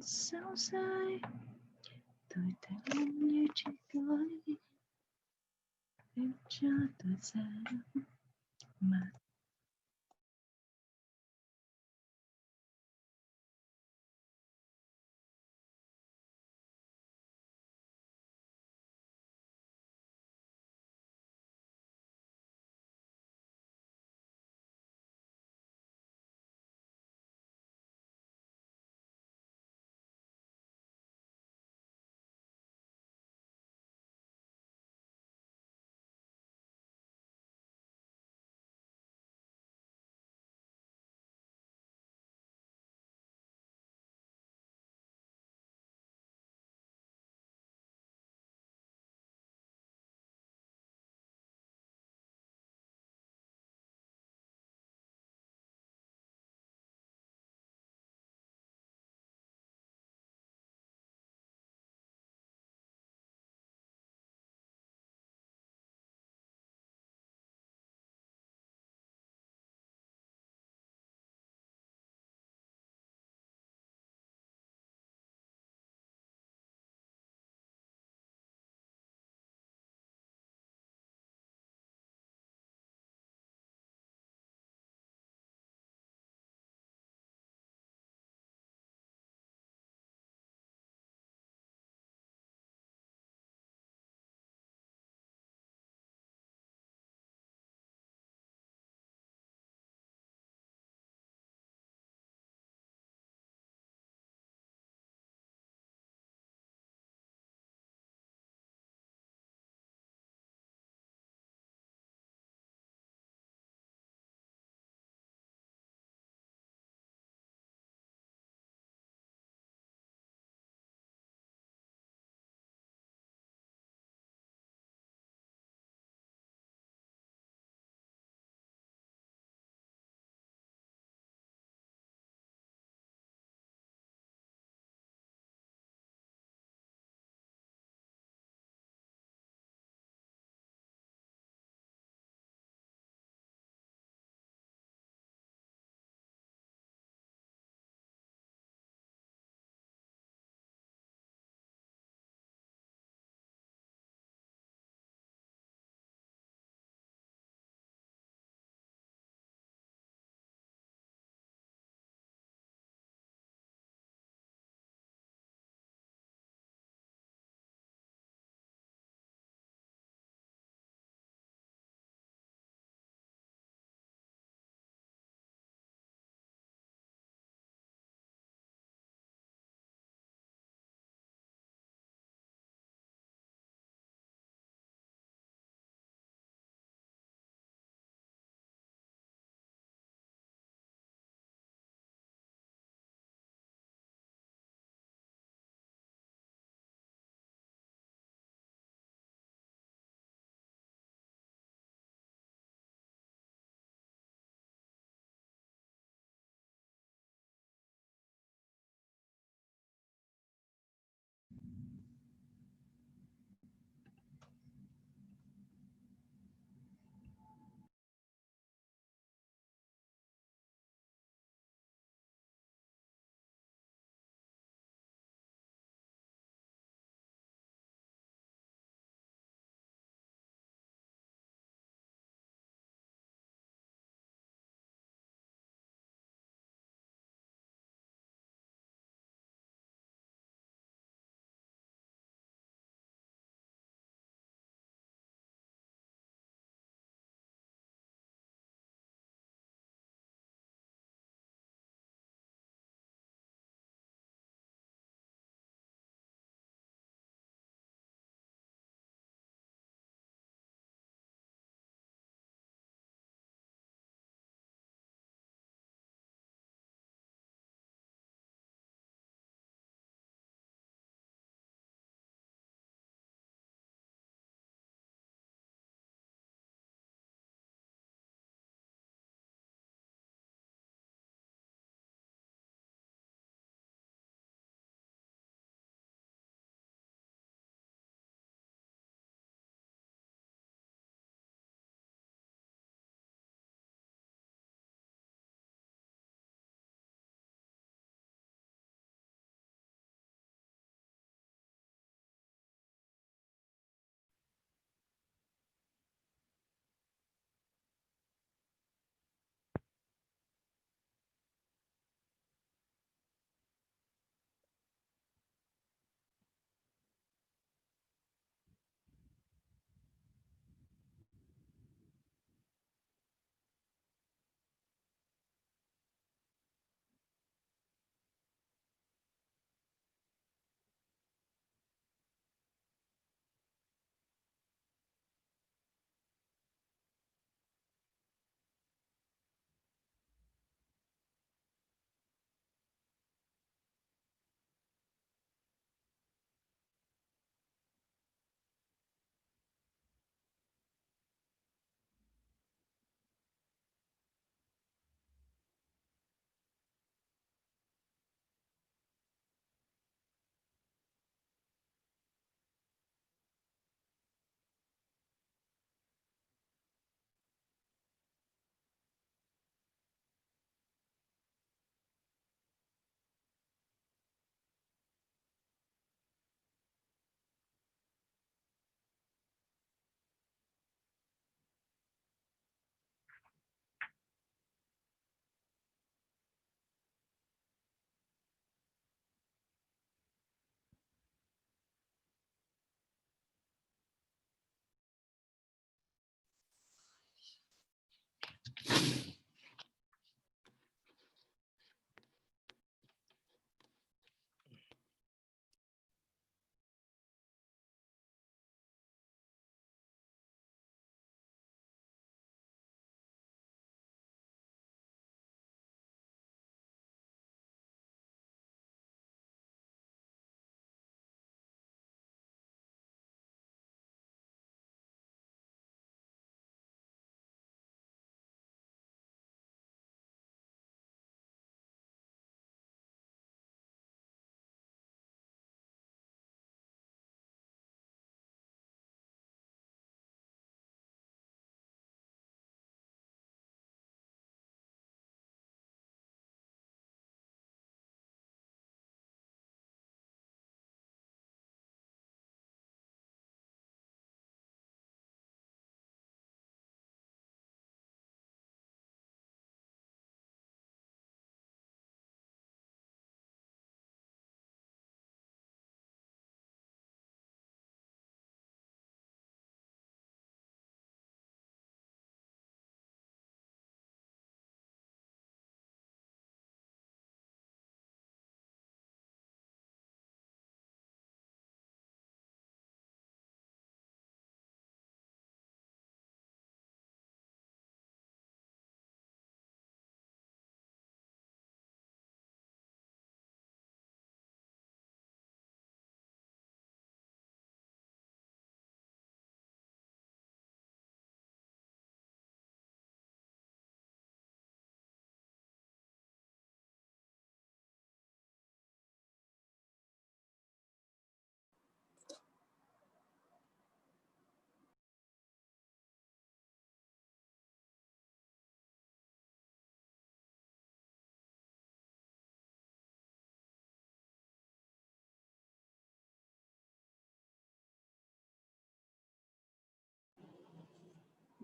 sao sai, tôi thấy em như chỉ nói em cho tôi ra mà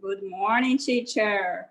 Good morning, teacher.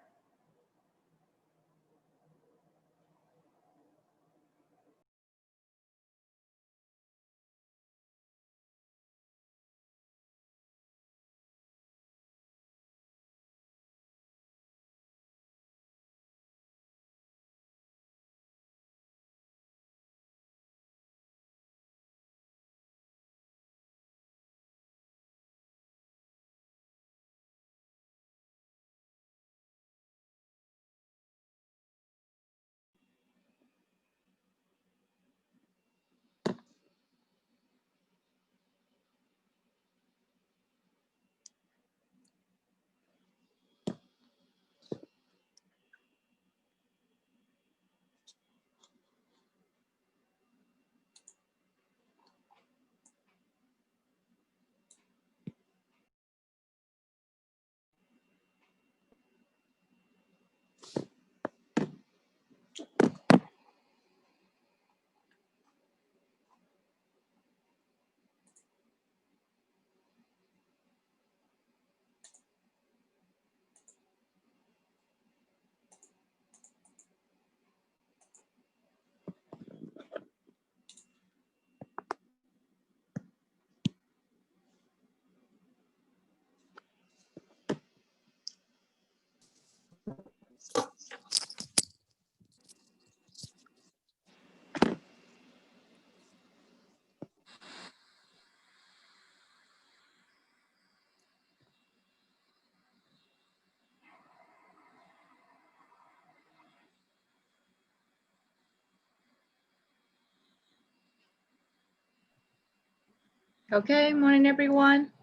Okay, morning everyone.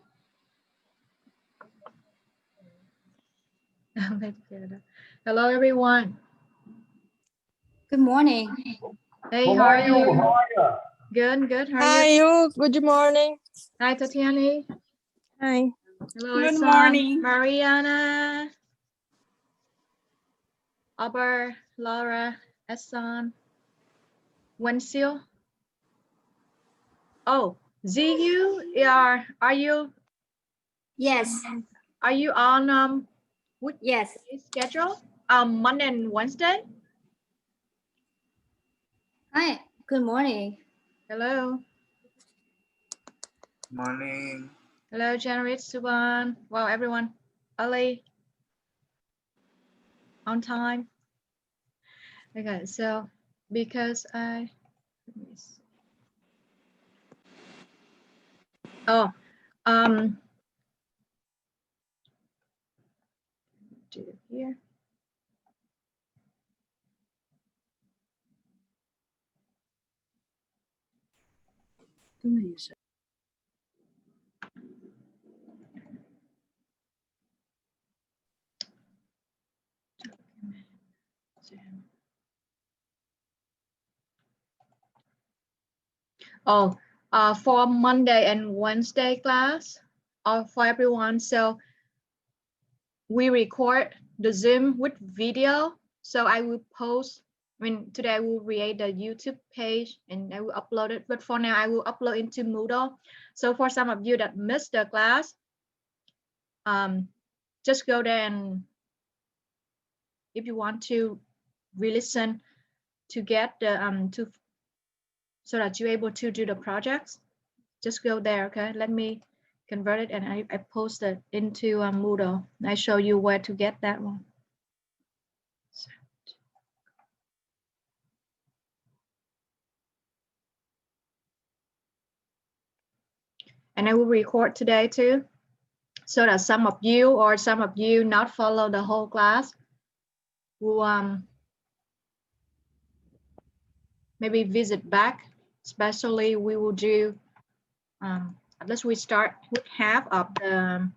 Hello everyone. Good morning. Hey, how are you? How are you? Good, good. How are Hi, you? good morning. Hi, Tatiana. Hi. Hello, Good Esan. morning. Mariana. Aber, Laura, Esan. Wensil. Oh, Ziyu, are you Yes. on which Yes. schedule? Monday and Wednesday? Hi. Good morning. Hello. Morning. Hello, January, Suban. Wow, everyone. Ali. On time. Okay, so because let me see. Oh, do it here. Oh, for Monday and Wednesday class, for everyone. So we record the Zoom with video. So I will post. I mean, today I will create the YouTube page and I will upload it. But for now, I will upload into Moodle. So for some of you that missed the class, just go there and if you want to re-listen to get the so that you're able to do the projects, just go there. Okay, let me convert it and I post it into Moodle. I show you where to get that one. And I will record today too, so that some of you not follow the whole class will maybe visit back. Especially we will do at least we start with half of the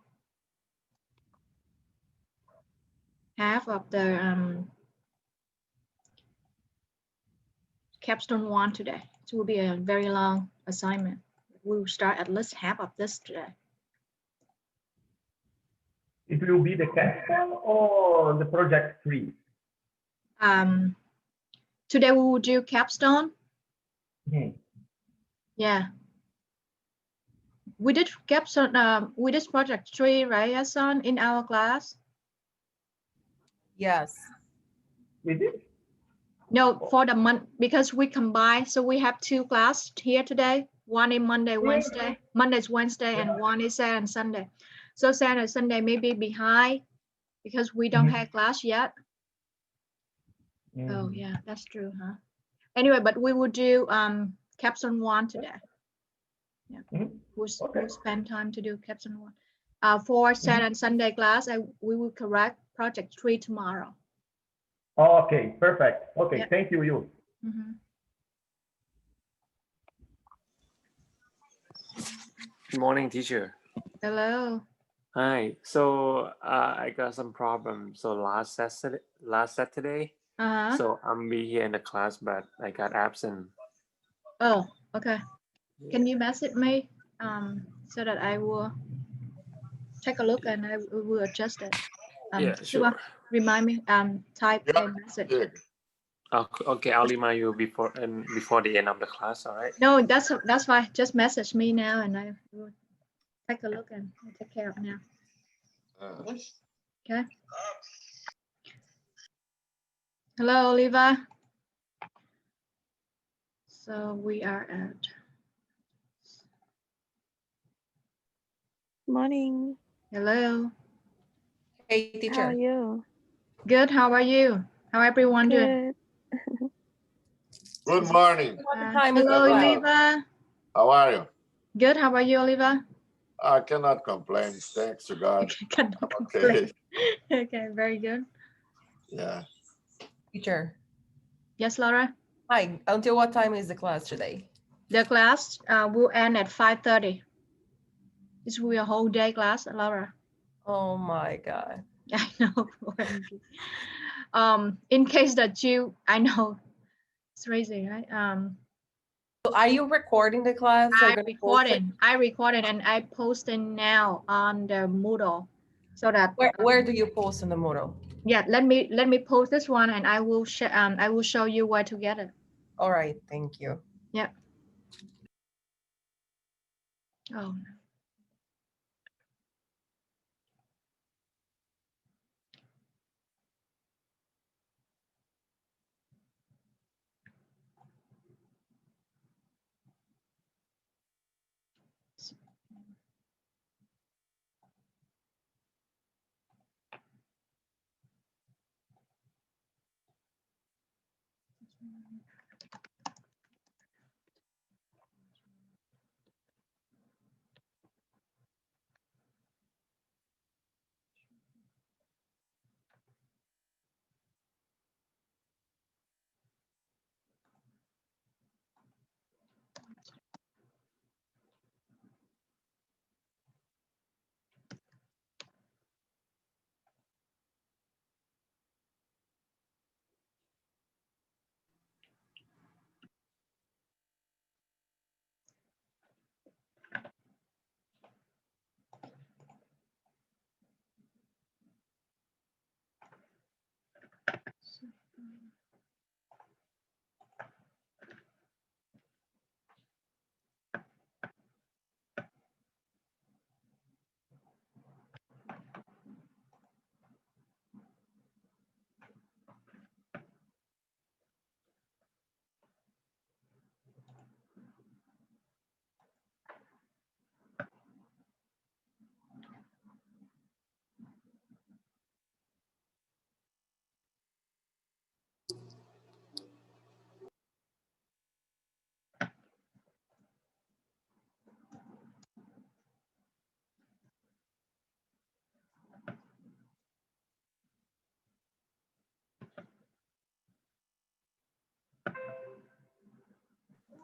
capstone one today. It will be a very long assignment. We will start at least half of this today. It will be the capstone or the project 3? Today we will do capstone. Yeah. We did capstone. We did project 3, right, Hassan, in our class. Yes. We did? No, for the month, because we combine, so we have 2 class here today. One is Monday, Wednesday. Monday's Wednesday, and one is Saturday and Sunday. So Saturday and Sunday may be behind because we don't have class yet. Oh yeah, that's true, huh? Anyway, but we will do capstone 1 today. Yeah, we'll spend time to do capstone 1. For Saturday and Sunday class, we will correct project 3 tomorrow. Okay, perfect. Okay, Yeah. thank you, you. Good morning, teacher. Hello. Hi. So I got some problems. So last Saturday, so I'm be here in the class, but I got absent. Oh, okay. Can you message me so that I will take a look and I will adjust it? Yeah, sure. Remind me. Type a message. Okay, I'll remind you before the end of the class. All right. No, that's fine. Just message me now, and I will take a look and I'll take care of it now. Okay. Hello, Oliva. So we are at. Morning. Hello. Hey, teacher. How are you? Good. How are you? How everyone doing? Good. Good morning. Hello, Oliva. How are you? Good. How are you, Oliva? I cannot complain. Thanks to God. Okay. Okay. Very good. Yeah. Teacher. Yes, Laura. Hi. Until what time is the class today? The class will end at 5:30. This will be a whole day class, Laura. Oh my God. I know. In case that I know it's crazy, right? So are you recording the class? I recorded and I posted now on the Moodle, so that Where do you post in the Moodle? yeah, let me post this one and I will show you where to get it. All right, thank you. Yeah. Oh.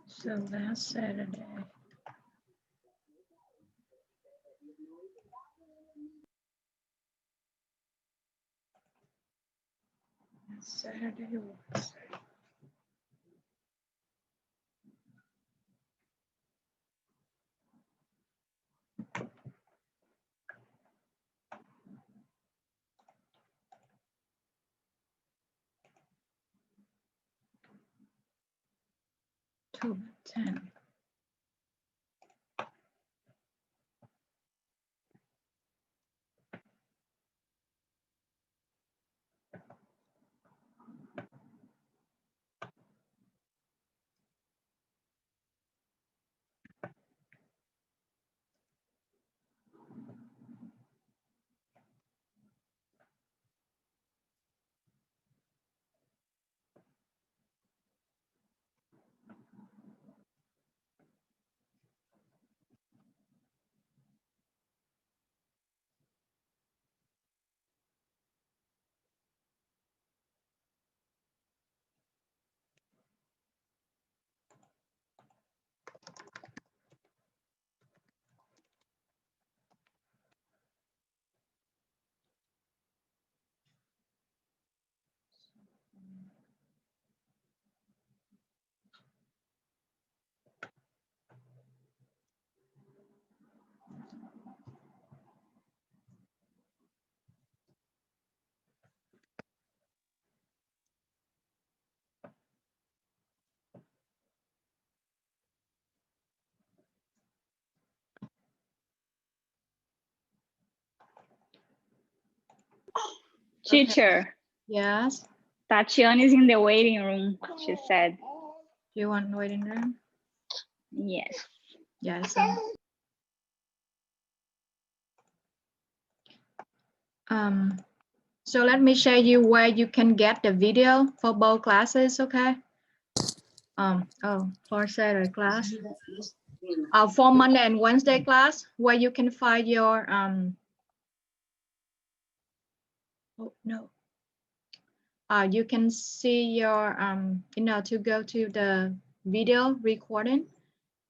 So last Saturday. Saturday was. October 10. Teacher, Yes. Tachion is in the waiting room, she said. Do you want waiting room? Yes. Yes. So let me show you where you can get the video for both classes, okay? For Saturday class. For Monday and Wednesday class, where you can find your you can see your to go to the video recording,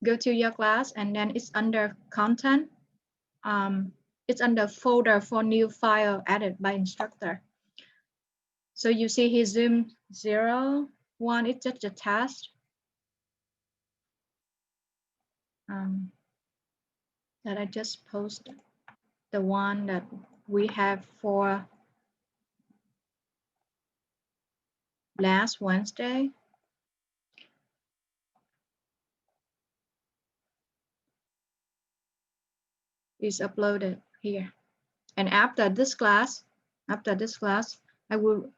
go to your class, and then it's under content. It's under folder for new file added by instructor. So you see his Zoom 01, it's just a test. That I just posted, the one that we have for last Wednesday. Is uploaded here. And after this class, I will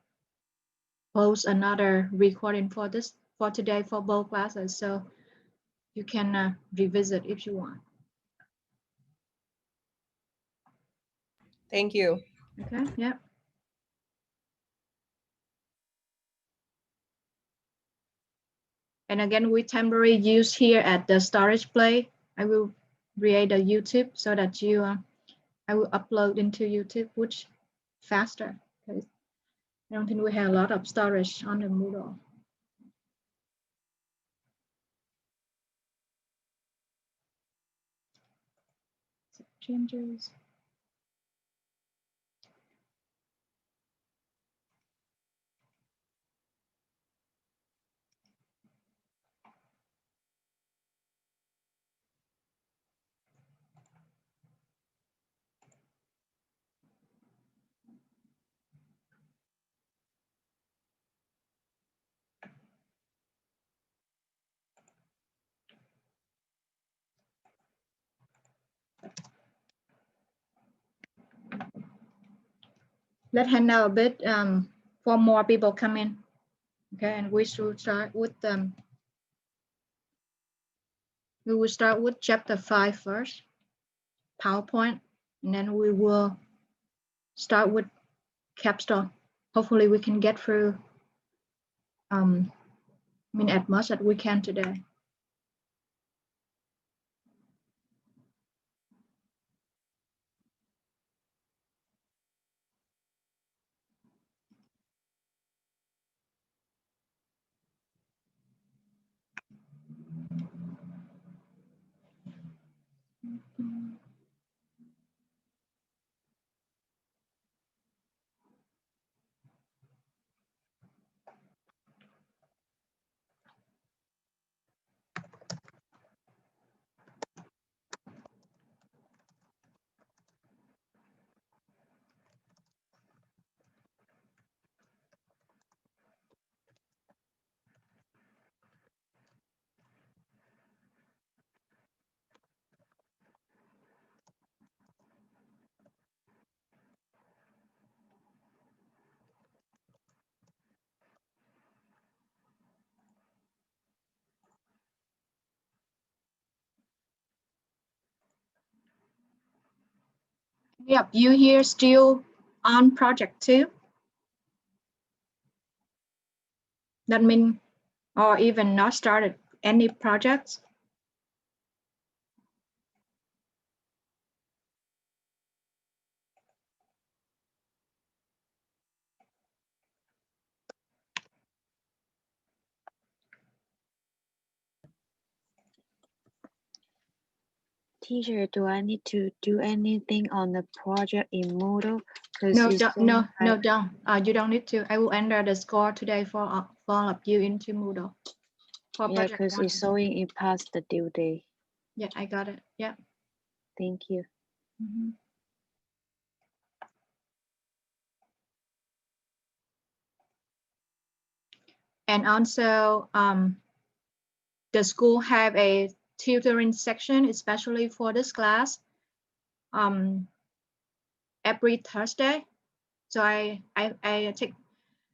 post another recording for today for both classes. So you can revisit if you want. Thank you. Okay, yeah. And again, we temporarily use here at the storage play. I will create a YouTube so that I will upload into YouTube, which faster. Because I don't think we have a lot of storage on the Moodle. Changes. Let's hang out a bit for more people come in. Okay, and we should start with we will start with chapter 5 first, PowerPoint, and then we will start with capstone. Hopefully we can get through as much as we can today. Yep, you here still on project 2? That means, or even not started any projects? Teacher, do I need to do anything on the project in Moodle? No, don't. You don't need to. I will enter the score today for all of you into Moodle. Yeah, because it's showing it past the due date. Yeah, I got it. Yeah. Thank you. Mm-hmm. And also, the school have a tutoring section, especially for this class, every Thursday. So I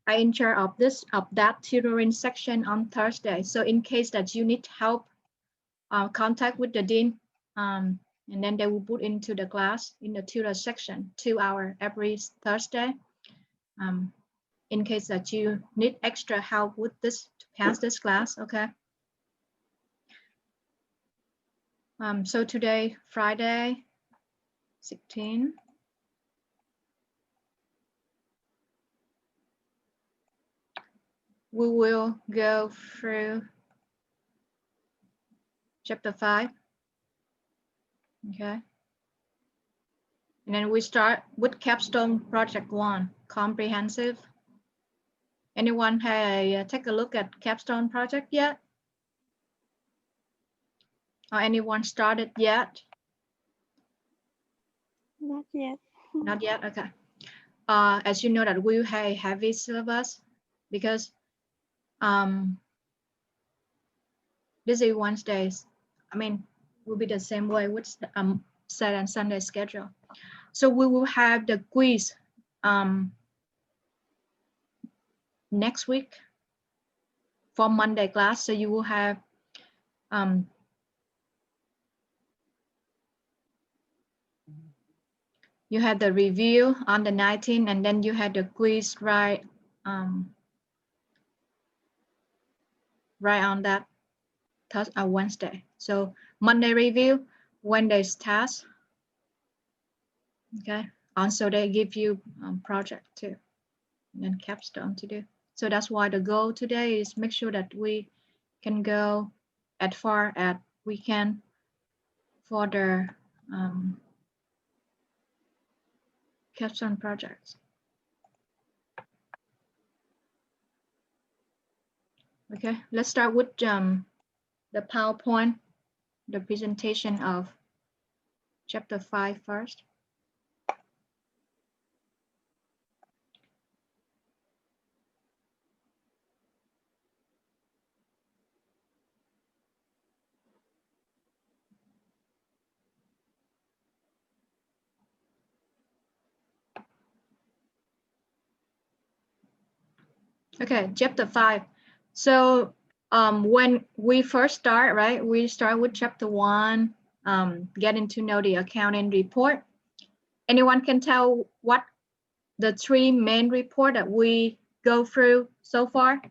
in charge of that tutoring section on Thursday. So in case that you need help, contact with the dean, and then they will put into the class in the tutor section 2 hours every Thursday. In case that you need extra help with this to pass this class, okay? So today, Friday, 16. We will go through chapter 5. Okay. And then we start with capstone project 1, comprehensive. Anyone take a look at capstone project yet? Or anyone started yet? Not yet. Not yet, okay. As you know that we have a heavy syllabus because this is Wednesdays. I mean, will be the same way with Saturday and Sunday schedule. So we will have the quiz next week for Monday class. So you will have you had the review on the 19th, and then you had the quiz right on that Wednesday. So Monday review, Wednesday's task. Okay. Also they give you project too, and then capstone to do. So that's why the goal today is make sure that we can go as far as we can for the capstone projects. Okay, let's start with the PowerPoint, the presentation of chapter 5 first. Okay, chapter 5. So when we first start, right, we start with chapter 1, getting to know the accounting report. Anyone can tell what the 3 main report that we go through so far?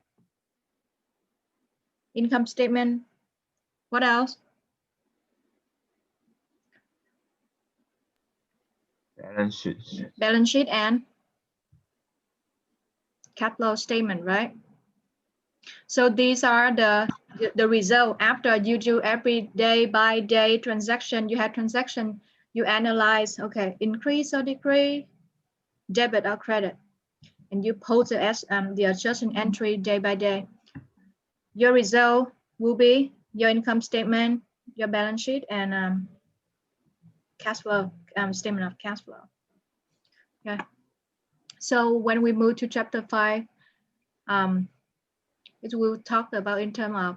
Income statement. What else? Balance sheet. Balance sheet and cash flow statement, right? So these are the result after you do every day by day transaction. You have transaction, you analyze, okay, increase or decrease, debit or credit, and you post it as the adjustment entry day by day. Your result will be your income statement, your balance sheet, and cash flow, statement of cash flow. Okay. So when we move to chapter 5, it will talk about in terms of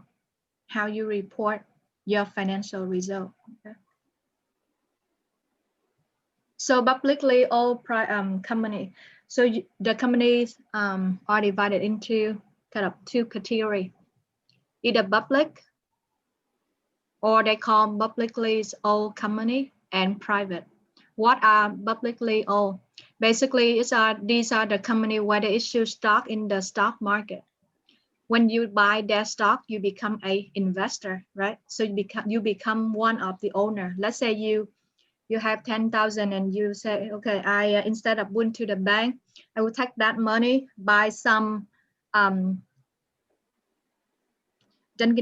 how you report your financial result. Okay. So publicly owned company. So the companies are divided into kind of 2 categories, either public or they call publicly owned company and private. What are publicly owned? Basically, these are the company where they issue stock in the stock market. When you buy their stock, you become an investor, right? So you become one of the owner. Let's say you have 10,000 and you say, okay, I instead of going to the bank, I will take that money, buy some Dunkin'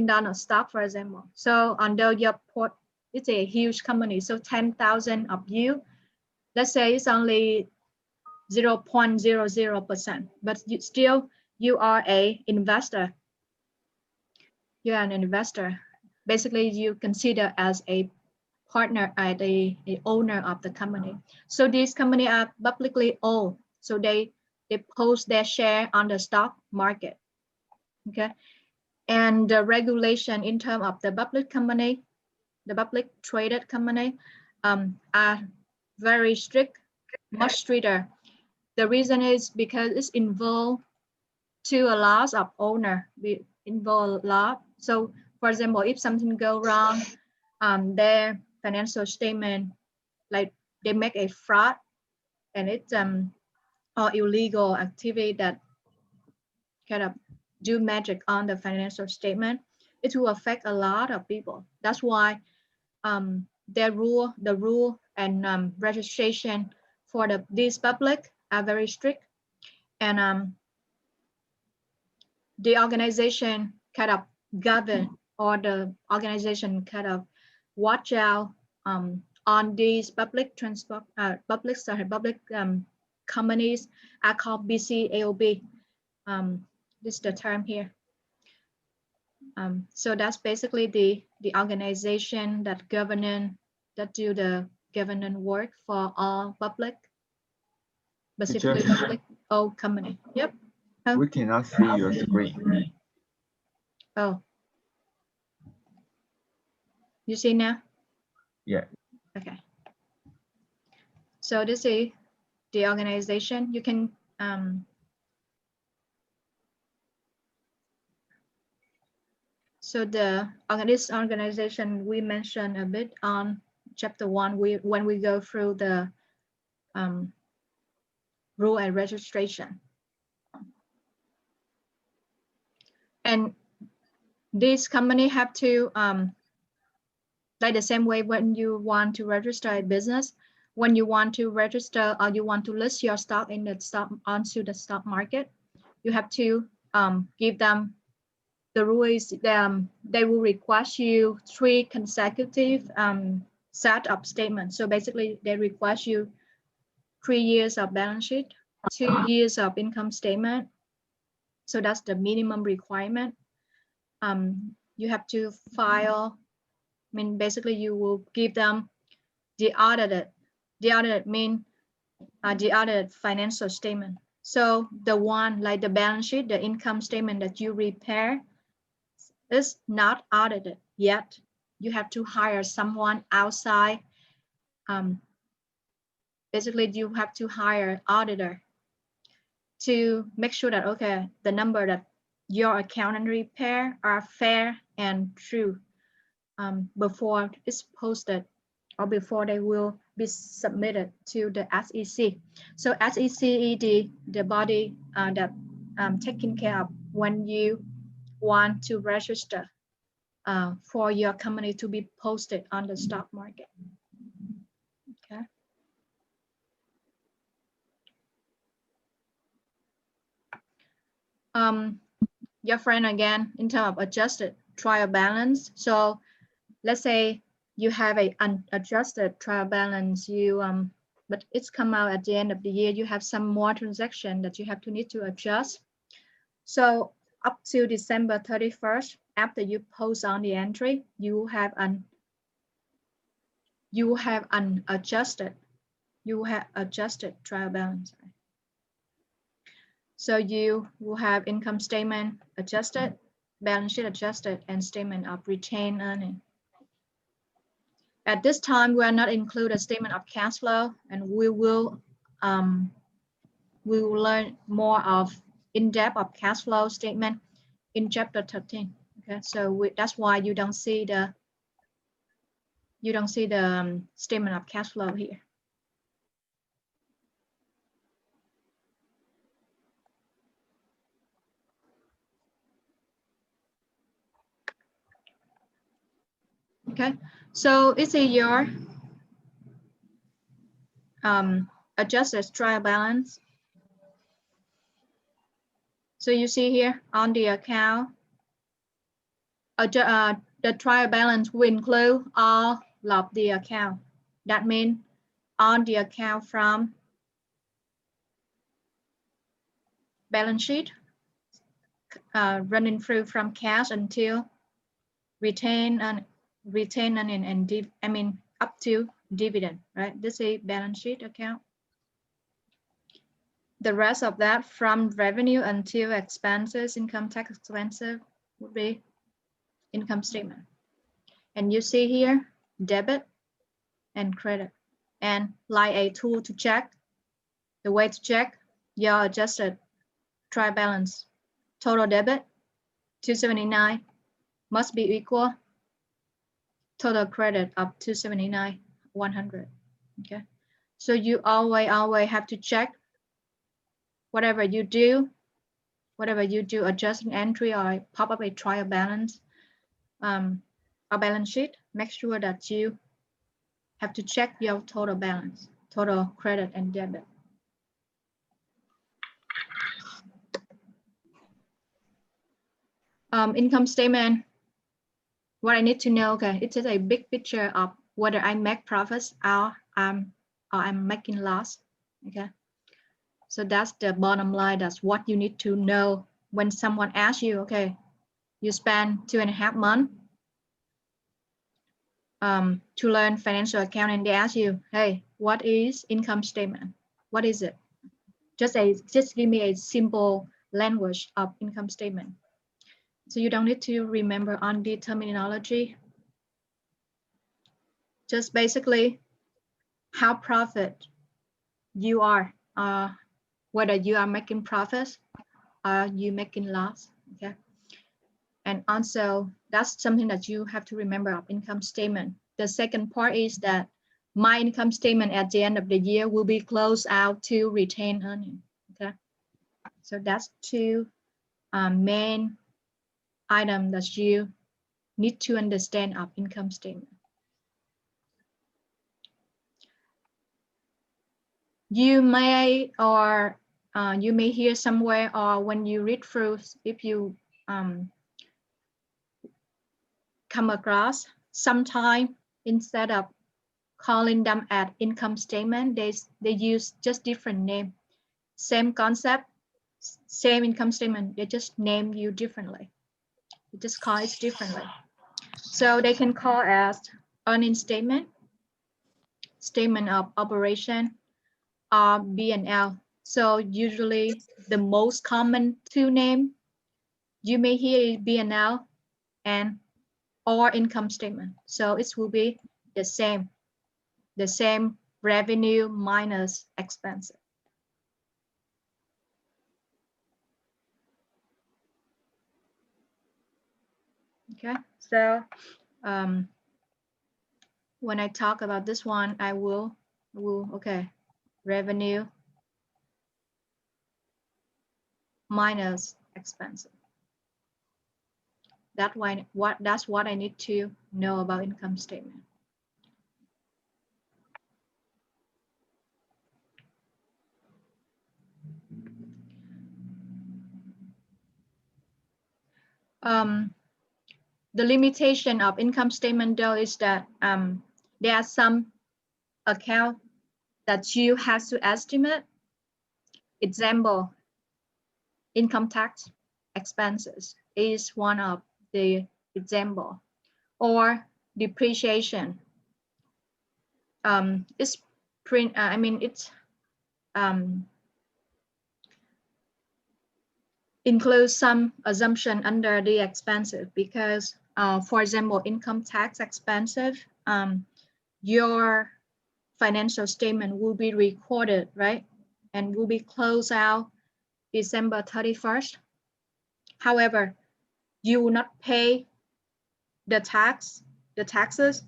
Donuts stock, for example. So under your port, it's a huge company. So 10,000 of you, let's say it's only 0.00%, but you are an investor. You are an investor. Basically, you consider as a partner, the owner of the company. So these companies are publicly owned. So they post their share on the stock market. Okay. And the regulation in terms of the public company, the public traded company, are very strict, much stricter. The reason is because it's involved to a loss of owner. We involve a lot. So for example, if something go wrong, their financial statement, like they make a fraud and it's or illegal activity that kind of do magic on the financial statement, it will affect a lot of people. That's why the rule and registration for these public are very strict, and the organization kind of govern, or the organization kind of watch out on these public transport public companies are called BCAOB. This is the term here. So that's basically the organization that do the governance work for all public, specifically Teacher. public owned company. Yep. Oh. We cannot see your screen. Oh. You see now? Yeah. Okay. So this is the organization. You can so this organization we mentioned a bit on chapter 1 when we go through the rule and registration. And this company have to like the same way when you want to register a business, when you want to register or you want to list your stock in the stock onto the stock market, you have to give them the rules. They will request you 3 consecutive set of statements. So basically they request you 3 years of balance sheet, 2 years of income statement. So that's the minimum requirement. You have to file, I mean, basically you will give them the audited mean the audited financial statement. So the one like the balance sheet, the income statement that you prepare is not audited yet. You have to hire someone outside. Basically you have to hire auditor to make sure that, okay, the number that your accountant prepare are fair and true before it's posted or before they will be submitted to the SEC. So SEC is the body that taking care of when you want to register for your company to be posted on the stock market. Okay. Your friend again in terms of adjusted trial balance. So let's say you have a unadjusted trial balance, but it's come out at the end of the year, you have some more transaction that you need to adjust. So up to December 31st, after you post on the entry, you have adjusted trial balance. So you will have income statement adjusted, balance sheet adjusted, and statement of retained earning. At this time, we are not include a statement of cash flow, and we will learn more of in-depth of cash flow statement in chapter 13. Okay, so that's why you don't see the statement of cash flow here. Okay, so it's your adjusted trial balance. So you see here on the account, the trial balance will include all of the account. That means on the account from balance sheet, running through from cash until retain and up to dividend, right? This is balance sheet account. The rest of that from revenue until expenses, income tax expenses would be income statement. And you see here, debit and credit. And like a tool to check, the way to check your adjusted trial balance total debit 279 must be equal total credit of 279 100. Okay, so you always have to check whatever you do, adjusting entry or pop up a trial balance, a balance sheet, make sure that you have to check your total balance, total credit and debit. Income statement, what I need to know, okay, it's just a big picture of whether I make profits or I'm making loss, okay? So that's the bottom line. That's what you need to know when someone asks you, okay, you spend 2.5 months to learn financial accounting. They ask you, hey, what is income statement? What is it? Just give me a simple language of income statement. So you don't need to remember on the terminology. Just basically how profit you are, whether you are making profits or you making loss, okay? And also that's something that you have to remember of income statement. The second part is that my income statement at the end of the year will be closed out to retained earnings, okay? So that's two main items that you need to understand of income statement. You may hear somewhere or when you read through, if you come across, sometime instead of calling them at income statement, they use just different name, same concept, same income statement, they just name you differently. They just call it differently. So they can call as earning statement, statement of operation, or B&L. So usually the most common two name you may hear is B&L and or income statement. So it will be the same revenue minus expenses. Okay, so when I talk about this one, I will okay, revenue minus expenses. That's what I need to know about income statement. The limitation of income statement though is that there are some account that you have to estimate. Example, income tax expenses is one of the example, or depreciation. It's includes some assumption under the expenses because, for example, income tax expenses, your financial statement will be recorded, right? And will be closed out December 31st. However, you will not pay the taxes,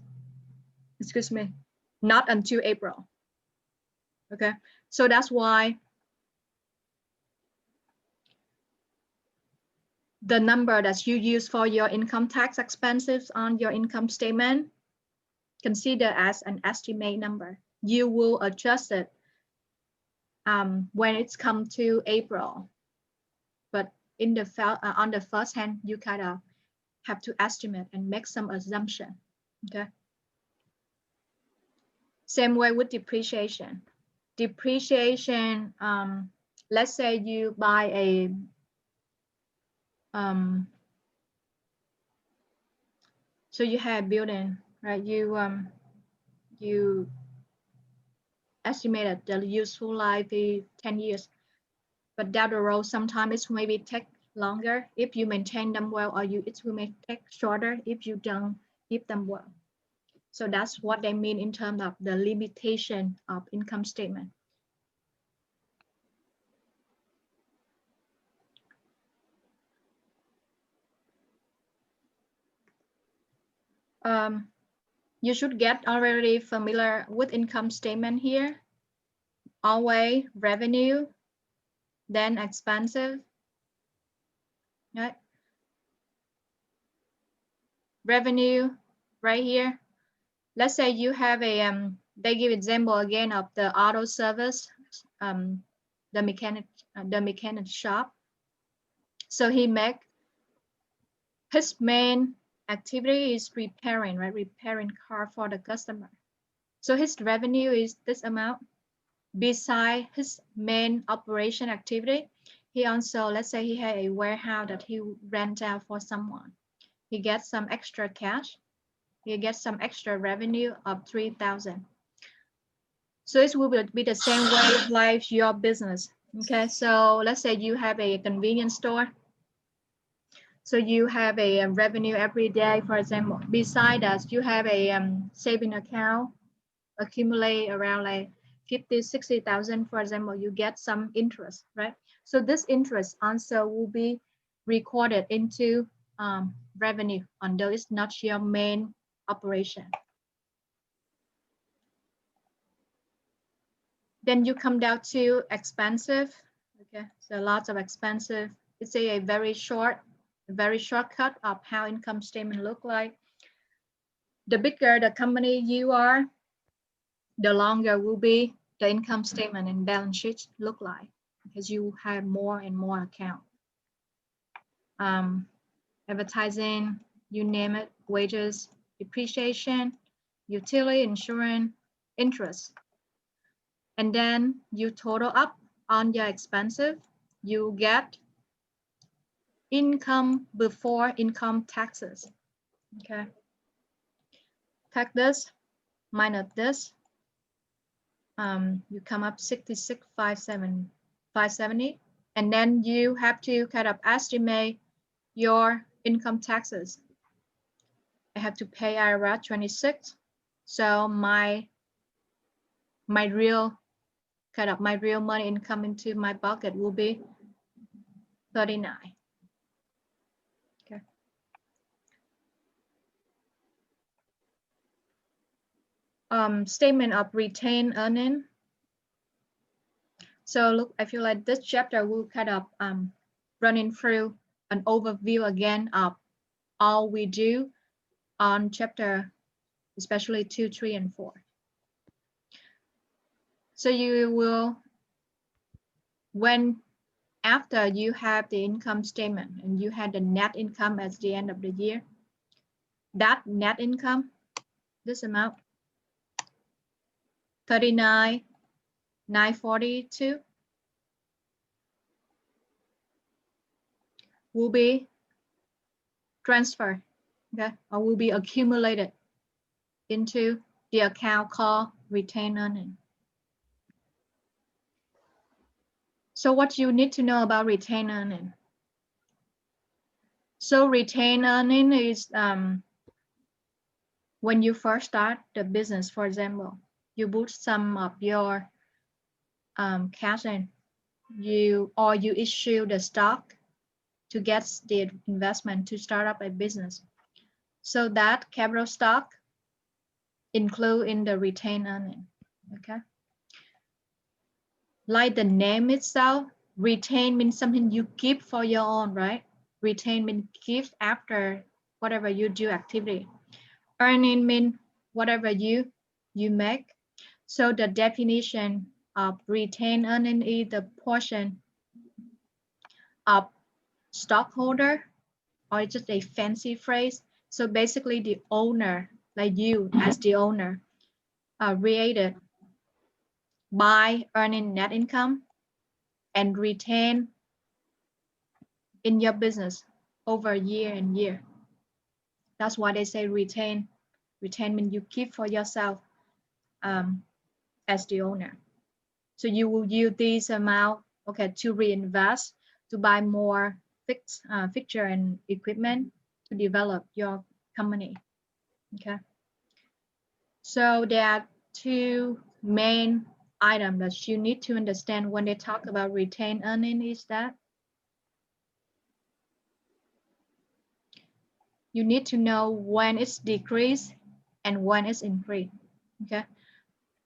excuse me, not until April. Okay, so that's why the number that you use for your income tax expenses on your income statement, consider as an estimate number. You will adjust it when it's come to April. But in the on the first hand, you kind of have to estimate and make some assumption. Okay. Same way with depreciation. Depreciation, let's say you buy a so you have a building, right? You estimated the useful life is 10 years, but down the road sometimes it maybe take longer if you maintain them well, or it will may take shorter if you don't keep them well. So that's what they mean in terms of the limitation of income statement. You should get already familiar with income statement here. Always revenue, then expensive, right? Revenue right here. Let's say you have a they give example again of the auto service, the mechanic shop. So he make his main activity is repairing, right? Repairing car for the customer. So his revenue is this amount. Beside his main operation activity, he also, let's say he had a warehouse that he rent out for someone. He gets some extra cash. He gets some extra revenue of 3,000. So it will be the same way like your business. Okay, so let's say you have a convenience store. So you have a revenue every day, for example. Beside that, you have a saving account, accumulate around like 50, 60,000, for example, you get some interest, right? So this interest also will be recorded into revenue, although it's not your main operation. Then you come down to expensive. Okay, so lots of expensive. It's a very shortcut of how income statement look like. The bigger the company you are, the longer will be the income statement and balance sheets look like, because you have more and more account. Advertising, you name it, wages, depreciation, utility, insurance, interest. And then you total up on your expenses, you get income before income taxes. Okay. Take this minus this. You come up 66,570, and then you have to kind of estimate your income taxes. I have to pay IRS 26, so my real money income into my pocket will be 39. Okay. Statement of retained earning. So look, I feel like this chapter will kind of running through an overview again of all we do on chapter, especially 2, 3, and 4. So you will, when after you have the income statement and you had the net income at the end of the year, that net income, this amount, 39,942, will be transferred, okay, or will be accumulated into the account called retained earning. So what you need to know about retained earning? So retained earning is when you first start the business, for example, you put some of your cash in, you issue the stock to get the investment to start up a business. So that capital stock include in the retained earning. Okay. Like the name itself, retain means something you keep for your own, right? Retain means keep after whatever you do activity. Earning means whatever you make. So the definition of retained earning is the portion of stockholder, or it's just a fancy phrase. So basically the owner, like you as the owner, created by earning net income and retain in your business over year and year. That's why they say retain. Retain means you keep for yourself as the owner. So you will use this amount, okay, to reinvest, to buy more fixture and equipment to develop your company. Okay. So there are two main items that you need to understand when they talk about retained earning is that you need to know when it's decreased and when it's increased. Okay,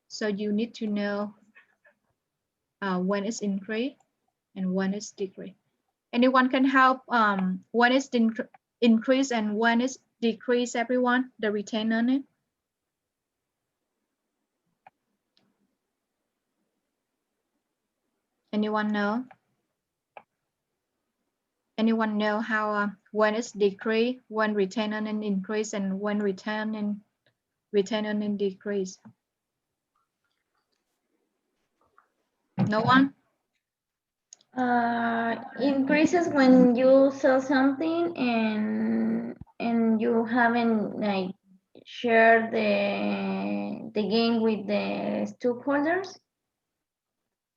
so you need to know when it's increased and when it's decreased. Anyone can help when it's increased and when it's decreased, everyone, the retained earning? Anyone know? Anyone know how when it's decreased, when retained earning increase, and when retained earning decrease? No one? Increases when you sell something and you haven't like shared the gain with the stakeholders.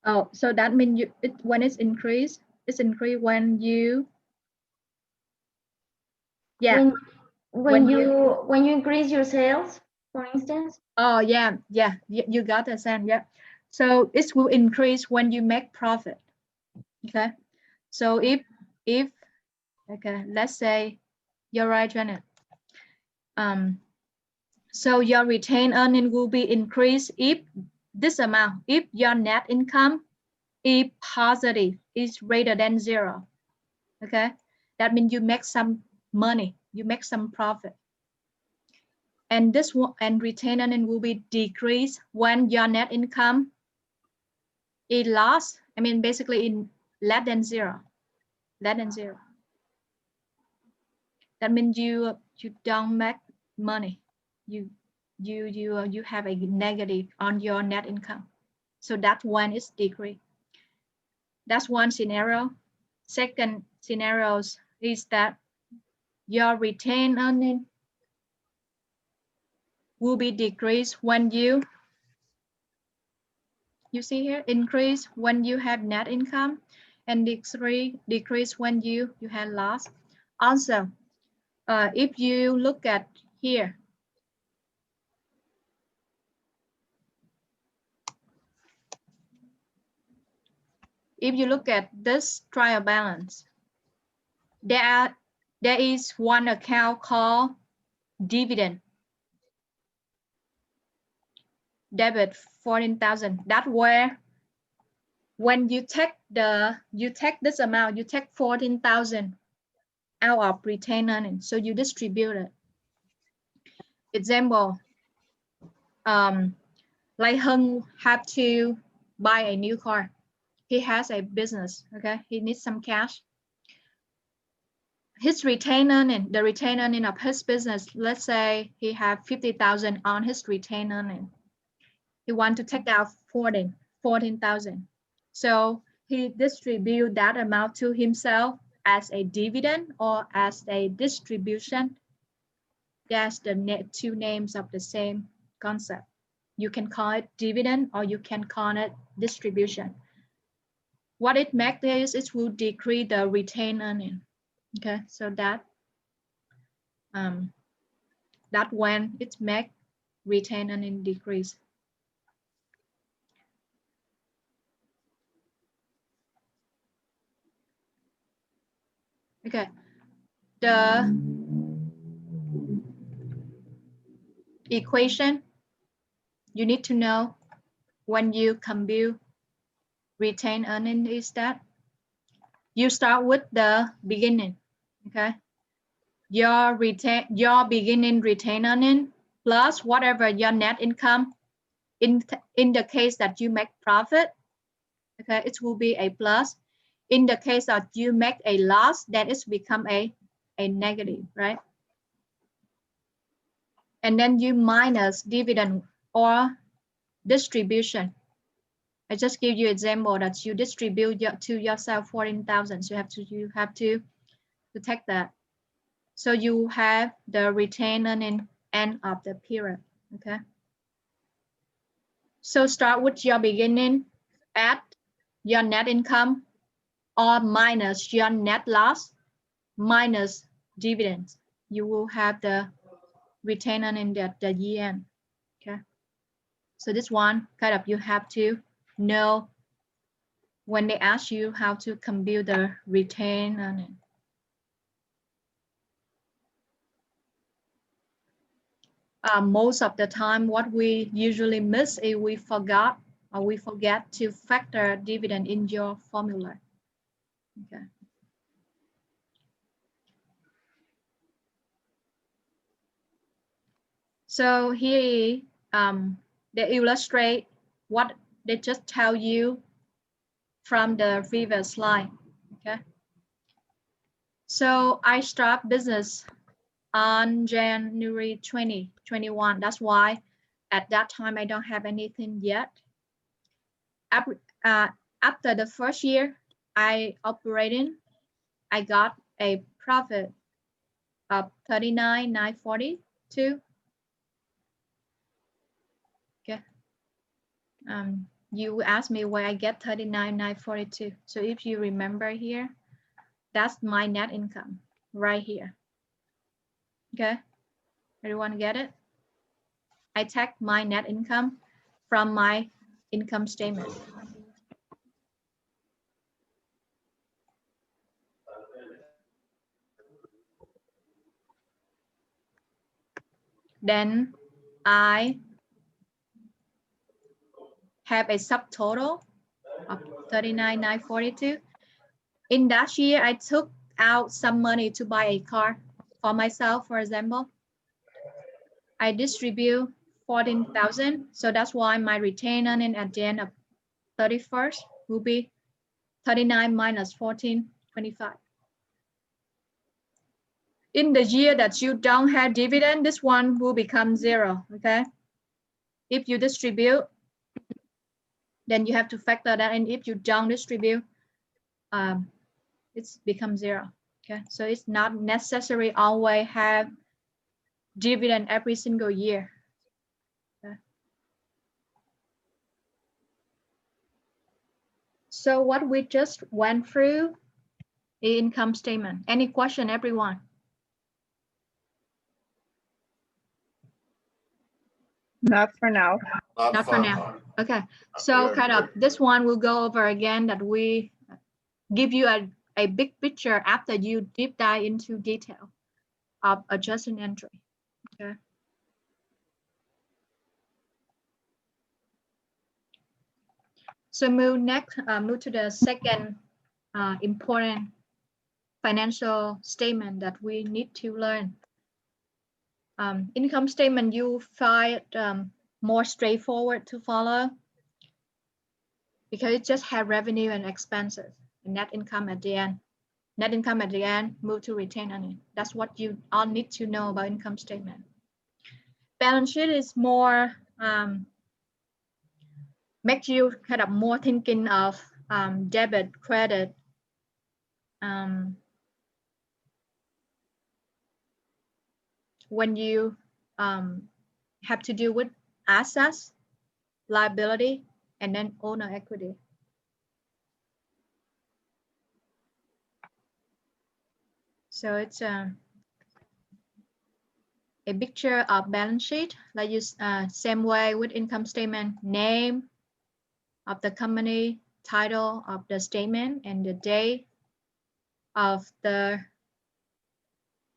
Oh, so that means when it's increased when you, yeah. When you increase your sales, for instance. Oh yeah, you got the sense. Yeah, so it will increase when you make profit. Okay, so if okay, let's say you're right, Janet. So your retained earning will be increased if this amount, if your net income is positive, is greater than 0. Okay, that means you make some money, you make some profit. And this one, and retained earning will be decreased when your net income is lost. I mean, basically in less than 0, less than 0. That means you don't make money. You have a negative on your net income. So that one is decreased. That's one scenario. Second scenario is that your retained earning will be decreased when you see here, increase when you have net income, and decrease when you have loss. Also, if you look at here, if you look at this trial balance, there is one account called dividend, debit 14,000. That's where when you take this amount, you take 14,000 out of retained earnings, so you distribute it. Example, like Hung have to buy a new car. He has a business, okay? He needs some cash. His retained earning, the retained earning of his business, let's say he have 50,000 on his retained earning. He want to take out 14,000. So he distribute that amount to himself as a dividend or as a distribution. That's the two names of the same concept. You can call it dividend or you can call it distribution. What it makes is it will decrease the retained earning. Okay, so that when it makes retained earning decrease. Okay, the equation you need to know when you compute retained earning is that you start with the beginning. Okay, your beginning retained earning plus whatever your net income. In the case that you make profit, okay, it will be a plus. In the case that you make a loss, then it's become a negative, right? And then you minus dividend or distribution. I just give you example that you distribute to yourself 14,000. So you have to take that. So you have the retained earning end of the period. Okay. So start with your beginning, add your net income or minus your net loss minus dividends. You will have the retained earning at the year end. Okay. So this one kind of you have to know when they ask you how to compute the retained earning. most of the time what we usually miss is we forget to factor dividend in your formula. Okay. So here they illustrate what they just tell you from the previous slide. Okay. So I start business on January 2021. That's why at that time I don't have anything yet. After the first year I operating, I got a profit of 39,942. Okay. You asked me where I get 39,942. So if you remember here, that's my net income right here. Okay. Everyone get it? I take my net income from my income statement. Then I have a subtotal of 39,942. In that year, I took out some money to buy a car for myself, for example. I distribute 14,000. So that's why my retained earning at the end of 31st will be 39 minus 14, 25. In the year that you don't have dividend, this one will become 0, okay? If you distribute, then you have to factor that, and if you don't distribute, it's become 0, okay? So it's not necessary always have dividend every single year. Okay? So what we just went through the income statement. Any question, everyone? Not for now. Not for now. Okay. So kind of this one will go over again that we give you a big picture after you deep dive into detail of adjusting entry. Okay. So move to the second important financial statement that we need to learn. Income statement you find more straightforward to follow because it just have revenue and expenses and net income at the end. Net income at the end, move to retained earnings. That's what you all need to know about income statement. Balance sheet is more make you kind of more thinking of debit, credit, when you have to do with assets, liability, and then owner equity. So it's a picture of balance sheet, like you same way with income statement, name of the company, title of the statement, and the day of the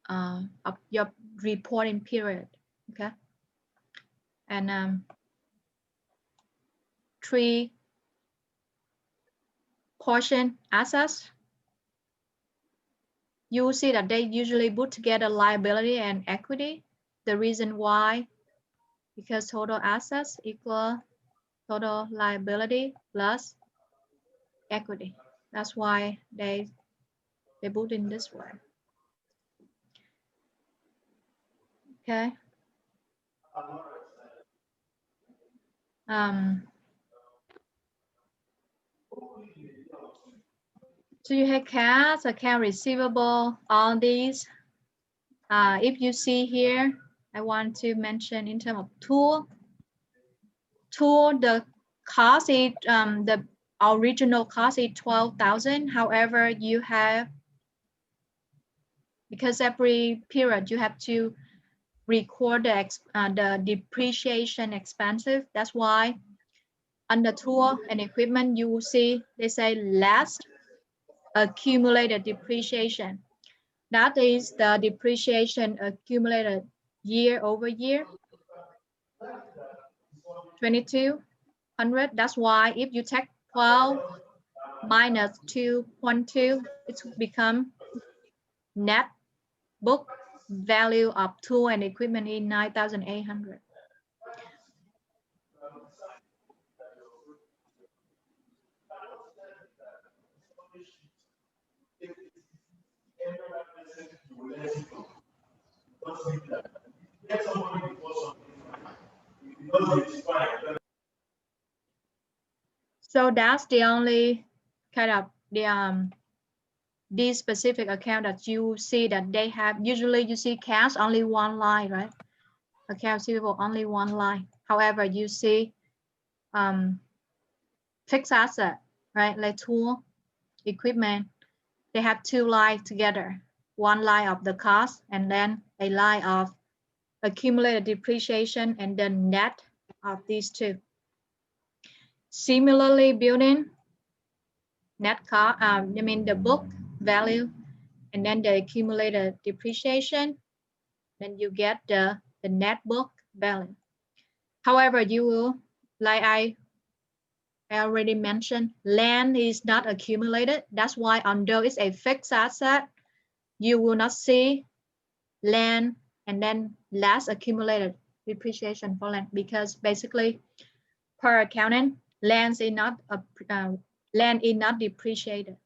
of your reporting period. Okay, and 3 portion assets. You will see that they usually put together liability and equity. The reason why, because total assets equal total liability plus equity. That's why they put in this way. Okay. So you have cash, account receivable, all these. If you see here, I want to mention in terms of tool. Tool, the cost is the original cost is 12,000. However, you have, because every period you have to record the depreciation expensive. That's why under tool and equipment, you will see they say last accumulated depreciation. That is the depreciation accumulated year over year. 2200. That's why if you take 12 minus 2.2, it will become net book value of tool and equipment in 9,800. So that's the only kind of these specific account that you see that they have. Usually you see cash only one line, right? Account receivable only one line. However, you see fixed asset, right? Like tool, equipment, they have two lines together. One line of the cost and then a line of accumulated depreciation and the net of these two. Similarly, building net cost, the book value, and then the accumulated depreciation, then you get the net book value. However, you will, like I already mentioned, land is not accumulated. That's why although it's a fixed asset, you will not see land and then last accumulated depreciation for land, because basically per accounting, land is not depreciated.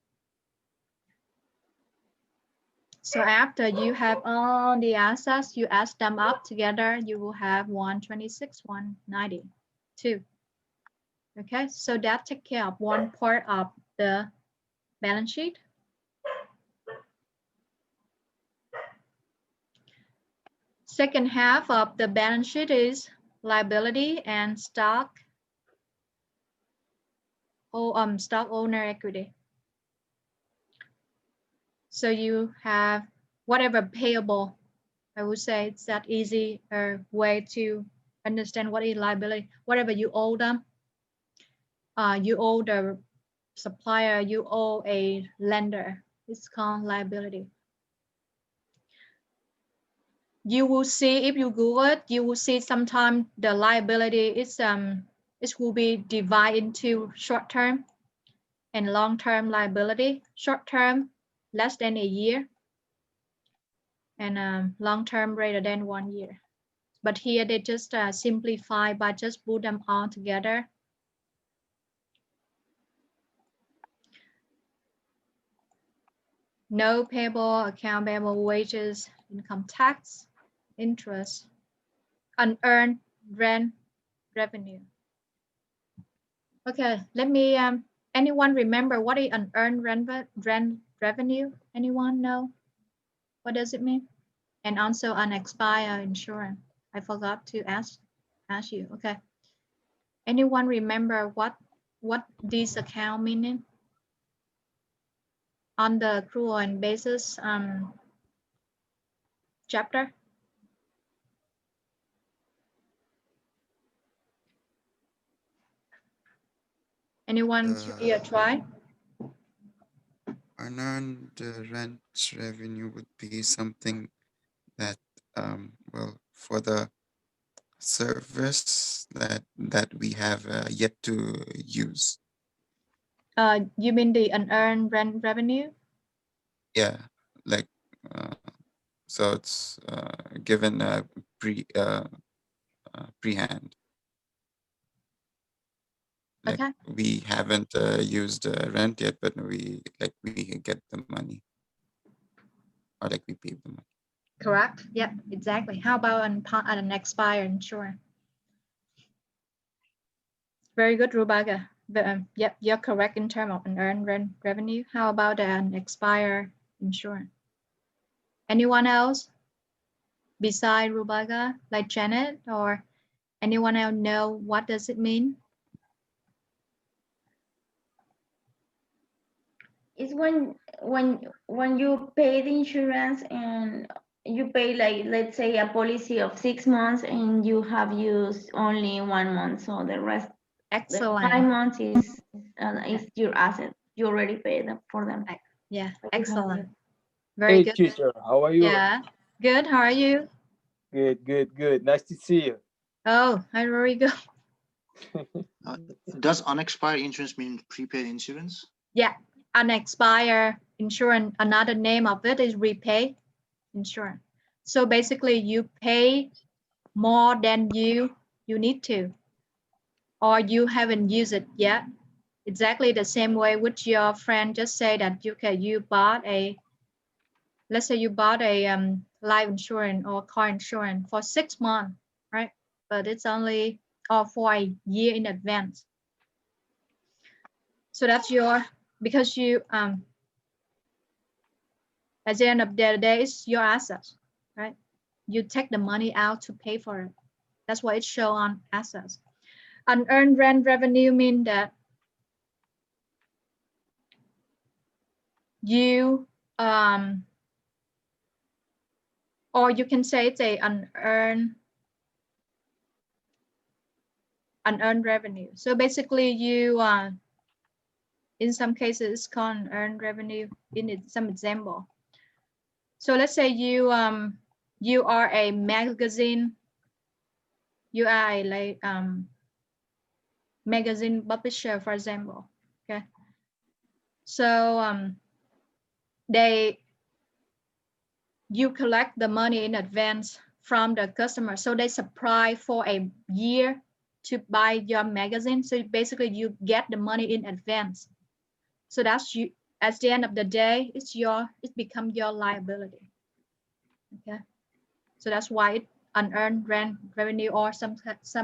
So after you have all the assets, you add them up together, you will have 126, 192. Okay, so that takes care of one part of the balance sheet. Second half of the balance sheet is liability and stock owner equity. So you have whatever payable. I would say it's that easy way to understand what is liability. Whatever you owe them, you owe the supplier, you owe a lender. It's called liability. You will see, if you Google it, you will see sometimes the liability is it will be divided into short-term and long-term liability. Short-term, less than a year, and long-term greater than 1 year. But here they just simplify by just put them all together. No payable, account payable, wages, income tax, interest, unearned rent revenue. Okay, let me, anyone remember what is unearned rent revenue? Anyone know? What does it mean? And also unexpired insurance. I forgot to ask you. Okay. Anyone remember what this account meaning? On the accrual and basis chapter? Anyone here try? Unearned rent revenue would be something that, well, for the service that we have yet to use. You mean the unearned rent revenue? Yeah, like so it's given pre-hand. Like Okay. we haven't used rent yet, but we get the money, or like we pay the money. Correct. Yep, exactly. How about an expired insurance? Very good, Rubaga. Yep, you're correct in terms of unearned rent revenue. How about an expired insurance? Anyone else beside Rubaga, like Janet, or anyone else know what does it mean? It's when you pay the insurance and you pay, like, let's say a policy of 6 months and you have used only 1 month, so the rest, Excellent. the 5 months is your asset. You already paid them for them. Yeah, excellent. Very Hey, good. teacher, how are you? Yeah, good. How are you? Good, good, good. Nice to see you. Oh, I'm very good. Does unexpired insurance mean prepaid insurance? Yeah, unexpired insurance, another name of it is repay insurance. So basically you pay more than you need to, or you haven't used it yet. Exactly the same way which your friend just said that you bought a, let's say you bought a life insurance or car insurance for 6 months, right? But it's only or for a year in advance. So that's your, because you at the end of the day, it's your assets, right? You take the money out to pay for it. That's why it shows on assets. Unearned rent revenue means that you or you can say it's a unearned revenue. So basically you in some cases it's called unearned revenue in some example. So let's say you you are a magazine, you are a like magazine publisher, for example. Okay, so you collect the money in advance from the customer, so they supply for a year to buy your magazine. So basically you get the money in advance. So that's you, at the end of the day, it becomes your liability. Okay, so that's why it unearned rent revenue, or some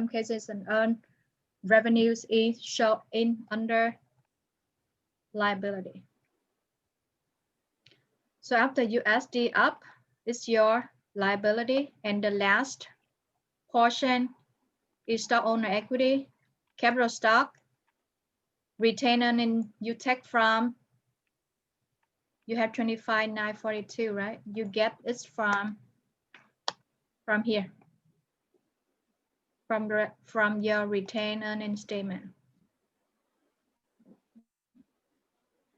cases unearned revenues is shown in under liability. So after USD up, it's your liability, and the last portion is stock owner equity, capital stock, retained earnings you take from, you have 25,942, right? You get it from here, from your retained earnings statement.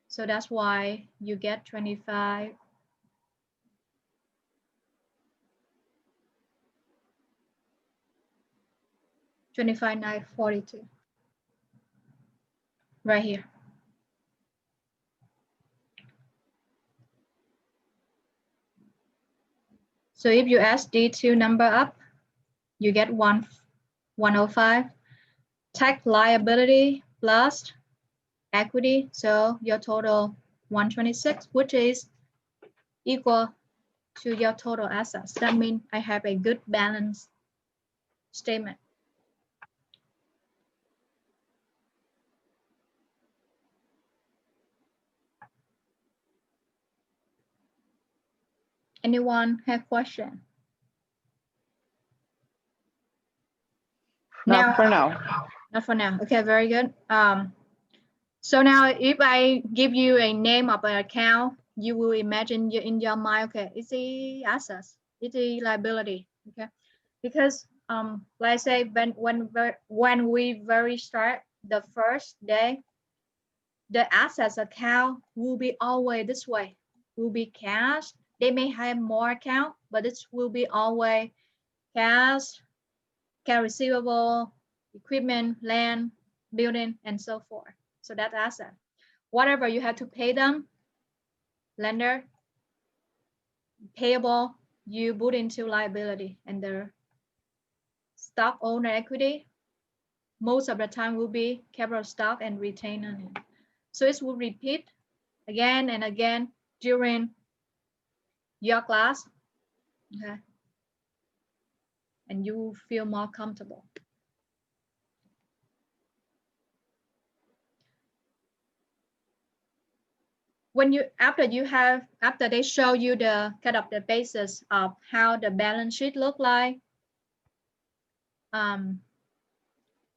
So that's why you get 25,942 right here. So if you add these two number up, you get 105. Tax liability plus equity, so your total 126, which is equal to your total assets. That means I have a good balance statement. Anyone have question? Not for now. Not for now. Okay, very good. So now if I give you a name of an account, you will imagine in your mind, okay, it's a assets, it's a liability, okay? Because like I say, when we very start the first day, the assets account will be always this way, will be cash. They may have more account, but it will be always cash, account receivable, equipment, land, building, and so forth. So that asset. Whatever you have to pay them, lender, payable, you put into liability, and the stock owner equity, most of the time will be capital stock and retained earnings. So it will repeat again and again during your class, okay? And you will feel more comfortable. When you after they show you the kind of the basis of how the balance sheet look like,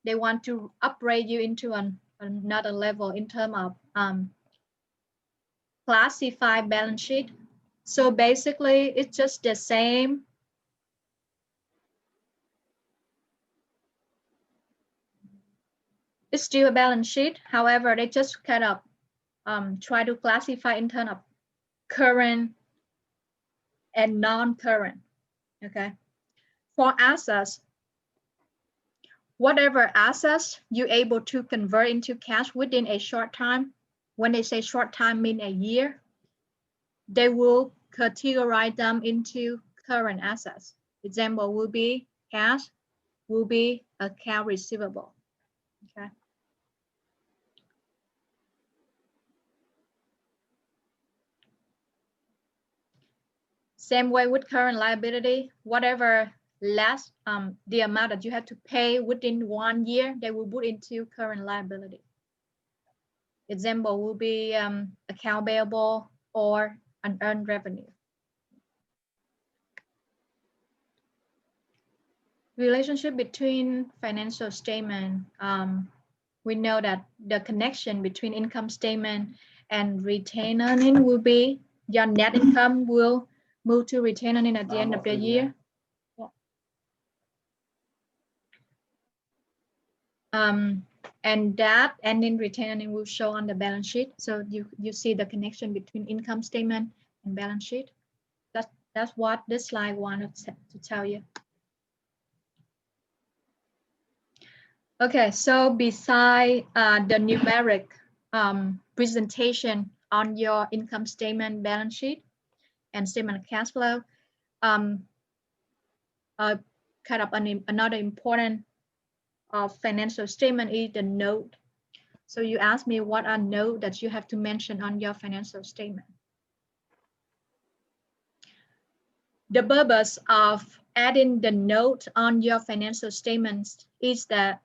they want to upgrade you into another level in terms of classified balance sheet. So basically it's just the same. It's still a balance sheet. However, they just kind of try to classify in terms of current and non-current, okay? For assets, whatever assets you're able to convert into cash within a short time, when they say short time mean a year, they will categorize them into current assets. Example will be cash, will be account receivable. Okay. Same way with current liability, whatever less the amount that you have to pay within 1 year, they will put into current liability. Example will be account payable or unearned revenue. Relationship between financial statement. We know that the connection between income statement and retained earning will be your net income will move to retained earning at the end of the year. And that ending retained earning will show on the balance sheet. So you see the connection between income statement and balance sheet. That's what this slide wanted to tell you. Okay, so beside the numeric presentation on your income statement, balance sheet, and statement of cash flow, kind of another important financial statement is the note. So you asked me what are notes that you have to mention on your financial statement. The purpose of adding the note on your financial statements is that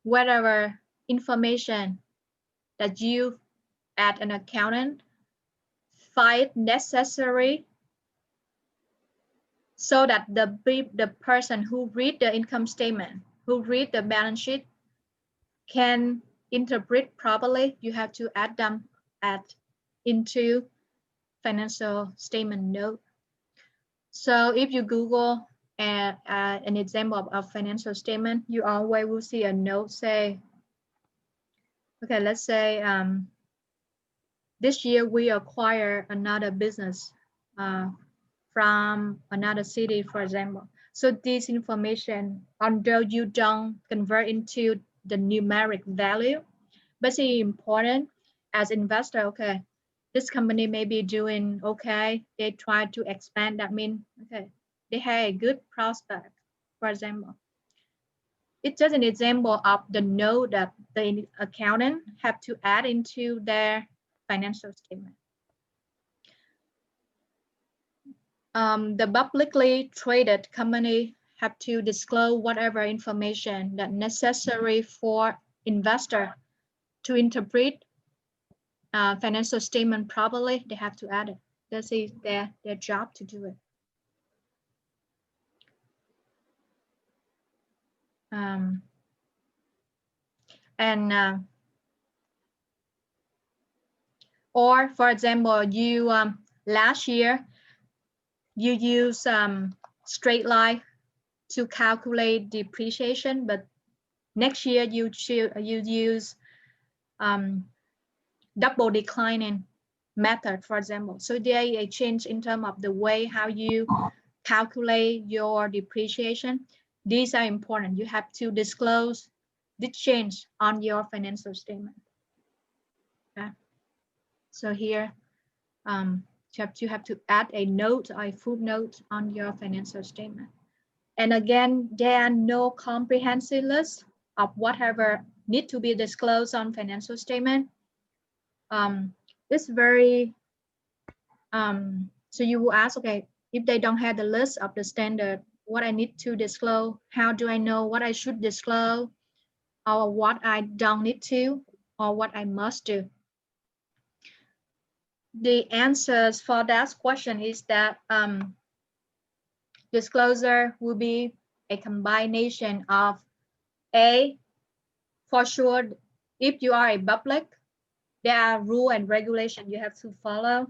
whatever information that you as an accountant find necessary so that the person who read the income statement, who read the balance sheet can interpret properly, you have to add them into financial statement note. So if you Google an example of financial statement, you always will see a note say, okay, let's say this year we acquire another business from another city, for example. So this information, although you don't convert into the numeric value, but it's important as investor. Okay, this company may be doing okay. They try to expand. That means okay, they have a good prospect, for example. It's just an example of the note that the accountant have to add into their financial statement. The publicly traded company have to disclose whatever information that necessary for investor to interpret financial statement properly. They have to add it. This is their job to do it. Or for example, you last year you use straight line to calculate depreciation, but next year you use double declining method, for example. So there is a change in terms of the way how you calculate your depreciation. These are important. You have to disclose the change on your financial statement. Okay. So here you have to add a note or a footnote on your financial statement. And again, there are no comprehensive list of whatever need to be disclosed on financial statement. It's very, so you will ask, okay, if they don't have the list of the standard, what I need to disclose, how do I know what I should disclose, or what I don't need to, or what I must do? The answers for that question is that disclosure will be a combination of A, for sure, if you are a public, there are rules and regulations you have to follow.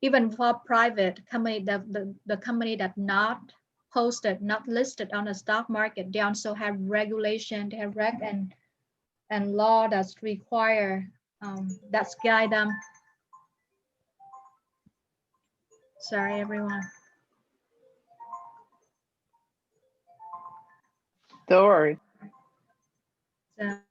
Even for private company, the company that not posted, not listed on the stock market, they also have regulation, they have reg and law that's require, that's guide them. Sorry, everyone. Third. Dạ.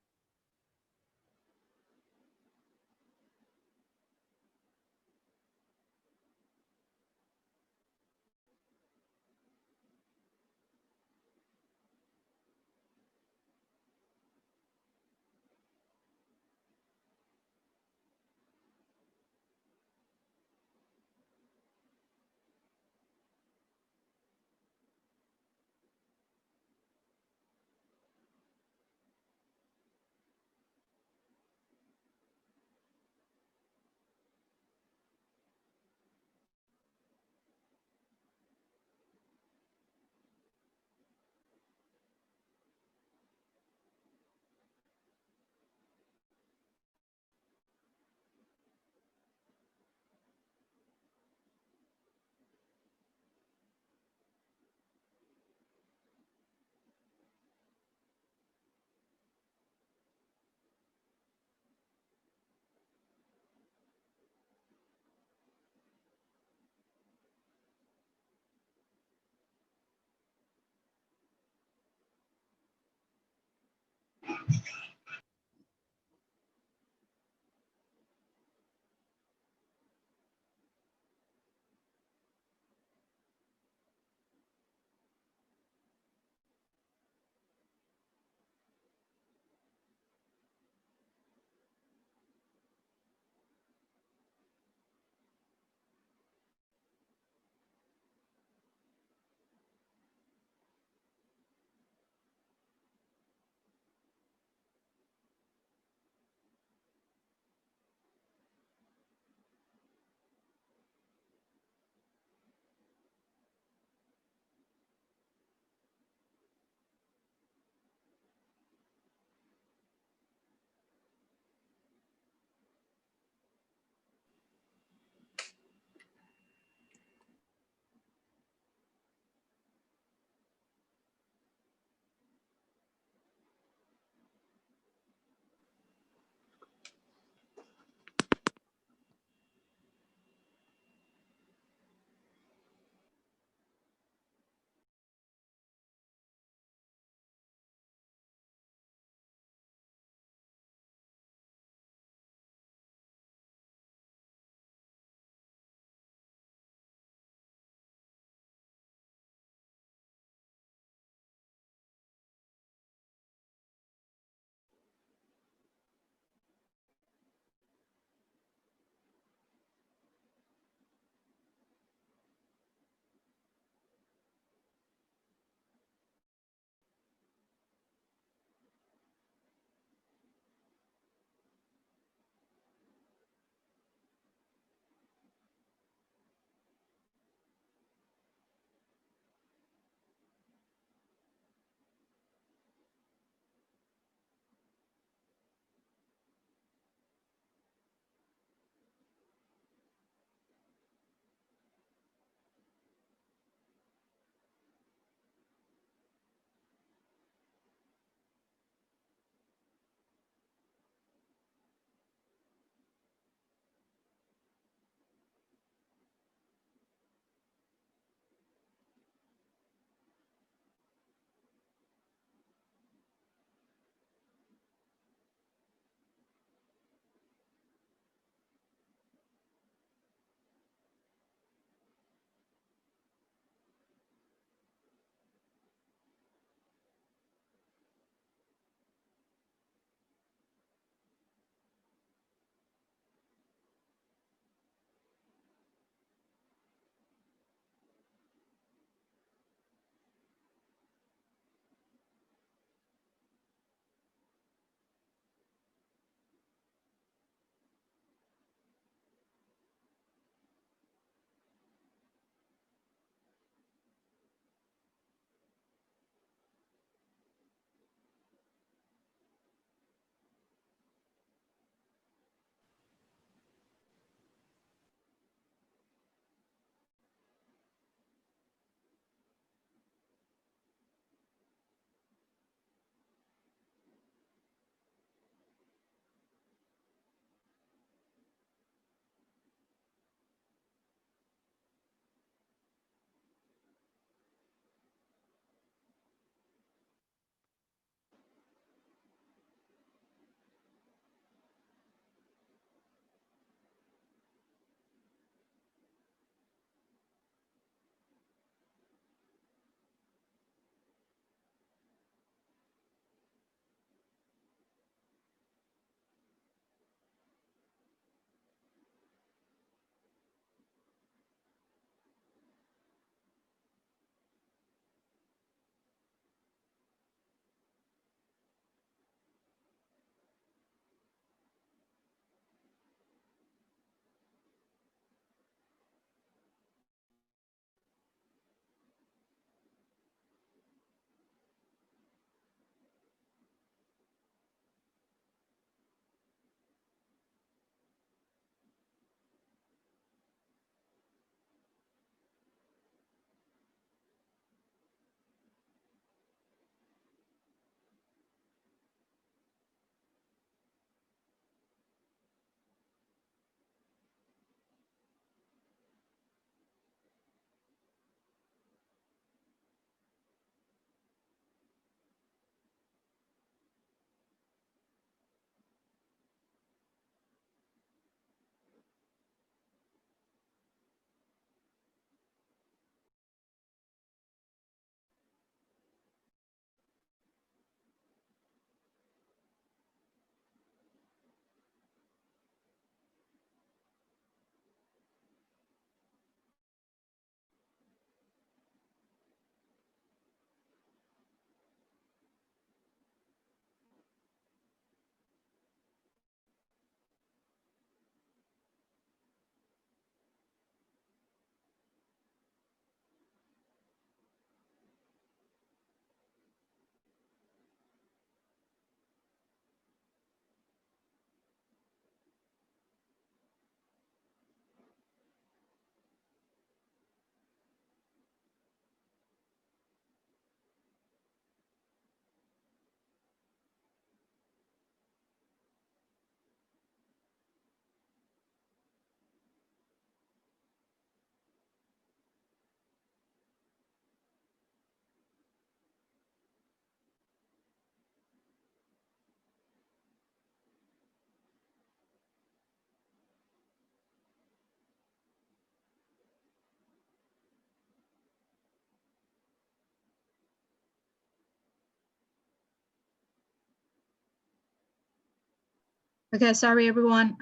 Okay, sorry everyone.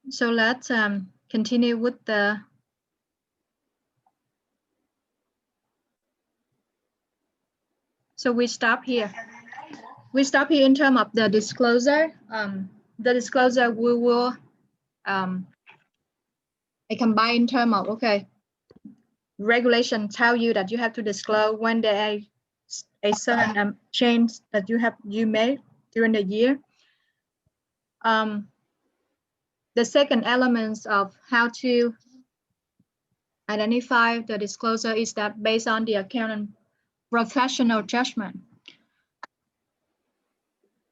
So let's continue with the. So we stop here. We stop here in terms of the disclosure. The disclosure we will I combine in terms of, okay, regulation tell you that you have to disclose when there is a certain change that you made during the year. The second element of how to identify the disclosure is that based on the accountant professional judgment.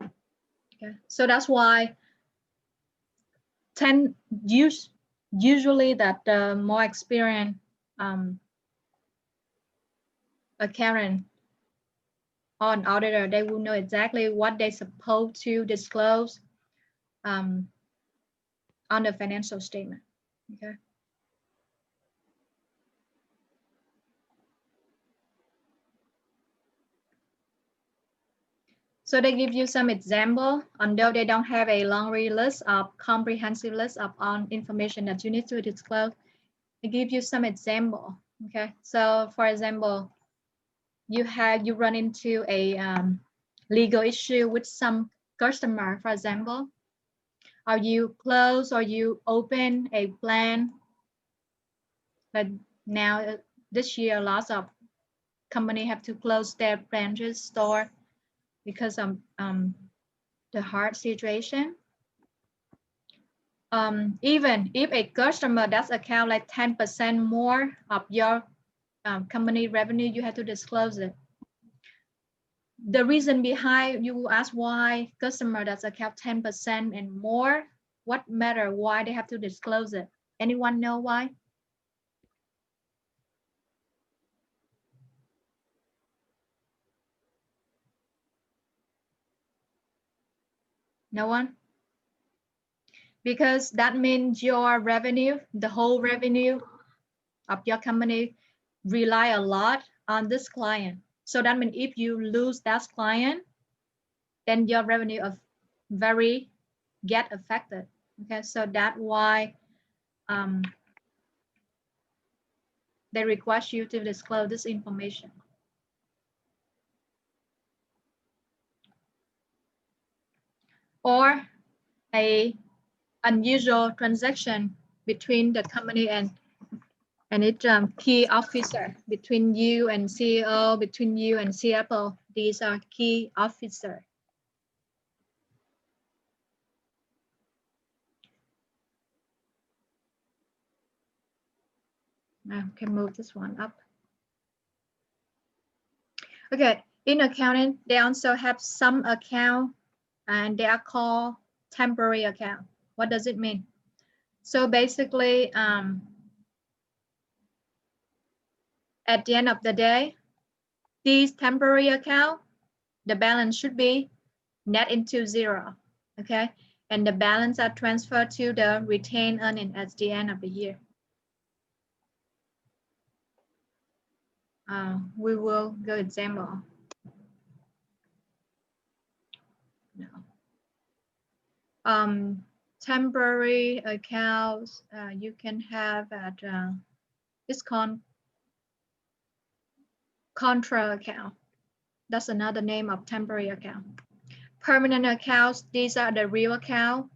Okay, so that's why usually that the more experienced accountant or an auditor, they will know exactly what they're supposed to disclose on the financial statement. Okay. So they give you some example, although they don't have a laundry list of comprehensive list of all information that you need to disclose. They give you some example. Okay. So for example, you run into a legal issue with some customer, for example, or you close or you open a plan. But now this year, lots of company have to close their branches store because of the hard situation. Even if a customer does account like 10% more of your company revenue, you have to disclose it. The reason behind, you will ask why customer does account 10% and more, what matter why they have to disclose it? Anyone know why? No one? Because that means your revenue, the whole revenue of your company rely a lot on this client. So that means if you lose that client, then your revenue of very get affected. Okay, so that's why they request you to disclose this information. Or a unusual transaction between the company and its key officer, between you and CEO, between you and CFO. These are key officers. Now can move this one up. Okay, in accounting, they also have some account and they are called temporary account. What does it mean? So basically, at the end of the day, these temporary account, the balance should be net into zero, okay? And the balance are transferred to the retained earning at the end of the year. We will go example. No. Temporary accounts you can have at it's called contra account. That's another name of temporary account. Permanent accounts, these are the real account.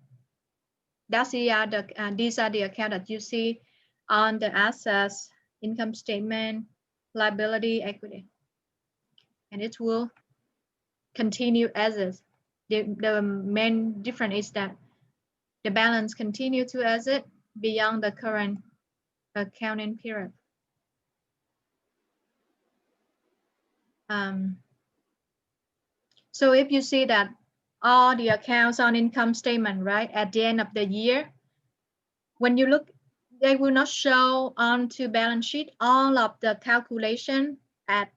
These are the account that you see on the assets, income statement, liability, equity. And it will continue as is. The main difference is that the balance continue to as it beyond the current accounting period. So if you see that all the accounts on income statement, right, at the end of the year, when you look, they will not show onto balance sheet all of the calculation at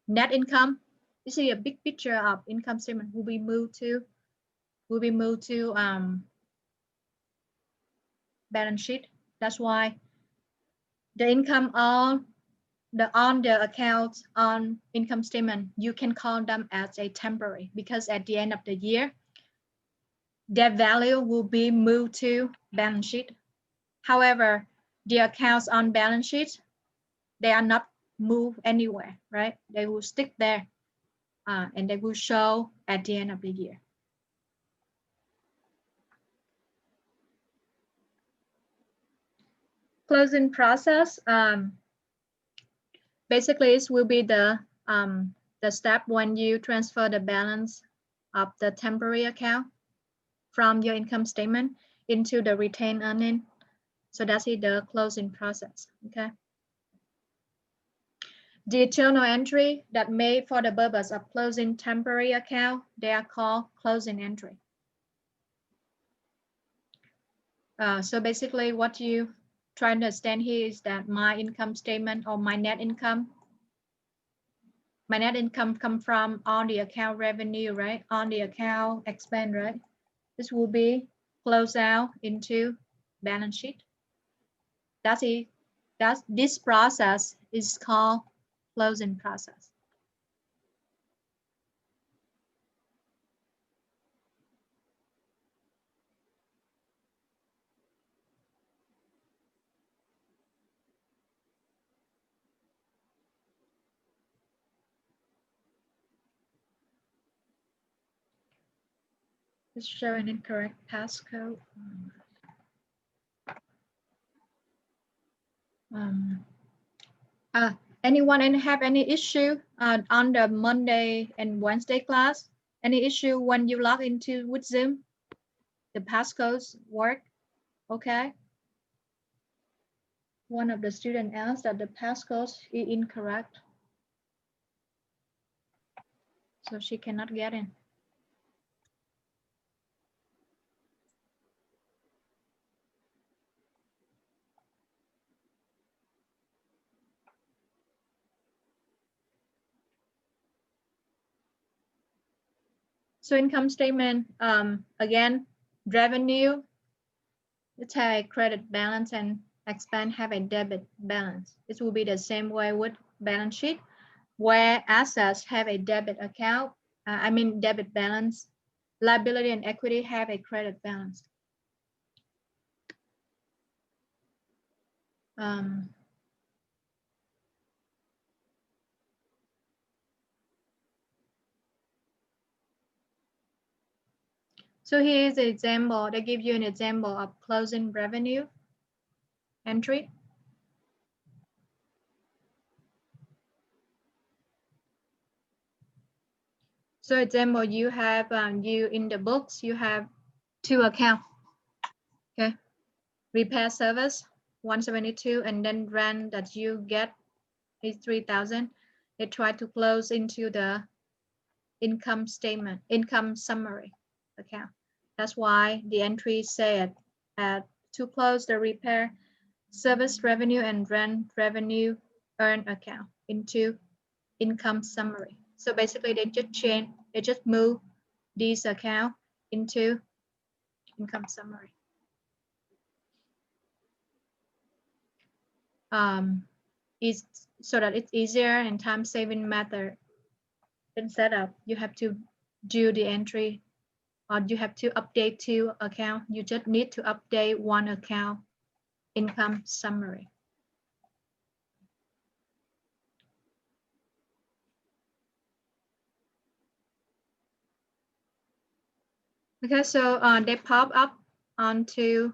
net income. You see a big picture of income statement will be moved to balance sheet. That's why the income all on the accounts on income statement, you can call them as a temporary, because at the end of the year, their value will be moved to balance sheet. However, the accounts on balance sheet, they are not moved anywhere, right? They will stick there, and they will show at the end of the year. Closing process, basically it will be the step when you transfer the balance of the temporary account from your income statement into the retained earning. So that's the closing process, okay? The journal entry that made for the purpose of closing temporary account, they are called closing entry. So basically what you try to understand here is that my income statement or my net income come from on the account revenue, right? On the account expense, right? This will be closed out into balance sheet. That's it. This process is called closing process. Let's show an incorrect passcode. Anyone have any issue on the Monday and Wednesday class? Any issue when you log into with Zoom? The passcodes work? Okay. One of the students asked that the passcode is incorrect, so she cannot get in. So income statement, again, revenue, it's a credit balance, and expense have a debit balance. It will be the same way with balance sheet, where assets have a debit account, debit balance, liability and equity have a credit balance. So here's an example. They give you an example of closing revenue entry. So example, you have you in the books, you have 2 accounts. Okay, repair service 172, and then rent that you get is 3,000. They try to close into the income statement, income summary account. That's why the entry said to close the repair service revenue and rent revenue earned account into income summary. So basically they just move these account into income summary. Is so that it's easier and time saving method. Instead of you have to do the entry or you have to update 2 account, you just need to update 1 account income summary. Okay, so they pop up onto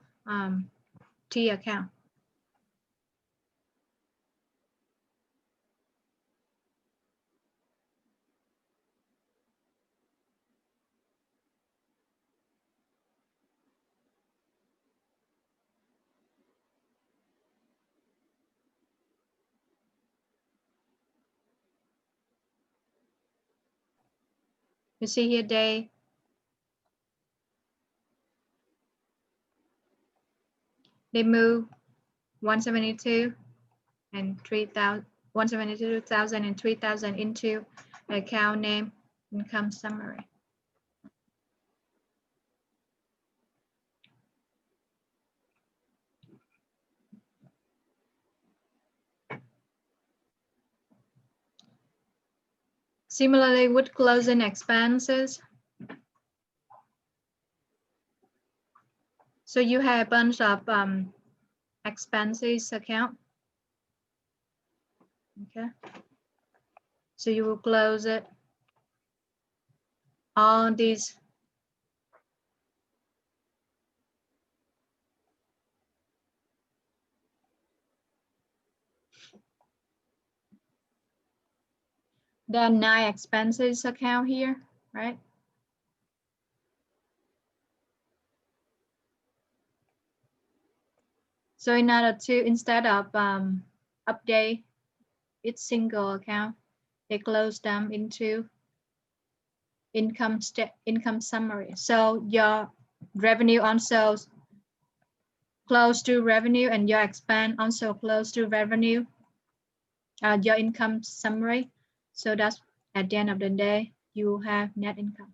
T account. You see here they move 172 and 3,000, 172,000 and 3,000 into account name income summary. Similarly with closing expenses. So you have a bunch of expenses account. Okay. So you will close it. All these there are 9 expenses account here, right? So in order to, instead of update each single account, they close them into income summary. So your revenue also close to revenue, and your expense also close to revenue. Your income summary. So that's at the end of the day, you have net income.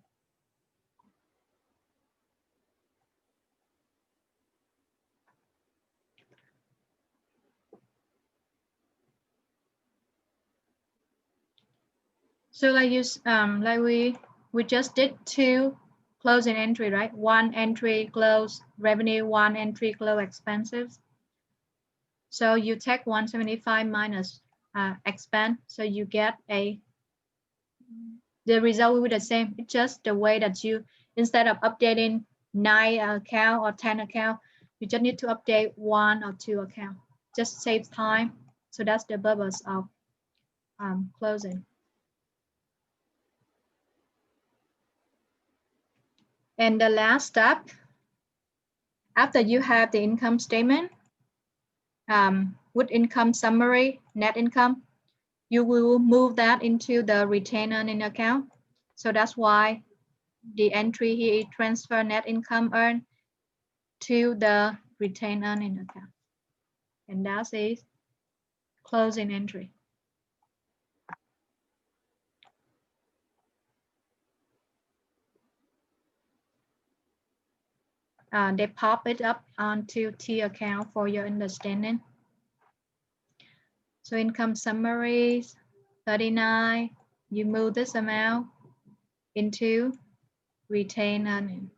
So like we just did 2 closing entry, right? 1 entry close revenue, 1 entry close expenses. So you take 175 minus expense, so you get the result will be the same. It's just the way that you, instead of updating 9 account or 10 account, you just need to update 1 or 2 account. Just saves time. So that's the purpose of closing. And the last step, after you have the income statement with income summary, net income, you will move that into the retained earning account. So that's why the entry here, transfer net income earned to the retained earning account. And that is closing entry. They pop it up onto T account for your understanding. So income summaries, 39, you move this amount into retained earning.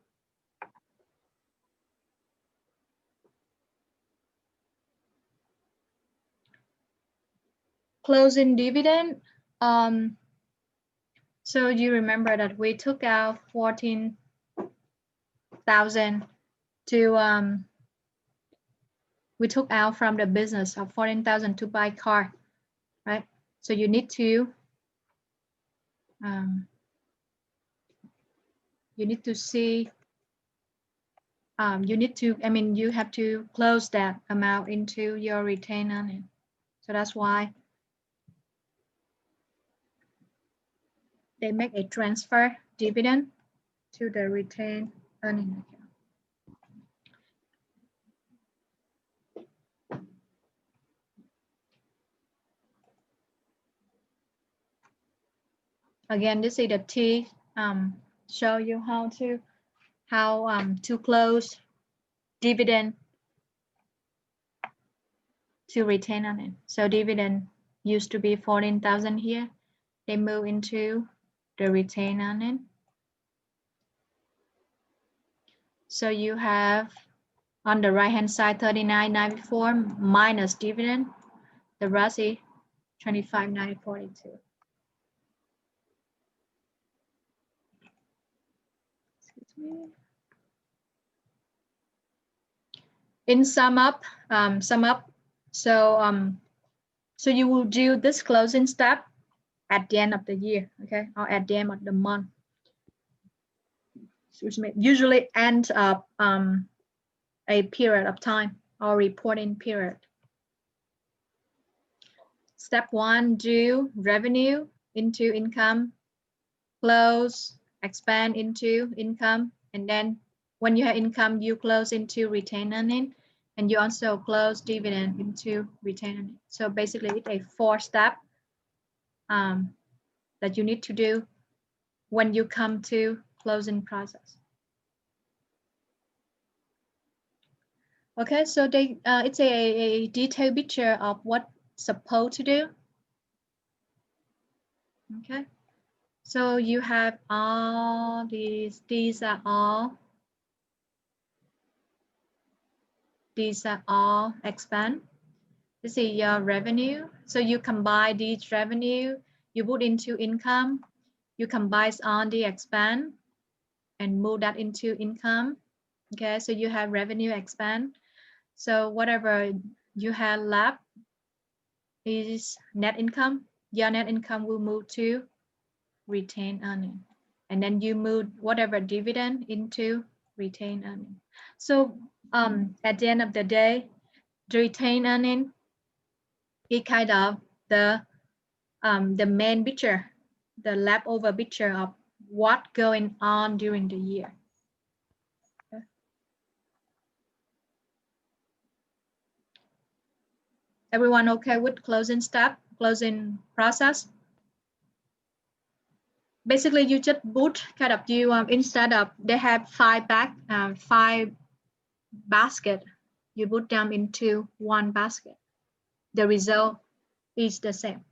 Closing dividend. So you remember that we took out 14,000 to we took out from the business of 14,000 to buy car, right? So you need to see you have to close that amount into your retained earning. So that's why they make a transfer dividend to the retained earning account. Again, this is the T, show you how to close dividend to retain earning. So dividend used to be 14,000 here. They move into the retained earning. So you have on the right hand side 39,944 minus dividend. The rest is 25,942. Excuse me. In sum up, so you will do this closing step at the end of the year, okay, or at the end of the month, which may usually end up a period of time or reporting period. Step 1, do revenue into income, close, expand into income, and then when you have income, you close into retained earning, and you also close dividend into retained earning. So basically, it's a 4-step that you need to do when you come to closing process. Okay, so it's a detailed picture of what's supposed to do. Okay, So you have all these are all expense. This is your revenue. So you combine these revenue, you put into income, you combine on the expense and move that into income. Okay, so you have revenue expense. So whatever you have left is net income. Your net income will move to retained earning. And then you move whatever dividend into retained earning. So at the end of the day, the retained earning is kind of the main picture, the leftover picture of what going on during the year. Okay. Everyone okay with closing step, closing process? Basically, you just put kind of instead of they have five basket, you put them into one basket. The result is the same.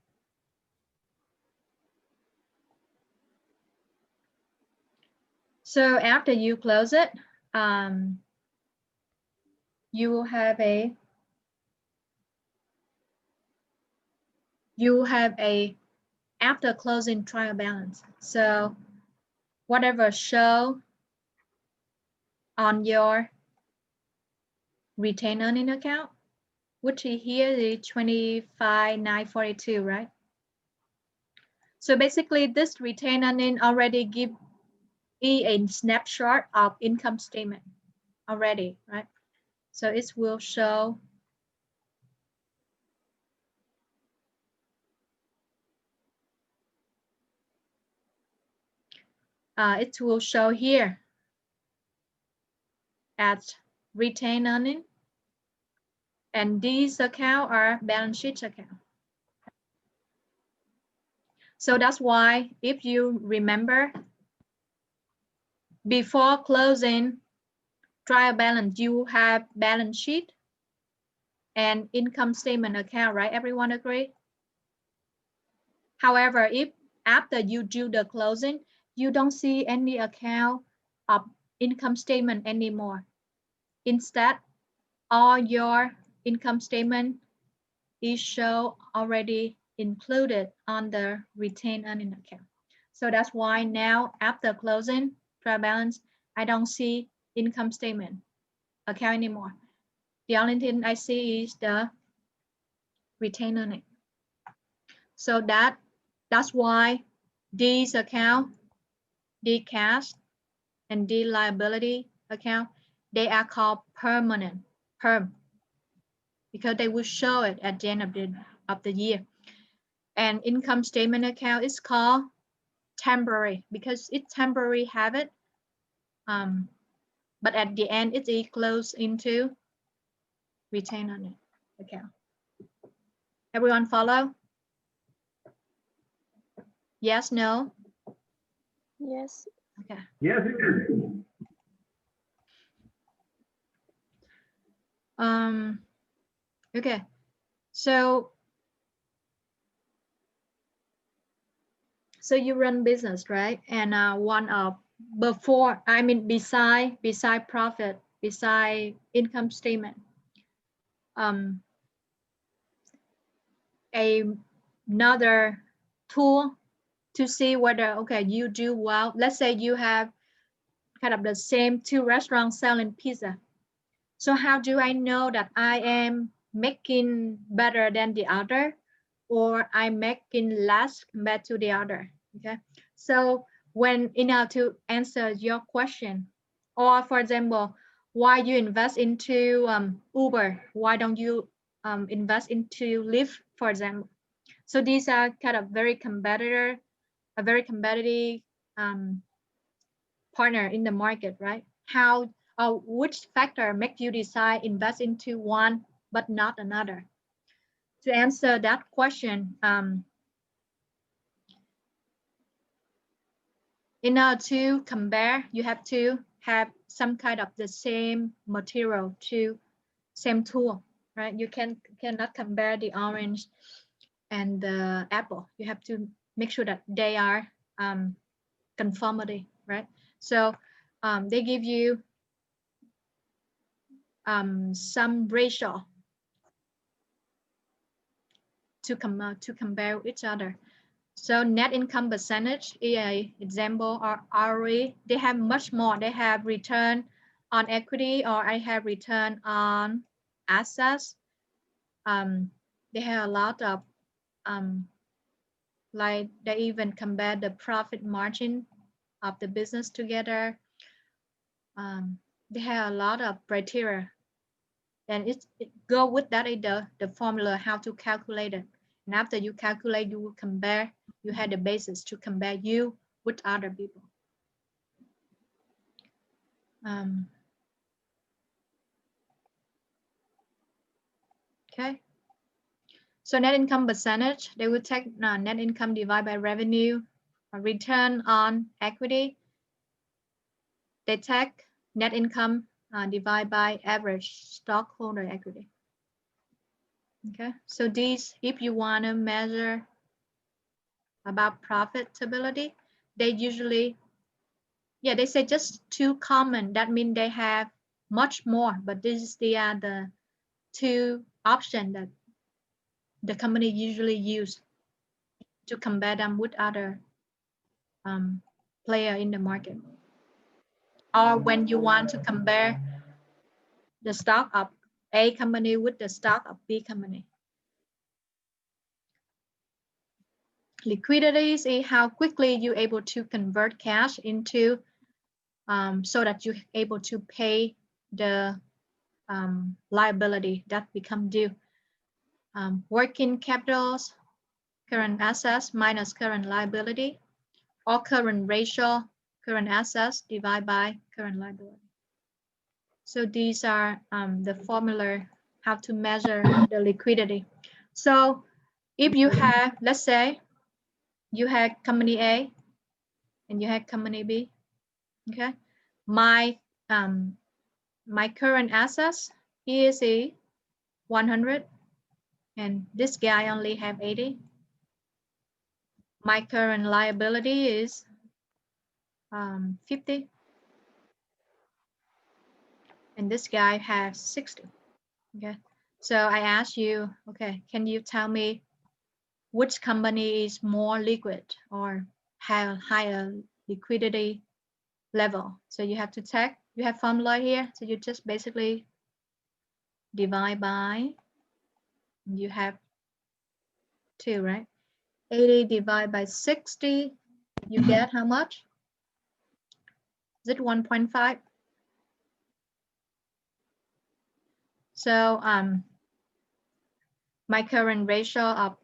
So after you close it, you will have a after closing trial balance. So whatever show on your retained earning account, which here is 25,942, right? So basically this retained earning already give me a snapshot of income statement already, right? So it will show here as retained earning, and these accounts are balance sheet account. So that's why if you remember, before closing trial balance, you have balance sheet and income statement account, right? Everyone agree? However, if after you do the closing, you don't see any account of income statement anymore. Instead, all your income statement is show already included on the retained earning account. So that's why now after closing trial balance, I don't see income statement account anymore. The only thing I see is the retained earning. So that's why these account, the cash and the liability account, they are called permanent, because they will show it at the end of the year. And income statement account is called temporary because it's temporary habit. But at the end, it's closed into retained earning account. Everyone follow? Yes, no? Yes. Okay. Yes. Okay. So you run business, right? And one of beside profit, beside income statement, another tool to see whether you do well. Let's say you have kind of the same two restaurants selling pizza. So how do I know that I am making better than the other, or I'm making less compared to the other? Okay. So when in order to answer your question, or for example, why you invest into Uber? Why don't you invest into Lyft, for example? So these are kind of very competitive partner in the market, right? Which factor make you decide invest into one but not another? To answer that question, in order to compare, you have to have some kind of the same material to same tool, right? You cannot compare the orange and the apple. You have to make sure that they are conformity, right? So they give you some ratio to compare each other. So net income percentage is an example, or ROE. They have much more. They have return on equity, or I have return on assets. They have a lot of like they even compare the profit margin of the business together. They have a lot of criteria, and it go with that is the formula how to calculate it. And after you calculate, you will compare. You have the basis to compare you with other people. Okay. So net income percentage, they will take net income divided by revenue, return on equity. They take net income divided by average stockholder equity. Okay, so these, if you want to measure about profitability, they usually, yeah, they say just too common. That means they have much more, but this is the two options that the company usually use to compare them with other player in the market. Or when you want to compare the stock of A company with the stock of B company. Liquidity is how quickly you're able to convert cash into so that you're able to pay the liability that become due. Working capitals, current assets minus current liability, or current ratio, current assets divided by current liability. So these are the formula how to measure the liquidity. So if you have, let's say, you had company A and you had company B, okay? My current assets is 100 and this guy only have 80. My current liability is 50 and this guy has 60. Okay, so I ask you, okay, can you tell me which company is more liquid or have higher liquidity level? So you have to take, you have formula here, so you just basically divide by, you have 2, right? 80 divided by 60, you get how much? Is it 1.5? So my current ratio of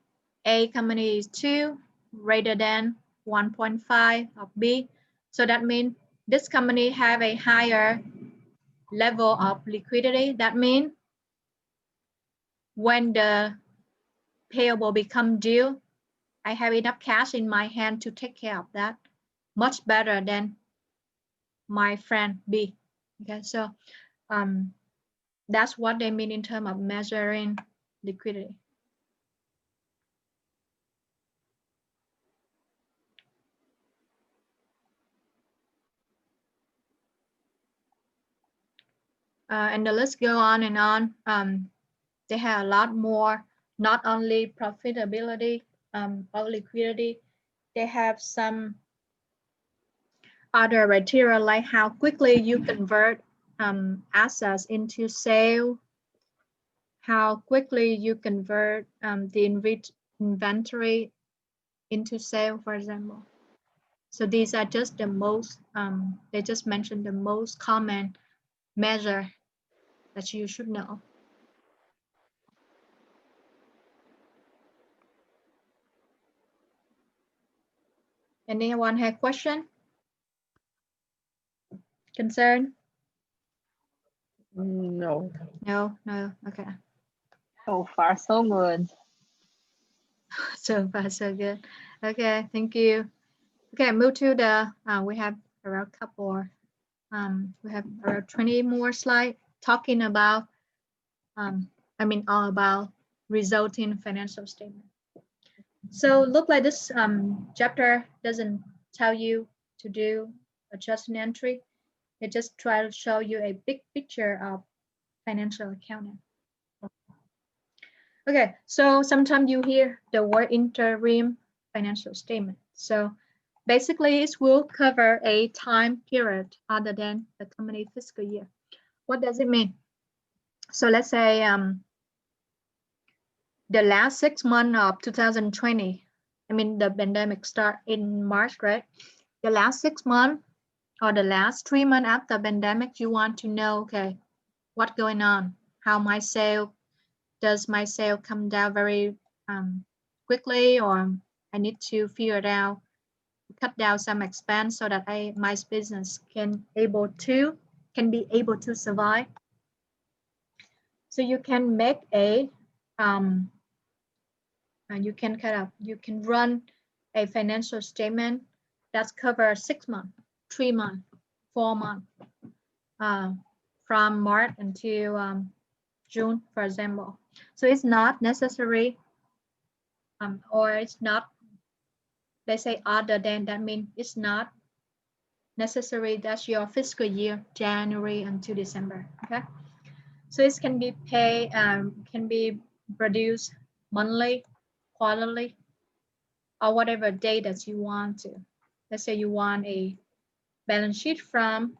A company is 2 greater than 1.5 of B. So that means this company have a higher level of liquidity. That means when the payable become due, I have enough cash in my hand to take care of that, much better than my friend B. Okay, so that's what they mean in terms of measuring liquidity. And the list go on and on. They have a lot more, not only profitability or liquidity, they have some other criteria like how quickly you convert assets into sale, how quickly you convert the inventory into sale, for example. So these are just the most, they just mentioned the most common measure that you should know. Anyone have question? Concern? No. No, okay. So far, so good. So far, so good. Okay, thank you. Okay, move to the, we have around couple, we have around 20 more slides talking about, all about resulting financial statement. So look like this chapter doesn't tell you to do adjustment entry. They just try to show you a big picture of financial accounting. Okay, so sometimes you hear the word interim financial statement. So basically it will cover a time period other than the company fiscal year. What does it mean? So let's say the last 6 months of 2020, I mean the pandemic start in March, right? The last 6 months or the last 3 months after pandemic, you want to know, okay, what's going on? How my sale, does my sale come down very quickly, or I need to figure it out, cut down some expense so that my business can be able to survive. So you can make a you can run a financial statement that's cover 6 months, 3 months, 4 months, from March until June, for example. So it's not necessary, or it's not, they say other than, that means it's not necessary that's your fiscal year, January until December. Okay, so it can be paid, can be produced monthly, quarterly, or whatever day that you want to. Let's say you want a balance sheet from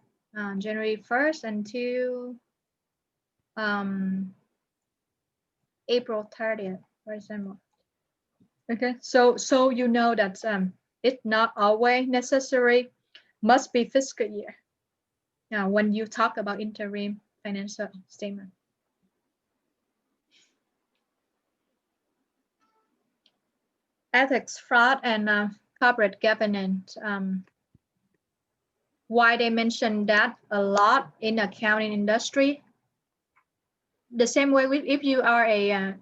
January 1st until April 30th, for example. Okay, so you know that it's not always necessary, must be fiscal year. Now, when you talk about interim financial statement. Ethics, fraud, and corporate governance. Why they mention that a lot in accounting industry? The same way if you are a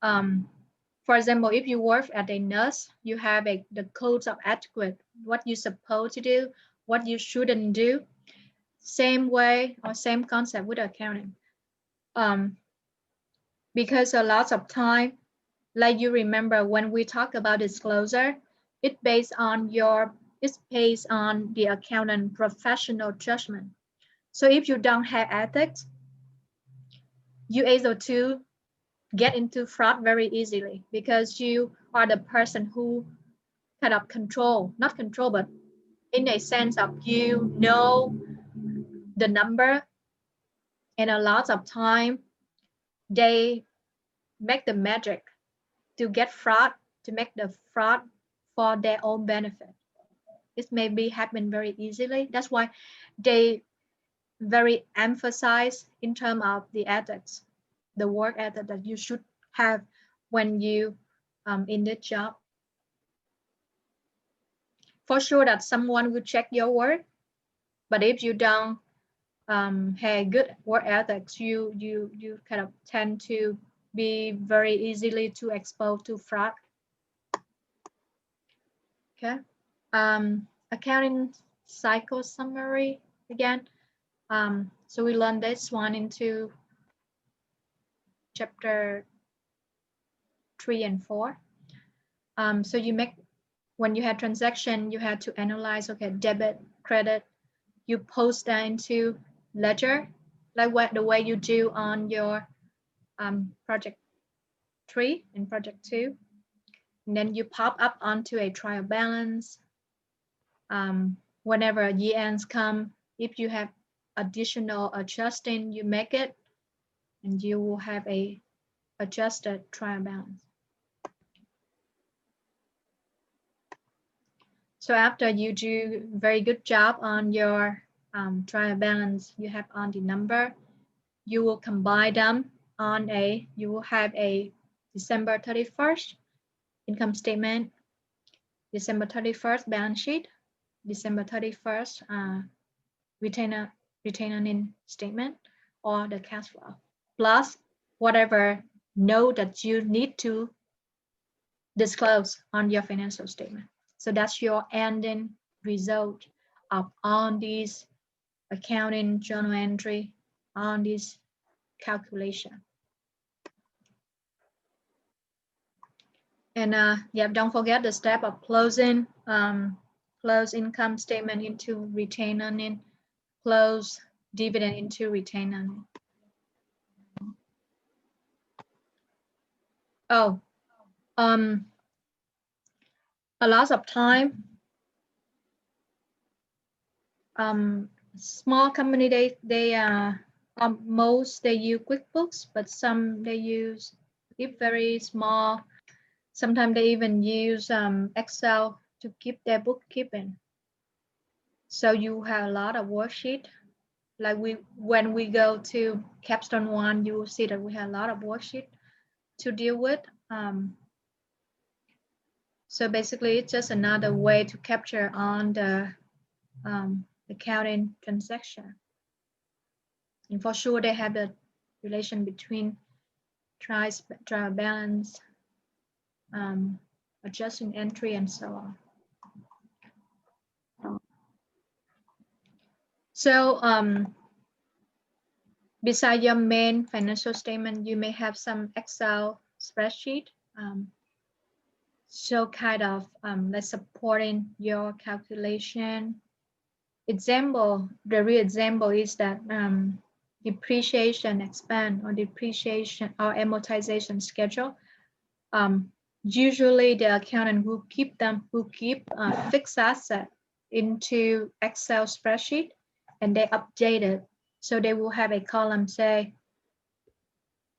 for example, if you work as a nurse, you have the codes of etiquette, what you're supposed to do, what you shouldn't do. Same way or same concept with accounting. Because a lot of time, like you remember when we talk about disclosure, it's based on the accountant professional judgment. So if you don't have ethics, you're able to get into fraud very easily because you are the person who kind of not control, but in a sense of you know the number, and a lot of time they make the magic to get fraud, to make the fraud for their own benefit. It may be happen very easily. That's why they very emphasize in terms of the ethics, the work ethic that you should have when you in the job. For sure that someone will check your work, but if you don't have good work ethics, you kind of tend to be very easily to exposed to fraud. Okay, accounting cycle summary again. So we learned this one into chapter 3 and 4. So when you have transaction, you have to analyze, okay, debit, credit, you post that into ledger, like the way you do on your project 3 and project 2. And then you pop up onto a trial balance. Whenever year ends come, if you have additional adjusting, you make it, and you will have a adjusted trial balance. So after you do very good job on your trial balance, you have on the number, you will combine them on you will have a December 31st income statement, December 31st balance sheet, December 31st retainer earning statement, or the cash flow, plus whatever note that you need to disclose on your financial statement. So that's your ending result of all these accounting journal entry, on this calculation. And yeah, don't forget the step of closing. close income statement into retained earning, close dividend into retained earning. Oh, a lot of time, small company, most they use QuickBooks, but some they use, if very small, sometimes they even use Excel to keep their bookkeeping. So you have a lot of worksheet. Like when we go to Capstone 1, you will see that we have a lot of worksheet to deal with. So basically, it's just another way to capture on the accounting transaction. And for sure, they have the relation between trial balance, adjusting entry, and so on. So beside your main financial statement, you may have some Excel spreadsheet. So kind of like supporting your calculation. Example, the real example is that depreciation expense or depreciation or amortization schedule. Usually the accountant will keep fixed asset into Excel spreadsheet and they update it. So they will have a column say,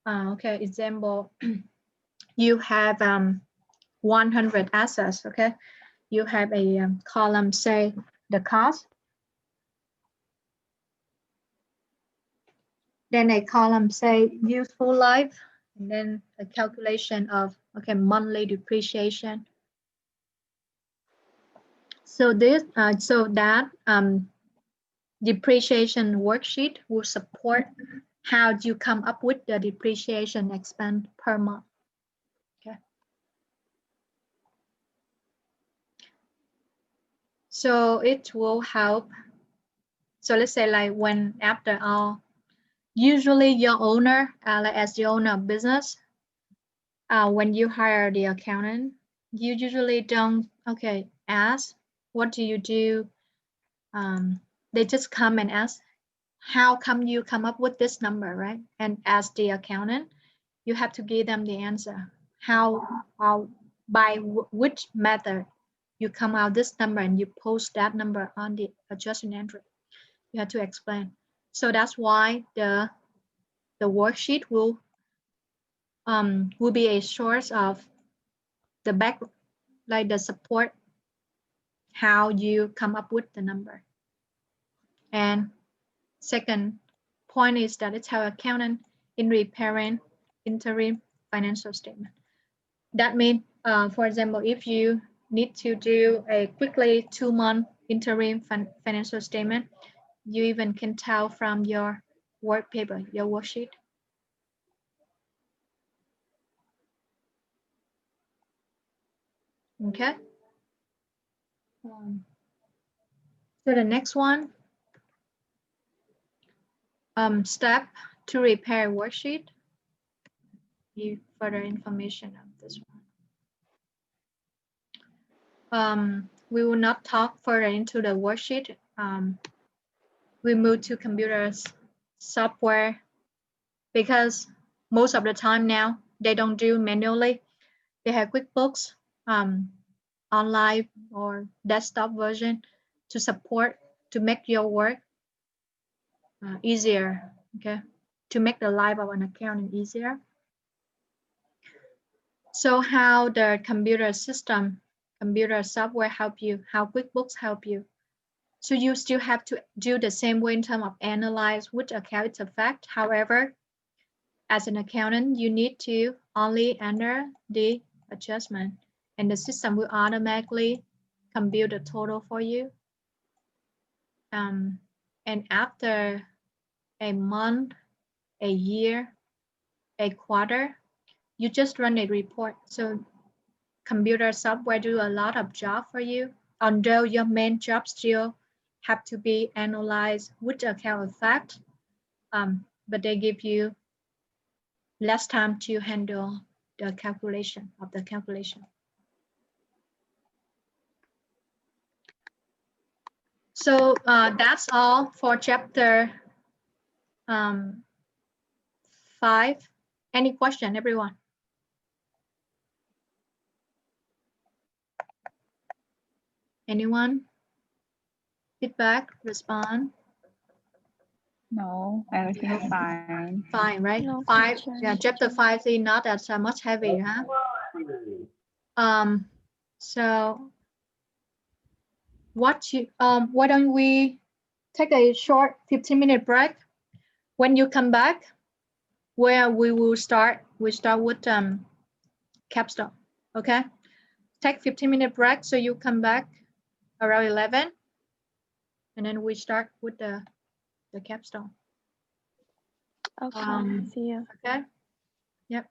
okay, example, you have 100 assets, okay? You have a column say the cost. Then a column say useful life, and then a calculation of, okay, monthly depreciation. So this, so that depreciation worksheet will support how you come up with the depreciation expense per month. Okay. So it will help. So let's say like when after all, usually your owner, like as the owner of business, when you hire the accountant, you usually don't, okay, ask, what do you do? They just come and ask, how come you come up with this number, right? And as the accountant, you have to give them the answer. By which method you come out this number and you post that number on the adjusting entry. You have to explain. So that's why the worksheet will be a source of the back, like the support, how you come up with the number. And second point is that it's how accountant in preparing interim financial statement. That means, for example, if you need to do a quickly 2-month interim financial statement, you even can tell from your work paper, your worksheet. Okay. So the next one, step to repair worksheet. Give further information on this one. We will not talk further into the worksheet. We move to computers software because most of the time now they don't do manually. They have QuickBooks online or desktop version to support, to make your work easier, okay? To make the life of an accountant easier. So how the computer software help you, how QuickBooks help you. So you still have to do the same way in terms of analyze which account it affects. However, as an accountant, you need to only enter the adjustment and the system will automatically compute the total for you. And after a month, a year, a quarter, you just run a report. So computer software do a lot of job for you, although your main job still have to be analyzed which account affect, but they give you less time to handle the calculation of the calculation. So that's all for chapter 5. Any question, everyone? Anyone? Feedback, respond? No, everything's fine. Fine, right? No 5, question. yeah, chapter 5 is not as much heavy, huh? So why don't we take a short 15-minute break? When you come back, where we start with capstone. Okay, take 15-minute break, so you come back around 11, and then we start with the capstone. Okay, see you. Okay. Yep.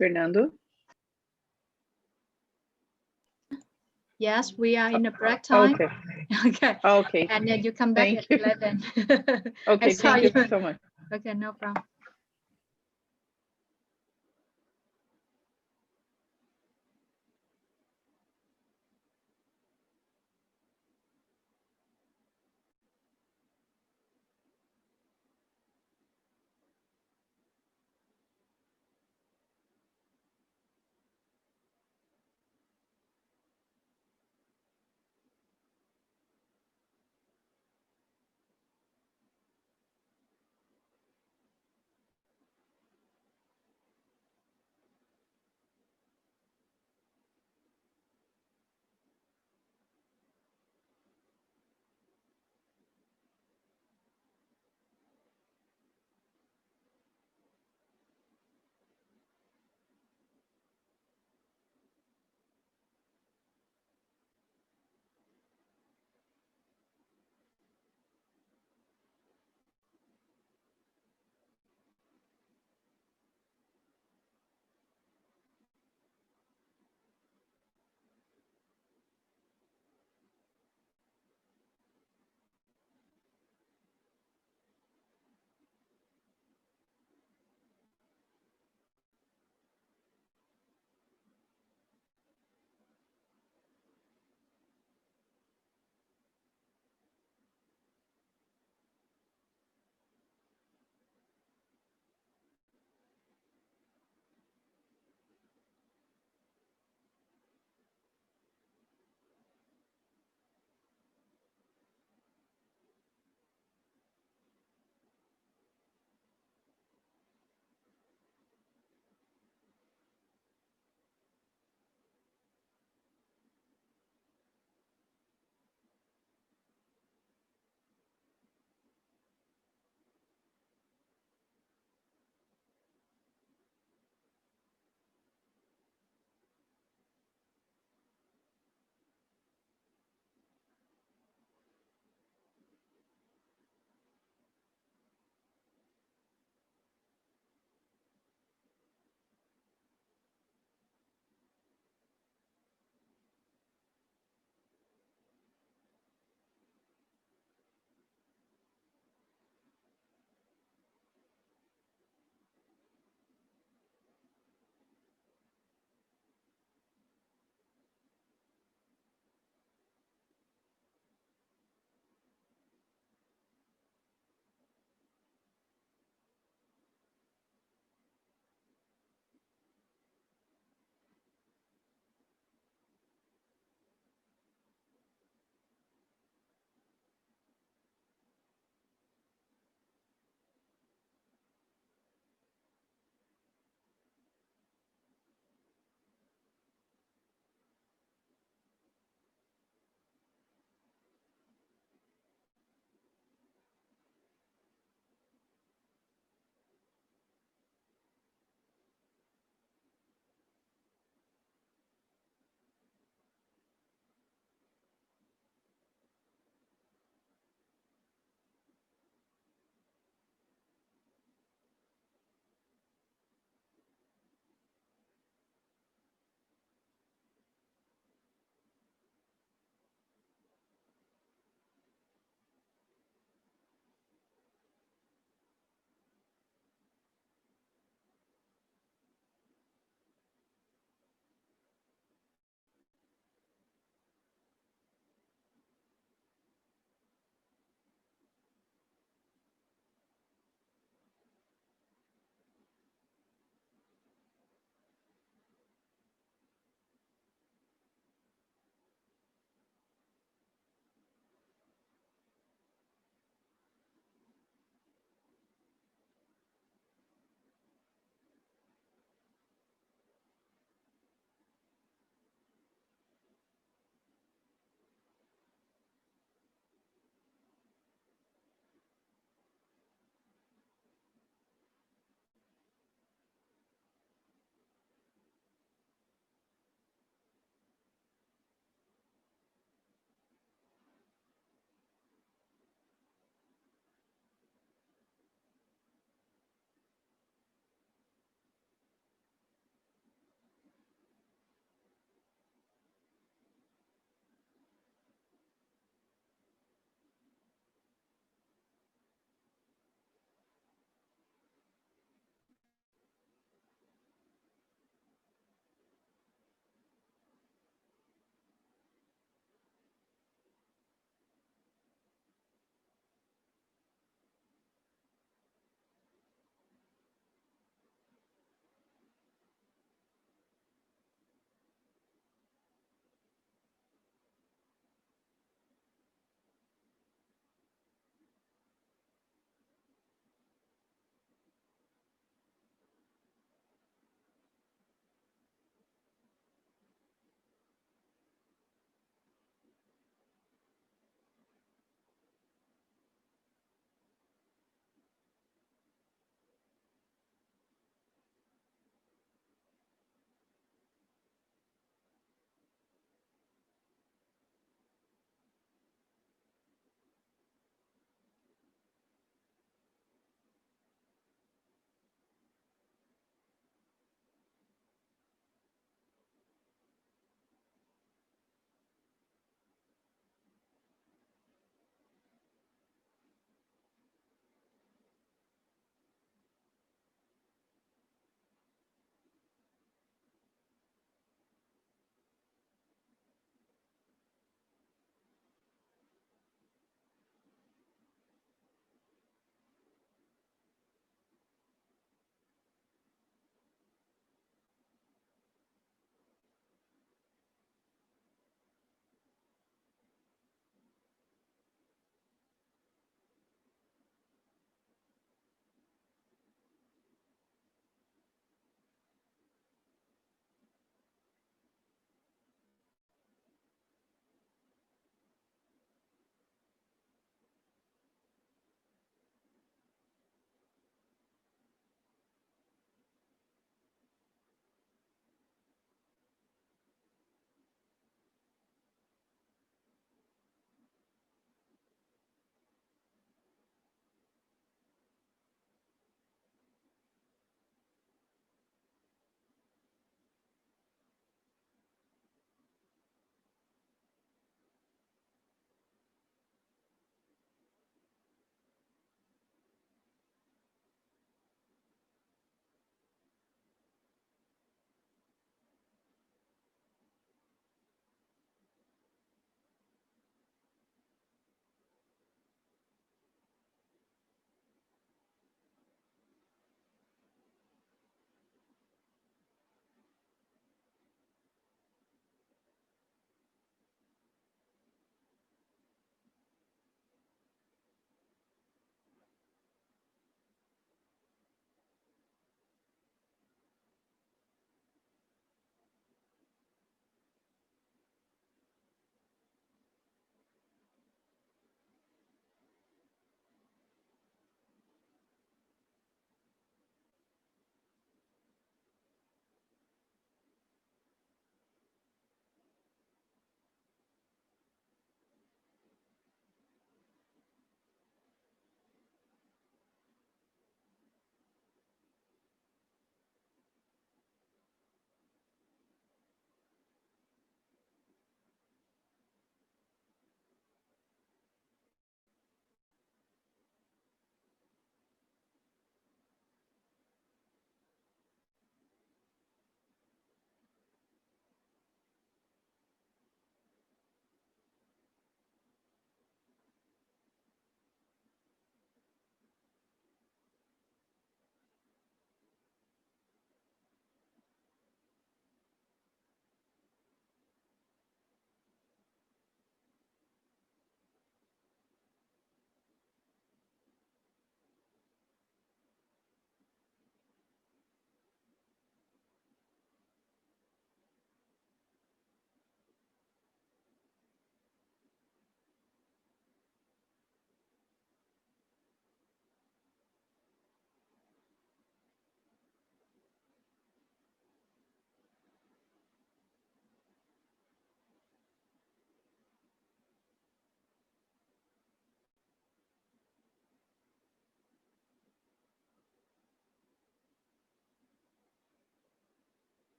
Fernando? Yes, we are in the break time. Okay. Okay. Okay. And then you come back Thank at you. 11. Okay, I saw thank you so much. Okay, no problem.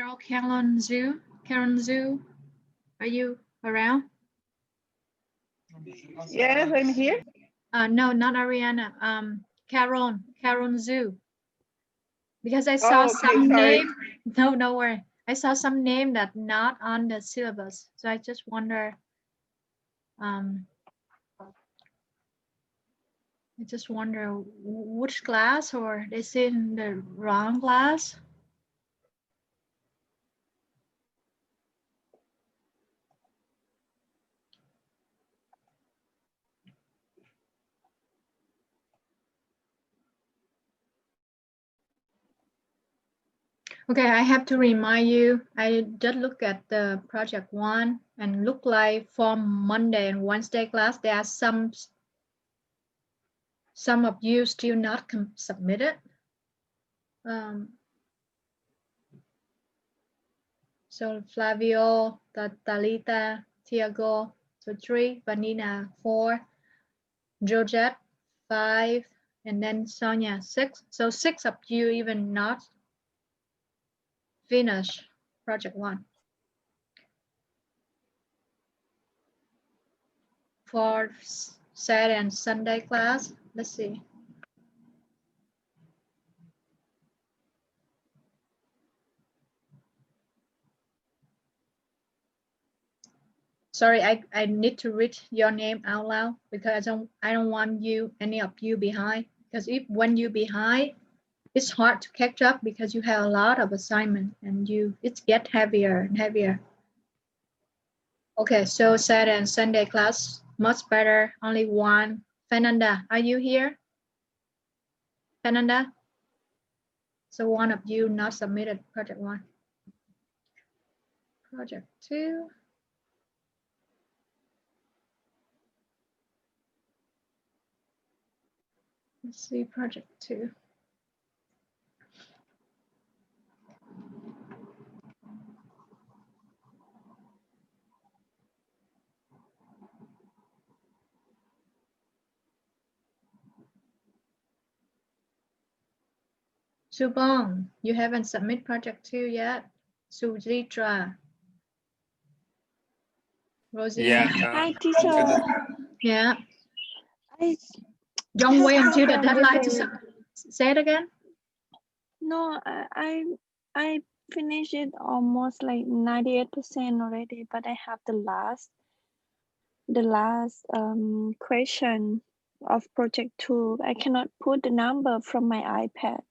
Carol Zhu, are you around? Yes, I'm here. No, not Ariana. Carol Zhu. Because I saw okay, some sorry. name. No worry. I saw some name that not on the syllabus. So I just wonder. I just wonder which class, or they in the wrong class. Okay, I have to remind you, I just look at the project 1 and look like for Monday and Wednesday class, there are some of you still not submitted. So Flavio, Talita, Tiago, so 3, Vanina 4, Georgette 5, and then Sonia 6. So 6 of you even not finish project 1. For Saturday and Sunday class, let's see. Sorry, I need to read your name out loud because I don't want any of you behind, because when you behind, it's hard to catch up because you have a lot of assignment and it get heavier and heavier. Okay, so Saturday and Sunday class much better. Only one. Fernanda, are you here? Fernanda? So one of you not submitted project 1. Project 2. Let's see, project 2. Subong, you haven't submitted project 2 yet. Sujitra. Rosina. Yeah. Hi, teacher. Yeah. I Don't wait until the have deadline to everything. say it again. No, I finished it almost like 98% already, but I have the last question of project 2. I cannot put the number from my iPad.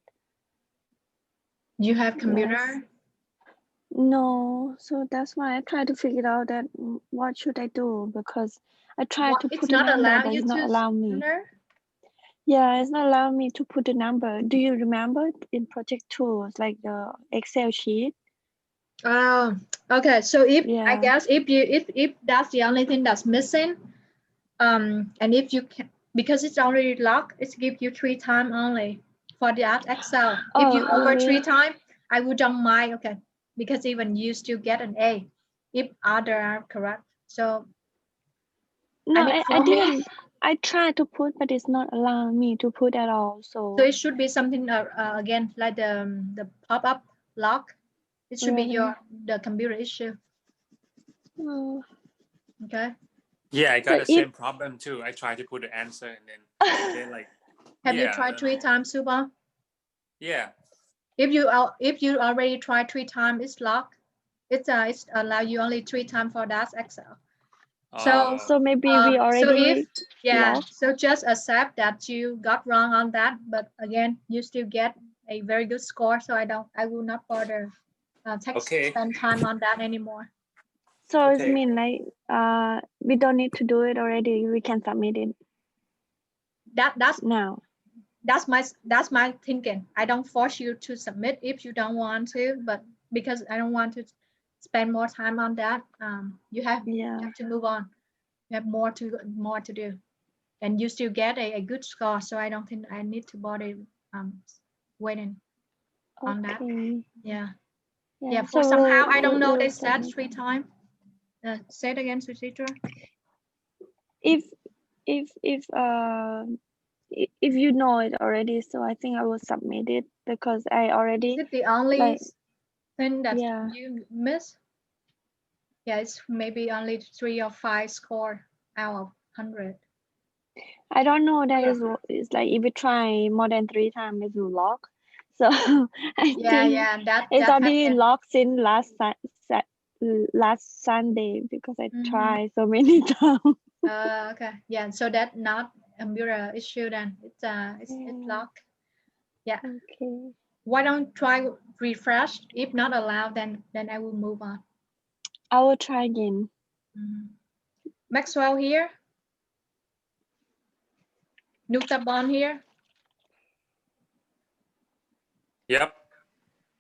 You have computer? Yes. No, so that's why I try to figure out that what should I do, because I tried to It's put a not number allow that you is not to allow me. enter? Yeah, it's not allowing me to put a number. Do you remember in project 2, it's like the Excel sheet? Oh, okay. So I Yeah. guess if that's the only thing that's missing, and if you can, because it's already locked, it's give you 3 times only for the Excel. If you over really? 3 times, I would don't mind. Okay, because even you still get an A if other are correct. So No, mean, I for me, didn't. I tried to put, but it's not allowing me to put at all. so So it should be something again like the pop-up lock. It should be really? the computer issue. Oh. Yeah, Okay. I got But the same problem too. I tried to put the answer and then like. Have you Yeah, tried 3 times, Suba? Yeah. If you already tried 3 times, it's locked. It's allow you only 3 times for that Excel. So maybe we so already lost. so just accept that you got wrong on that, but again, you still get a very good score. So I will not bother spend time on that anymore. So it means like we don't need to do it already. We can submit it. That's now. That's my thinking. I don't force you to submit if you don't want to, but because I don't want to spend more time on that, you have to move on. You have more to do, and you still get a good score. So I don't think I need to bother waiting on that. Yeah. For So somehow I don't know. we'll They said submit. 3 times. Say it again, Suchitra. If you know it already, so I think I will submit it because I already. Is it the only like, thing that Yeah. you miss? Yeah, it's maybe only 3 or 5 score out of 100. I don't know that it's like if you try more than 3 times it will lock. So I Yeah, think yeah, that it's already happened. locked since last Sunday because I Mhm. tried so many times. Okay, yeah, so that's not a mirror issue then. It's Yeah. locked. Yeah. Okay. Why don't try refresh? If not allowed, then I will move on. I will try again. Maxwell here. Nutabon here. Yep.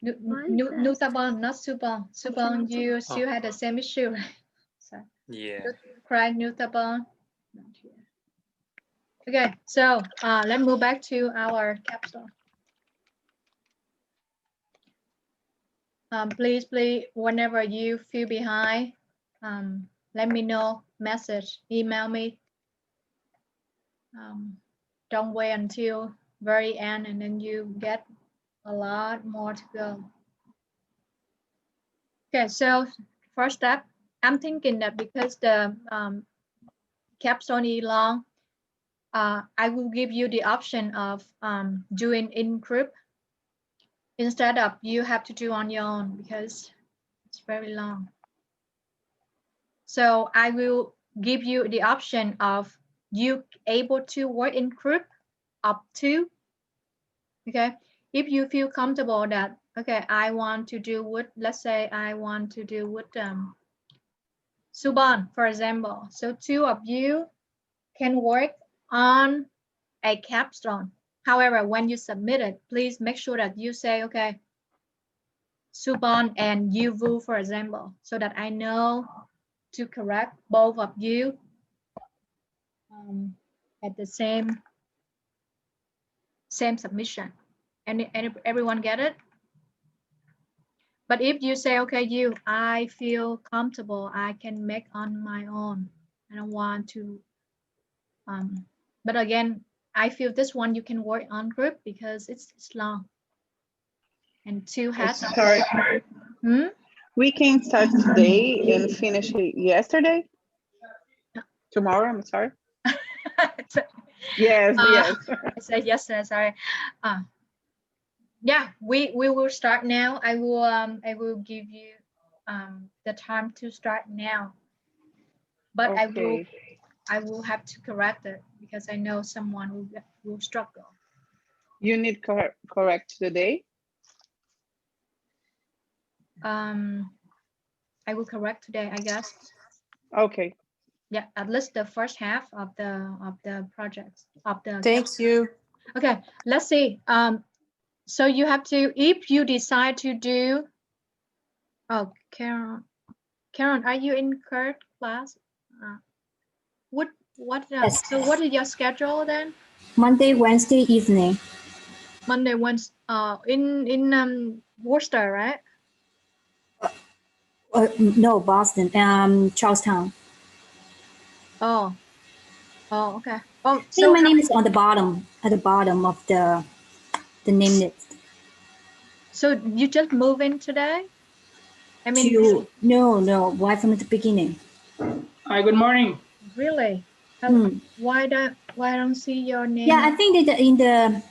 Nutabon, not Subon. Subon, you still had the same issue, right? So Yeah. try Nutabon. Okay, so let's move back to our capstone. Please, whenever you feel behind, let me know, message, email me. Don't wait until very end and then you get a lot more to go. Okay, so first step, I'm thinking that because the capstone is long, I will give you the option of doing in group instead of you have to do on your own because it's very long. So I will give you the option of you able to work in group up to, okay? If you feel comfortable that, okay, I want to do with, let's say I want to do with Subon, for example. So 2 of you can work on a capstone. However, when you submit it, please make sure that you say, okay, Subon and Yuvu, for example, so that I know to correct both of you at the same submission. And everyone get it? But if you say, okay, I feel comfortable, I can make on my own. I don't want to. But again, I feel this one you can work on group because it's long. And 2 has. Sorry. We can start today and finish it yesterday. Tomorrow, I'm sorry. Yes, yes. I said yesterday, sorry. Yeah, we will start now. I will give you the time to start now. But Okay. I will have to correct it because I know someone will struggle. You need correct today? I will correct today, I guess. Okay. Yeah, at least the first half of the projects of the. Thank you. Okay, let's see. So you have to, if you decide to do. Oh, Karen, are you in Kurt class? What? Yes. So what is your schedule then? Monday, Wednesday evening. Monday, Wednesday. In Worcester, right? No, Boston. Charlestown. Oh, okay. Oh, I think so my name is on the bottom, at the bottom of the name list. So you just move in today? I mean, No, right from the beginning. Hi, good morning. Really? Why don't see your name? Yeah, I think that in the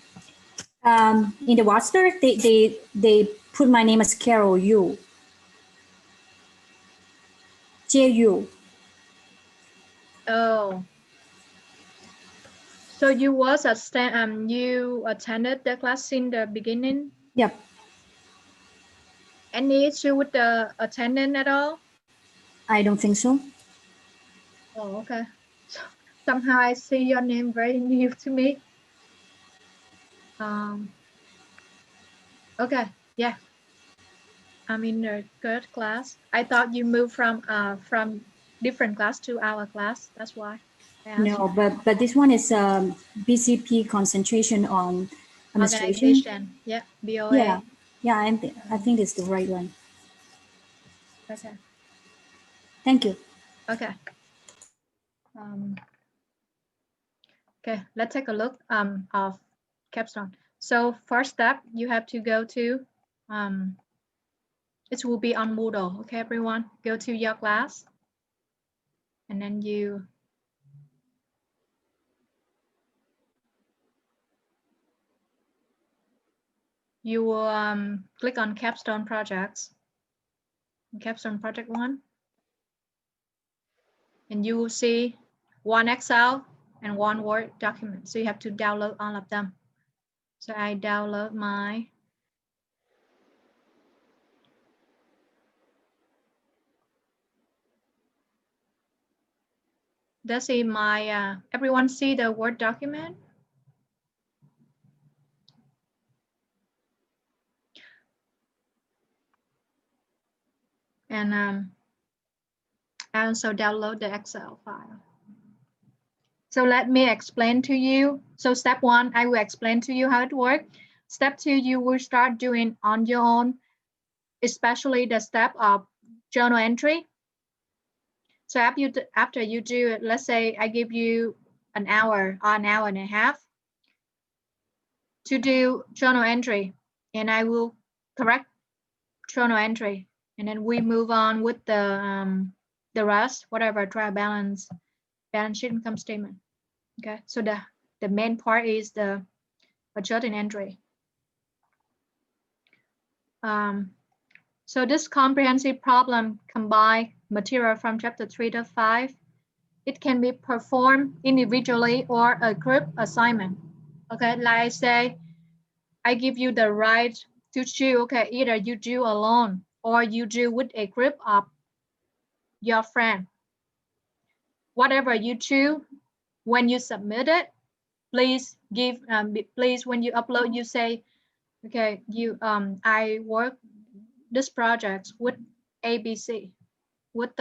roster they put my name as Carol Yu. J-U. Oh. So you was you attended the class in the beginning? Yep. Any issue with the attendance at all? I don't think so. Oh, okay. So, somehow I see your name very new to me. Okay, yeah. I'm in the third class. I thought you moved from different class to our class. That's why I asked No, you. but this one is BCP concentration on administration. Organization. Yeah, BOA. Yeah, I think it's the right one. Okay. Thank you. Okay. Okay, let's take a look of capstone. So first step, you have to go to It will be on Moodle. Okay, everyone, go to your class, and then you will click on Capstone Projects, Capstone Project 1, and you will see one Excel and one Word document. So you have to download all of them. So I download my That's in my, everyone see the Word document? And I also download the Excel file. So let me explain to you. So step 1, I will explain to you how it works. Step 2, you will start doing on your own, especially the step of journal entry. So after you do it, let's say I give you an hour or an hour and a half to do journal entry, and I will correct journal entry, and then we move on with the rest, whatever, trial balance sheet, income statement. Okay, so the main part is the journal entry. So this comprehensive problem combine material from chapter 3 to 5. It can be performed individually or a group assignment. Okay, like I say, I give you the right to choose. Okay, either you do alone or you do with a group of your friend. Whatever you choose, when you submit it, please give. Please, when you upload, you say, okay, I work this project with ABC, with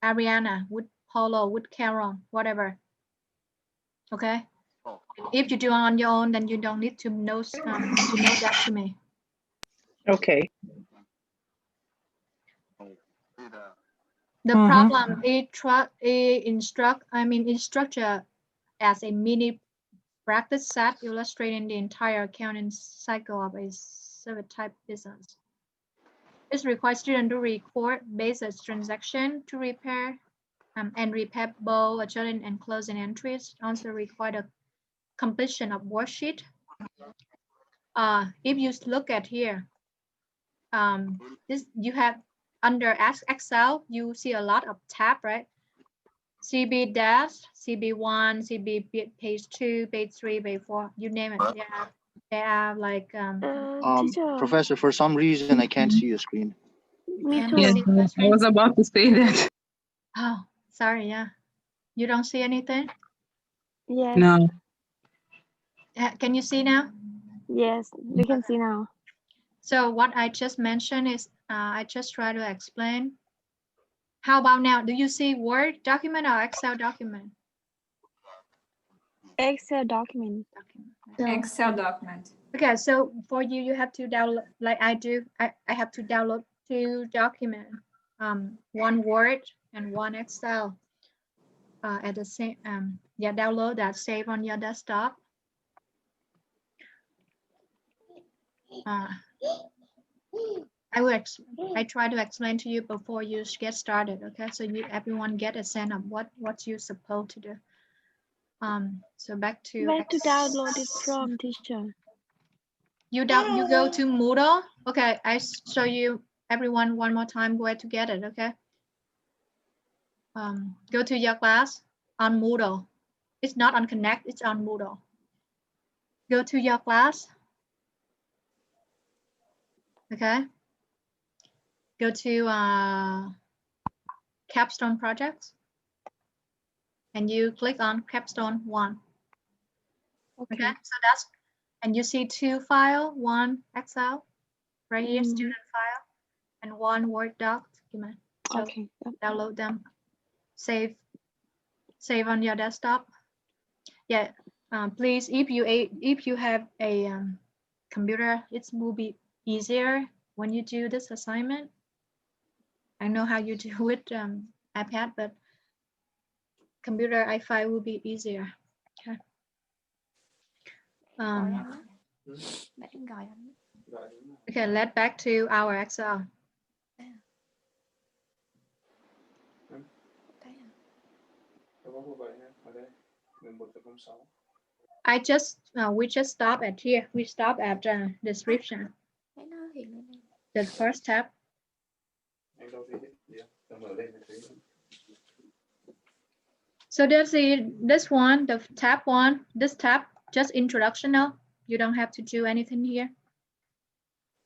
Ariana, with Paulo, with Carol, whatever. Okay. If you do it on your own, then you don't need to know that to me. Okay. The problem is structure as a mini practice set illustrating the entire accounting cycle of a service type business. It requires students to record basic transaction to repair and repair both adjusting and closing entries. Also require the completion of worksheet. If you look at here, this you have under Excel, you see a lot of tab, right? CB dash, CB1, CB page 2, page 3, page 4, you name it. They are like Teacher. Professor, for some reason I can't see your screen. Me too. Yes, I was about to say that. Oh, sorry, yeah. You don't see anything? Yes. No. Can you see now? Yes, we can see now. So what I just mentioned is I just try to explain. How about now? Do you see Word document or Excel document? Excel document. Excel document. Okay, so for you, you have to download, like I do, I have to download 2 documents, one Word and one Excel. At the same, yeah, download that, save on your desktop. I try to explain to you before you get started. Okay, so everyone get a sense of what you're supposed to do. So back to Where to download it from, teacher? You go to Moodle. Okay, I show you everyone one more time where to get it. Okay. Go to your class on Moodle. It's not on Connect. It's on Moodle. Go to your class. Okay. Go to Capstone Projects, and you click on Capstone 1. Okay. So that's, and you see 2 files, one Excel right here, student file, and one Word document. So okay. Download them, save on your desktop. Yeah. Please, if you have a computer, it will be easier when you do this assignment. I know how you do with iPad, but computer I find will be easier. Okay. Okay, let's back to our Excel. We just stop at here. We stop at description. The first tab. So there's this one, the tab one, this tab, just introductional. You don't have to do anything here.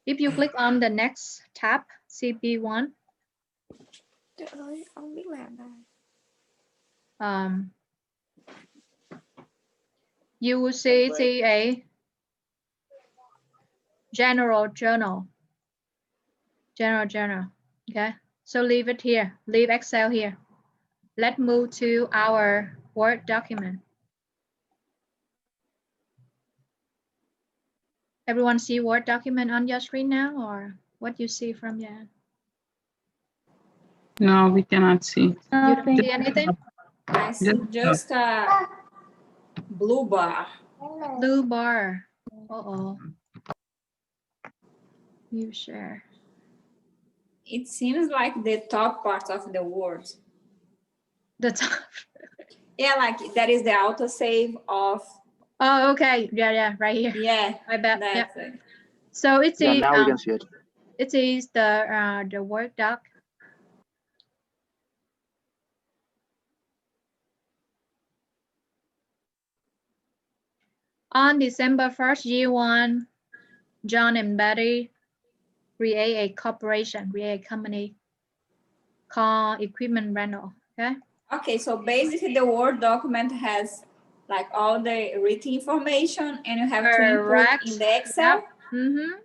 If you click on the next tab, CP1. Trời ơi, ông biết làm à? You will see a general journal. General journal. Okay, so leave it here. Leave Excel here. Let's move to our Word document. Everyone see Word document on your screen now, or what you see from there? No, we cannot see. You don't see anything? I see just a blue bar. Blue bar. Uh-oh. You share. It seems like the top part of the word. The top. Yeah, like that is the autosave of. Oh, okay. Yeah, right here. Yeah, I bet. that's Yeah. it. So it's Yeah, now we can see it. It is the Word doc. On December 1st, year 1, John and Betty create a corporation, create a company called Equipment Rental. Okay. Okay, so basically the Word document has like all the written information and you have to input in the Excel. Yep.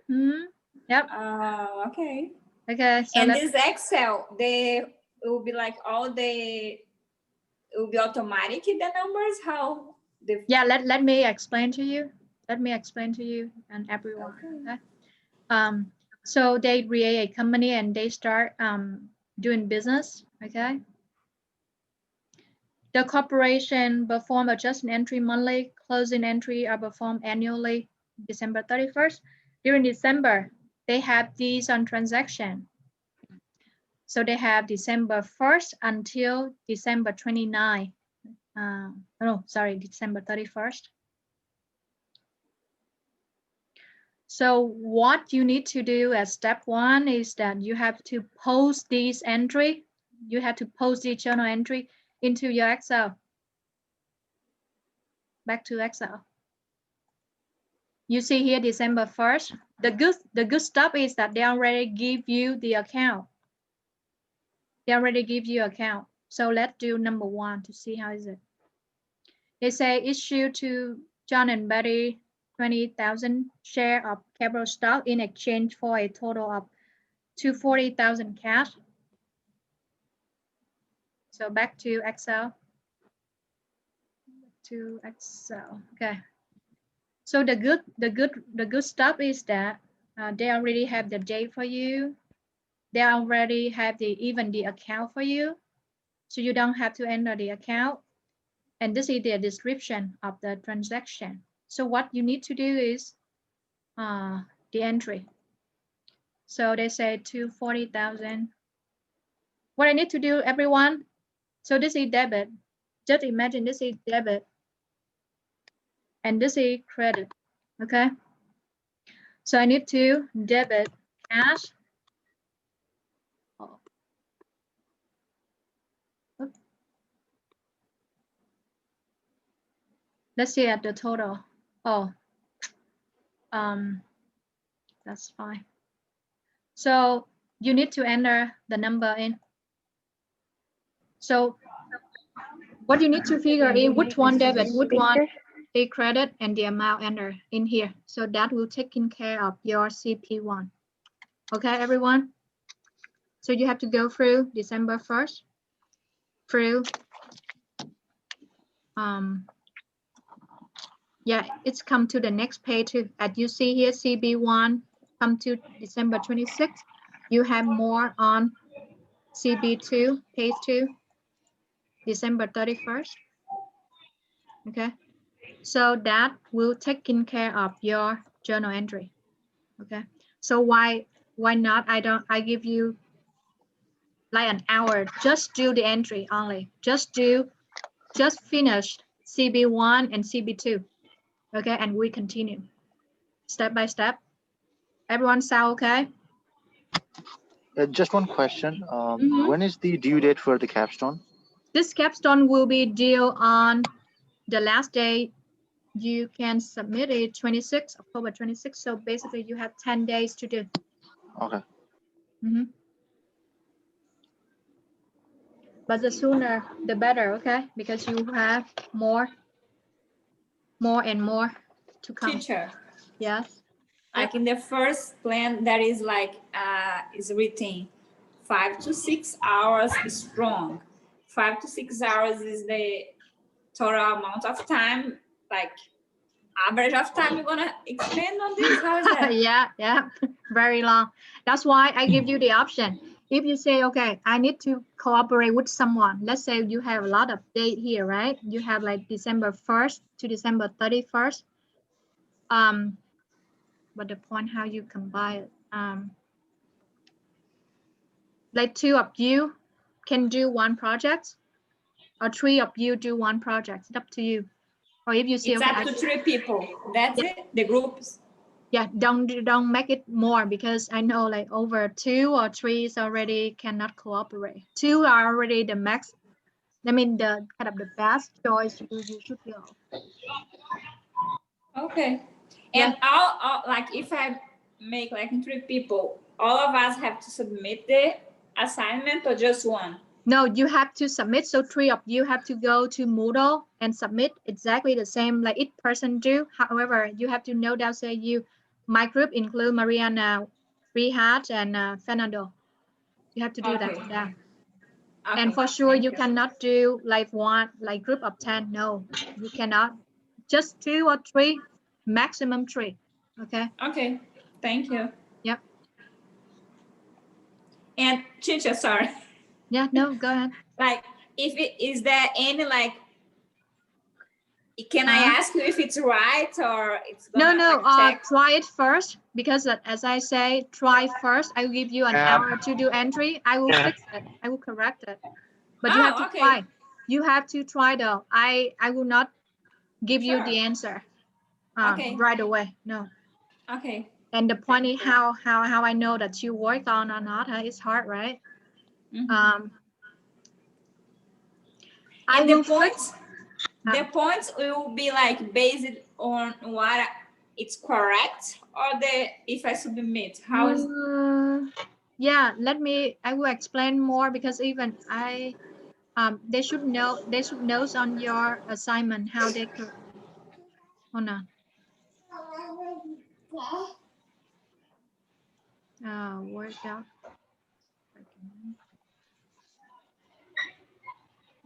Yep. Okay. Okay. So and this Excel, it will be like it will be automatic, the numbers, how the. Yeah, let me explain to you. Let me explain to you and everyone. Okay. So they create a company and they start doing business. Okay. The corporation perform adjustment entry monthly, closing entry are performed annually, December 31st. During December, they have these on transaction. So they have December 1st until December 29. December 31st. So what you need to do as step 1 is that you have to post this entry. You have to post the journal entry into your Excel. Back to Excel. You see here December 1st. The good stuff is that they already give you the account. They already give you account. So let's do number 1 to see how is it. They say issue to John and Betty 20,000 share of capital stock in exchange for a total of 240,000 cash. So back to Excel. Okay. So the good stuff is that they already have the date for you. They already have even the account for you. So you don't have to enter the account. And this is the description of the transaction. So what you need to do is the entry. So they say 240,000. What I need to do, everyone? So this is debit. Just imagine this is debit. And this is credit. Okay. So I need to debit cash. Oh. Let's see at the total. Oh, that's fine. So you need to enter the number in. So what you need to figure in which one debit, which one a credit, and the amount enter in here. So that will take care of your CP1. Okay, everyone. So you have to go through December 1st, through yeah, it's come to the next page too. As you see here, CB1 come to December 26th. You have more on CB2, page 2, December 31st. Okay, so that will take care of your journal entry. Okay, so why not? I give you like an hour. Just do the entry only. Just finish CB1 and CB2. Okay, and we continue step by step. Everyone sound okay? Just one question. When is the due date for the capstone? This capstone will be due on the last day. You can submit it 26 October 26. So basically you have 10 days to do. Okay. But the sooner the better, okay? Because you have more and more to come. Teacher. Yes. Like in the first plan, that is like is written 5 to 6 hours strong. 5 to 6 hours is the total amount of time, like average of time you're gonna expand on this. How is that? yeah, very long. That's why I give you the option. If you say, okay, I need to cooperate with someone. Let's say you have a lot of date here, right? You have like December 1st to December 31st. But the point how you combine it. Like 2 of you can do one project, or 3 of you do one project. It's up to you. Or if you see, It's okay, up to 3 people. That's it. The groups. Yeah, don't make it more, because I know like over 2 or 3 is already cannot cooperate. 2 are already the max. I mean the kind of the best choice you should go. Okay. And all like if I make like 3 people, all of us have to submit the assignment or just one? No, you have to submit. So 3 of you have to go to Moodle and submit exactly the same like each person do. However, you have to know that say my group include Mariana, Rehat, and Fernando. You have to do that for them. Okay, and for sure you cannot do like group of 10. No, you cannot. Just 2 or 3, maximum 3. Okay. Okay. Thank you. Yep. And teacher, sorry. Yeah, no, go ahead. Like, is there any like, can I ask you if it's right or it's gonna check? Try it first, because as I say, try first. I will give you an hour to do entry. I will fix it. I will correct it. But you have to try. You have to try though. I will not give you the answer right away. No. Okay. And the point is how I know that you work on or not. It's hard, right? And the points will be like based on what it's correct, or if I submit. How is? Yeah, I will explain more, because even they should know on your assignment how they could. Hold on. Workout.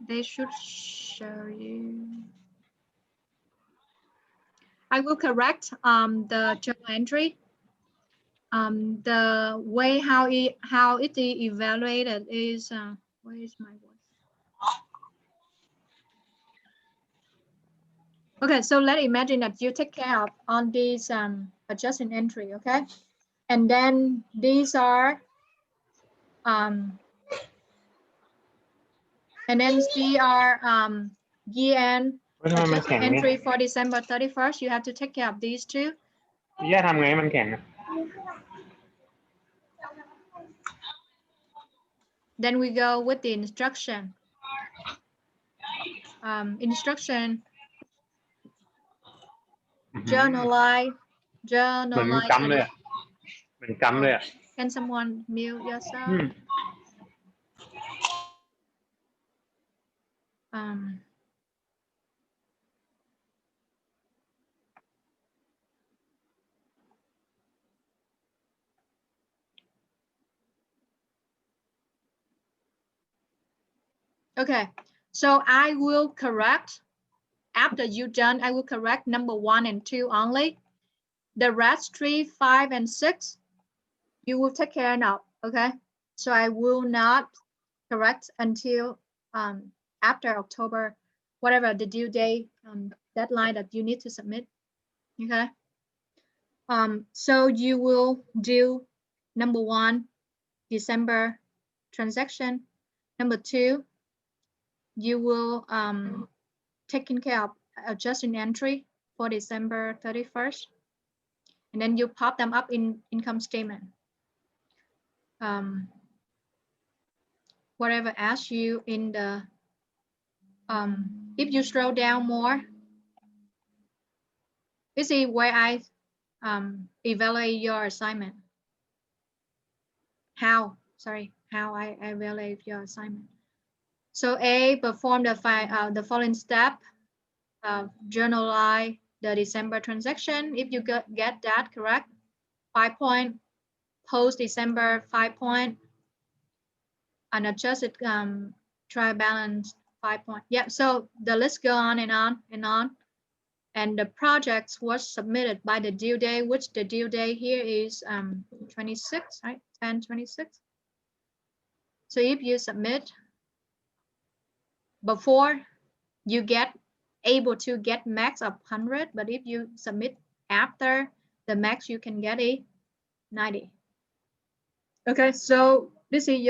They should show you. I will correct the journal entry. The way how it is evaluated is where is my voice? Okay, so let's imagine that you take care of on these adjusting entry, okay? And then these are year-end adjustment entry for December 31st. You have to take care of these two. ทำไงให้มันแข็ง Then we go with the instruction. Instruction. Journalize. เหมือนกำเลยเหมือนกำเลย Can someone mute yourself? Okay, so I will correct. After you done, I will correct number 1 and 2 only. The rest 3, 5, and 6, you will take care of. Okay, so I will not correct until after October, whatever the due date deadline that you need to submit. Okay. So you will do number 1, December transaction. Number 2, you will taking care of adjusting entry for December 31st, and then you pop them up in income statement. Whatever asked you in the if you scroll down more, this is where I evaluate your assignment. How I evaluate your assignment. So A, perform the following step. Journalize the December transaction. If you get that correct, 5 point. Post December 5 point. Unadjusted trial balance 5 point. Yeah, so the list go on and on and on. And the projects was submitted by the due date, which the due date here is 26, right? 10/26. So if you submit before, you get able to get max of 100, but if you submit after the max, you can get a 90. Okay, so this is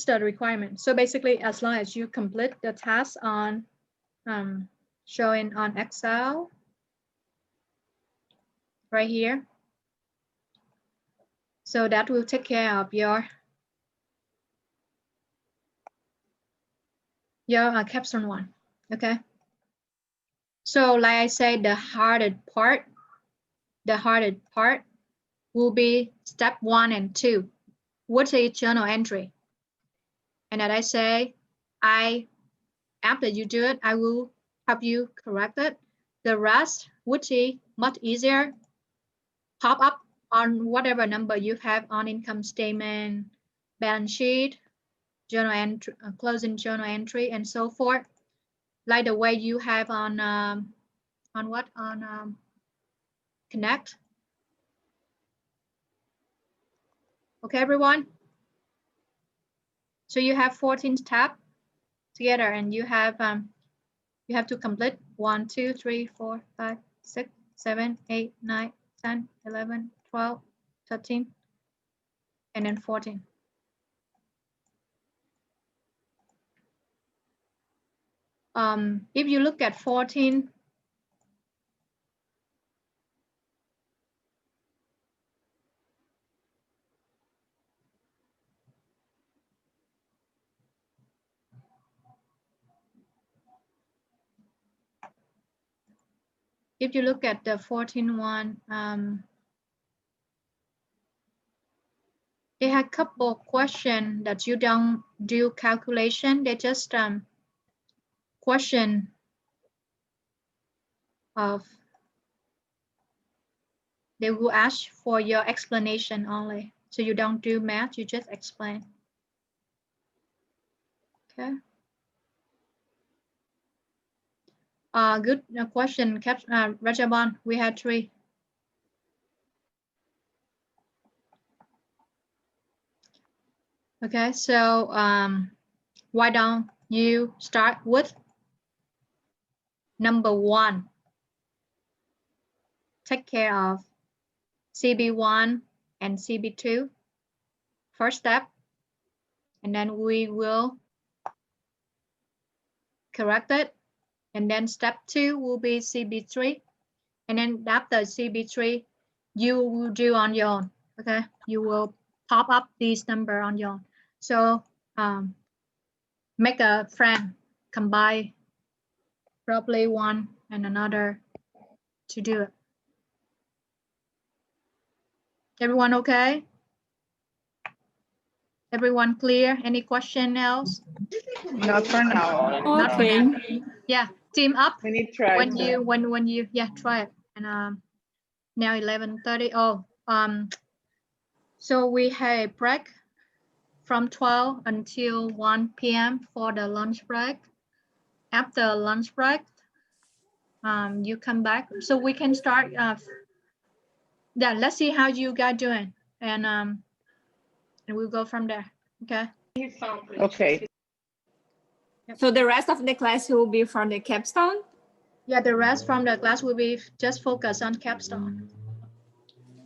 the requirement. So basically, as long as you complete the task on showing on Excel right here, so that will take care of your capstone 1. Okay. So like I said, the hardest part will be step 1 and 2, which is journal entry. And as I say, after you do it, I will help you correct it. The rest, which is much easier, pop up on whatever number you have on income statement, balance sheet, journal entry, closing journal entry, and so forth, like the way you have on Connect. Okay, everyone. So you have 14 tabs together, and you have to complete 1, 2, 3, 4, 5, 6, 7, 8, 9, 10, 11, 12, 13, and then 14. If you look at 14, if you look at the 14 one, they had a couple of questions that you don't do calculation. They just question of, they will ask for your explanation only. So you don't do math, you just explain. Okay. Good question, Rajaban. We had 3. Okay, so why don't you start with number 1? Take care of CB1 and CB2, first step, and then we will correct it. And then step 2 will be CB3. And then after CB3, you will do on your own. Okay, you will pop up these number on your own. So make a friend, combine probably one and another to do it. Everyone okay? Everyone clear? Any question else? Not for now. Not for now. Yeah, team up. We need to try when you try it. And now 11:30. Oh, so we have a break from 12 until 1 p.m. for the lunch break. After lunch break, you come back. So we can start. Yeah, let's see how you guys doing, and we'll go from there. Okay. Okay. So the rest of the class will be from the capstone? Yeah, the rest from the class will be just focus on capstone.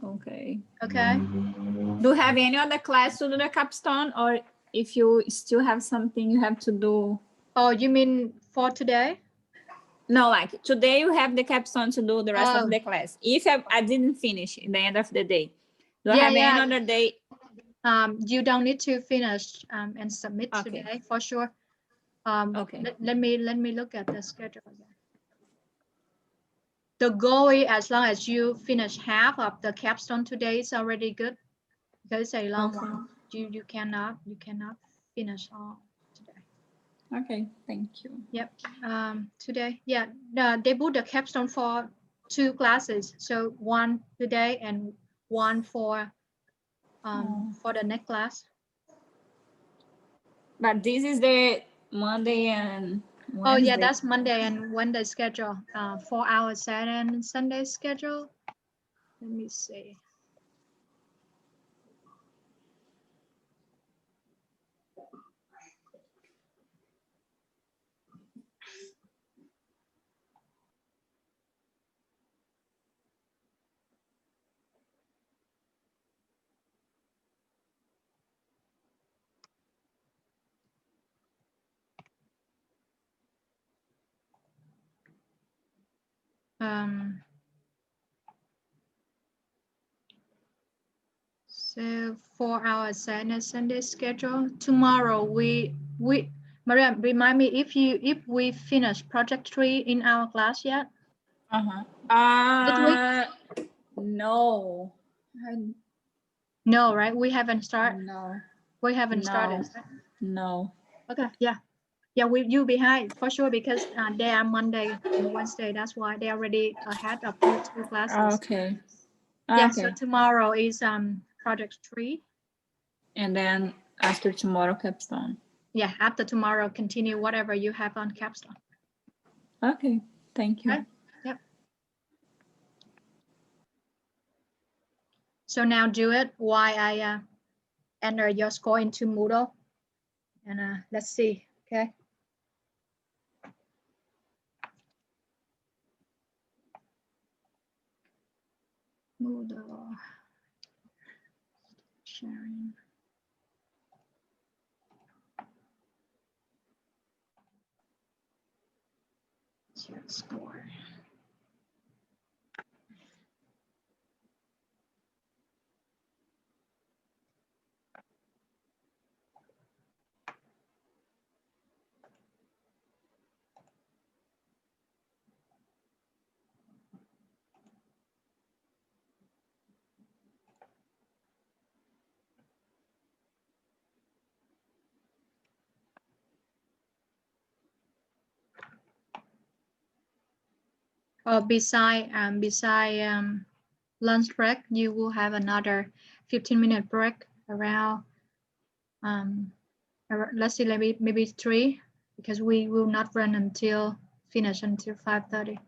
Okay. Okay. Do you have any other class to do the capstone, or if you still have something you have to do? Oh, you mean for today? No, like today you have the capstone to do the rest Oh. of the class. If I didn't finish in the end of the day, do I Yeah, have yeah. any other day? You don't need to finish and submit Okay. today for sure. Okay. Let me look at the schedule again. The goal is as long as you finish half of the capstone today is already good, because it's a long Okay. one. You cannot finish all today. Okay, thank you. Yep. Today, yeah, they put the capstone for 2 classes, so one today and one for the next class. But this is the Monday and Wednesday. Oh yeah, that's Monday and Wednesday schedule. 4 hours Saturday and Sunday schedule. Let me see. So 4 hours Saturday Sunday schedule. Tomorrow Maria, remind me if we finish project 3 in our class yet? Did we? No. No, right? We haven't started. No. We haven't No. started. No. Okay, yeah. Yeah, you behind for sure, because they are Monday and Wednesday. That's why they already ahead of you 2 classes. Okay. Yeah, Okay. so tomorrow is project 3. And then after tomorrow, capstone. Yeah, after tomorrow, continue whatever you have on capstone. Okay, thank you. Right? Yep. So now do it while I enter your score into Moodle, and let's see. Okay. Moodle sharing. Your score. Beside lunch break, you will have another 15-minute break around let's see, maybe 3, because we will not run until finish until 5:30.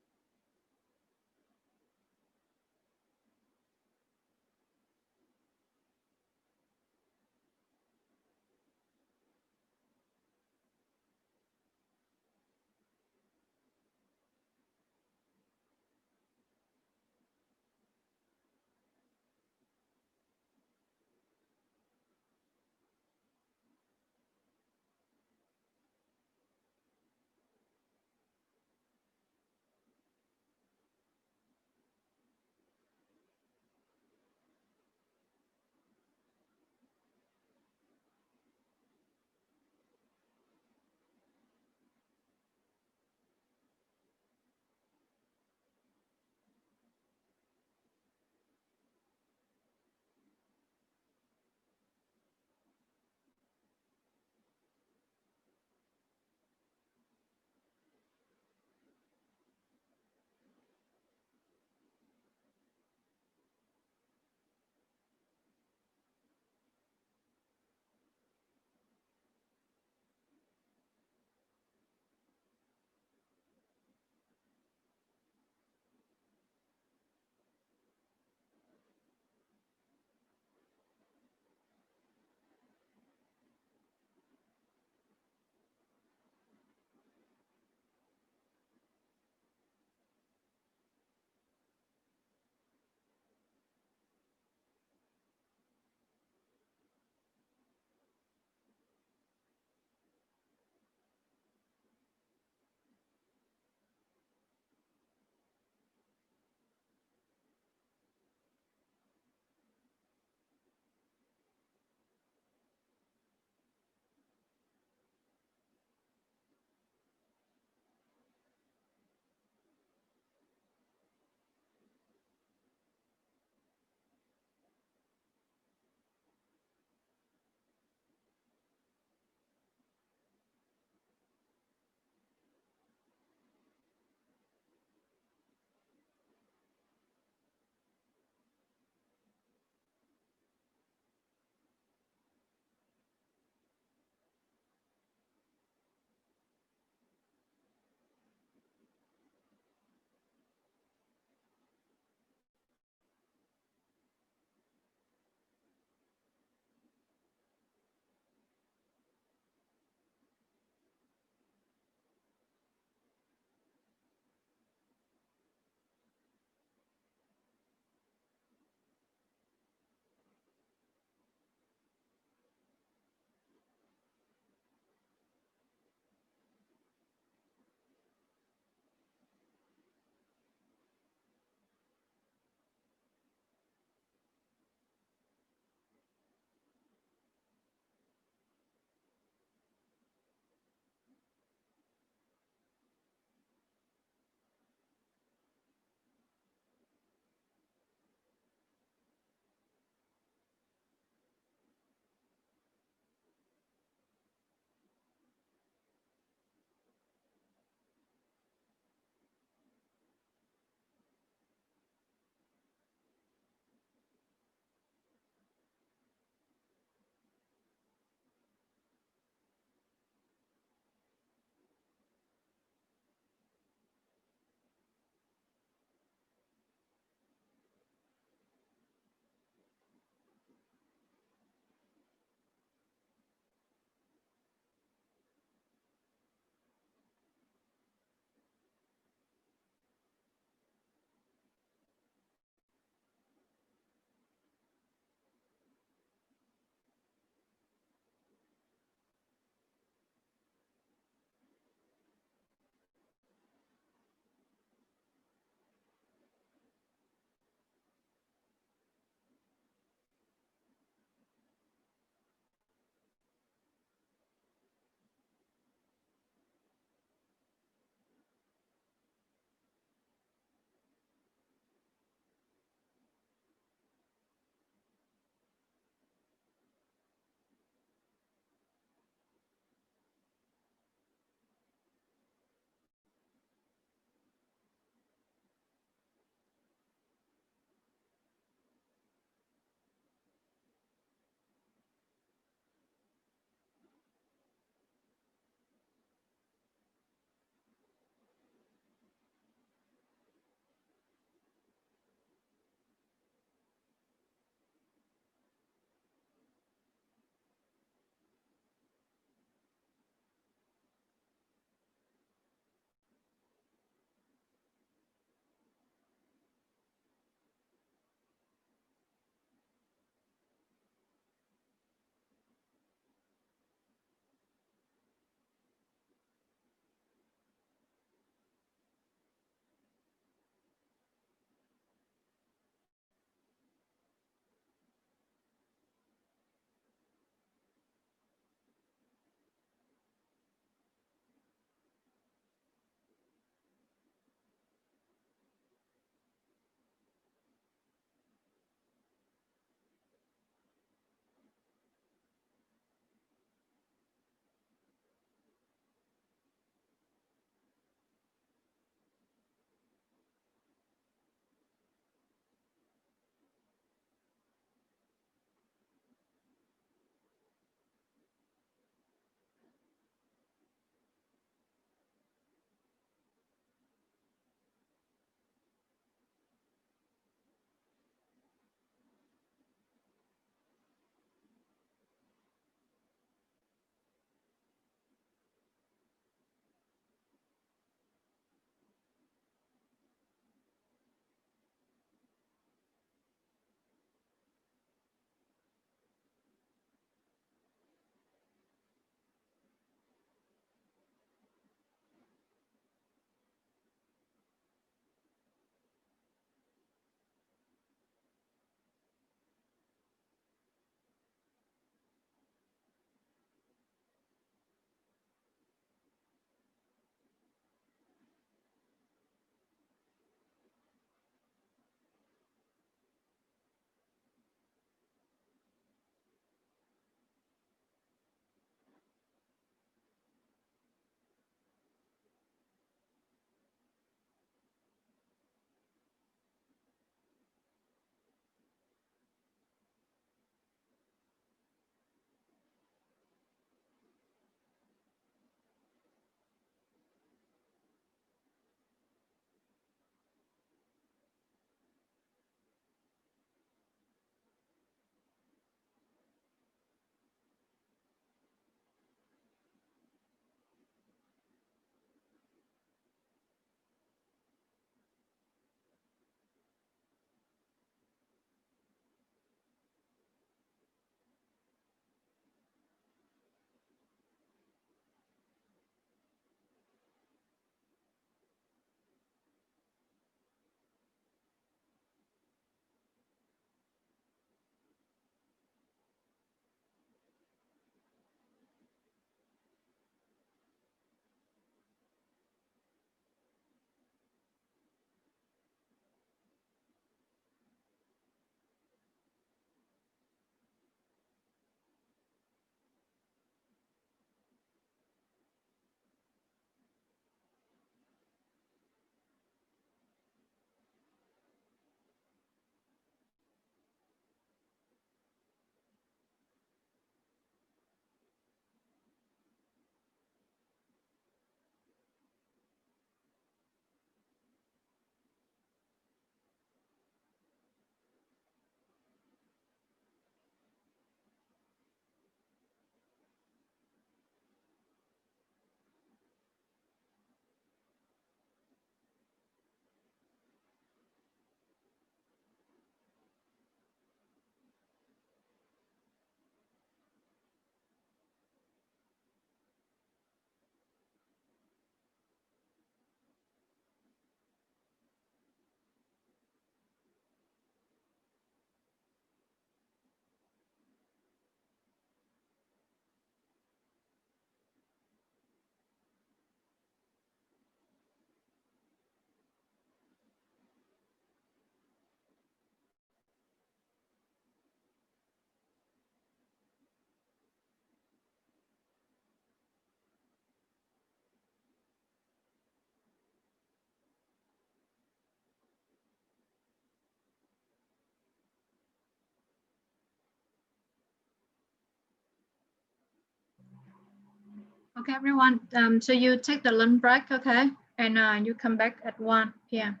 Okay, everyone. So you take the lunch break, okay? And you come back at 1 p.m.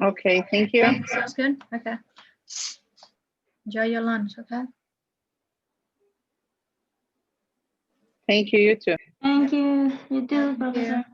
Okay, thank you. Okay, sounds good. Okay. Enjoy your lunch, okay? Thank you, you too. Thank you. You too, Thank Professor. you.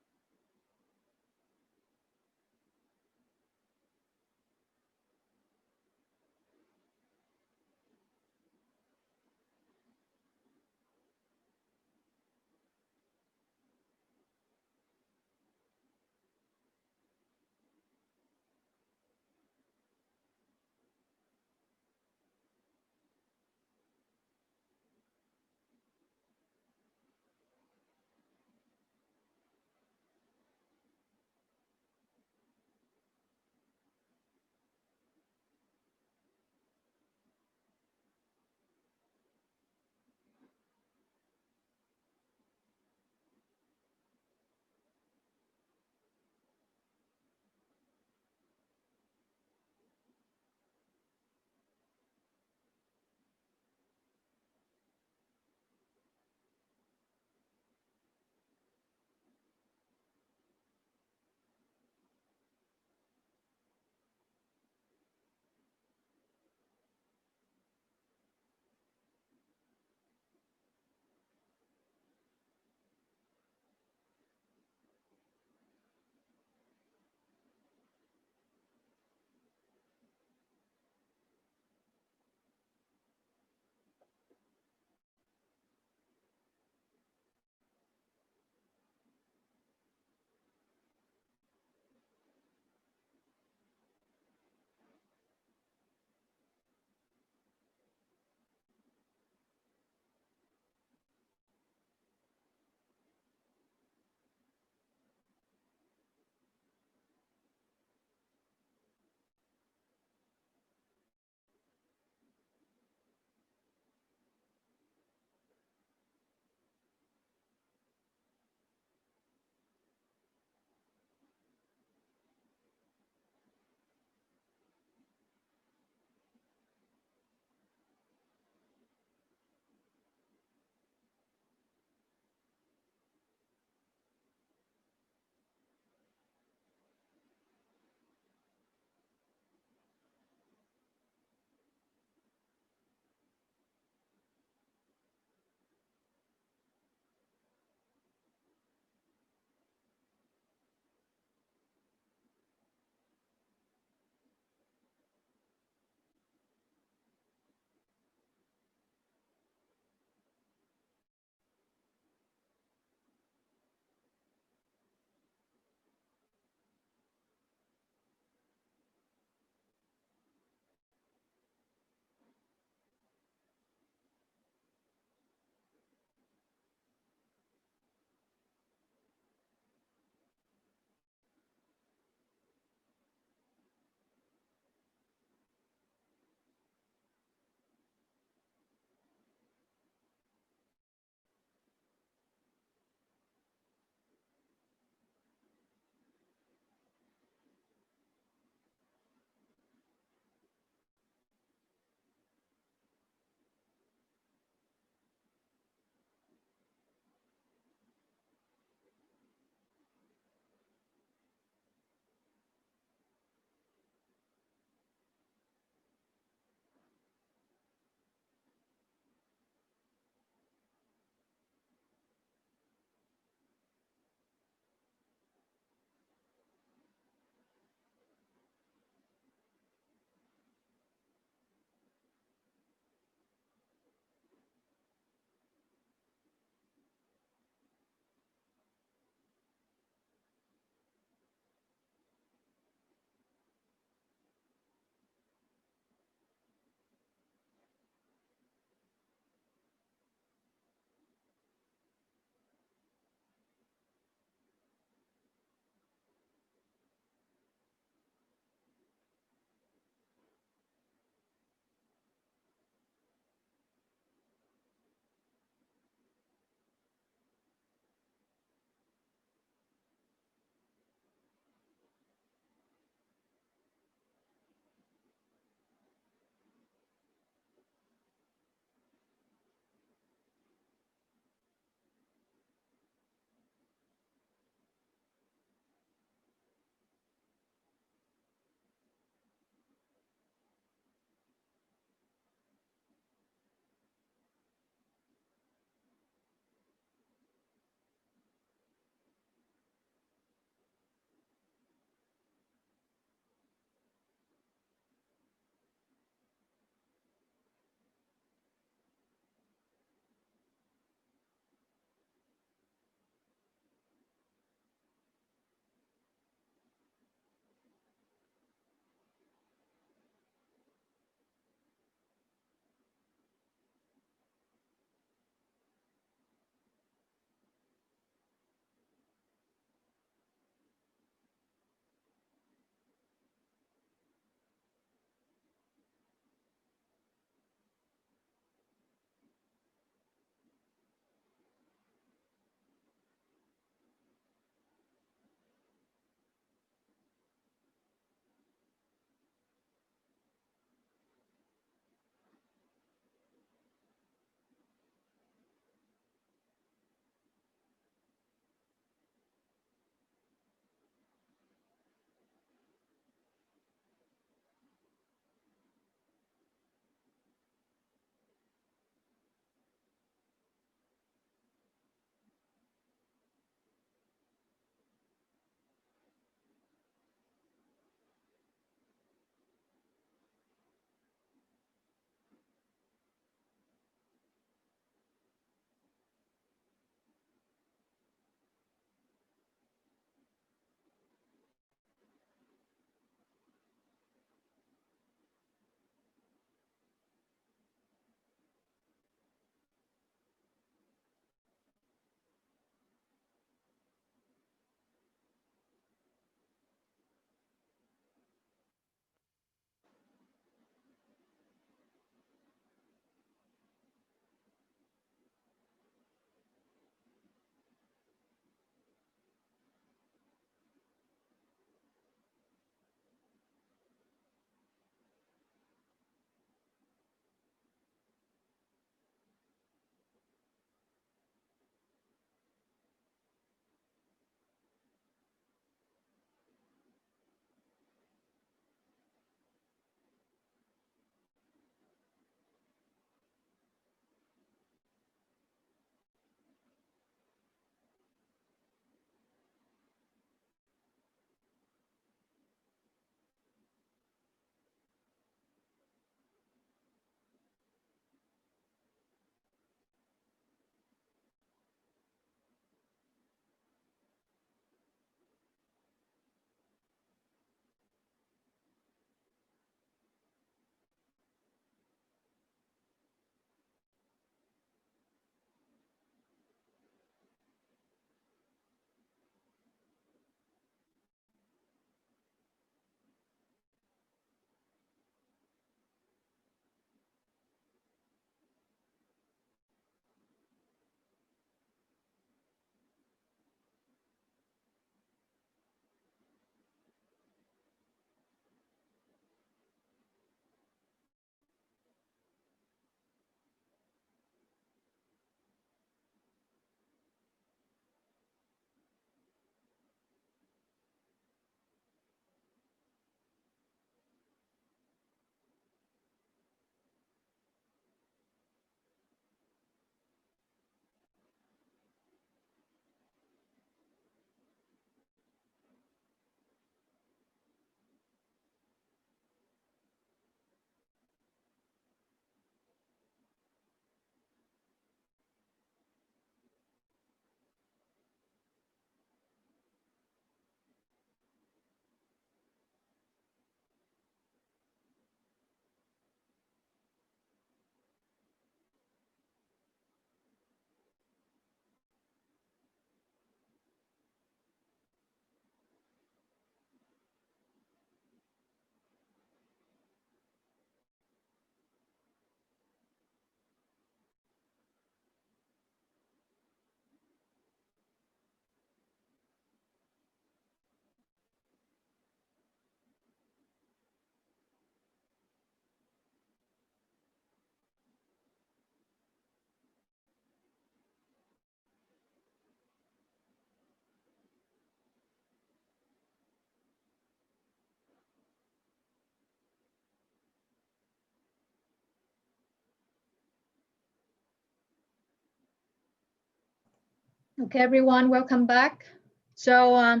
Okay, everyone, welcome back. So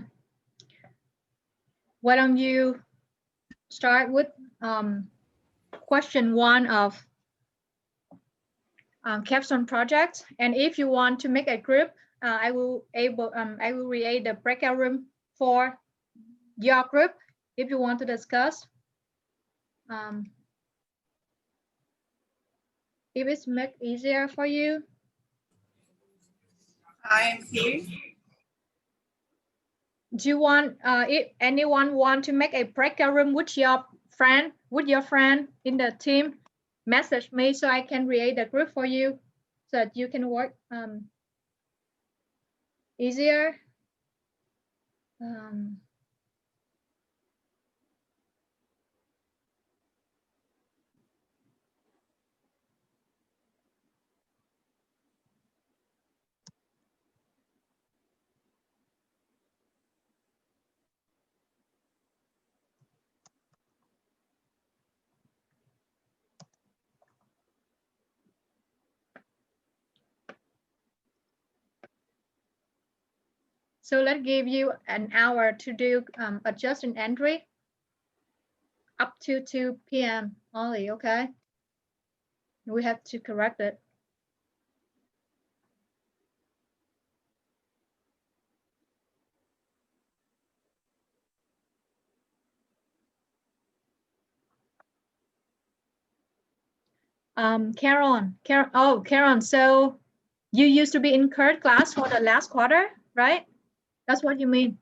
why don't you start with question 1 of capstone project. And if you want to make a group, I will create the breakout room for your group if you want to discuss. If it's make easier for you. I am here. Do you want if anyone want to make a breakout room with your friend in the team, message me so I can create a group for you so that you can work easier. So let's give you an hour to do adjust an entry up to 2 p.m. only, okay? We have to correct it. Karen, so you used to be in Kurt class for the last quarter, right? That's what you mean.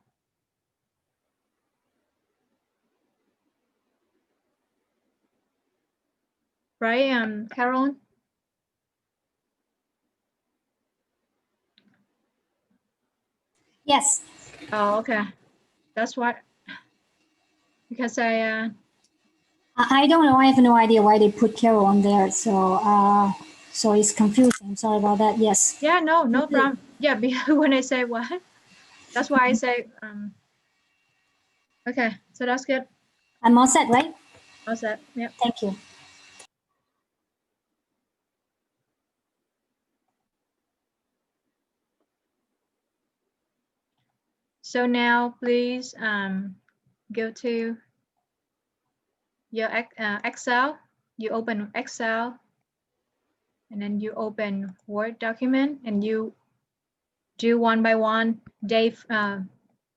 Right, Carol? Yes. Oh, okay. That's what, because I don't know. I have no idea why they put Carol on there. So so it's confusing. Sorry about that. Yes. Yeah, no problem. Yeah, because when I say what, that's why I say, okay, so that's good. I'm all set, right? All set, yeah. Thank you. So now please go to your Excel. You open Excel and then you open Word document and you do one by one day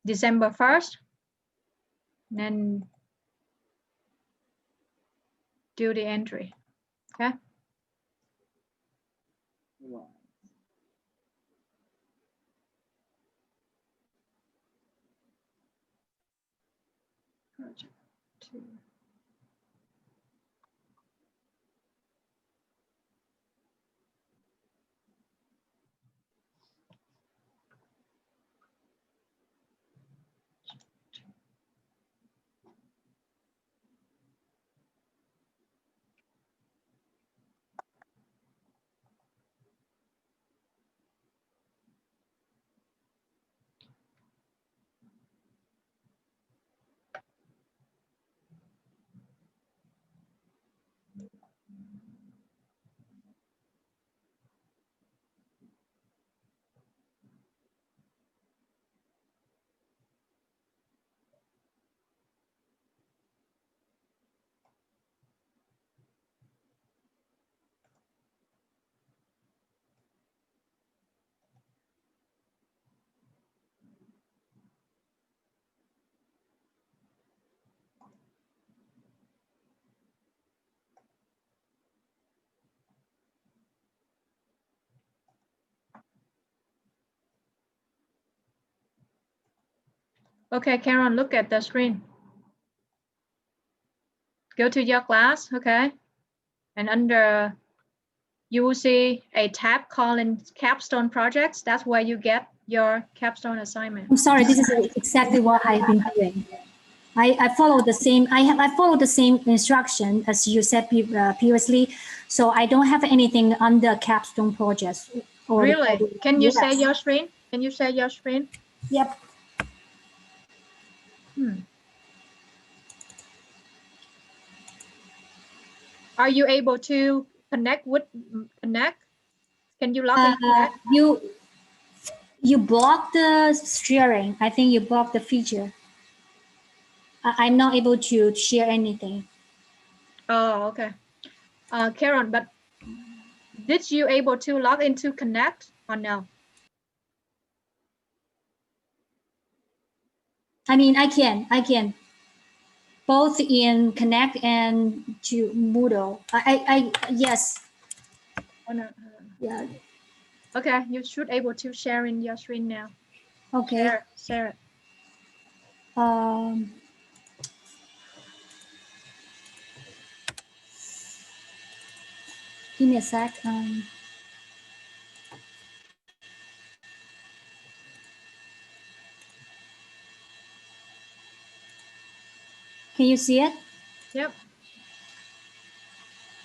December 1st. Then do the entry, okay? Project 2. Okay, Karen, look at the screen. Go to your class, okay? And under, you will see a tab called Capstone Projects. That's where you get your capstone assignment. I'm sorry, this is exactly what I've been doing. I follow the same, I follow the same instruction as you said previously. So I don't have anything under capstone projects. Really? Can you yes. share your screen? Can you share your screen? Yep. Are you able to connect with Connect? Can you log in? You block the sharing. I think you block the feature. I'm not able to share anything. Oh, okay. Karen, but did you able to log into Connect or no? I mean, I can both in Connect and to Moodle. Yes. Oh, no. Yeah. Okay, you should able to share in your screen now. Okay. Share it. Give me a sec. Can you see it? Yep.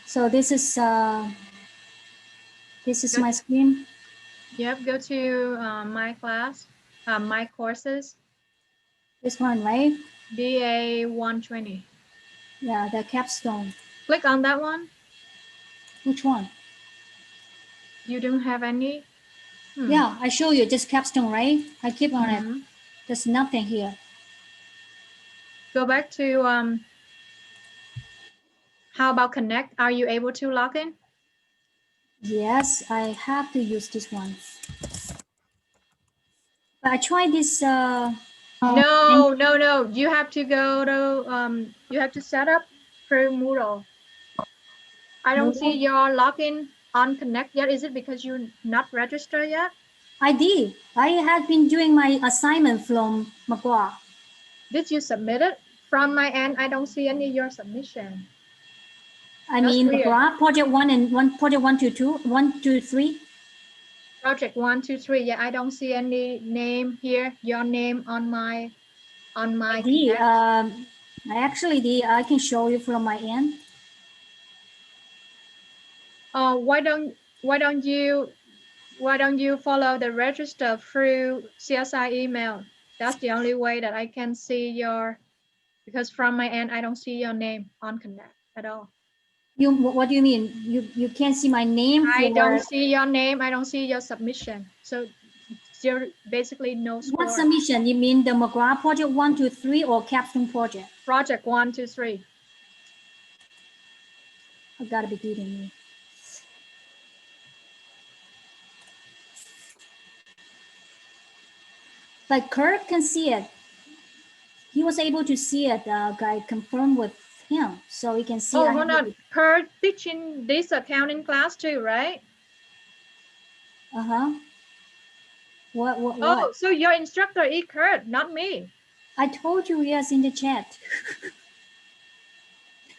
So this is my screen. Yep, go to my class, my courses. This one, right? BA 120. Yeah, the capstone. Click on that one. Which one? You don't have any? Yeah, I show you just capstone, right? I keep on it. There's nothing here. Go back to how about Connect? Are you able to log in? Yes, I have to use this one. But I tried this. No. You have to go to you have to set up through Moodle. I don't see your login on Connect yet. Is it because you're not registered yet? I did. I had been doing my assignment from McGraw. Did you submit it? From my end, I don't see any of your submission. I mean, McGraw, project 1 and project 1 to 2, 1 to 3. Project 1, 2, 3. Yeah, I don't see any name here. Your name on my I did. I actually did. I can show you from my end. Why don't you follow the register through CSI email? That's the only way that I can see your, because from my end I don't see your name on Connect at all. What do you mean? You can't see my name? I don't see your name. I don't see your submission. So you're basically no score. What submission? You mean the McGraw project 1 to 3 or capstone project? Project 1, 2, 3. I gotta be kidding me. But Kurt can see it. He was able to see it. I confirmed with him, so he can see. Oh, hold on. Kurt teaching this accounting class too, right? What? Oh, so your instructor is Kurt, not me. I told you yes in the chat.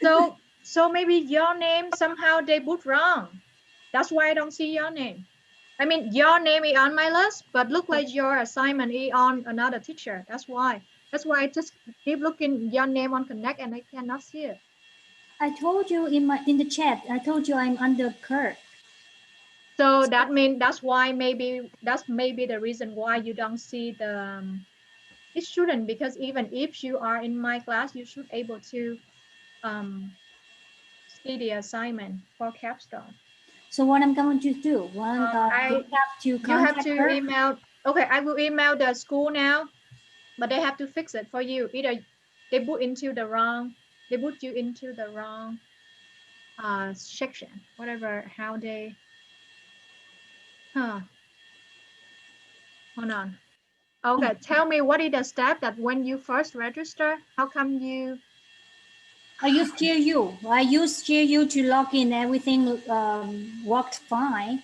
So maybe your name somehow they put wrong. That's why I don't see your name. I mean, your name is on my list, but look like your assignment is on another teacher. That's why. That's why I just keep looking your name on Connect and I cannot see it. I told you in the chat. I told you I'm under Kurt. So that means that's why that's maybe the reason why you don't see the it shouldn't, because even if you are in my class, you should able to see the assignment for capstone. So what I'm going to do? You have to email. Okay, I will email the school now, but they have to fix it for you. Either they put you into the wrong section, whatever. How they? Hold on. Okay, tell me what is the step that when you first register, how come you? I used GRU. I used GRU to log in. Everything worked fine.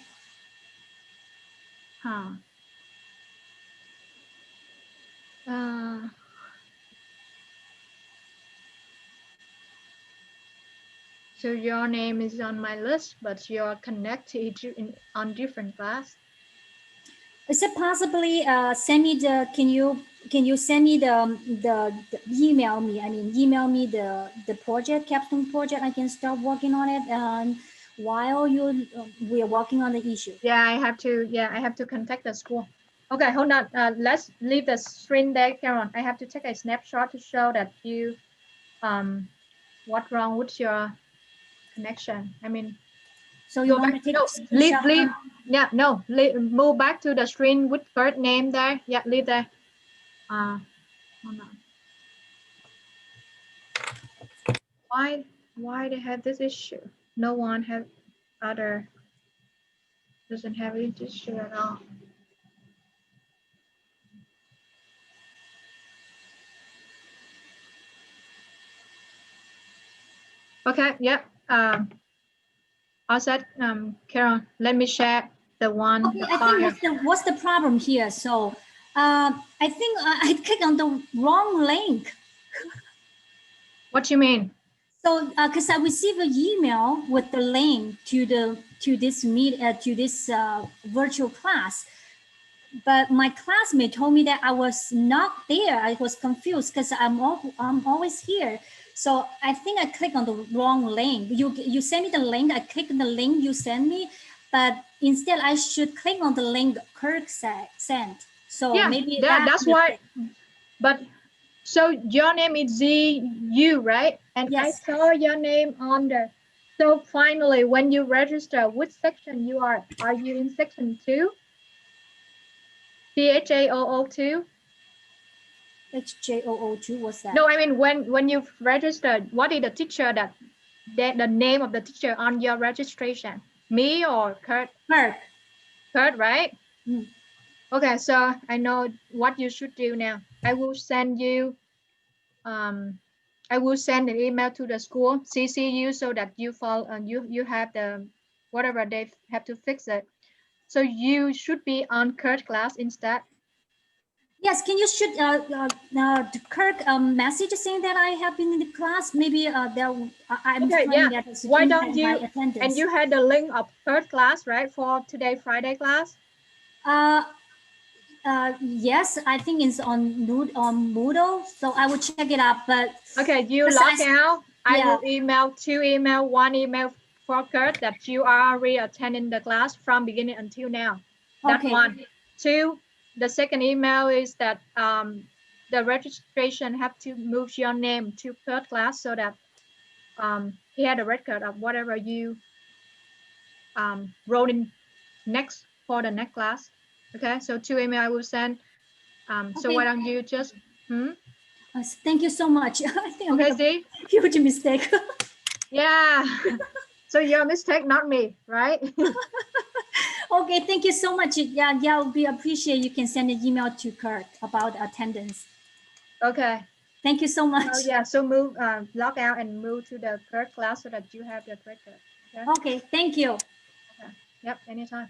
So your name is on my list, but you're connected on different class. Is it possibly send me the? Can you send me the email me? I mean, email me the project, capstone project. I can start working on it, and while we are working on the issue. Yeah, I have to contact the school. Okay, hold on. Let's leave the screen there, Karen. I have to take a snapshot to show that you what's wrong with your connection. I mean, So you Go want back. to take No, a leave, screenshot leave. from- Yeah, no, move back to the screen with Kurt name there. Yeah, leave there. Hold on. Why they have this issue? No one doesn't have this issue at all. Okay, yeah. All set. Carol, let me share the one. Okay, the I file. think what's the problem here? So I think I clicked on the wrong link. What do you mean? So because I received an email with the link to this virtual class, but my classmate told me that I was not there. I was confused because I'm always here. So I think I clicked on the wrong link. You sent me the link. I clicked on the link you sent me, but instead I should click on the link Kirk sent. So Yeah, maybe that's why. But so your name is ZU, right? And yes. I saw your name on there. So finally, when you register, which section you are? Are you in section 2? CHAOO2? HJOO2, what's that? No, I mean when you registered, what is the teacher that the name of the teacher on your registration? Me or Kurt? Kurt. Kurt, right? Mm. Okay, so I know what you should do now. I will send an email to the school, CC you, so that you follow and you have the whatever they have to fix it. So you should be on Kurt class instead. Yes, can you shoot the Kirk message saying that I have been in the class? Maybe I'm Okay, finding yeah. that it's Why impact don't my you? attendance. And you had the link of Kurt class, right, for today Friday class? Yes, I think it's on Moodle, so I will check it out. But okay, you log out. I will email one email for Kurt that you are already attending the class from beginning until now. That okay. one. Two, the second email is that the registration have to move your name to Kurt class so that he had a record of whatever you wrote in next for the next class. Okay, so 2 email I will send. So why don't you just Thank you so much. I think I okay, made a huge mistake. Yeah. So your mistake, not me, right? Okay, thank you so much. Yeah, we appreciate you can send an email to Kurt about attendance. Okay. Thank you so much. Oh yeah, so move, log out and move to the Kurt class so that you have the record. Okay, thank you. Okay. Yep, anytime.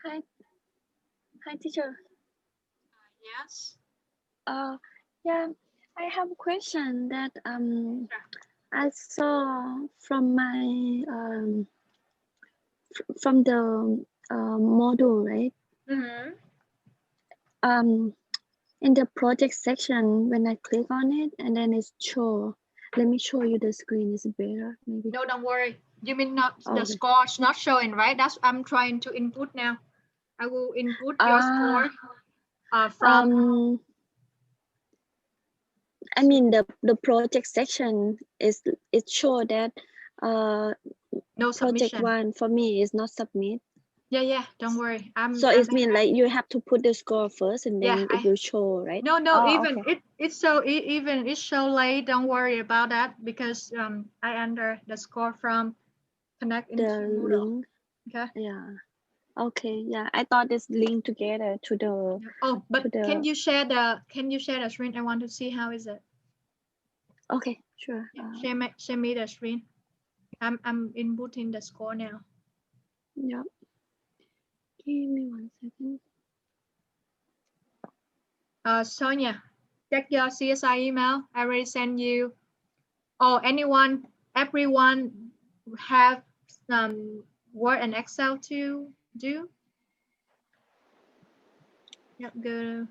Hi, hi, teacher. Yes. Yeah, I have a question that I saw from my from the module, right? In the project section, when I click on it and then it's show. Let me show you the screen. Is better maybe? No, don't worry. You mean not the score's not showing, right? That's I'm trying to input now. I will input your score from. I mean the project section is it show that no project submission. one for me is not submit. Yeah, don't worry. So it means like you have to put the score first and then it will show, right? No, even okay. even it's so late. Don't worry about that because I enter the score from connect into The Moodle. link. Okay. Yeah. Okay. Yeah. I thought it's linked together to the. Oh, but can you share the screen? I want to see how is it. Okay. Sure. Share me the screen. I'm inputting the score now. Yeah. Give me 1 second. Sonia, check your CSI email. I already sent you. Oh, everyone have Word and Excel to do. Yep, good.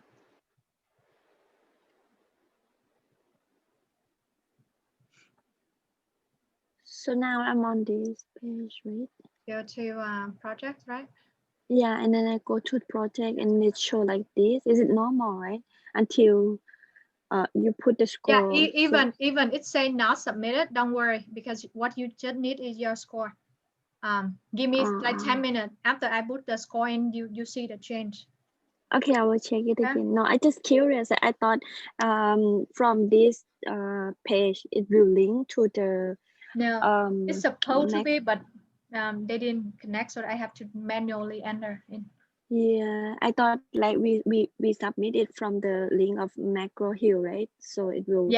So now I'm on this page, right? Go to project, right? Yeah, and then I go to project and it show like this. Is it normal, right? Until you put the score. Yeah, even it's saying not submitted. Don't worry because what you just need is your score. Give me like 10 minutes after I put the score in. You see the change. Okay, I will check it again. No, I just curious. I thought from this page it will link to the. No, it's supposed to be, but they didn't connect, so I have to manually enter in. Yeah, I thought like we submit it from the link of Macro Hill, right? So it will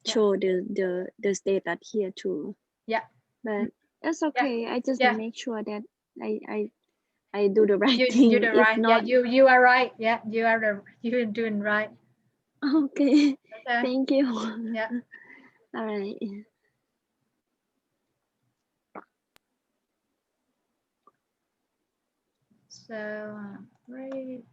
show the status here too. Yeah, but it's okay. I just make sure that I do the right thing. You do right. Not... Yeah, you are right. Yeah, you're doing right. Okay. Thank you. Yeah. All right. So great.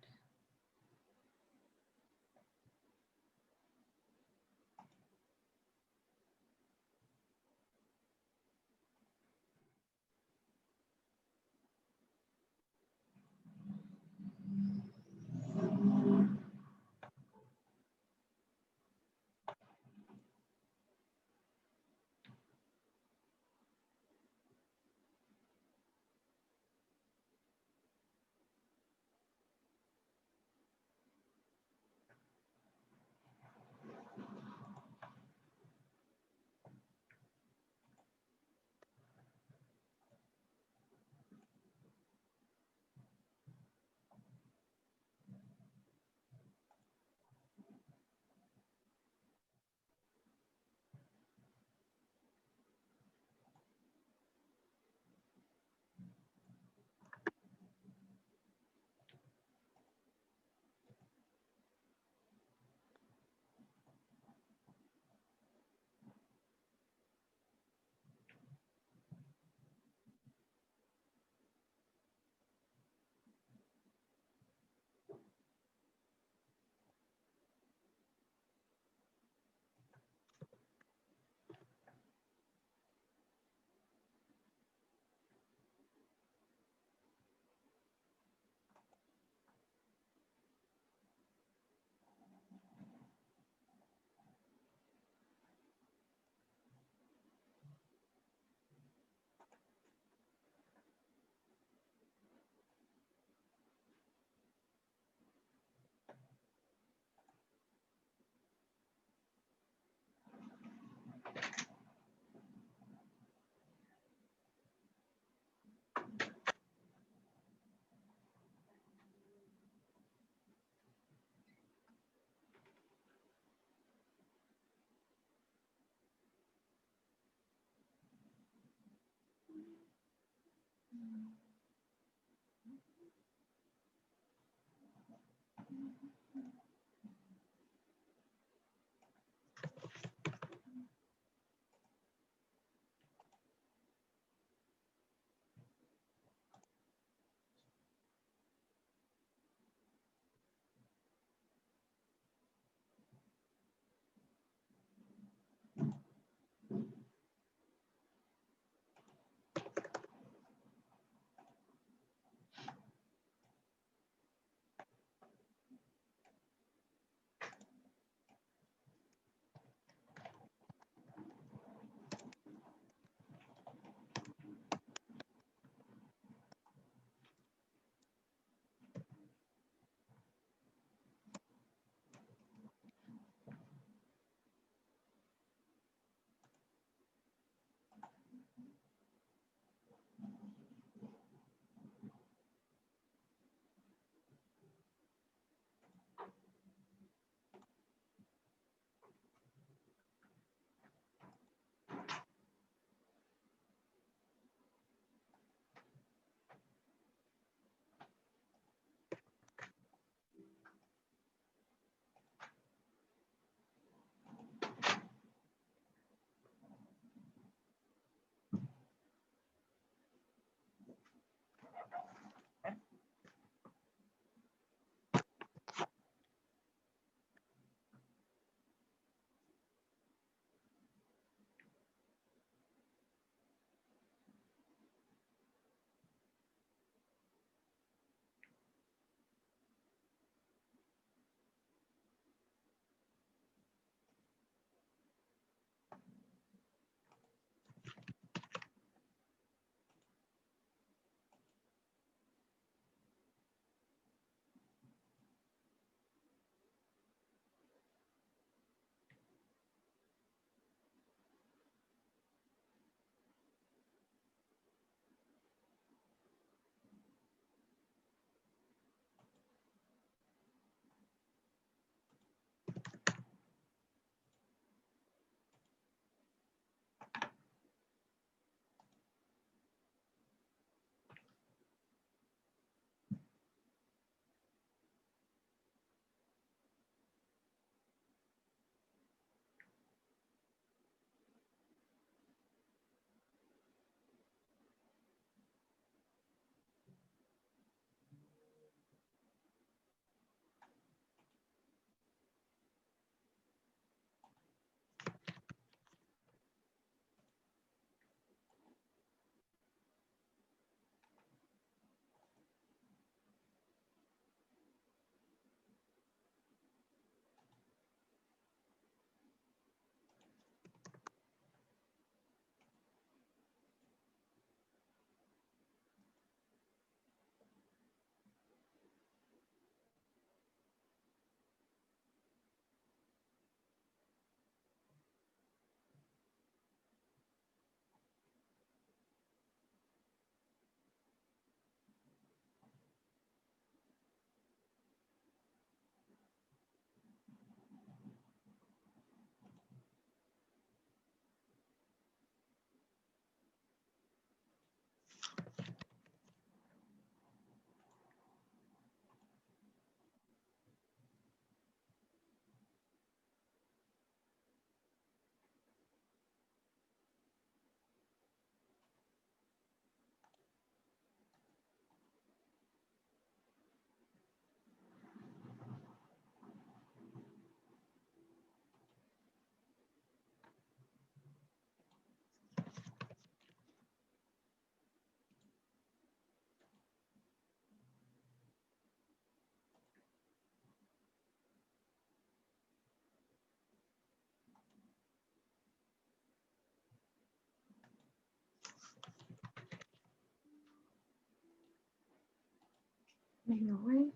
Mình nói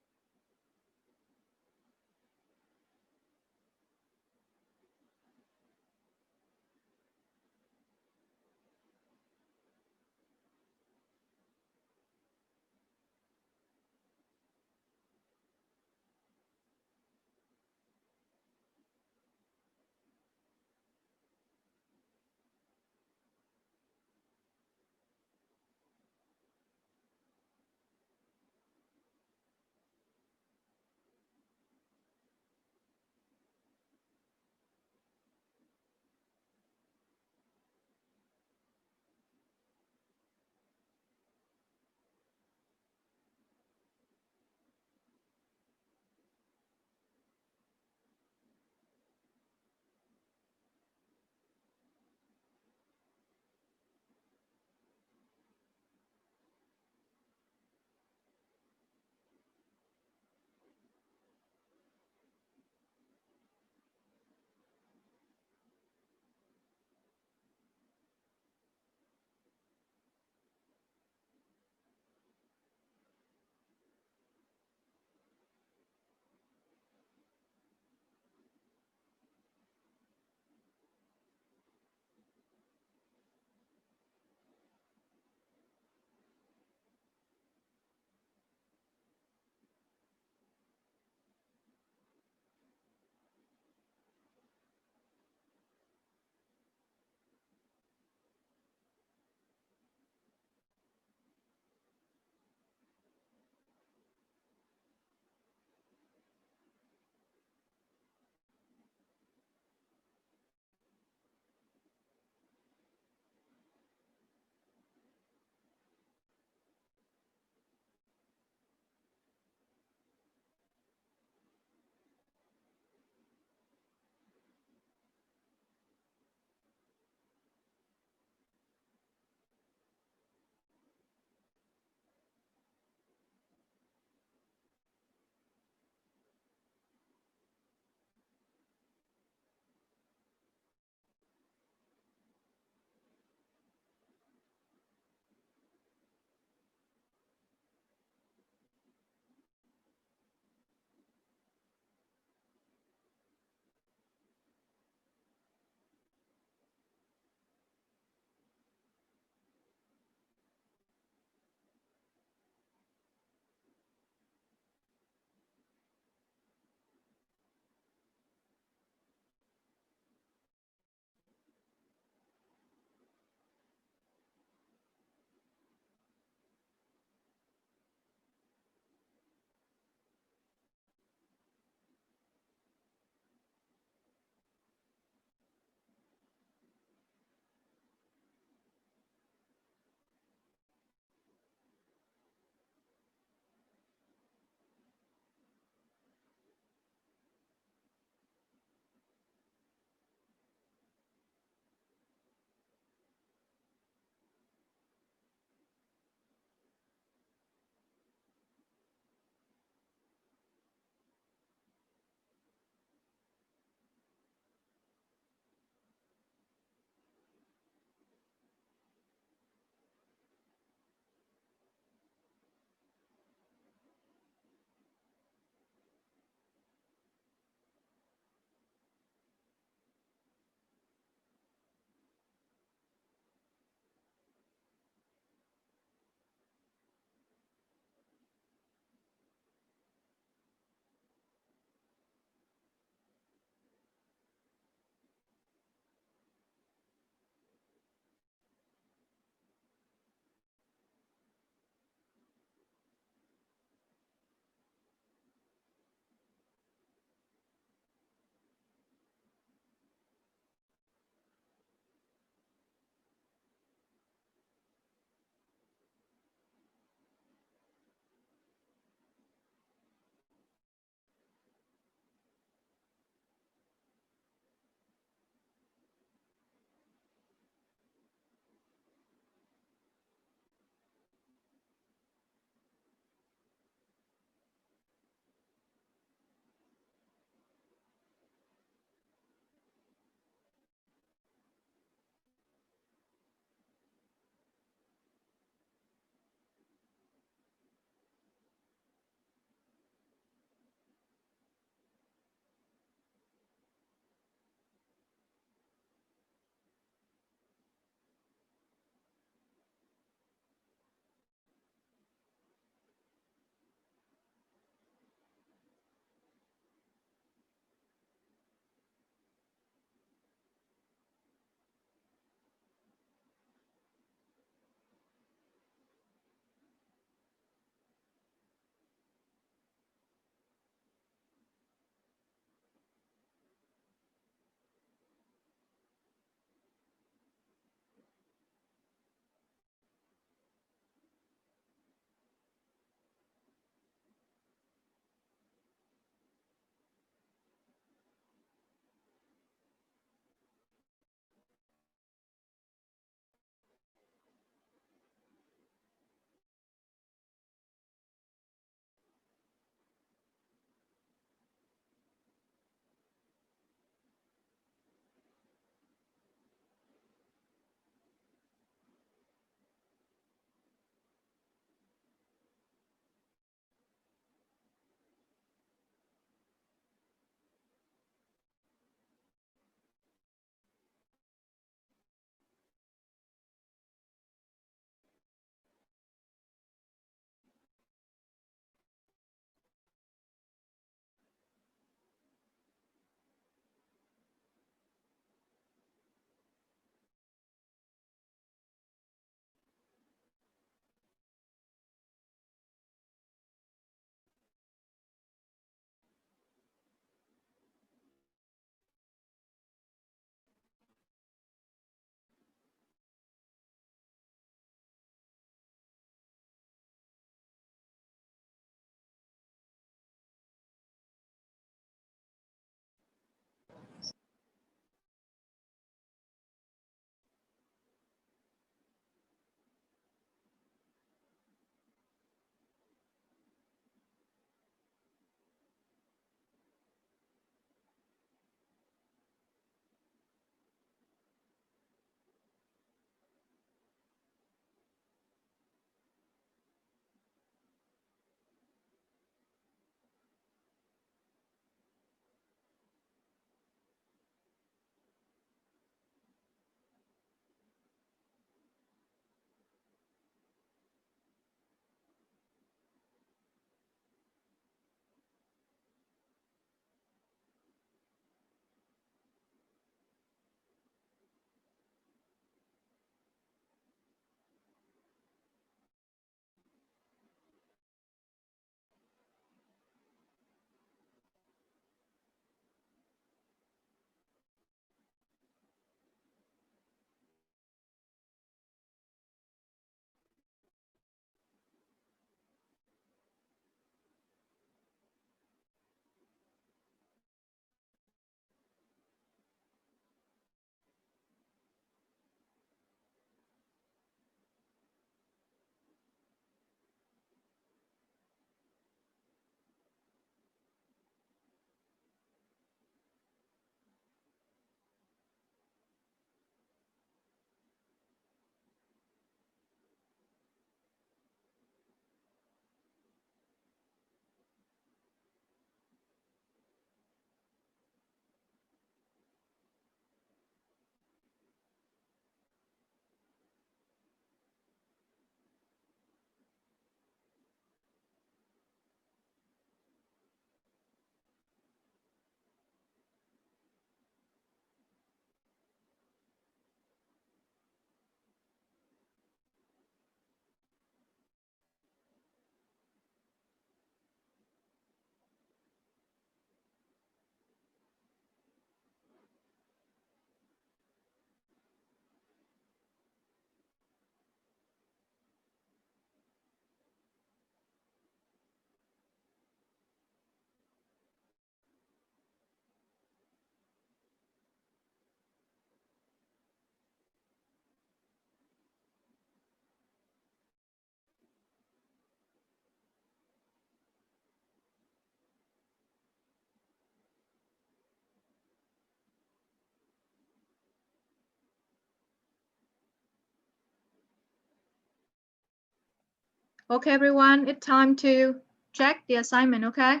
Okay, everyone, it's time to check the assignment, okay?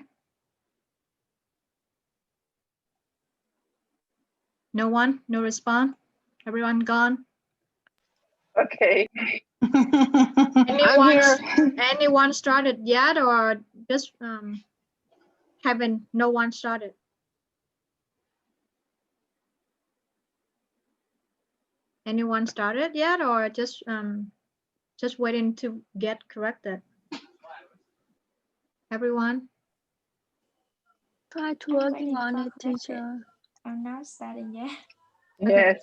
No one, no response? Everyone gone? Okay. Anyone, anyone started yet or just haven't, no one started? Anyone started yet or just waiting to get corrected? Everyone? Try to working on it, teacher. I'm not starting yet. Yes.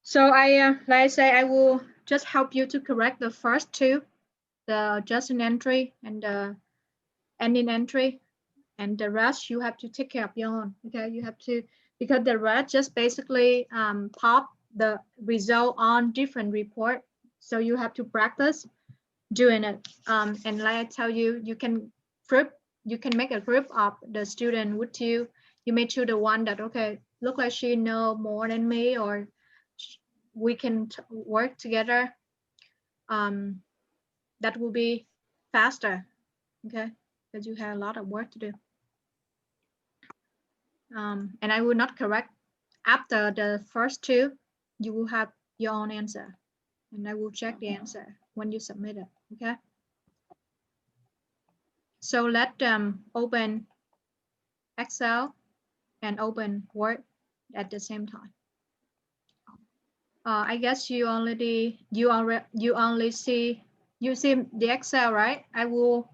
So like I say, I will just help you to correct the first two, the adjusting entry and the ending entry, and the rest you have to take care of your own. Okay, you have to, because the rest just basically pop the result on different report. So you have to practice doing it. And like I tell you, you can make a group of the student with you. You may choose the one that, okay, look like she know more than me, or we can work together. That will be faster, okay? Because you have a lot of work to do. And I will not correct after the first two. You will have your own answer, and I will check the answer when you submit it. Okay. So let them open Excel and open Word at the same time. I guess you see the Excel, right? I will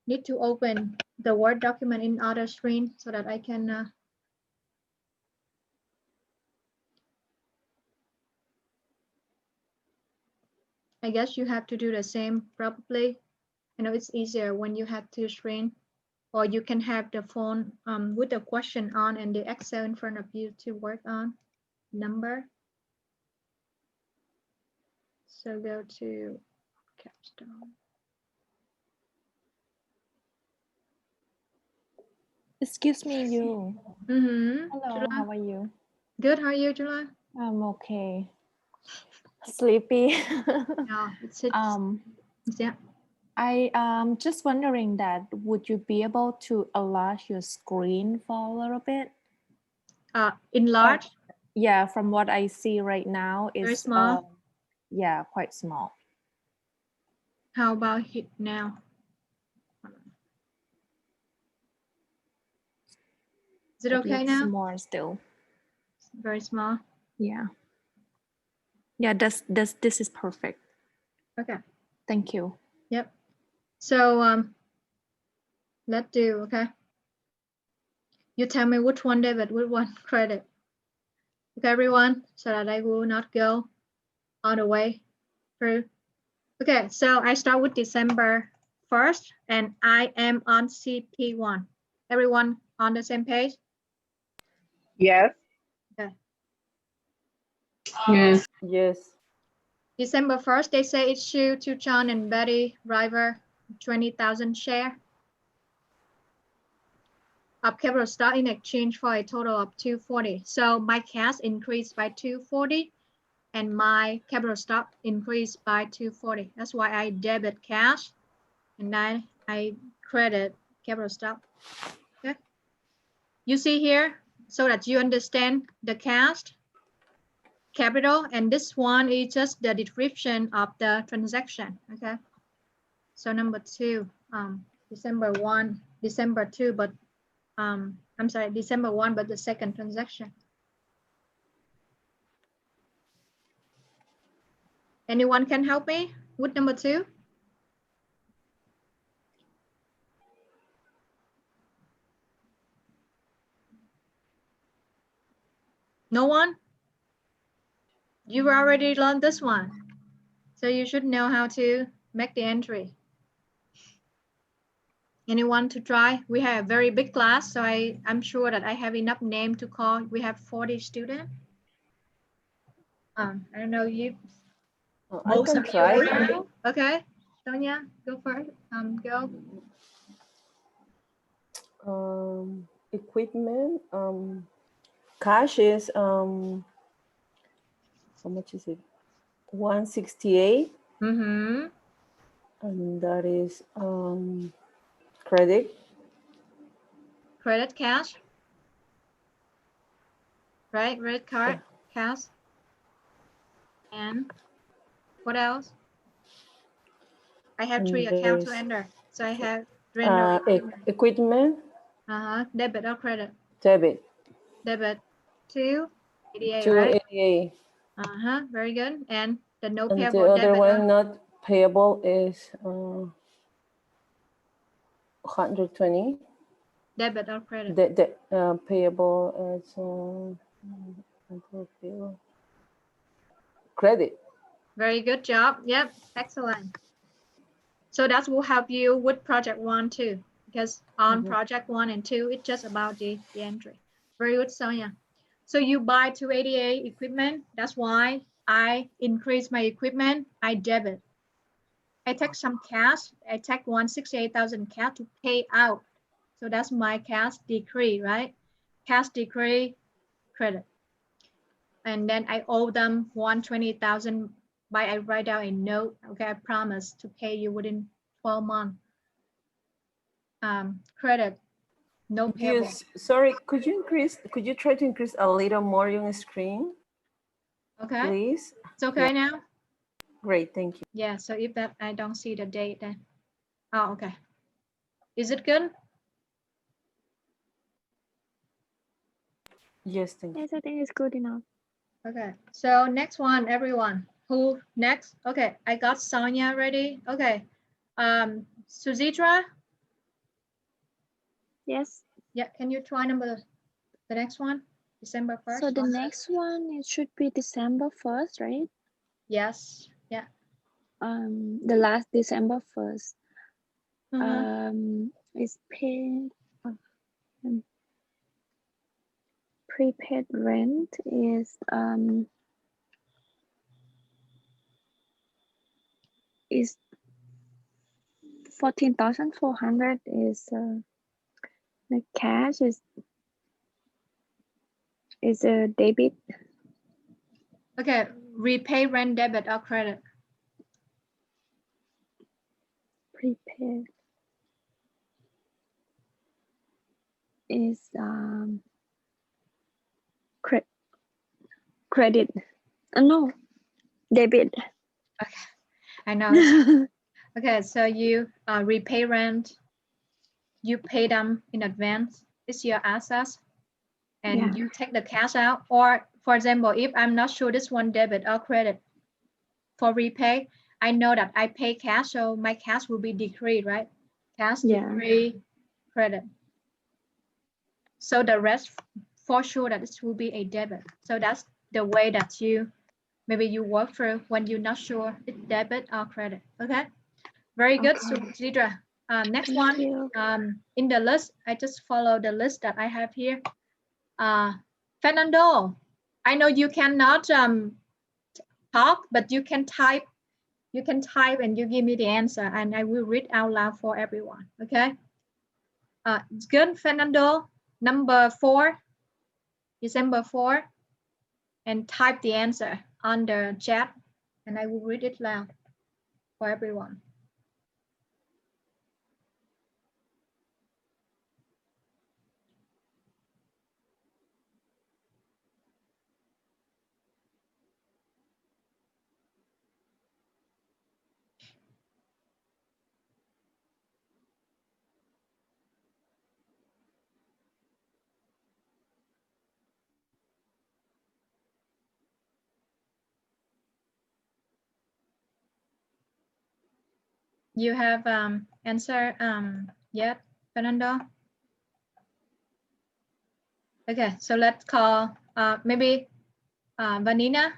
need to open the Word document in other screen so that I can I guess you have to do the same probably. I know it's easier when you have two screen, or you can have the phone with the question on and the Excel in front of you to work on number. So go to Capstone. Excuse me, you. Mm-hmm. Hello, July? how are you? Good, how are you, July? I'm okay. Sleepy. No, it's yeah. I just wondering that would you be able to enlarge your screen for a little bit? Enlarge? Yeah, from what I see right now is very small. Yeah, quite small. How about it now? Is it okay now? More still. Very small. Yeah. Yeah, this is perfect. Okay. Thank you. Yep. So let's do, okay. You tell me which one debit, which one credit. Okay, everyone, so that I will not go all the way through. Okay, so I start with December 1st, and I am on CP1. Everyone on the same page? Yes. Okay. Yes. Yes. December 1st, they say issue to John and Betty River 20,000 share of capital stock in exchange for a total of 240. So my cash increased by 240 and my capital stock increased by 240. That's why I debit cash and then I credit capital stock. Okay. You see here, so that you understand the cash, capital, and this one is just the description of the transaction. Okay. So number two, December 1, December 2, but I'm sorry, December 1, but the second transaction. Anyone can help me with number 2? No one? You already learned this one. So you should know how to make the entry. Anyone to try? We have a very big class, so I'm sure that I have enough name to call. We have 40 students. I don't know you. I can try. Okay, Sonia, go first. Go. Equipment. Cash is how much is it? 168. Mm-hmm. And that is credit. Credit cash. Right, credit card, cash. And what else? I have 3 accounts to enter. So I have render equipment. Debit or credit? Debit. Debit to ADA, to right? ADA. Very good. And the no And payable the other debit. one not payable is 120. Debit or credit? Payable is credit. Very good job. Yep, excellent. So that will help you with project 1 too, because on project 1 and 2, it's just about the entry. Very good, Sonia. So you buy 288 equipment. That's why I increase my equipment. I debit. I take some cash. I take 168,000 cash to pay out. So that's my cash decrease, right? Cash decrease, credit. And then I owe them 120,000 by I write down a note. Okay, I promise to pay you within 12 months. Credit, no payable. Yes, sorry, could you try to increase a little more on the screen? Okay. Please. It's okay now? Great, thank you. Yeah, so if that I don't see the date then. Oh, okay. Is it good? Yes, thank you. Yes, I think it's good enough. Okay, so next one, everyone. Who next? Okay, I got Sonia ready. Okay, Suzitra? Yes. Yeah, can you try the next one? December 1st? So the next one, it should be December 1st, right? Yes, yeah. The last December 1st. It's paid. Prepaid rent is 14,400 is the cash is a debit. Okay, repay rent debit or credit? Prepaid is credit. No, debit. Okay, I know. Okay, so you repay rent, you pay them in advance. It's your assets, and you take the cash out. Or, for example, if I'm not sure this one debit or credit for repay, I know that I pay cash, so my cash will be decreased, right? Cash decrease, credit. So the rest, for sure, that it will be a debit. So that's the way that maybe you work through when you're not sure it's debit or credit. Okay, very good, Sudhira. Next one, in the list, I just follow the list that I have here. Fernando, I know you cannot talk, but you can type. You can type and you give me the answer, and I will read out loud for everyone. Okay. It's good, Fernando. Number 4, December 4, and type the answer on the chat, and I will read it loud for everyone. You have answer yet, Fernando? Okay, so let's call maybe Vanina.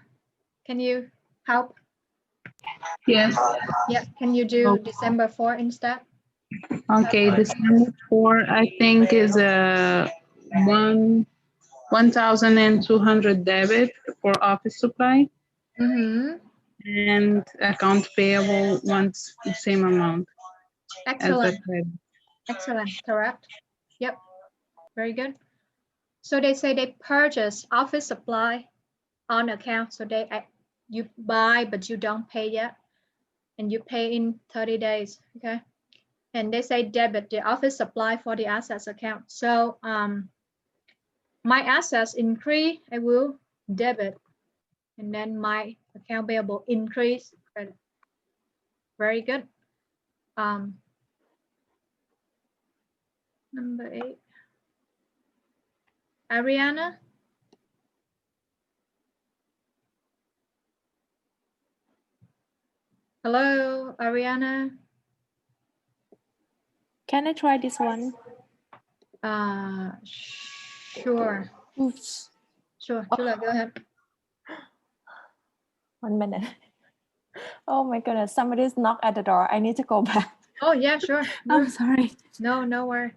Can you help? Yes. Yeah, can you do December 4 instead? Okay, December 4, I think is 1,200 debit for office supply. And account payable once the same amount. Excellent. Excellent, correct. Yep, very good. So they say they purchase office supply on account. So you buy, but you don't pay yet. and you pay in 30 days, okay? And they say debit the office supply for the assets account. So my assets increase, I will debit, and then my account payable increase, credit. Very good. Number 8. Ariana? Hello, Ariana? Can I try this one? Sure. Oops. Sure, Chula, go ahead. 1 minute. Oh my goodness, somebody's knocked at the door. I need to go back. Oh yeah, sure. I'm sorry. No, no worry.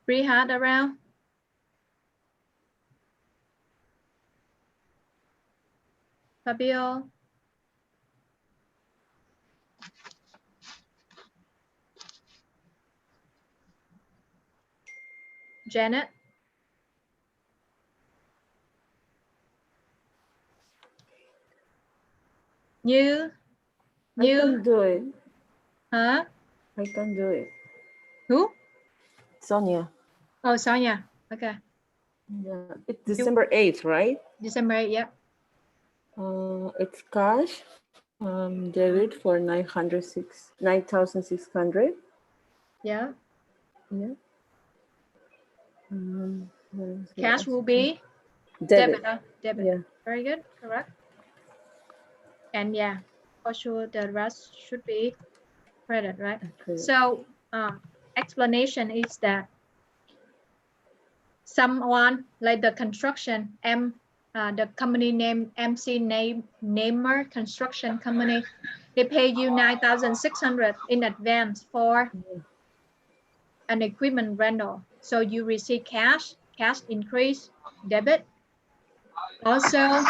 Rehat around. Fabio. Janet. You. I can do it. Huh? I can do it. Who? Sonia. Oh, Sonia. Okay. Yeah, it's December 8th, right? December 8th, yeah. It's cash. Debit for 9,600. Yeah. Yeah. Cash will be debit. Debit. Yeah. Very good. Correct. And yeah, for sure the rest should be credit, right? Okay. So explanation is that someone like the construction the company name MC Namer Construction Company, they pay you 9,600 in advance for an equipment rental. So you receive cash increase, debit. Also,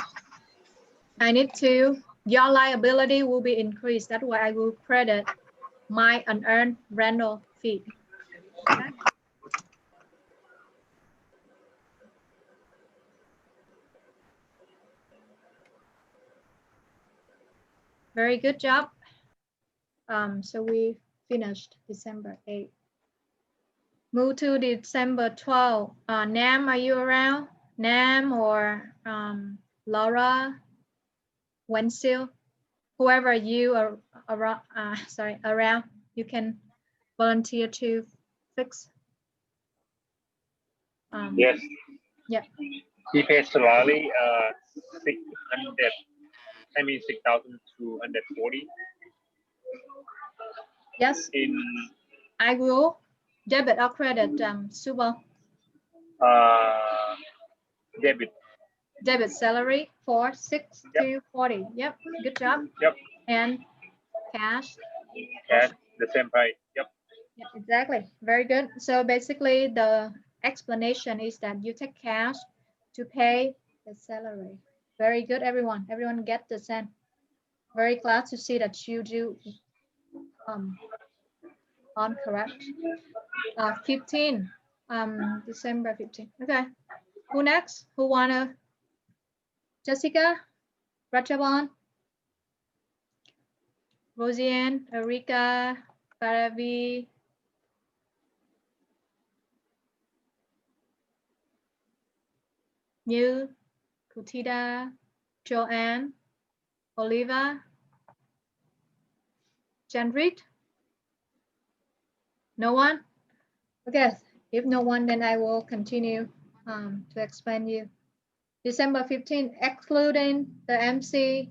your liability will be increased. That's why I will credit my unearned rental fee. Okay. Very good job. So we finished December 8th. Move to December 12th. Nam, are you around? Nam or Laura, Wensil, whoever you are around, you can volunteer to fix. Yes. Yeah. He pays salary 600. I mean 6,240. Yes. I will debit or credit, Super. Debit. Debit salary for 6,240. Yep. Good job. Yep. And cash. Cash, the same price. Yep. Yeah, exactly. Very good. So basically the explanation is that you take cash to pay the salary. Very good, everyone. Everyone get the sense. Very glad to see that you do on correct. 15, December 15. Okay. Who next? Who wanna? Jessica, Rachabon, Rosianne, Erika, Paravi, Như, Kutida, Joanne, Oliva, Janrit? No one? Okay, if no one, then I will continue to explain you. December 15, excluding the MC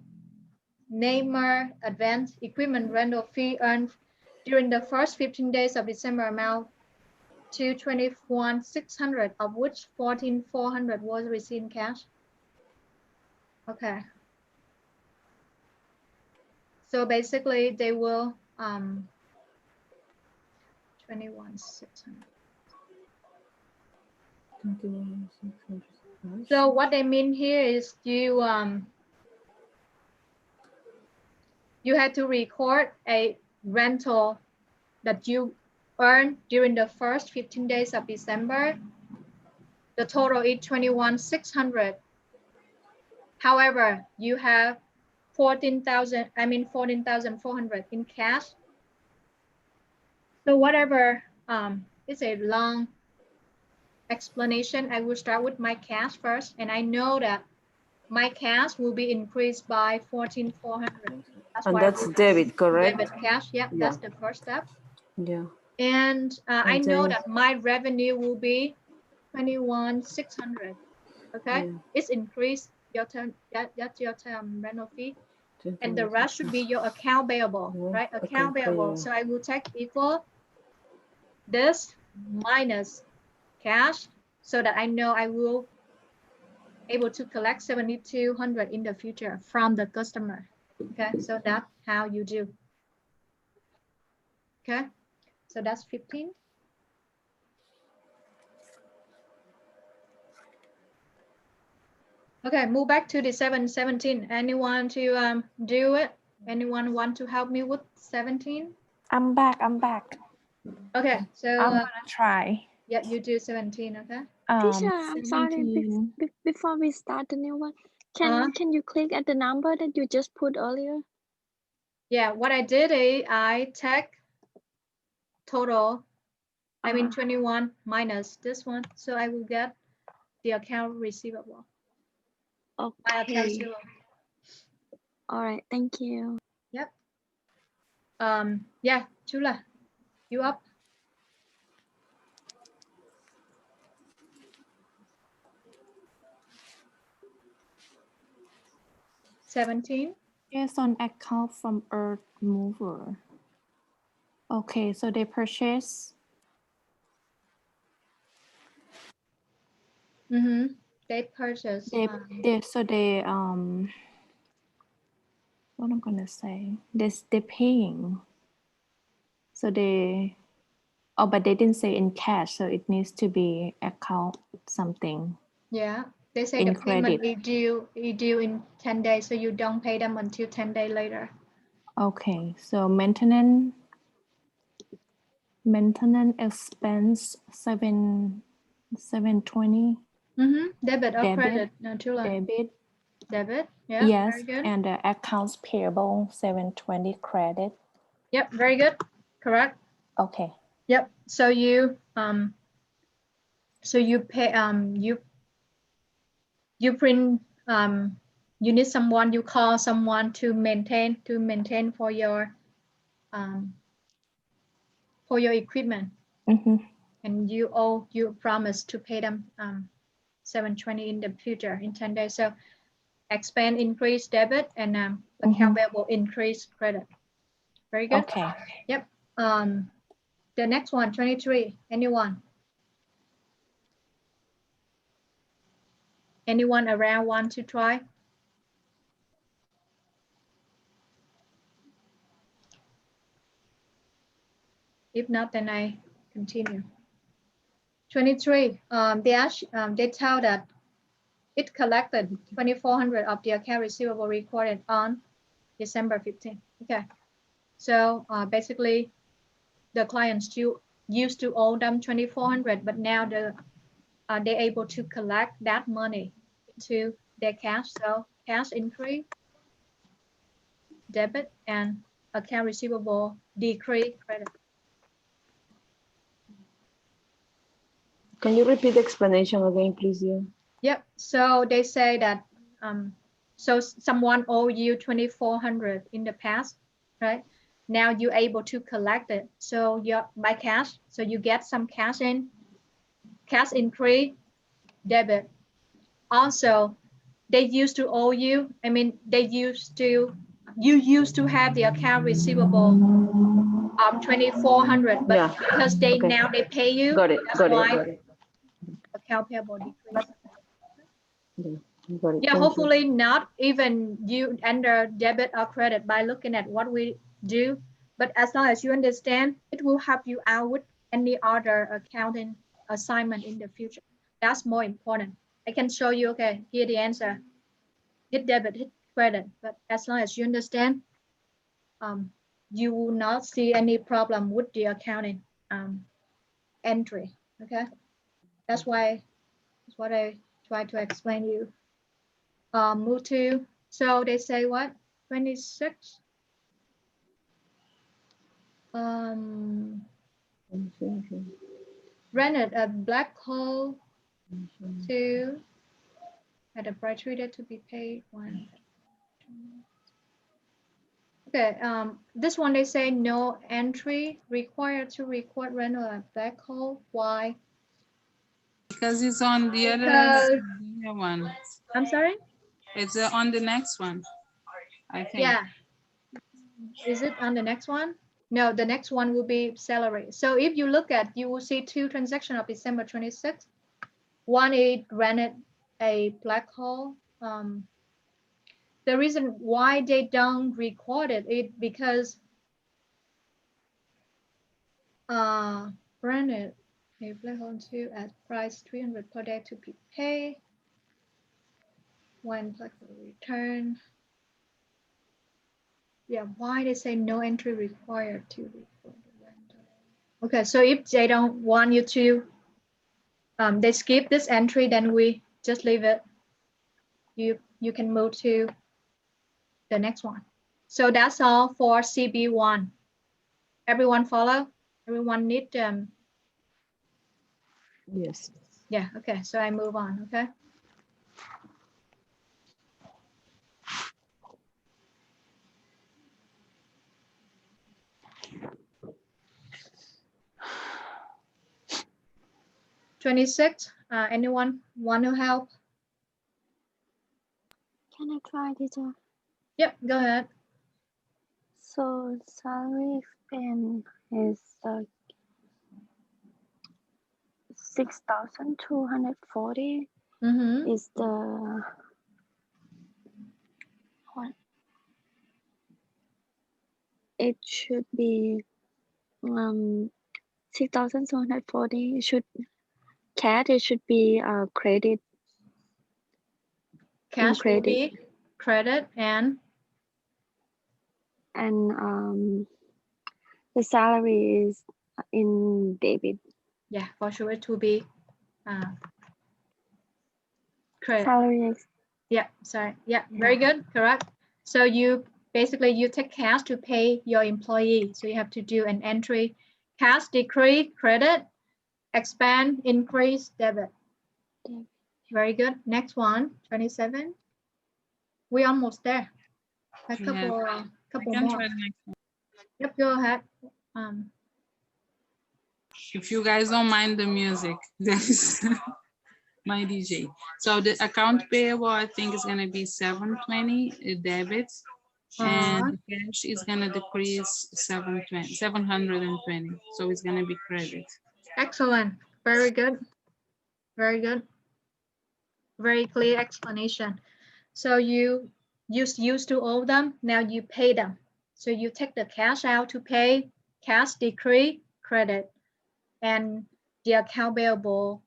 Neymar advance equipment rental fee earned during the first 15 days of December amount to 21,600, of which 14,400 was received in cash. Okay. So basically they will 21,600. So what they mean here is you have to record a rental that you earn during the first 15 days of December The total is 21,600. However, you have 14,400 in cash. So whatever, it's a long explanation. I will start with my cash first, and I know that my cash will be increased by 14,400. And that's debit, correct? Debit cash, yeah, that's the first step. Yeah. And I know that my revenue will be 21,600. Okay, it's increased your term. That's your term rental fee, and the rest should be your account payable, right? Account payable. So I will take equal this minus cash, so that I know I will able to collect 7,200 in the future from the customer. Okay, so that's how you do. Okay, so that's 15. Okay, move back to the 17. Anyone to do it? Anyone want to help me with 17? I'm back. Okay, so I'm gonna try. Yeah, you do 17. Okay. Teacher, I'm sorry. 17. Before we start the new one, can you click at the number that you just put earlier? Yeah, what I did is I take total. I mean 21 minus this one, so I will get the account receivable. Okay. All right. Thank you. Yep. Yeah, Chula, you up? $17. Yes, on account from Earth Mover. Okay, so they purchase. They purchase. What I'm gonna say? They're paying. So they. Oh, but they didn't say in cash, so it needs to be account something. Yeah, they say in the payment credit. is due in 10 days, so you don't pay them until 10 days later. Okay, so maintenance expense 720. Debit or credit? No, Chula. Debit. Debit. Yeah. Yes, Very good. and the accounts payable 720 credit. Yep. Very good. Correct. Okay. Yep. So you pay you print you need someone, you call someone to maintain for your equipment, and you promise to pay them 720 in the future in 10 days. So expense increase debit and account payable increase credit. Very good. Okay. Yep. The next one, 23. Anyone around want to try? If not, then I continue. 23. They tell that it collected 2,400 of the account receivable recorded on December 15th. Okay. So basically, the client still used to owe them 2,400, but now they're able to collect that money into their cash. So cash increase, debit, and account receivable decrease credit. Can you repeat the explanation again, please? Yeah. Yep. So they say that so someone owe you 2,400 in the past, right? Now you're able to collect it. So you're by cash. So you get some cash in, cash increase, debit. Also, they used to owe you. I mean, you used to have the account receivable 2,400, but because now they pay you, that's why account payable decrease. Yeah, hopefully not even you enter debit or credit by looking at what we do, but as long as you understand, it will help you out with any other accounting assignment in the future. That's more important. I can show you, okay, here the answer. Hit debit, hit credit, but as long as you understand, you will not see any problem with the accounting entry, okay? That's why That's what I try to explain you. Move to, so they say what? 26. Rented a black hole to at a price treated to be paid one. Okay, this one they say no entry required to record rental at black hole. Why? Because it's on the other one. I'm sorry? It's on the next one, I think. Yeah. Is it on the next one? No, the next one will be salary. So if you look at, you will see two transactions of December 26th. One is rented a black hole. The reason why they don't record it because rented a black hole to at price 300 per day to be paid when black hole return. Yeah, why they say no entry required to record the rental? Okay, so if they don't want you to, they skip this entry, then we just leave it. You can move to the next one. So that's all for CB1. Everyone follow? Everyone need Yes. Yeah, okay, so I move on, okay? $26. Anyone want to help? Can I try, teacher? Yep, go ahead. So salary expense is 6,240. Is the what? It should be 6,240. Should CAD? It should be credit. Cash will be credit and the salary is in debit. Yeah, for sure it will be credit. Salary. Yeah, sorry. Yeah, very good, correct. So you basically you take cash to pay your employee. So you have to do an entry, cash decrease credit, expand increase debit. Very good. Next one, 27. We're almost there. A couple more. Yep, go ahead. If you guys don't mind the music, that is my DJ. So the account payable, I think is gonna be 720 debits, and the cash is gonna decrease 720. So it's gonna be credit. Excellent. Very good. Very good. Very clear explanation. So you used to owe them, now you pay them. So you take the cash out to pay, cash decrease credit, and the account payable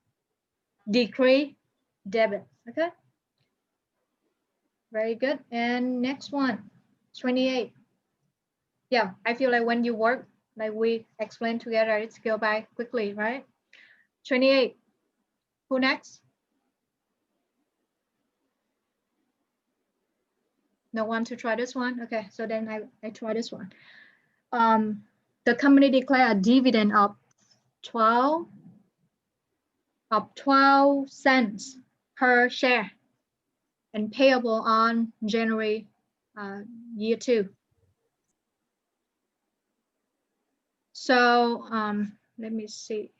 decrease debit. Okay. Very good. And next one, 28. Yeah, I feel like when you work, like we explained together, it's go by quickly, right? 28. Who next? No one to try this one? Okay, so then I try this one. The company declared a dividend of 12 cents per share and payable on January year 2. So let me see.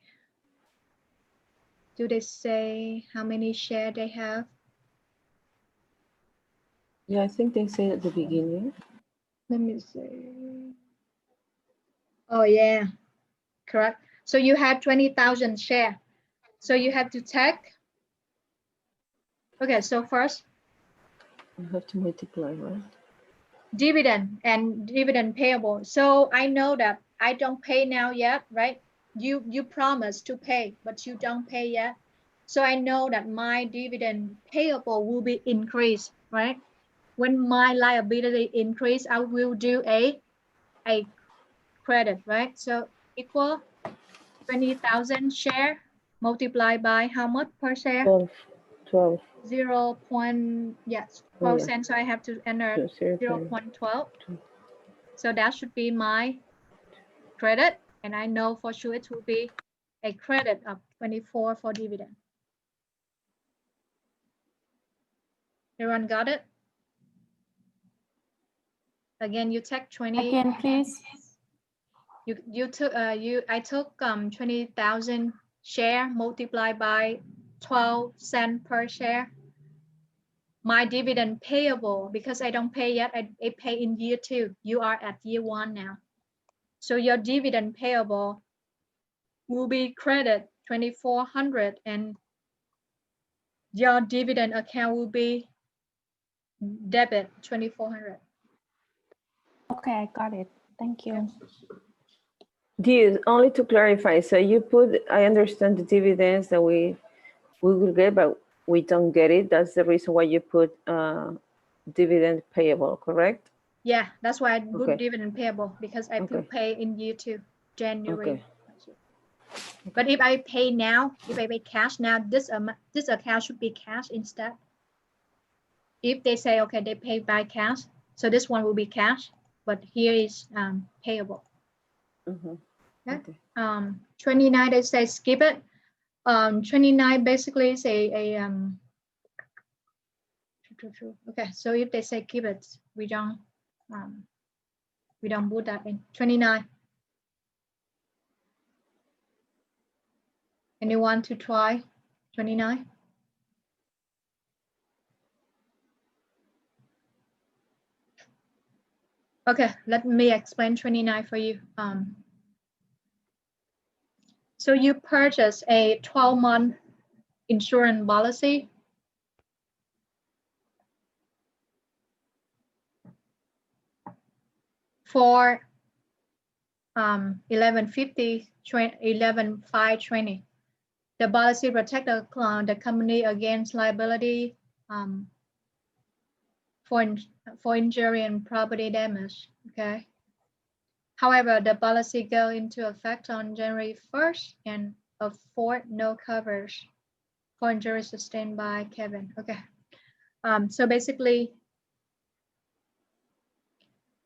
Do they say how many shares they have? Yeah, I think they said at the beginning. Let me see. Oh yeah, correct. So you have 20,000 shares. So you have to take. Okay, so first. You have to multiply, right? Dividend and dividend payable. So I know that I don't pay now yet, right? You promise to pay, but you don't pay yet. So I know that my dividend payable will be increased, right? When my liability increase, I will do a credit, right? So equal 20,000 share multiplied by how much per share? 12. 0. Yes, 12 cents. So I have to enter 0.12. So that should be my credit. And I know for sure it will be a credit of 24 for dividend. Everyone got it? Again, you take 20. Again, please. I took 20,000 share multiplied by 12 cents per share. My dividend payable, because I don't pay yet, I pay in year 2. You are at year 1 now. So your dividend payable will be credit 2,400 and your dividend account will be debit 2,400. Okay, I got it. Thank you. Dieu, only to clarify, so you put, I understand the dividends that we will get, but we don't get it. That's the reason why you put dividend payable, correct? Yeah, that's why I put dividend payable, because I will pay in year 2, January. But if I pay now, if I pay cash now, this account should be cash instead. If they say, okay, they pay by cash, so this one will be cash, but here is payable. Okay. 29, they say skip it. 29 basically is okay, so if they say keep it, we don't put that in. 29. Anyone to try 29? Okay, let me explain 29 for you. So you purchase a 12-month insurance policy for 11.50, 11.520. The policy protects the company against liability for injury and property damage. Okay. However, the policy goes into effect on January 1st and afford no coverage for injury sustained by Kevin. Okay. So basically,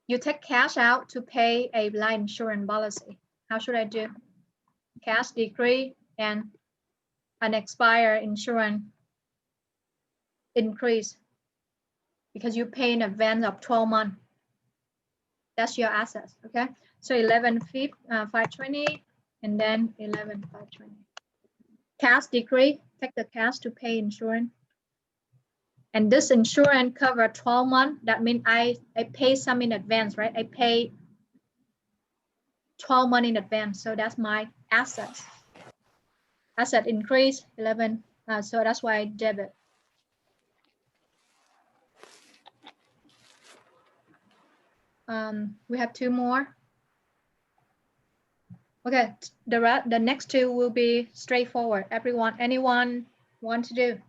you take cash out to pay a life insurance policy. How should I do? Cash decrease and an expired insurance increase because you pay in advance of 12 months. That's your assets, okay? So 11.520 and then 11.520. Cash decrease, take the cash to pay insurance. And this insurance cover 12 months. That means I pay some in advance, right? I pay 12 months in advance. So that's my assets. Asset increase 11. So that's why I debit. We have 2 more. Okay, the next 2 will be straightforward. Anyone want to do?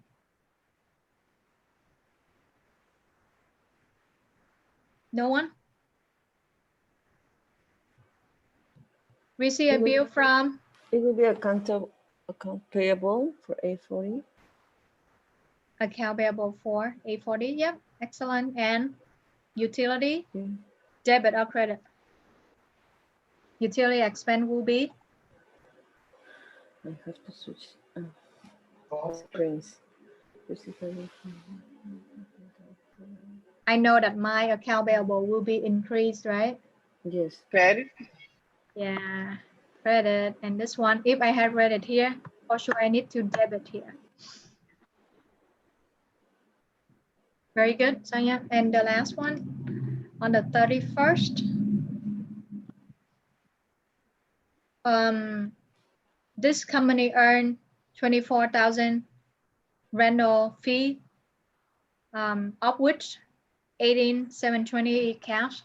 No one? Receive a bill from? It will be account payable for 840. Account payable for 840. Yep, excellent. And utility, debit or credit? Utility expense will be? I have to switch screens. I know that my account payable will be increased, right? Yes. Credit? Yeah, credit. And this one, if I have read it here, for sure I need to debit here. Very good, Sonia. And the last one, on the 31st, this company earned 24,000 rental fee, of which 18,720 cash.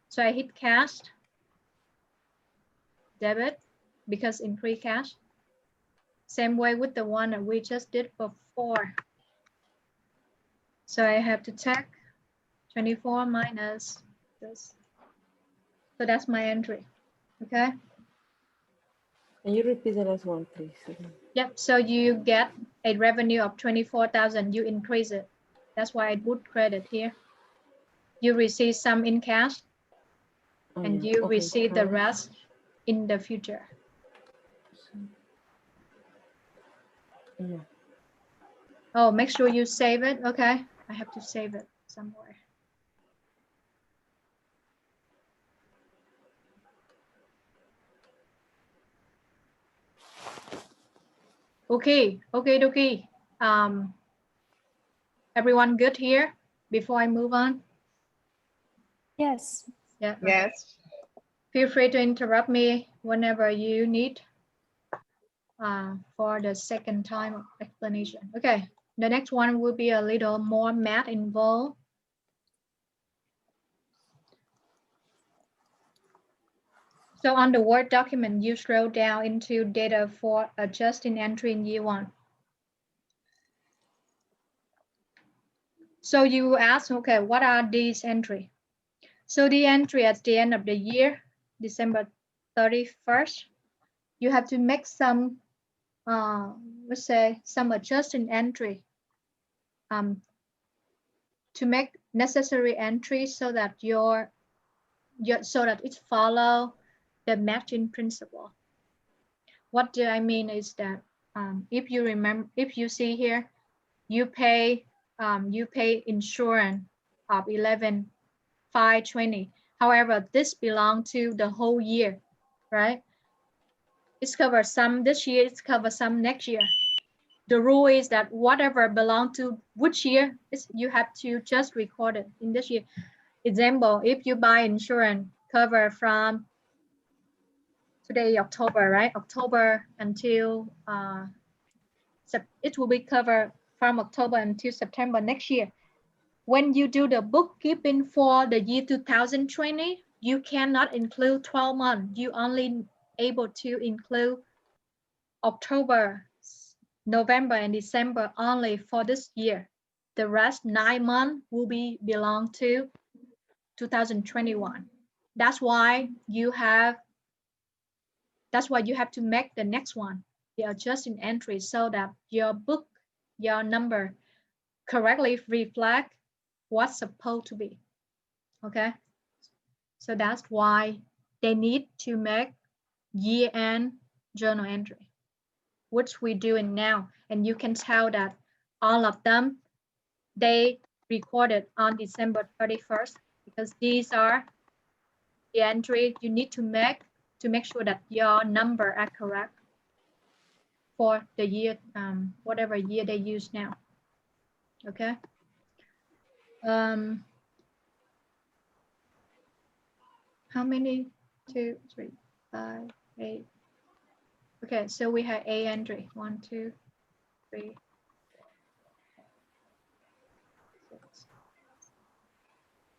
So I hit cash, debit, because increase cash. Same way with the one that we just did before. So I have to check 24 minus this. So that's my entry, okay? Can you repeat the last one, please? Yep. So you get a revenue of 24,000. You increase it. That's why I put credit here. You receive some in cash, and you receive the rest in the future. Yeah. Oh, make sure you save it. Okay, I have to save it somewhere. Okay. Everyone good here before I move on? Yes. Yeah. Yes. Feel free to interrupt me whenever you need for the second time of explanation. Okay, the next one will be a little more math involved. So on the Word document, you scroll down into data for adjusting entry in year 1. So you ask, okay, what are these entries? So the entry at the end of the year, December 31st, you have to make some, let's say, some adjusting entry to make necessary entries so that so that it follow the matching principle. What do I mean is that if you remember, if you see here, you pay insurance of 11,520. However, this belongs to the whole year, right? It's covered some this year, it's covered some next year. The rule is that whatever belongs to which year, you have to just record it in this year. Example, if you buy insurance cover from today, October, right? October until it will be covered from October until September next year. When you do the bookkeeping for the year 2020, you cannot include 12 months. You only able to include October, November, and December only for this year. The rest 9 months will belong to 2021. That's why you have to make the next one, the adjusting entry, so that your number correctly reflect what's supposed to be. Okay, so that's why they need to make year-end journal entry, which we're doing now. And you can tell that all of them, they recorded on December 31st, because these are the entry you need to make sure that your number are correct for the year, whatever year they use now. Okay. How many? 2, 3, 5, 8. Okay, so we have A entry. 1, 2, 3, 6.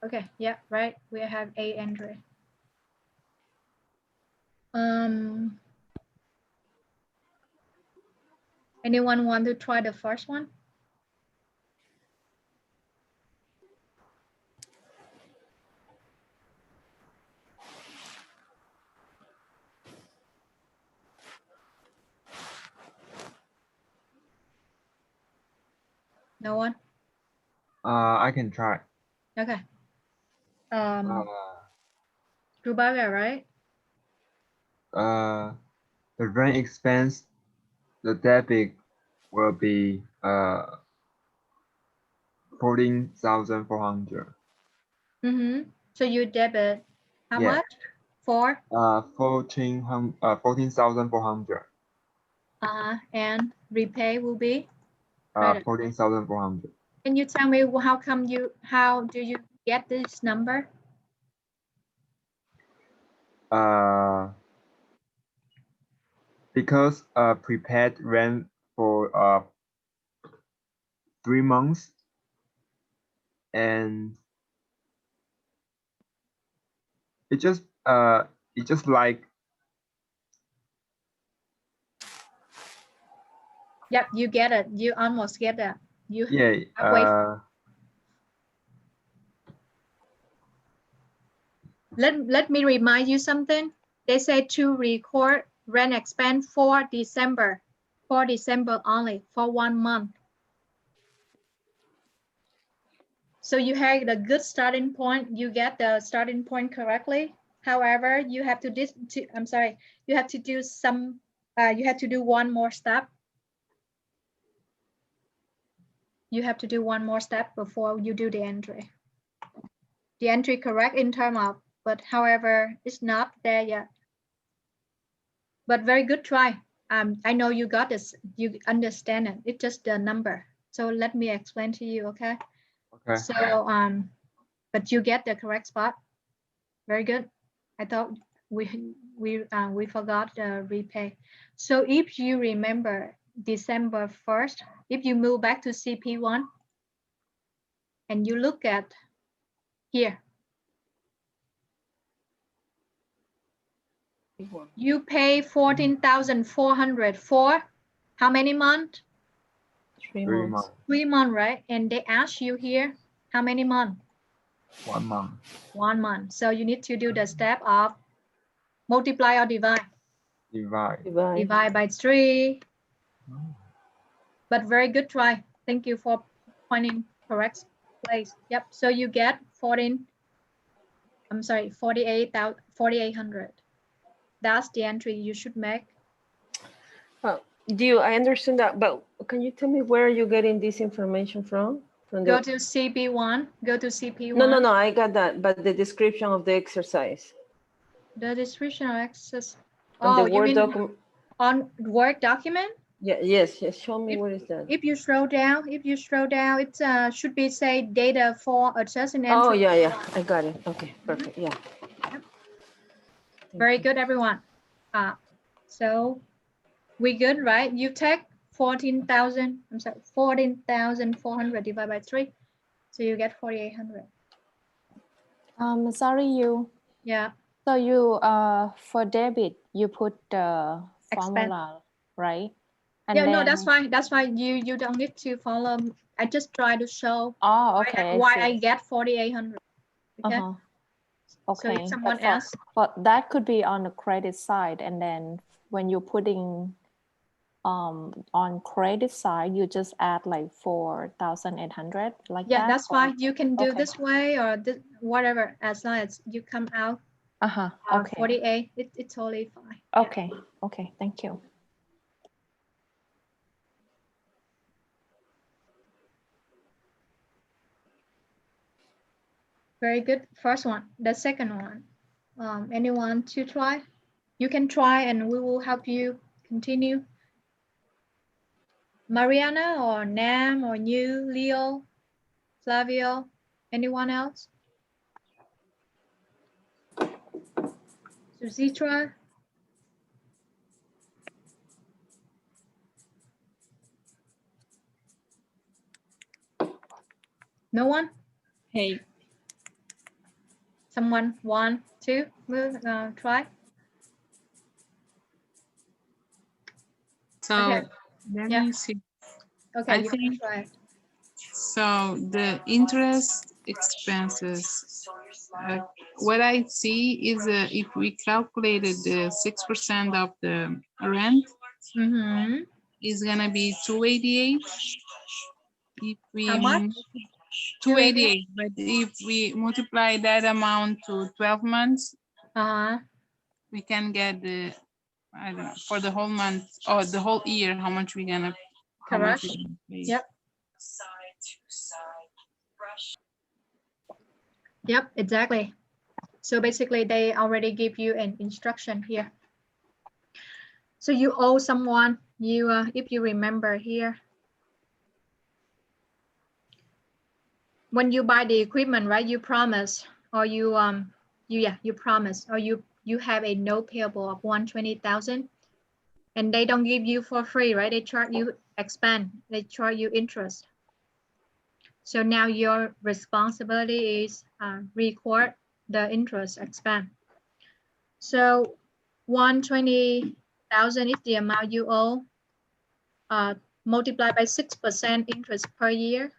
Okay, yeah, right. We have A entry. Anyone want to try the first one? No one? I can try. Okay. Rubaga, right? The rent expense, the debit will be 14,400. So you debit how Yeah. much? 14,400. And repay will be 14,400. Can you tell me how do you get this number? Because prepaid rent for 3 months, and it just like. Yep, you get it. You almost get that. Let me remind you something. They say to record rent expense for December only, for 1 month. So you had a good starting point. You get the starting point correctly. However, you have to you have to do some. You have to do one more step. You have to do one more step before you do the entry. The entry correct in terms of, but however, it's not there yet. But very good try. I know you got this. You understand it. It's just the number. So let me explain to you, okay? Okay. So but you get the correct spot. Very good. I thought we forgot the repay. So if you remember December 1st, if you move back to CP1 and you look at here, you pay 14,400 for how many months? 3 months. 3 months, right? And they ask you here how many months? 1 month. 1 month. So you need to do the step of multiply or divide. Divide by 3. But very good try. Thank you for pointing correct place. Yep. So you get 4,800. That's the entry you should make. Dieu, I understand that, but can you tell me where are you getting this information from? Go to CP1. Go to CP1. No, I got that, but the description of the exercise. The description of exercise. On the Oh, you Word mean document? on Word document? Yeah, yes. Show me where is that. If you scroll down, it should be say data for adjusting entry. Oh, yeah, I got it. Okay, perfect. Yeah. Yep. Very good, everyone. So we good, right? You take 14,400 divided by 3. So you get 4,800. Sorry, you. Yeah. So you for debit you put the formula, right? And yeah, then, no, that's fine. That's fine. You don't need to follow. I just try to show why I get 4,800. Okay. Okay. So if someone but asks, but that could be on the credit side, and then when you're putting on credit side, you just add like 4,800 like that. Yeah, that's fine. You can do this way or this, whatever, as long as you come out. Okay. 48. It's totally fine. Okay. Okay. Thank you. Very good. First one. The second one. Anyone to try? You can try and we will help you continue. Mariana or Nam or you, Leo, Flavio, anyone else? Susitra? No one? Hey. Someone want to move, try? So okay. Let me see. Okay, I you think can try. so. The interest expenses. What I see is if we calculated the 6% of the rent, is gonna be 288. If we How much? 288. But if we multiply that amount to 12 months, we can get the, I don't know, for the whole month or the whole year, how much we gonna Correct. pay. Yep. Yep, exactly. So basically they already give you an instruction here. So you owe someone, you if you remember here, when you buy the equipment, right, you promise, or you promise, or you have a note payable of 120,000 and they don't give you for free, right? They charge you expense, they charge you interest. So now your responsibility is record the interest expense. So 120,000 is the amount you owe, multiplied by 6% interest per year.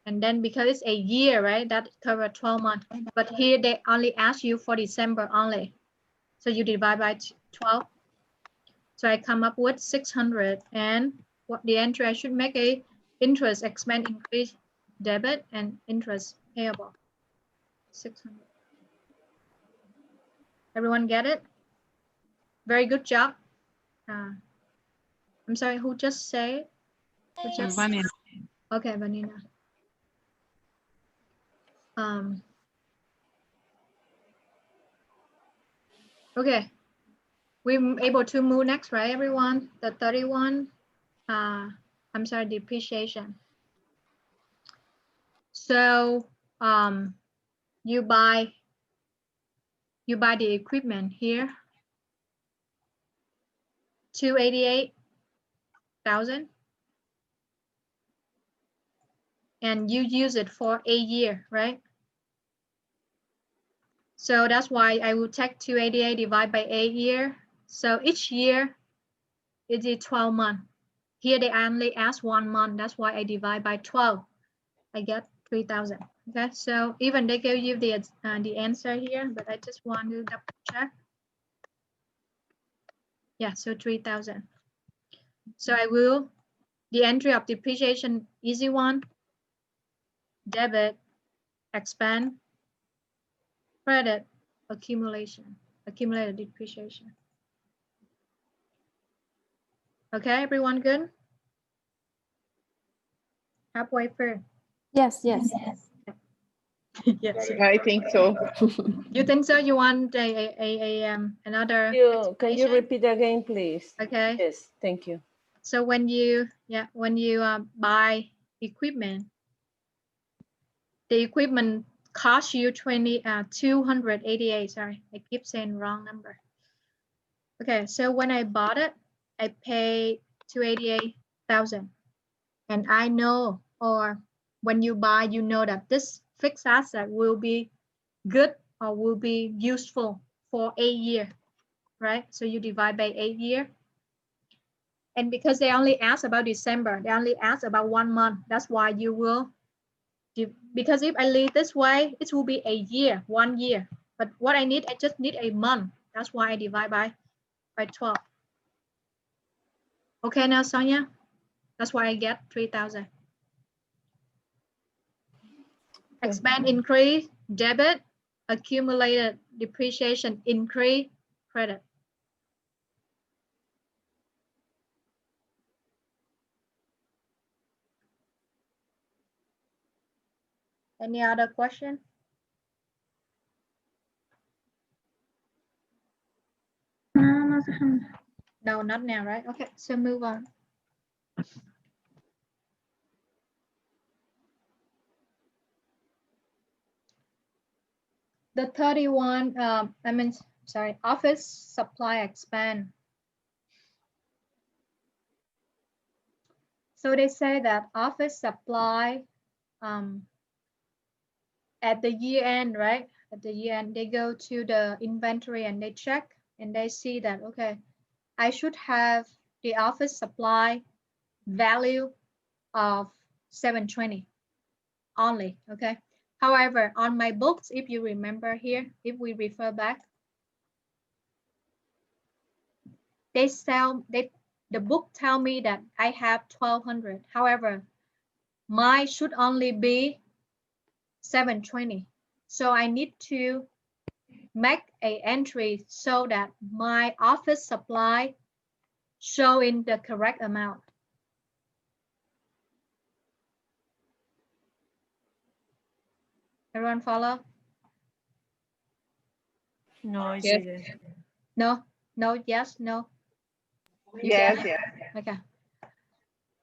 And then because it's a year, right, that covers 12 months. But here they only ask you for December only. So you divide by 12. So I come up with 600, and what the entry I should make a interest expense increase debit and interest payable 600. Everyone get it? Very good job. I'm sorry, who just say? Who just... Vanina. Okay, Vanina. Okay, we're able to move next, right, everyone? The 31. I'm sorry, depreciation. So you buy the equipment here, 288,000, and you use it for a year, right? So that's why I will take 288 divided by 8 year. So each year it is 12 months. Here they only ask 1 month. That's why I divide by 12. I get 3,000. Okay, so even they give you the answer here, but I just want to double check. Yeah, so 3,000. So I will, the entry of depreciation, easy one, debit, expand, credit, accumulated depreciation. Okay, everyone good? Halfway through. Yes. Yes. I think so. You think so? You want another? Can you repeat again, please? Okay. Yes, thank you. So when you buy equipment, the equipment costs you 288. Sorry, I keep saying wrong number. Okay, so when I bought it, I paid 288,000, and I know, or when you buy, you know that this fixed asset will be good or will be useful for 8 years, right? So you divide by 8 years. And because they only ask about December, they only ask about 1 month. That's why you will, because if I leave this way, it will be a year, 1 year. But what I just need a month. That's why I divide by 12. Okay, now Sonia, that's why I get 3,000. Expense increase, debit, accumulated depreciation increase, credit. Any other question? No, not now, right? Okay, so move on. The 31, office supply expand. So they say that office supply at the year end, right? At the year end, they go to the inventory and they check and they see that, okay, I should have the office supply value of 720 only, okay? However, on my books, if you remember here, if we refer back, the book tell me that I have 1,200. However, mine should only be 720. So I need to make an entry so that my office supply showing the correct amount. Everyone follow? No, I Yes. didn't. No, no, yes, no. Yes, yes. Okay.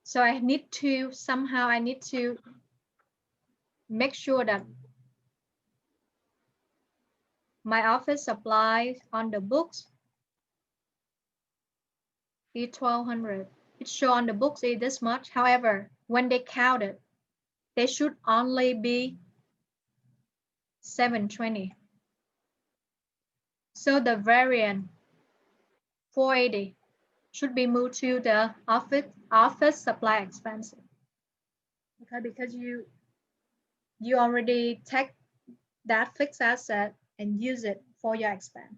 So I need to make sure that my office supplies on the books is 1,200. It show on the books is this much. However, when they count it, they should only be 720. So the variant 480 should be moved to the office supply expense. Okay, because you already take that fixed asset and use it for your expense.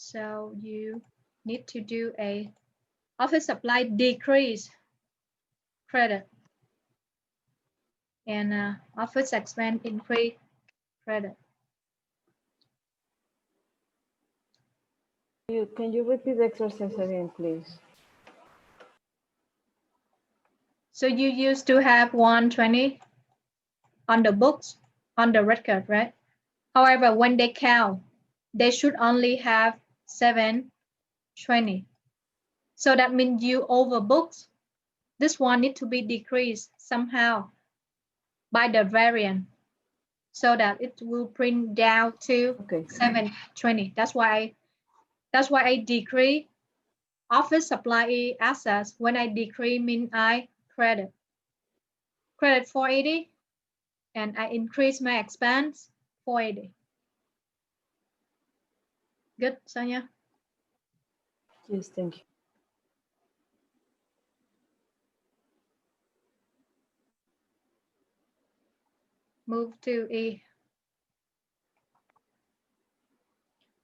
So you need to do a office supply decrease credit and office expense increase credit. Can you repeat the exercise again, please? So you used to have 120 on the books, on the record, right? However, when they count, they should only have 720. So that means you overbooked. This one need to be decreased somehow by the variant so that it will print down to 720. That's why I decrease office supply assets. When I decrease mean I credit 480 and I increase my expense 480. Good, Sonia? Yes, thank you. Move to E.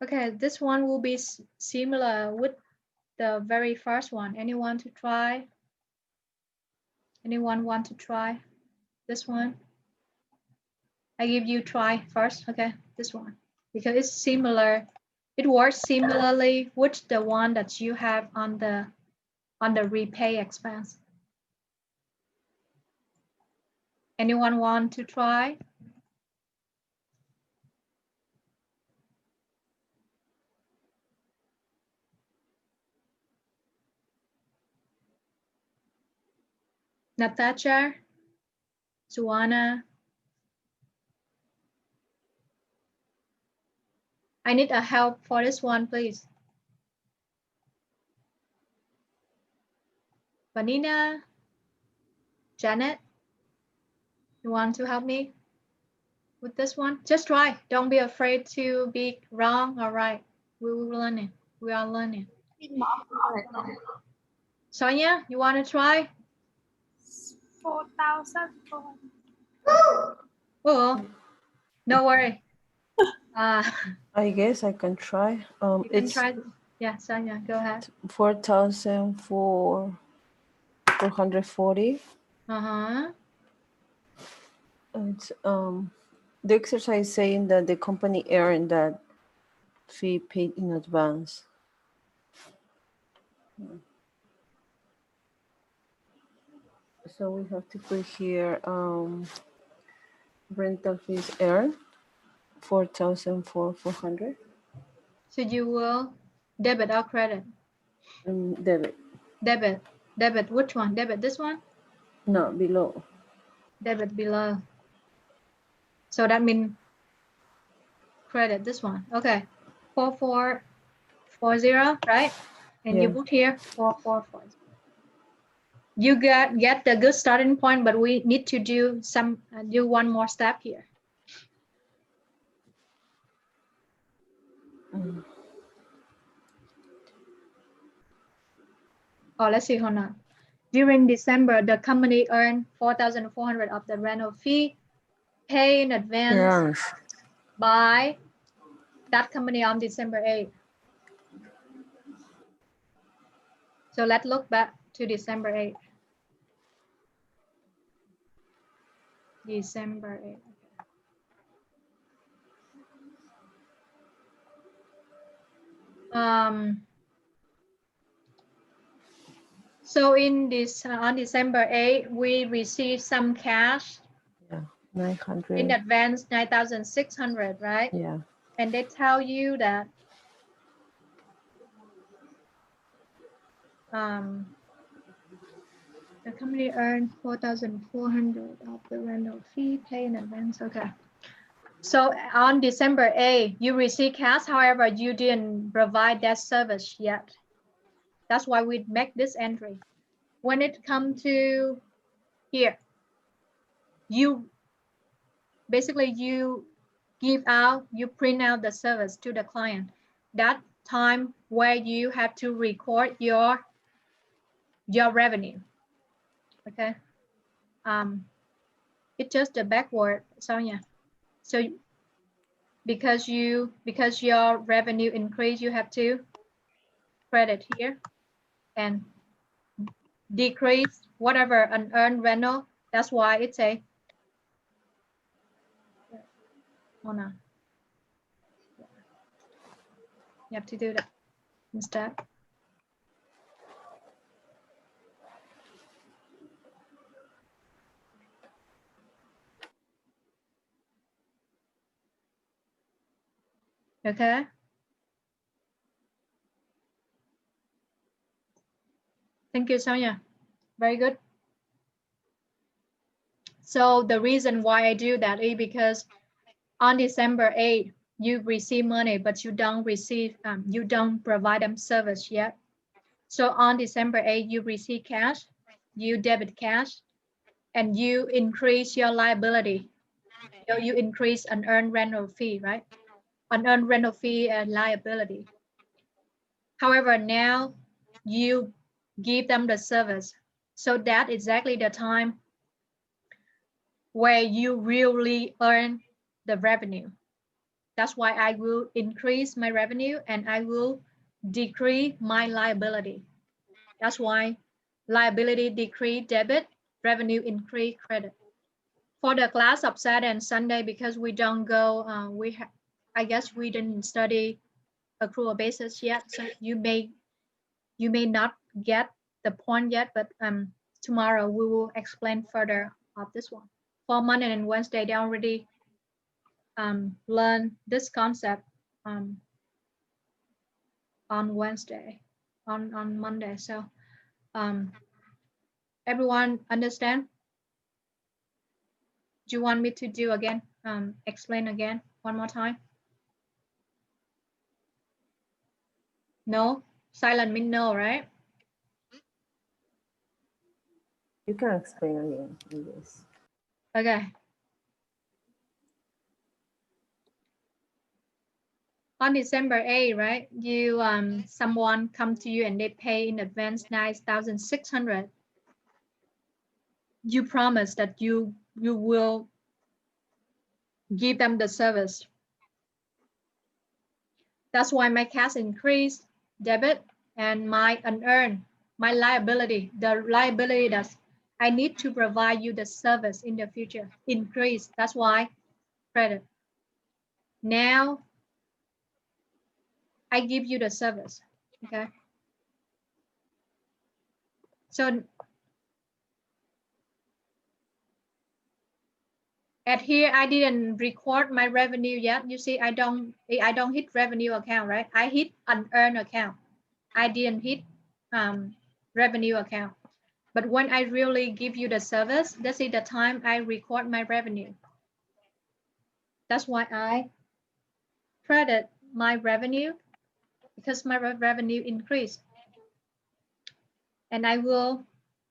Okay, this one will be similar with the very first one. Anyone to try? Anyone want to try this one? I give you try first, okay? This one, because it's similar. It works similarly with the one that you have on the repay expense. Anyone want to try? Natasha, Joanna. I need a help for this one, please. Vanina, Janet, you want to help me with this one? Just try. Don't be afraid to be wrong or right. We will learn it. We are learning. Sonia, you want to try? 4,000. Oh, no worry. I guess I can try. You can try. Yeah, Sonia, go ahead. 4,440. It's the exercise saying that the company earned that fee paid in advance. So we have to put here rental fees earned 4,400. So you will debit or credit? Debit. Debit. Debit. Which one? Debit this one? No, below. Debit below. So that means credit this one. Okay. 4440, right? And you put here 4440. You get the good starting point, but we need to do one more step here. Oh, let's see, hold on. During December, the company earned 4,400 of the rental fee, pay in advance by that company on December 8th. So let's look back to December 8th. December 8th. So in this on December 8th, we received some cash. Yeah, 900. In advance, 9,600, right? Yeah. And they tell you that the company earned 4,400 of the rental fee paid in advance. Okay. So on December 8th, you received cash. However, you didn't provide that service yet. That's why we make this entry. When it comes to here, you print out the service to the client. That time where you have to record your revenue. Okay. It's just the backward, Sonia. So because your revenue increase, you have to credit here and decrease whatever unearned rental. That's why it's a hold on. You have to do that instead. Okay. Thank you, Sonia. Very good. So the reason why I do that is because on December 8th, you receive money, but you don't provide them service yet. So on December 8th, you receive cash, you debit cash, and you increase your liability. So you increase unearned rental fee, right? Unearned rental fee and liability. However, now you give them the service. So that's exactly the time where you really earn the revenue. That's why I will increase my revenue and I will decrease my liability. That's why liability decrease debit, revenue increase credit. For the class of Saturday and Sunday, because we don't go, I guess we didn't study accrual basis yet, so you may not get the point yet, but tomorrow we will explain further of this one. For Monday and Wednesday, they already learn this concept on Wednesday, on Monday. So everyone understand? Do you want me to do again? Explain again one more time? No? Silent means no, right? You can explain again, yes. Okay. On December 8th, right? You someone come to you and they pay in advance 9,600. You promise that you will give them the service. That's why my cash increase, debit, and my unearned, my liability, the liability that I need to provide you the service in the future increase. That's why credit. Now I give you the service, okay? So at here, I didn't record my revenue yet. You see, I don't hit revenue account, right? I hit unearned account. I didn't hit revenue account. But when I really give you the service, this is the time I record my revenue. That's why I credit my revenue because my revenue increased. And I will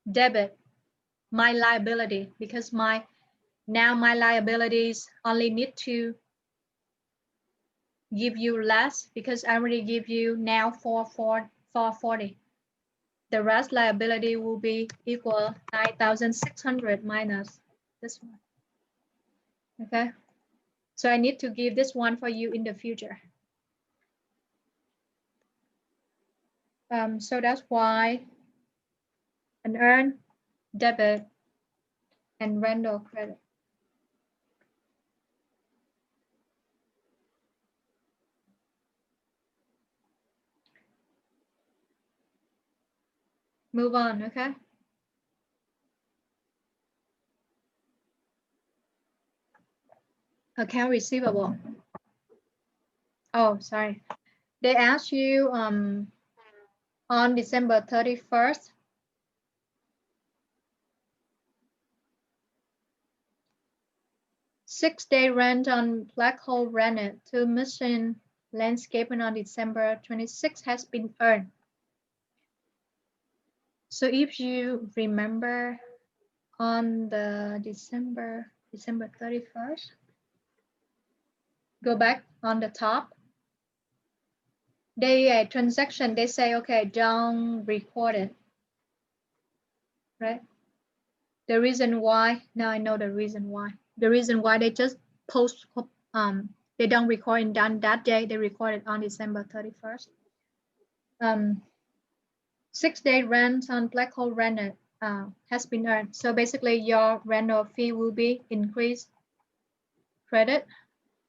debit my liability because now my liabilities only need to give you less because I already give you now 440. The rest liability will be equal 9,600 minus this one. Okay, so I need to give this one for you in the future. So that's why an earned, debit, and rental credit. Move on, okay? Account receivable. Oh, sorry. They asked you on December 31st. Six-day rent on Black Hole Rented to Mission Landscaping on December 26th has been earned. So if you remember on the December 31st, go back on the top. They transaction, they say, okay, don't record it, right? The reason why, now I know the reason why. The reason why they just They don't record it on that day. They record it on December 31st. 6-day rent on black hole rent has been earned. So basically your rental fee will be increased credit.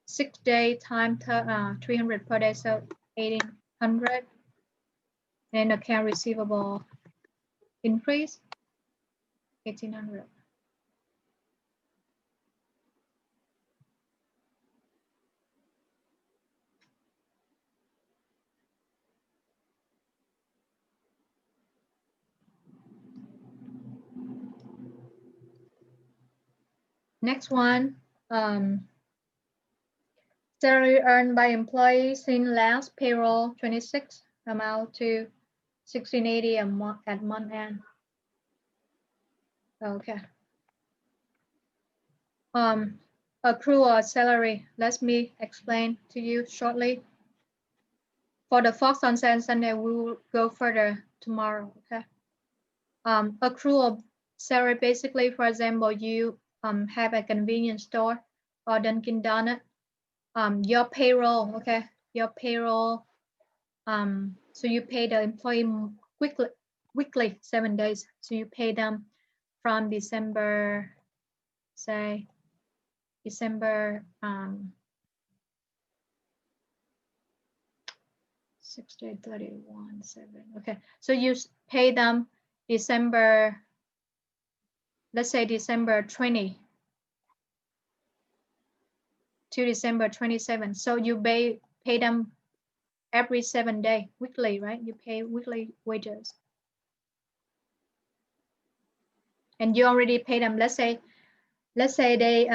6-day time 300 per day, so 1800. And account receivable increase 1800. Next one, salary earned by employees in last payroll 26 amount to 1680 a month at month end. Okay. Accrual salary. Let me explain to you shortly. For the Fox on Saturday and Sunday, we will go further tomorrow. Okay. Accrual salary, basically, for example, you have a convenience store or Dunkin' Donut. Your payroll, okay, your payroll. So you pay the employee weekly 7 days. So you pay them from December, say December 60, 31, 7. Okay, so you pay them December, let's say December 20 to December 27. So you pay them every 7 days, weekly, right? You pay weekly wages. And you already pay them, let's say they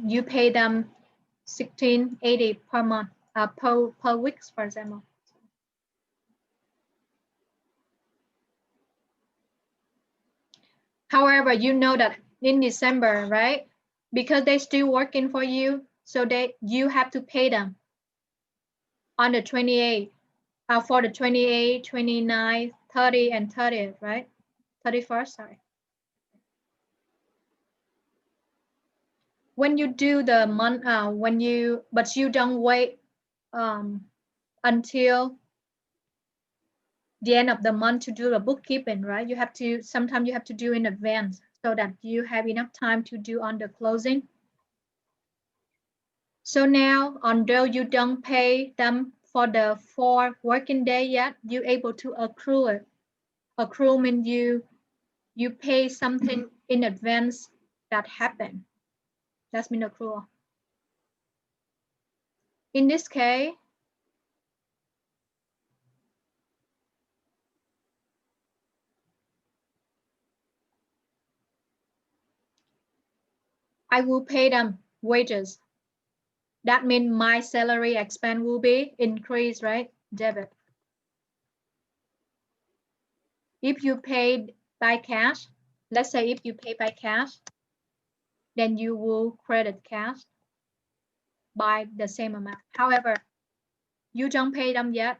you pay them 1680 per month, per week, for example. However, you know that in December, right? Because they're still working for you, so you have to pay them on the 28th, for the 28th, 29th, 30th, and 30th, right? 31st, sorry. When you do the month, but you don't wait until the end of the month to do the bookkeeping, right? Sometimes you have to do in advance so that you have enough time to do on the closing. So now, although you don't pay them for the 4 working day yet, you're able to accrue it. Accrue means you pay something in advance that happened. That's mean accrual. In this case, I will pay them wages. That means my salary expense will be increased, right? Debit. If you paid by cash, let's say if you pay by cash, then you will credit cash by the same amount. However, you don't pay them yet,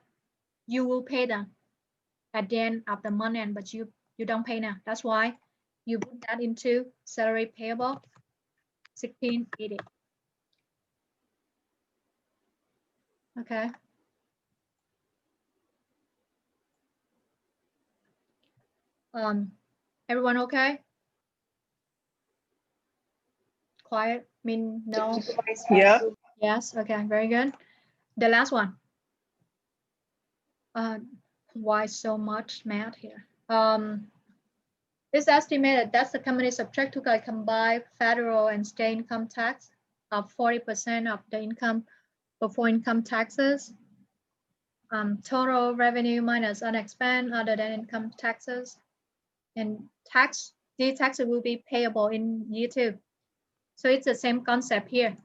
you will pay them at the end of the month end, but you don't pay now. That's why you put that into salary payable 1680. Okay. Everyone okay? Quiet mean no. Yeah. Yes, okay, very good. The last one. Why so much math here? It's estimated that the company subject to a combined federal and state income tax of 40% of the income before income taxes. Total revenue minus unexpended other than income taxes. And these taxes will be payable in year 2. So it's the same concept here.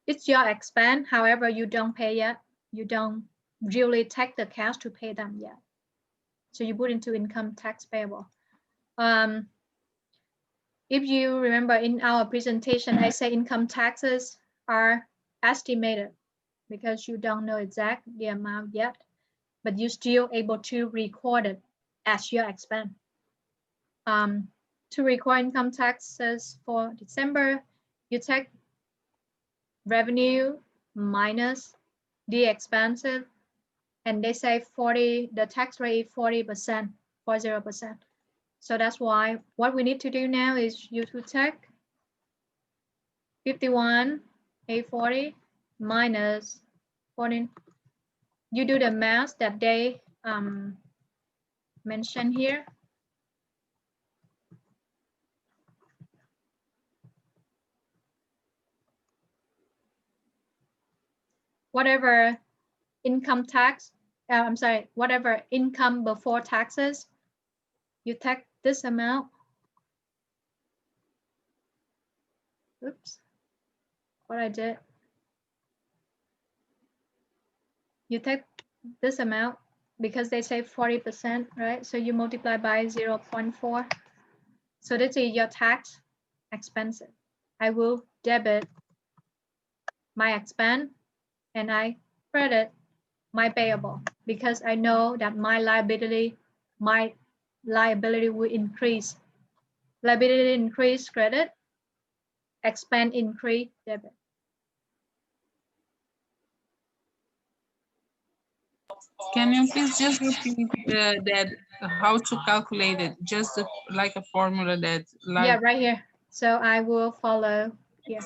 It's your expense, however, you don't pay yet. You don't really take the cash to pay them yet. So you put into income tax payable. If you remember in our presentation, I say income taxes are estimated because you don't know exact the amount yet, but you're still able to record it as your expense. To record income taxes for December, you take revenue minus the expensive, and they say 40, the tax rate 40%, 40%. So that's why what we need to do now is you to take 51,840 minus 14. You do the math that they mentioned here. Whatever income tax, I'm sorry, whatever income before taxes, you take this amount. Oops, what I did. You take this amount because they say 40%, right? So you multiply by 0.4. So this is your tax expenses. I will debit my expense and I credit my payable because I know that my liability will increase. Liability increase credit, expense increase debit. Can you please just repeat that how to calculate it? Just like a formula that like yeah, right here. So I will follow here.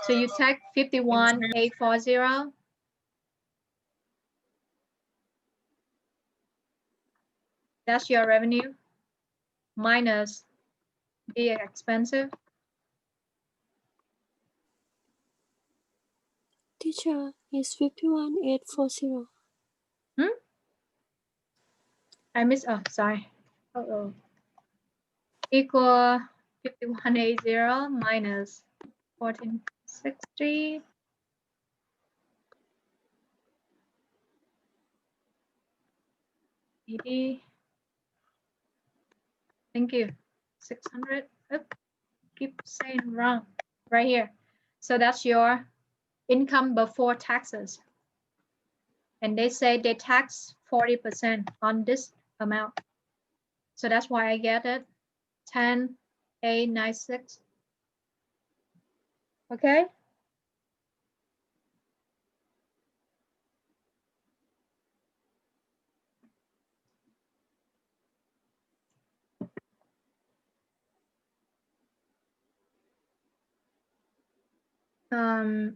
So you take 51,840. That's your revenue minus the expensive. Teacher, is 51,840. I miss, oh, sorry. Equal 5180 minus 1460. Thank you. 600. Oops, keep saying wrong. Right here. So that's your income before taxes. And they say they tax 40% on this amount. So that's why I get it. 10,896. Okay.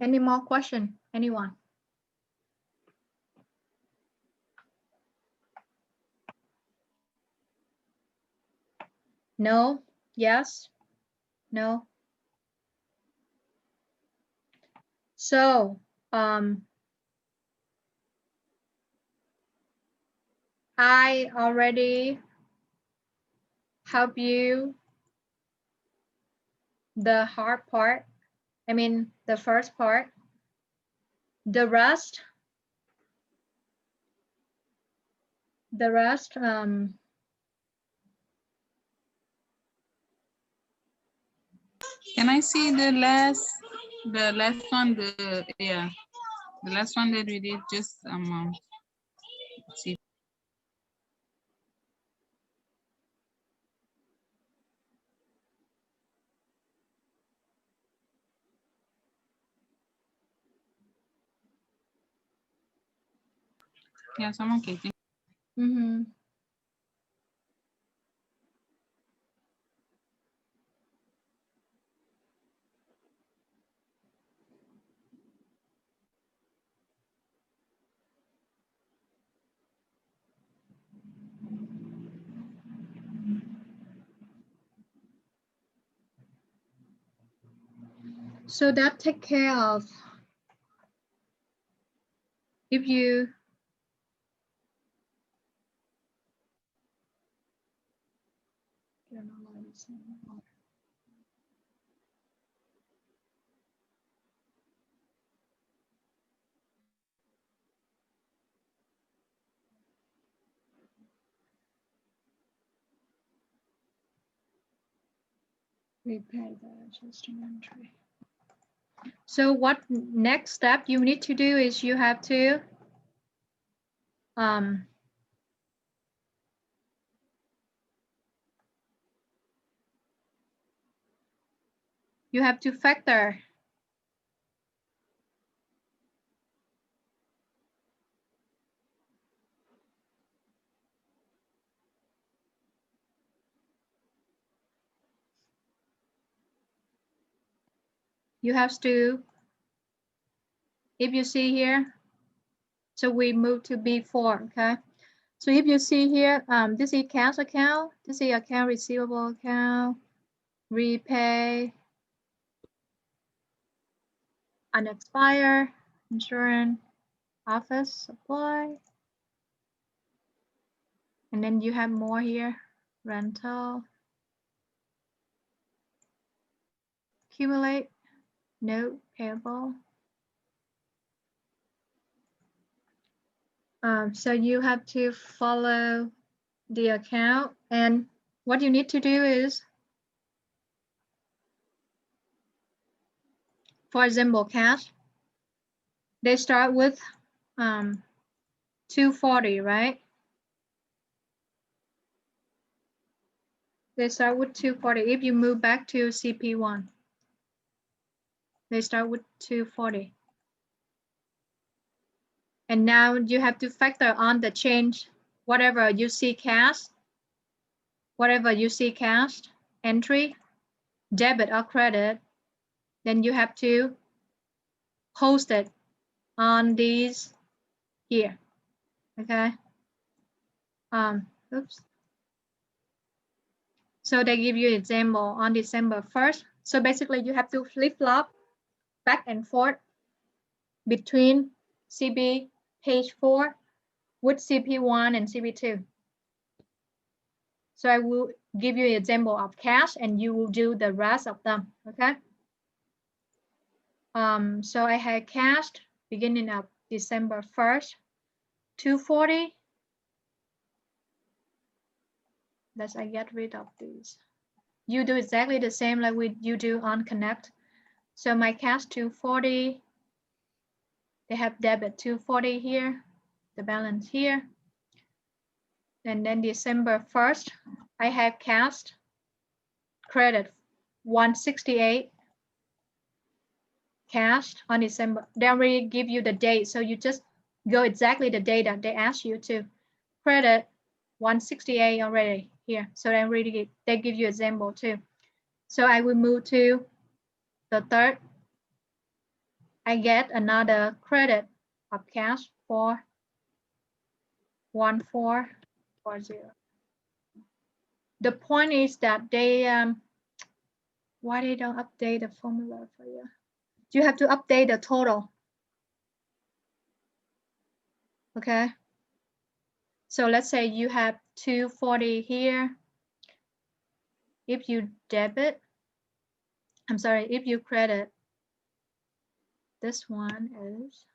Any more question? Anyone? No? Yes? No? So, I already help you the hard part. I mean, the first part. The rest, can I see the last one, the last one that we did, just let's see. Yes, I'm okay. so that take care of if you repair the adjusting entry. So what next step you need to do is you have to factor you have to, if you see here, so we move to B4, okay? So if you see here, this is cash account, this is account receivable account, repay, unexpired, insurance, office supply, and then you have more here, rental, accumulate, note payable. So you have to follow the account, and what you need to do is, for example, cash, they start with 240, right? They start with 240. If you move back to CP1, they start with 240. And now you have to factor on the change, whatever you see cash, entry, debit or credit, then you have to post it on these here, okay? Oops. So they give you an example on December 1st. So basically you have to flip-flop back and forth between CB page 4 with CP1 and CP2. So I will give you an example of cash and you will do the rest of them, okay? So I had cash beginning of December 1st, 240. Let's get rid of these. You do exactly the same like you do on Connect. So my cash 240, they have debit 240 here, the balance here. And then December 1st, I have cash credit 168 cash on December. They already give you the date, so you just go exactly the date that they ask you to. Credit 168 already here, so they give you example too. So I will move to the 3rd. I get another credit of cash for 1440. The point is that they why they don't update the formula for you? You have to update the total. Okay. So let's say you have 240 here. If you debit, if you credit, this one is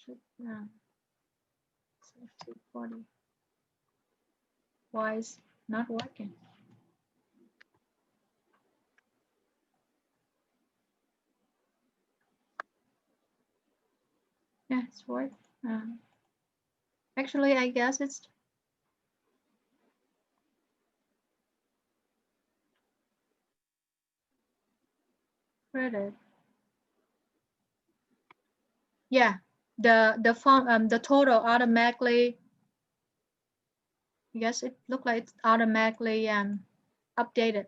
240. Why is not working? Yeah, it's working. Actually, I guess it's credit. Yeah, the total automatically. Yes, it looks like it's automatically updated.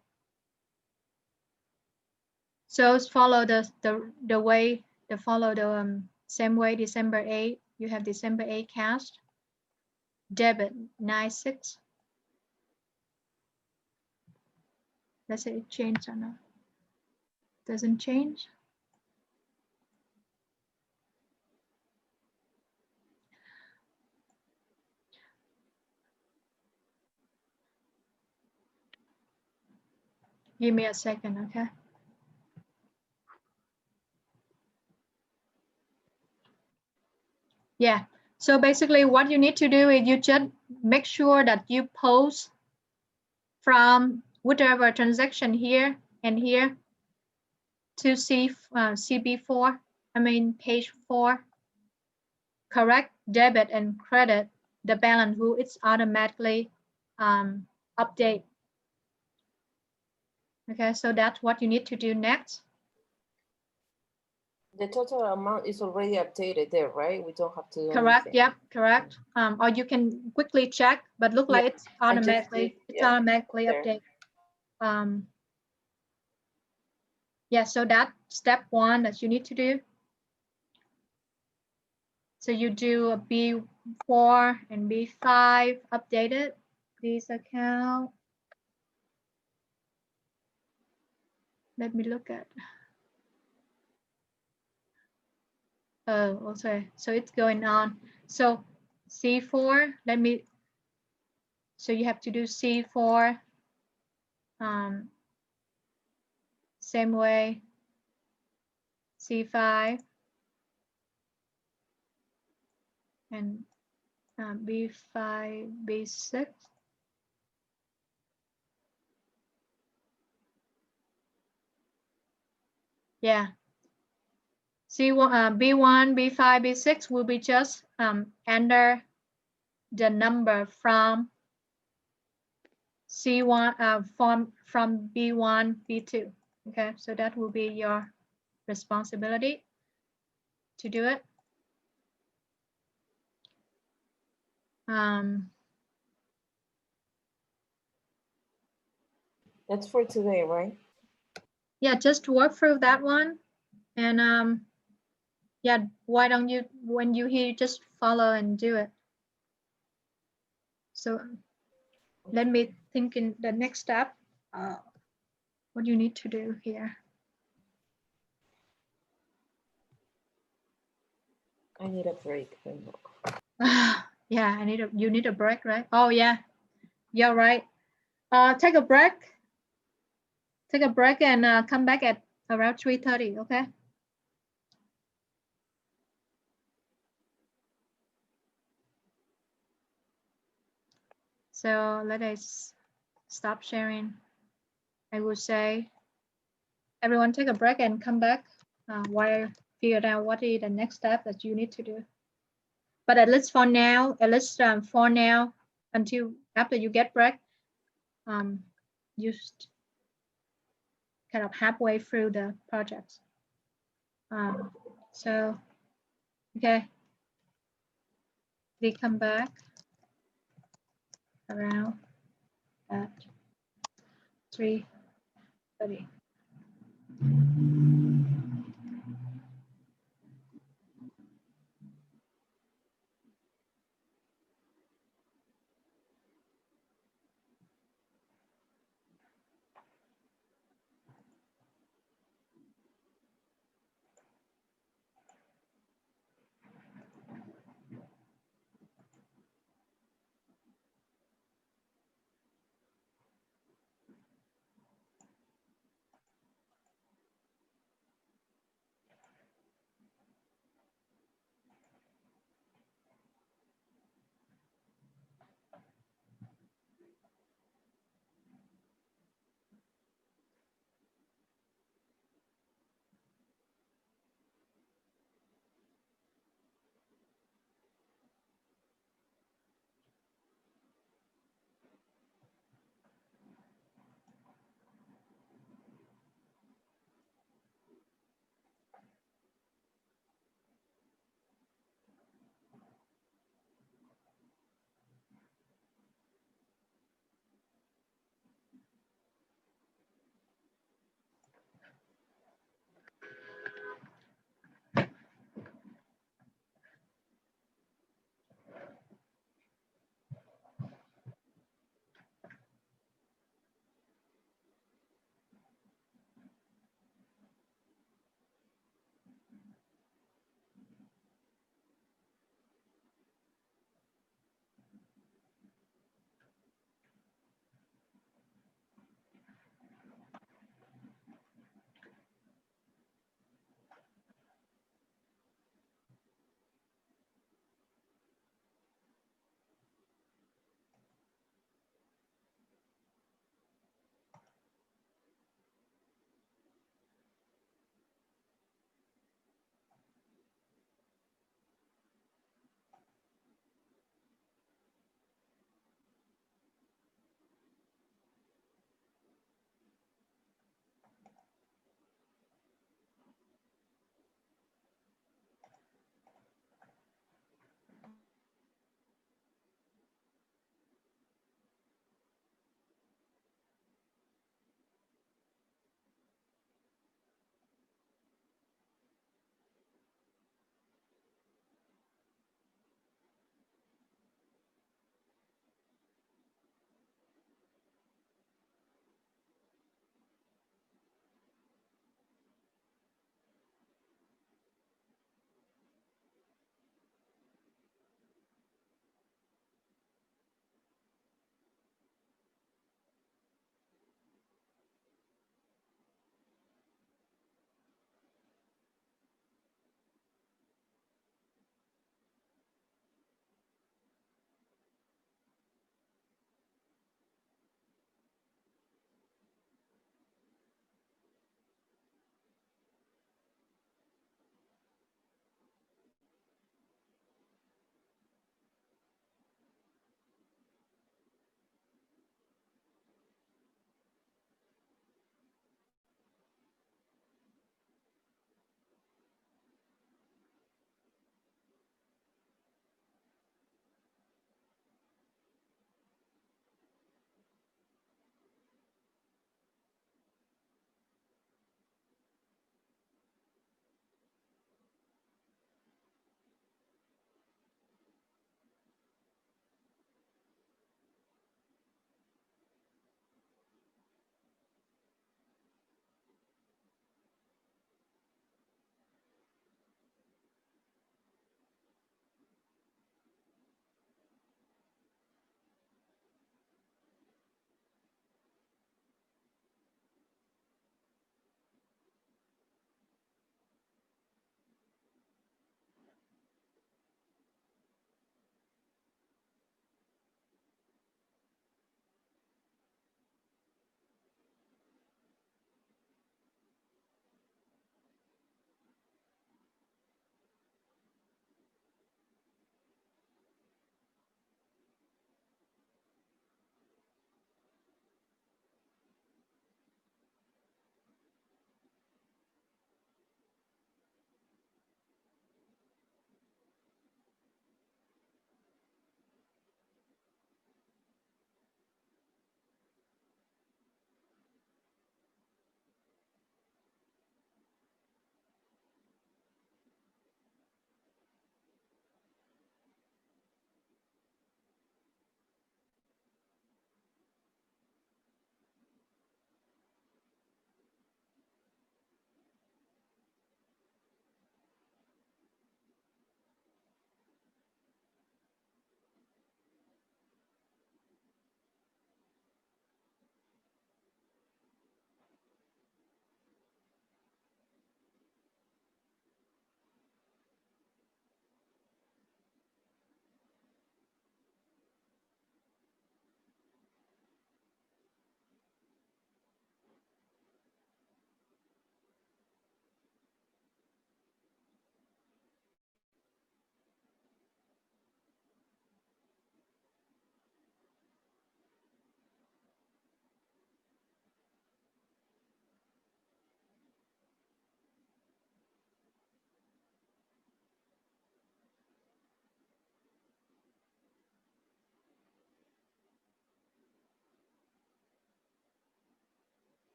So follow the way they follow the same way. December 8, you have December 8 cash. Debit 96. Let's say it changed or not. Doesn't change. Give me a second, okay? Yeah, so basically what you need to do is you just make sure that you post from whichever transaction here and here to CB4, page 4, correct debit and credit, the balance will it's automatically update. Okay, so that's what you need to do next. The total amount is already updated there, right? We don't have to do Correct, anything. yeah, correct. Or you can quickly check, but look like it's automatically, automatically updated. Yeah, so that's step 1 that you need to do. So you do a B4 and B5 updated. Please account. Let me look at. Oh, okay. So it's going on. So C4, so you have to do C4 same way. C5 and B5, B6. Yeah. C1, B1, B5, B6 will be just enter the number from C1 from B1, B2. Okay, so that will be your responsibility to do it. That's for today, right? Yeah, just work through that one. And yeah, why don't you, when you hear, just follow and do it. So let me think in the next step. What you need to do here. I need a break. Yeah, you need a break, right? Oh yeah, you're right. Take a break. Take a break and come back at around 3:30, okay? So let us stop sharing. I will say, everyone take a break and come back while figure out what is the next step that you need to do. But at least for now, until after you get break, you kind of halfway through the project. So, okay, we come back around at 3:30.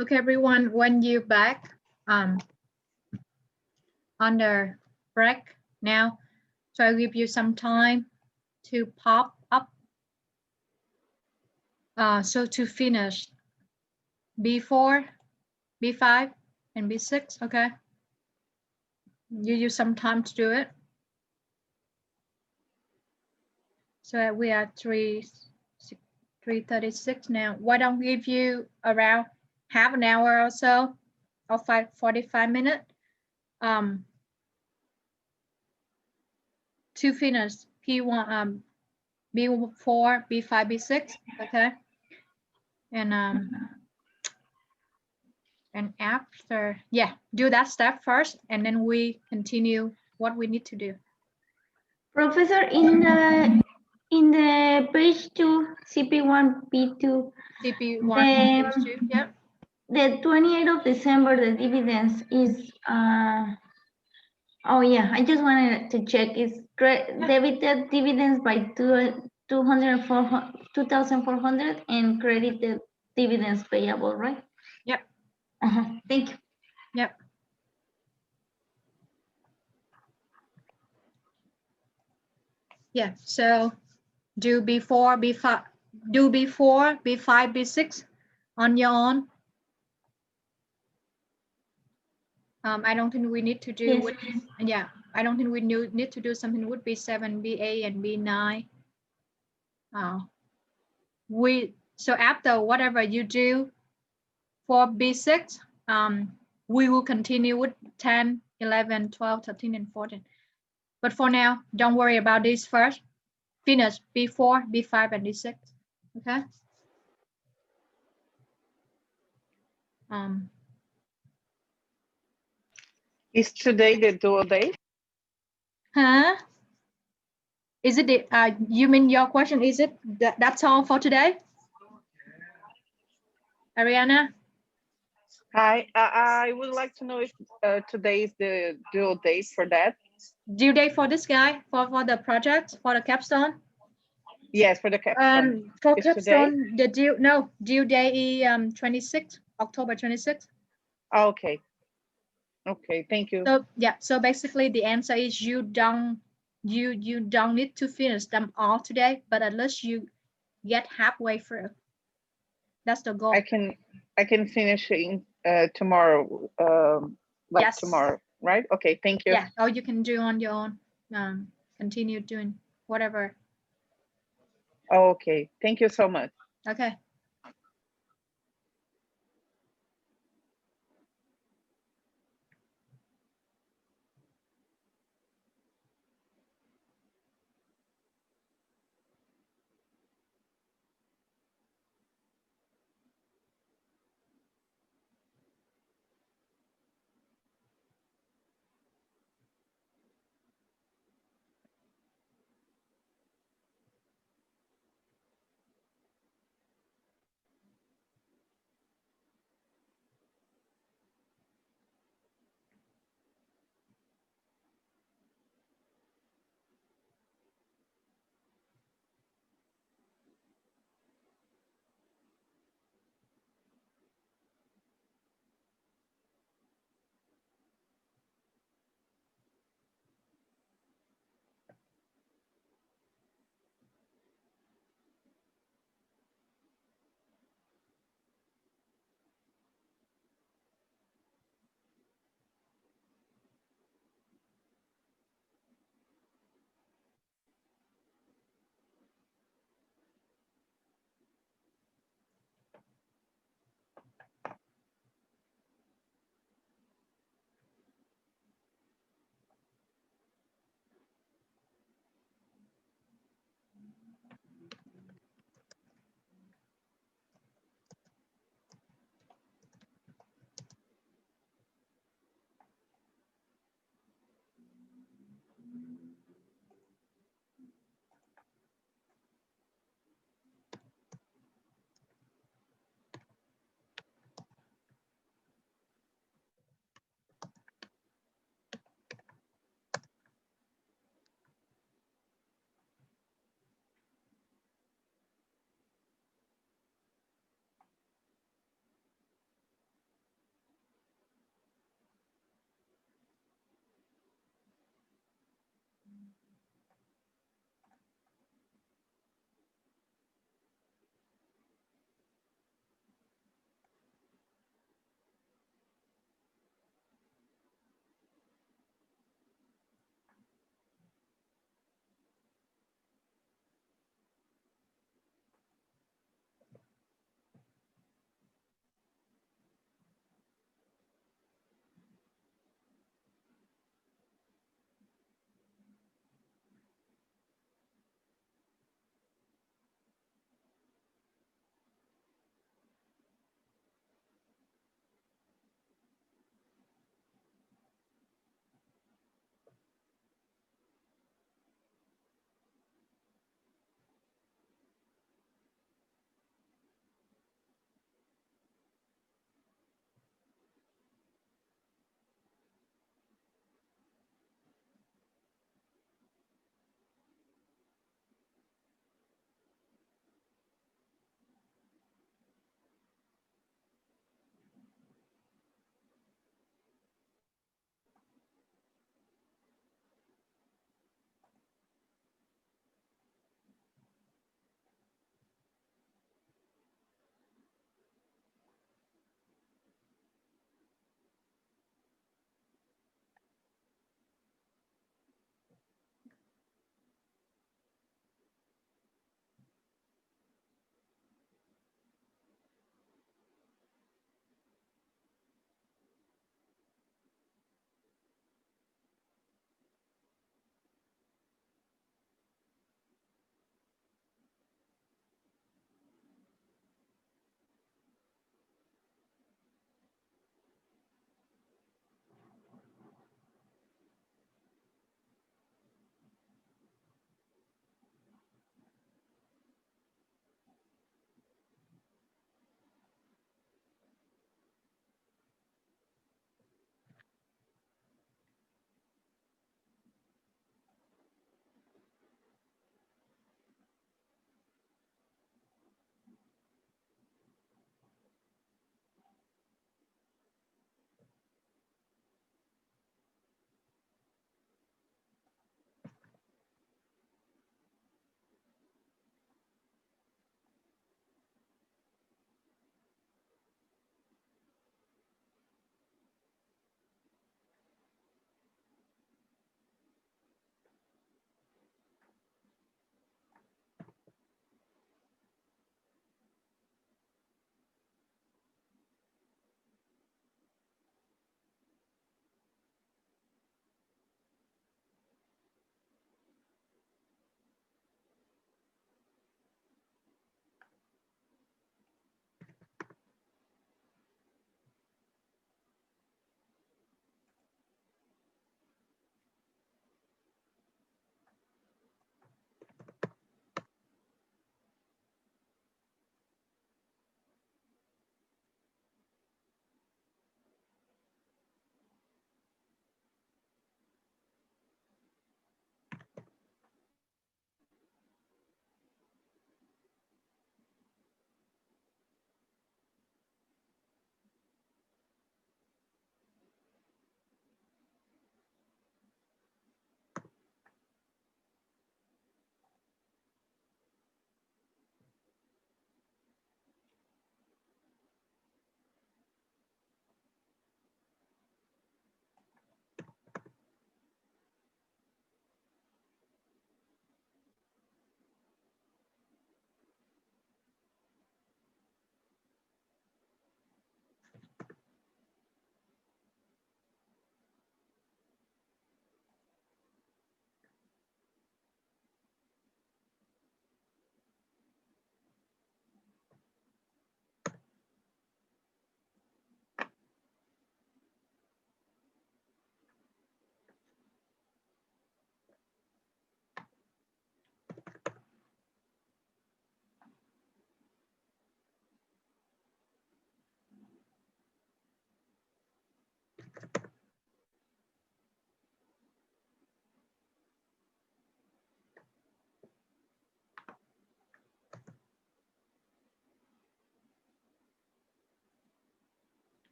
Okay, everyone, when you back on the break now, so I'll give you some time to pop up. So to finish B4, B5, and B6, okay? You use some time to do it. So we are 3:36 now. Why don't we give you around half an hour or so, or 45 minutes, to finish P1, B4, B5, B6, okay? And after, yeah, do that step first, and then we continue what we need to do. Professor, in the page 2, CP1, P2, CP1, P2, yeah. The 28th of December, the dividends is, oh yeah, I just wanted to check, is debited dividends by 2,400 and credited dividends payable, right? Yep. Thank you. Yep. Yeah, so do B4, B5, B6 on your own. I don't think we need to do, yes. Yeah, I don't think we need to do something with B7, B8, and B9. So after whatever you do for B6, we will continue with 10, 11, 12, 13, and 14. But for now, don't worry about this first. Finish B4, B5, and B6, okay? Is today the dual day? Huh? Is it the, you mean your question, is it that's all for today? Ariana? Hi, I would like to know if today is the due date for that. Due date for this guy, for the project, for the capstone? Yes, for the capstone. For capstone, the due date is 26th, October 26th. Okay. Okay, thank you. So yeah, so basically the answer is you don't need to finish them all today, but at least you get halfway through. That's the goal. I can finish in tomorrow, like yes. tomorrow, right? Okay, thank you. Yeah, or you can do on your own. Continue doing whatever. Okay, thank you so much. Okay.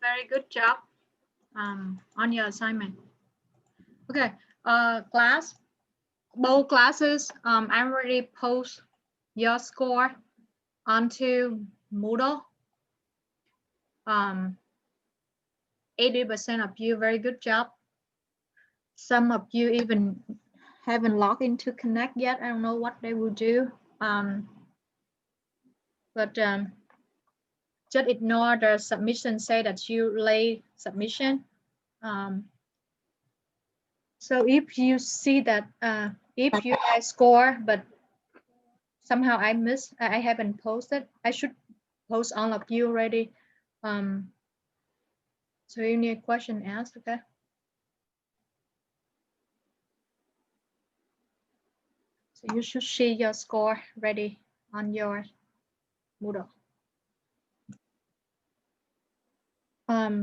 very good job on your assignment. Okay, class, both classes, I already post your score onto Moodle. 80% of you, very good job. Some of you even haven't logged into Connect yet. I don't know what they will do. But just ignore the submission, say that you late submission. So if you see that if you guys score, but somehow I missed, I haven't posted, I should post all of you already. So you need a question asked, okay? So you should see your score ready on your Moodle.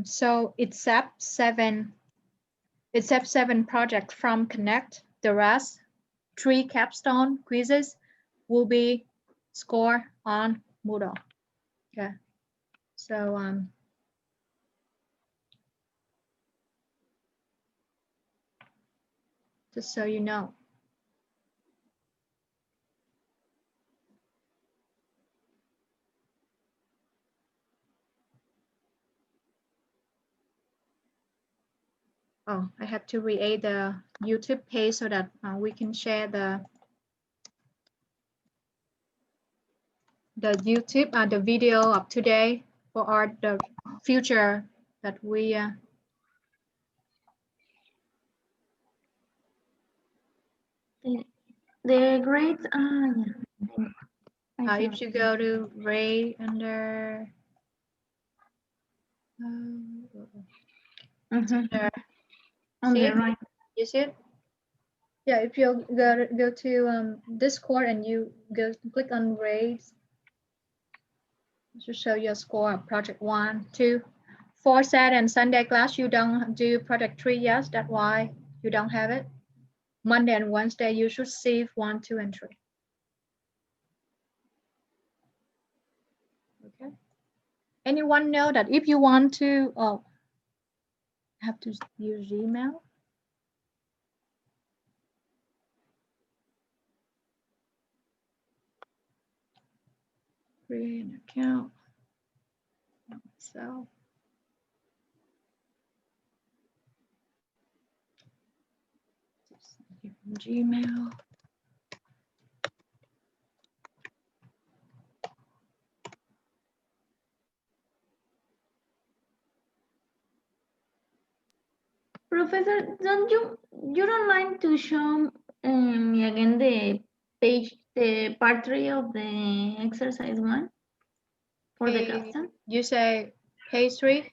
So except seven projects from Connect, the rest 3 capstone quizzes will be scored on Moodle. Okay, so just so you know. Oh, I have to create the YouTube page so that we can share the YouTube the video of today for the future that we the grades yeah. If you go to Ray under there. On See the it? right. You see it? Yeah, if you go to Discord and you click on grades, it should show your score of project 1, 2, 4 Saturday and Sunday class. You don't do project 3 yet. That's why you don't have it. Monday and Wednesday you should see 1, 2, and 3. Okay. Anyone know that if you want to have to use Gmail? Create an account. So Gmail. Professor, you don't mind to show me again the page, the part 3 of the exercise 1 for the capstone? You say page 3?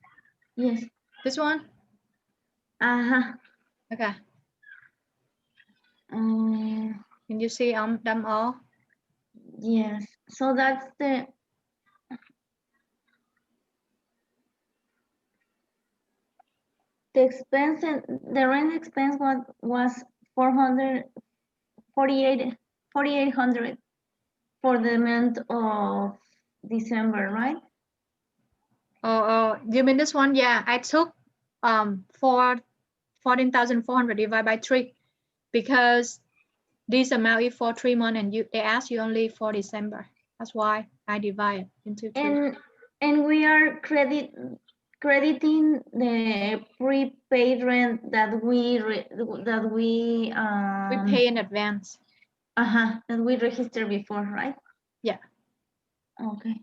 Yes. This one? Okay. Can you see them all? Yes. So that's the expense, the rent expense was 4,800 for the month of December, right? Oh, you mean this one? Yeah, I took 14,400 divided by 3 because this amount is for 3 months and they ask you only for December. That's why I divide into 3. And we are crediting the prepaid rent that we pay in advance. That we registered before, right? Yeah. Okay.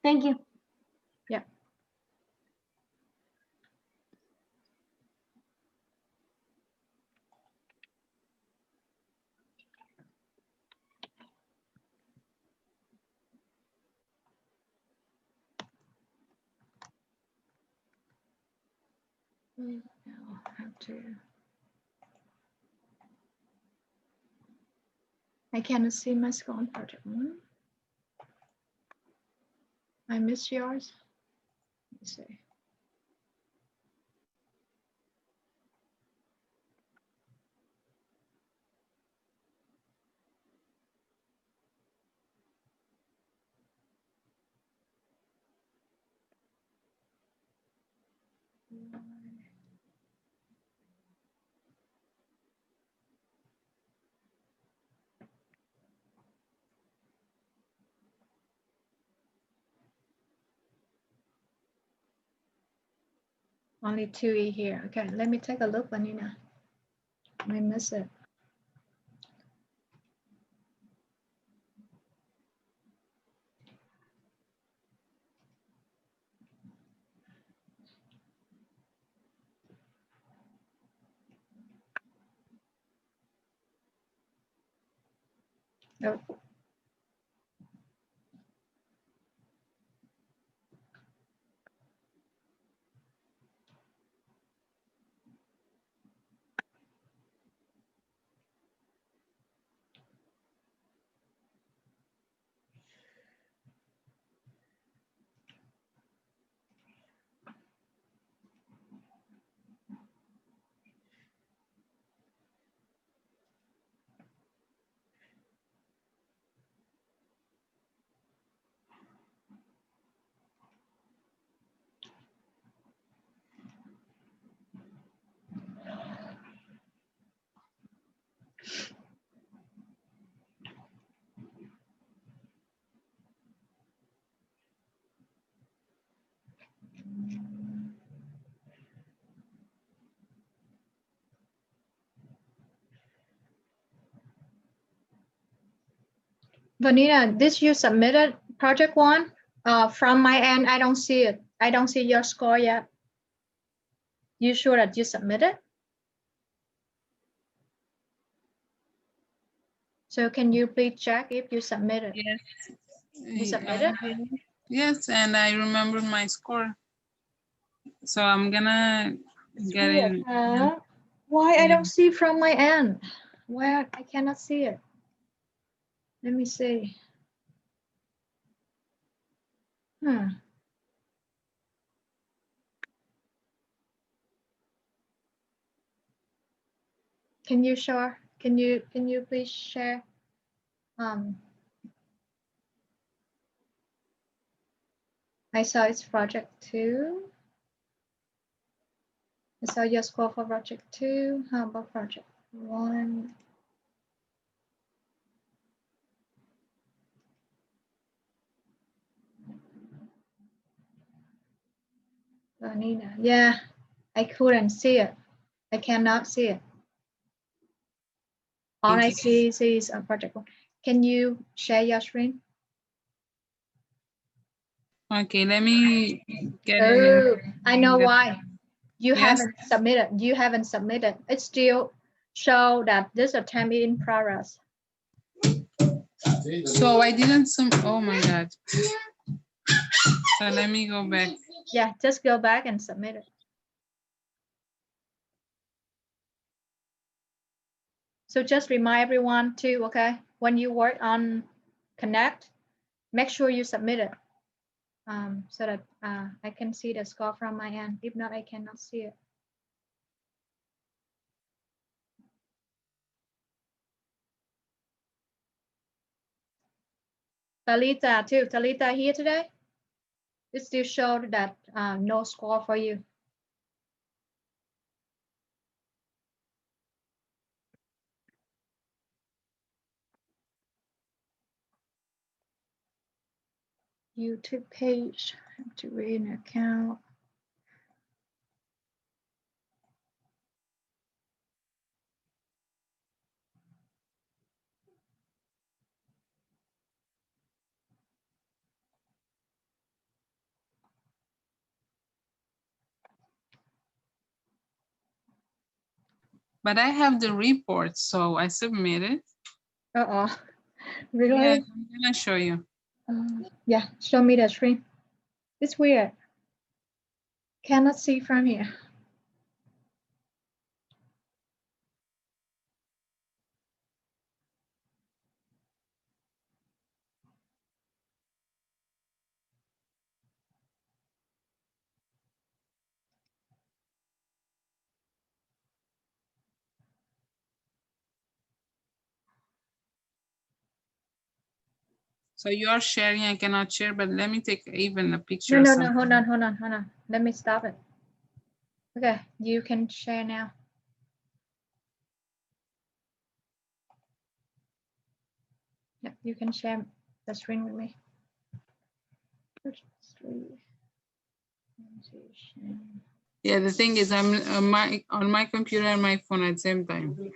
Thank you. Yeah. Now have to. I cannot see my score on project 1. I miss yours. Let me see. Only 2E here. Okay, let me take a look, Vanina. I miss it. Oh. Vanina, this you submitted project 1? From my end, I don't see it. I don't see your score yet. You sure that you submitted? So can you please check if you submitted? Yes. You submitted? Yes, and I remember my score. So I'm gonna get in. Why I don't see from my end? Where I cannot see it. Let me see. Can you show? Can you please share? I saw it's project 2. I saw your score for project 2. How about project 1? Vanina, yeah, I couldn't see it. I cannot see it. All I see is a project 1. Can you share your screen? Okay, let me get in. I know why. You Yes. haven't submitted. You haven't submitted. It still show that this attempt is in progress. So I didn't oh my God. So let me go back. Yeah, just go back and submit it. So just remind everyone too, okay? When you work on Connect, make sure you submit it so that I can see the score from my end. If not, I cannot see it. Talita too. Talita here today? It still showed that no score for you. YouTube page, have to read an account. But I have the report, so I submitted. Really? Yeah, I'm gonna show you. Yeah, show me the screen. It's weird. Cannot see from here. So you are sharing, I cannot share, but let me take even a picture. No, hold on. Let me stop it. Okay, you can share now. Yeah, you can share the screen with me. Yeah, the thing is, I'm on my computer and my phone at the same time.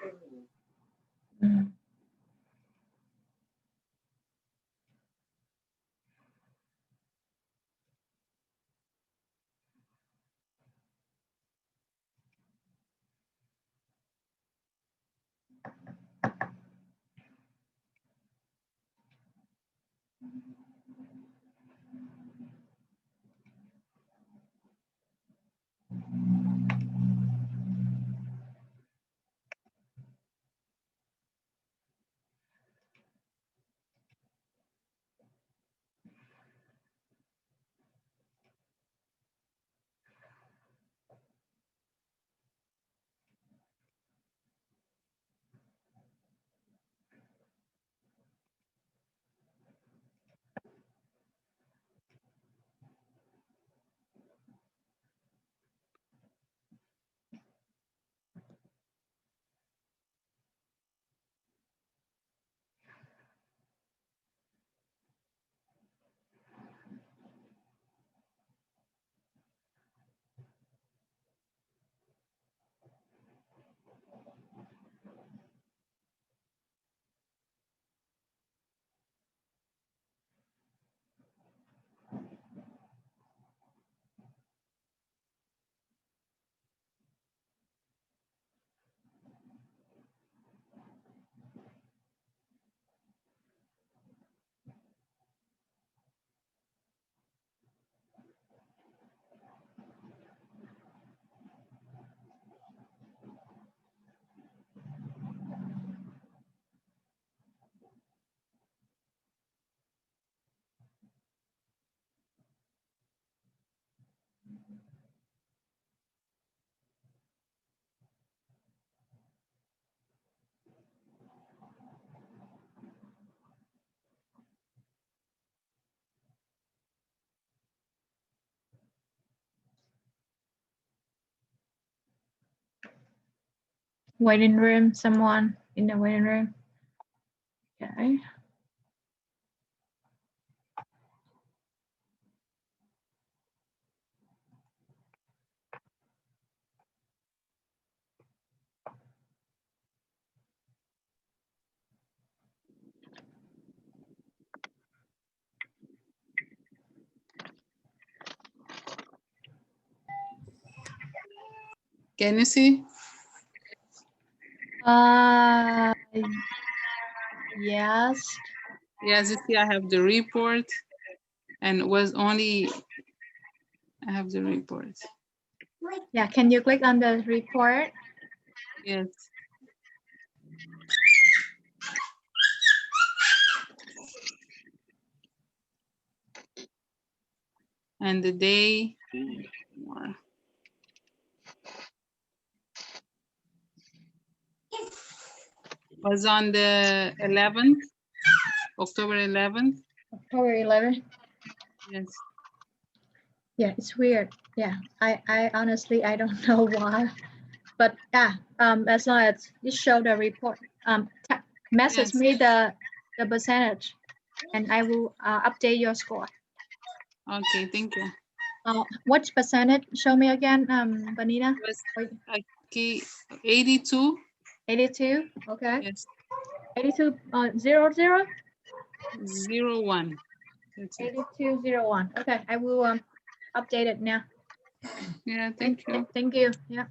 Waiting room, someone in the waiting room. Okay. Can you see? Yes. Yes, you see, I have the report, and it was only, I have the report. Yeah, can you click on the report? Yes. And the day was on the 11th, October 11th. October 11th. Yes. Yeah, it's weird. Yeah, I honestly, I don't know why, but yeah, as long as you show the report, message me the percentage, and I will update your score. Okay, thank you. What percentage? Show me again, Vanina. Okay, 82. 82. Okay. Yes. 82. 00. 01. 8201. Okay, I will update it now. Yeah, thank you. Thank you. Yeah.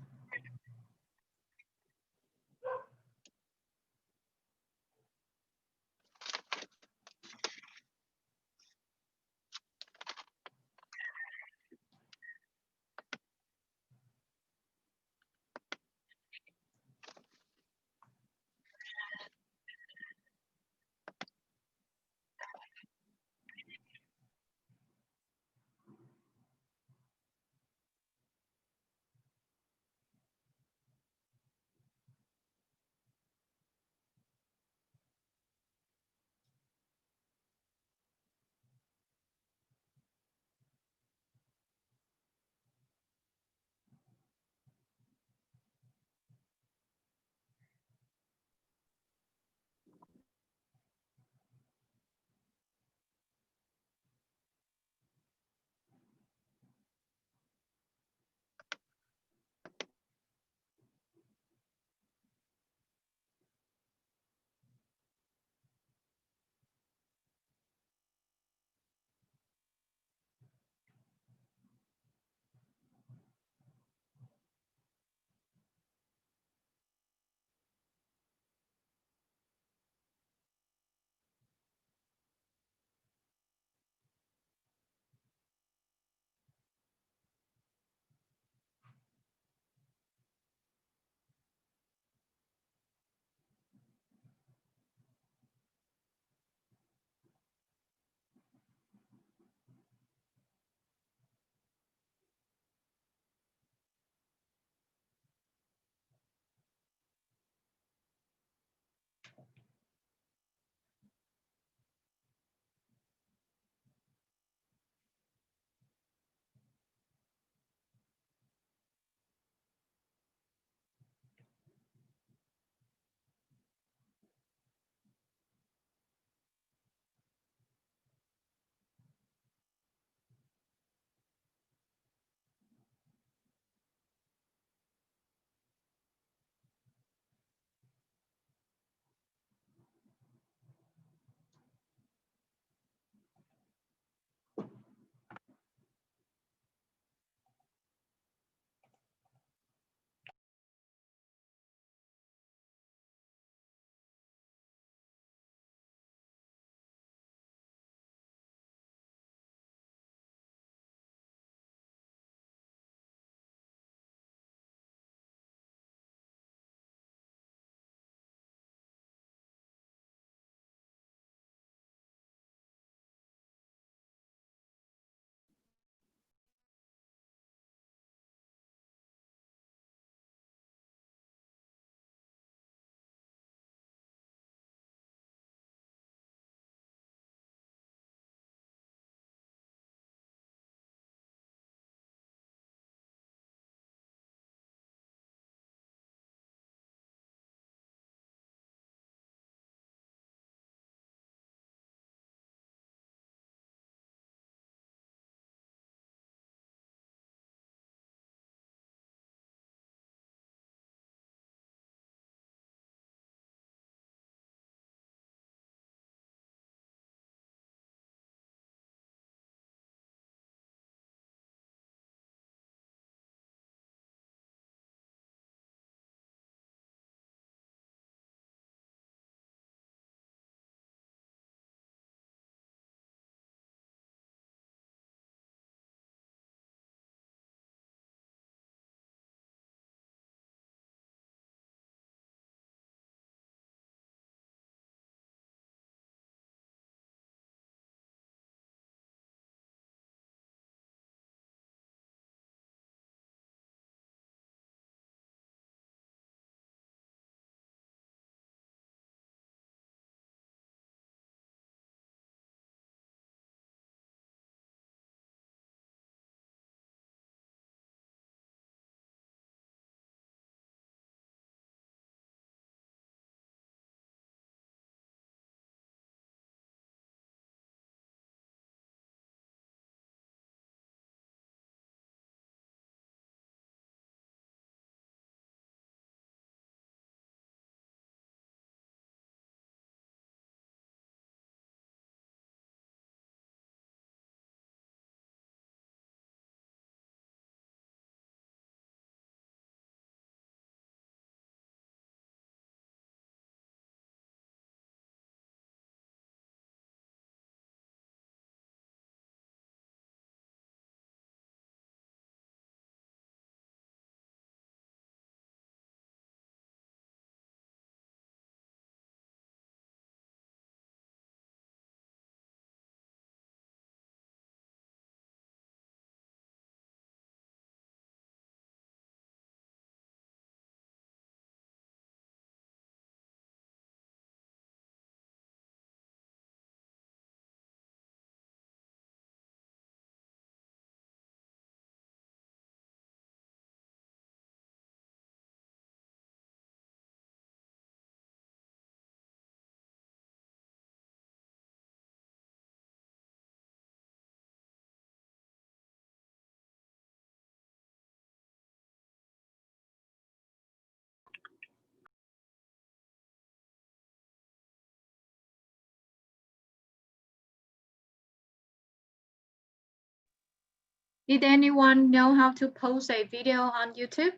Did anyone know how to post a video on YouTube?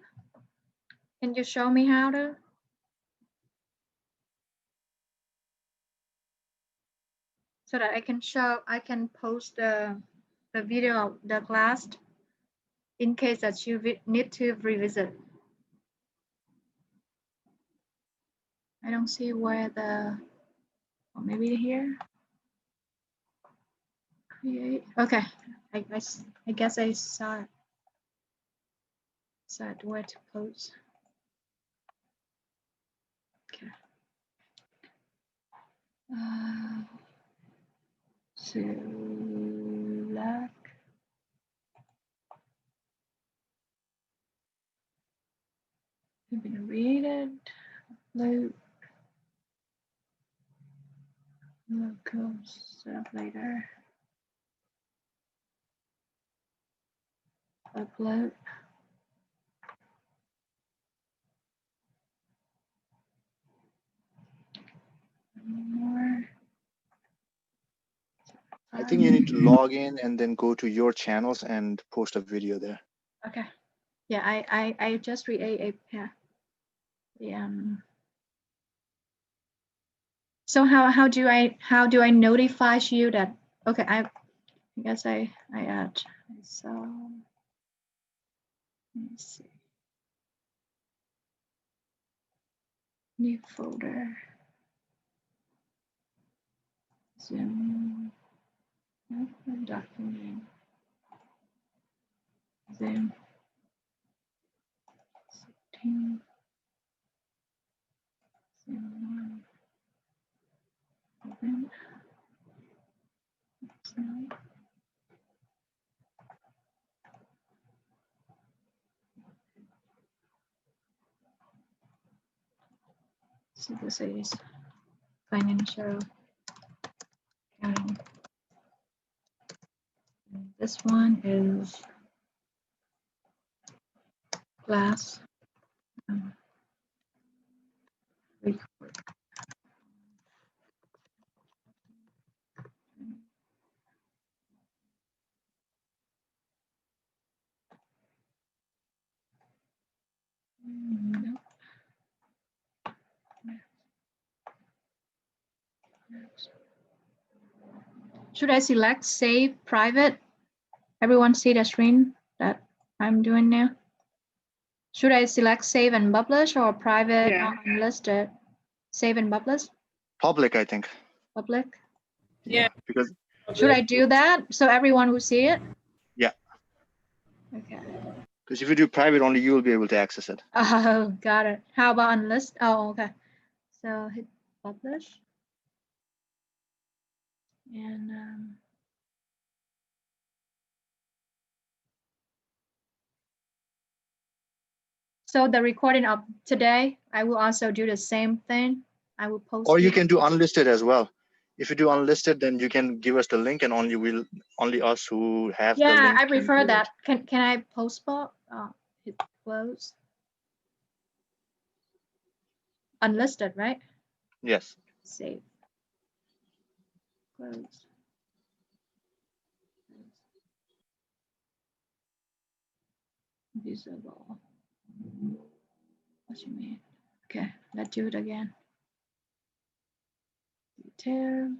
Can you show me how to? So that I can post the video of the class in case that you need to revisit. I don't see where or maybe here. Create. Okay, I guess I saw it. Saw it where to post. Okay. Select. You've been read loop. Local stuff later. Upload. More. I think you need to log in and then go to your channels and post a video there. Okay. Yeah, I just create a So how do I notify you that? Okay, I guess I add. So let me see. New folder. Zoom. Document. Zoom. 16. Zoom 1. Open. So this is financial accounting. This one is class record. Nope. Should I select save private? Everyone see the screen that I'm doing now? Should I select save and publish or private unlisted? Save and publish? Public, I think. Public? Yeah. Because should I do that so everyone will see it? Yeah. Okay. Because if you do private, only you will be able to access it. Oh, got it. How about unlisted? Oh, okay. So hit publish. And so the recording of today, I will also do the same thing. I will post. Or you can do unlisted as well. If you do unlisted, then you can give us the link, and only us who have the link. Yeah, I prefer that. Can I postpone? Hit close. Unlisted, right? Yes. Save. Close. Visible. What you mean? Okay, let's do it again. Detail.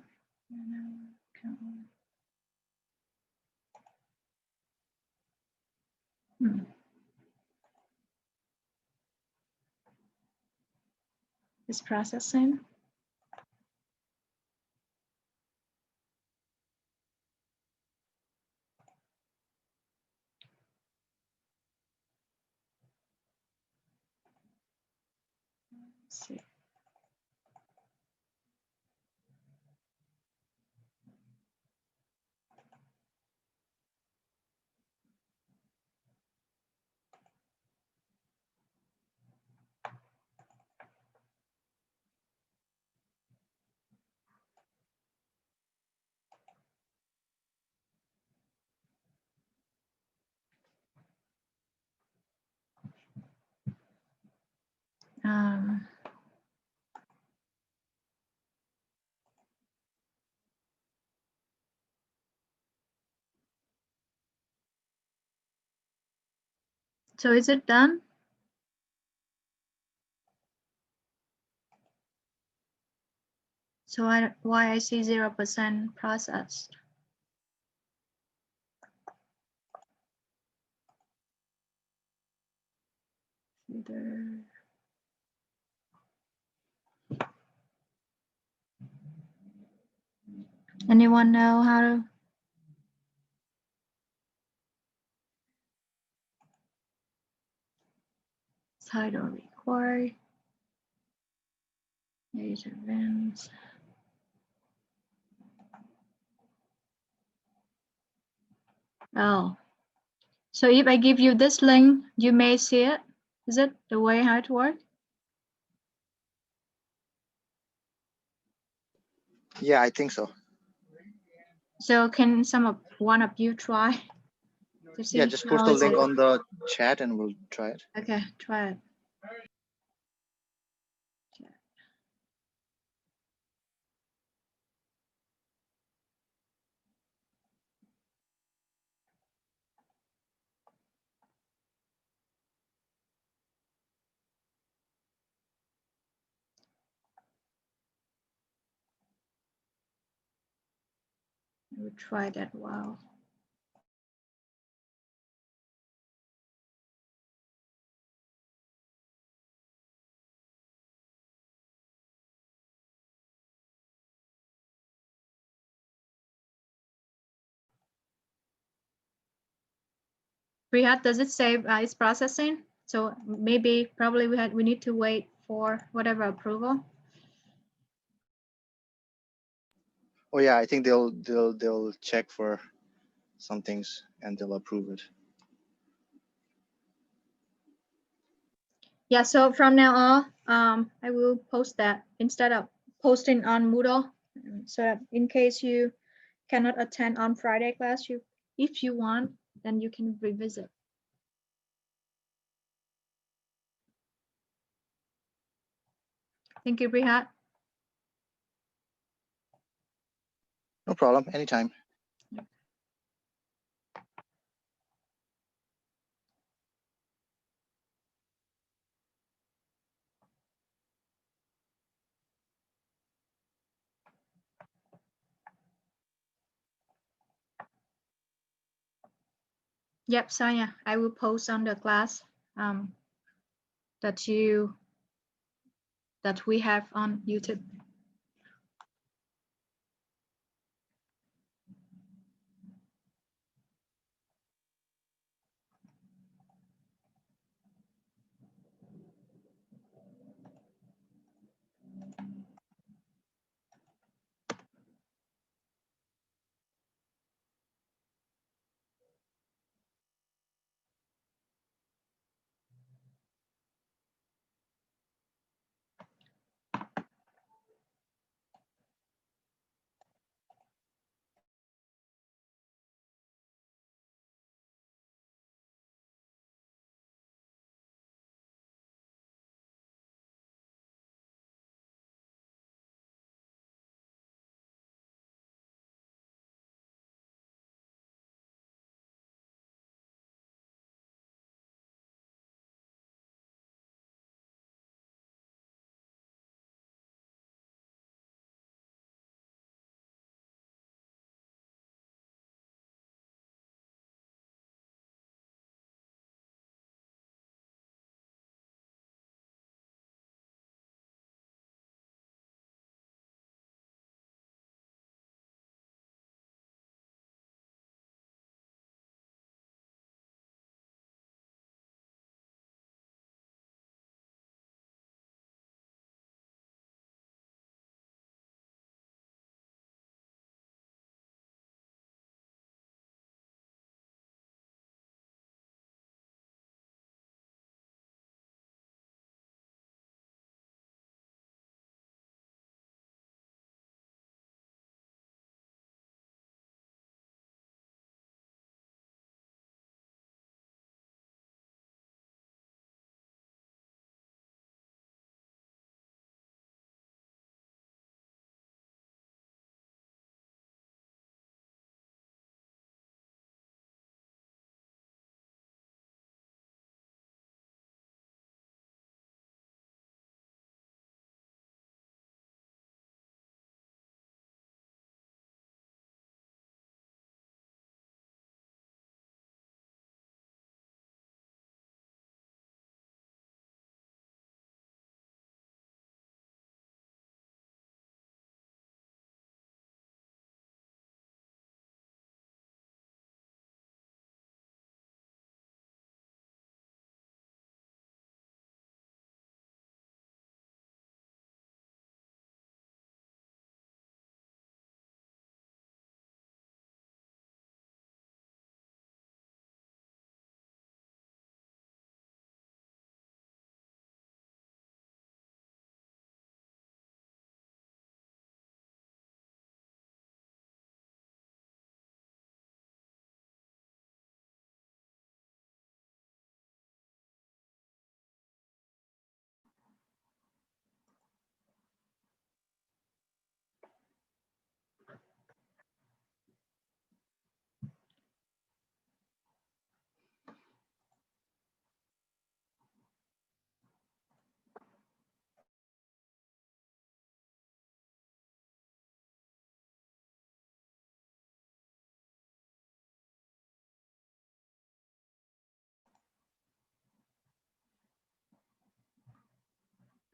It's processing. Let's see. So is it done? So why I see 0% processed? Anyone know how to? Title required. Age events. Oh, so if I give you this link, you may see it. Is it the way how it works? Yeah, I think so. So can one of you try to see? Yeah, just put the link on the chat and we'll try it. Okay, try it. We'll try that. Wow. Prihat, does it say it's processing? So probably we need to wait for whatever approval. Oh yeah, I think they'll check for some things and they'll approve it. Yeah, so from now on, I will post that instead of posting on Moodle. So that in case you cannot attend on Friday class, if you want, then you can revisit. Thank you, Prihat. No problem, anytime. Yep, Sonia, I will post on the class that we have on YouTube.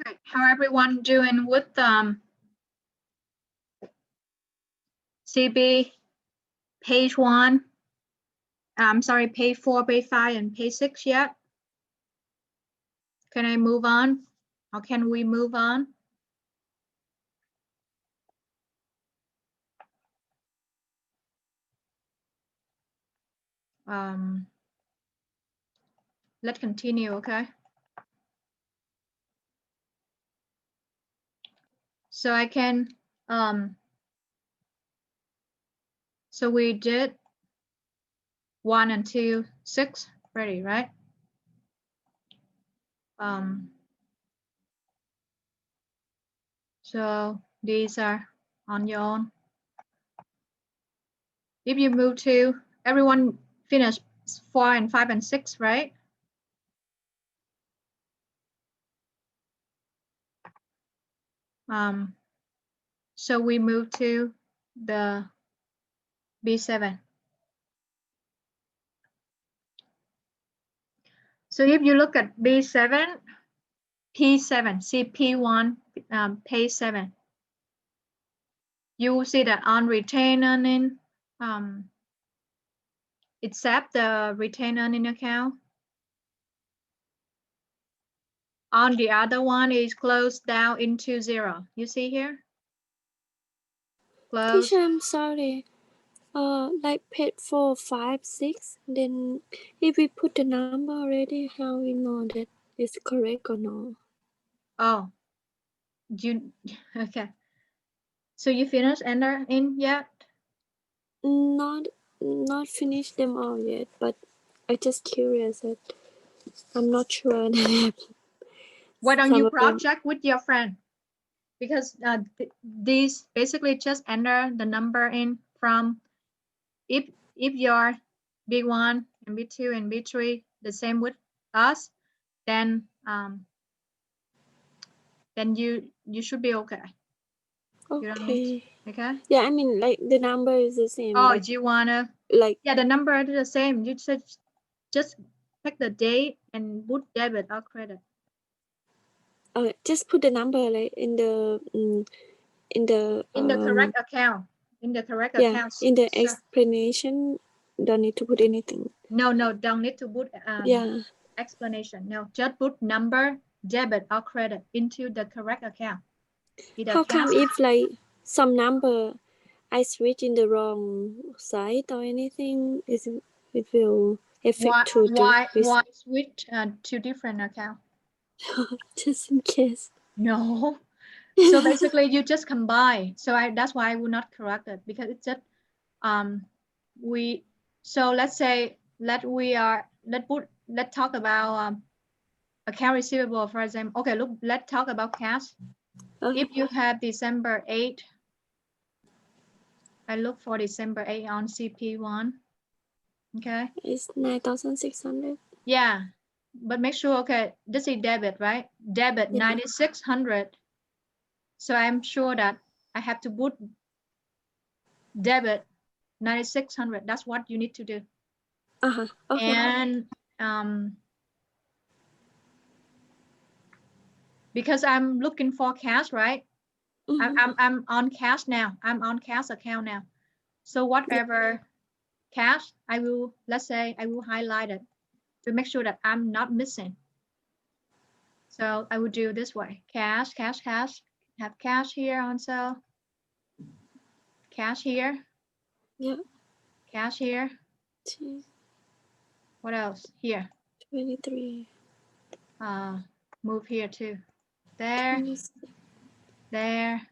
Okay, how everyone doing with CB page 1? I'm sorry, page 4, page 5, and page 6 yet? Can I move on? Or can we move on? Let's continue, okay? So I can, so we did 1 and 2, 6, ready, right? So these are on your own. If you move to, everyone finish 4 and 5 and 6, right? So we move to the B7. So if you look at B7, P7, see P1, page 7, you will see that on retained earning, except the retained earning account. On the other one is closed down into 0. You see here? Close. Teacher, I'm sorry. Like page 4, 5, 6. Then if we put the number already, how we know that it's correct or no? Oh, okay. So you finished enter in yet? Not finished them all yet, but I just curious that I'm not sure. Why don't you project with your friend? Because these basically just enter the number in from if your B1 and B2 and B3 the same with us, then you should be okay. Okay. Okay. Yeah, I mean like the number is the same. Oh, do you wanna like? Yeah, the number is the same. You just pick the date and put debit or credit. Just put the number like in the correct account. In the correct yeah, account. in the explanation, don't need to put anything. No, don't need to put yeah. explanation. No, just put number, debit or credit into the correct account. How come if like some number I switch in the wrong side or anything, it will affect why switch to different account? Just in case. No. So basically you just combine. So that's why I will not correct it, because it's just so let's say let's talk about account receivable, for example. Okay, look, let's talk about cash. If you have December 8, I look for December 8 on CP1. Okay. It's 9,600. Yeah, but make sure, okay, this is debit, right? Debit 9,600. So I'm sure that I have to put debit 9,600. That's what you need to do. Okay. And because I'm looking for cash, right? I'm on cash now. I'm on cash account now. So whatever cash, let's say I will highlight it to make sure that I'm not missing. So I will do this way: cash, cash, cash. Have cash here on sale. Cash here. Yeah. Cash here. What else? Here. 23. Move here too. There. 26. There.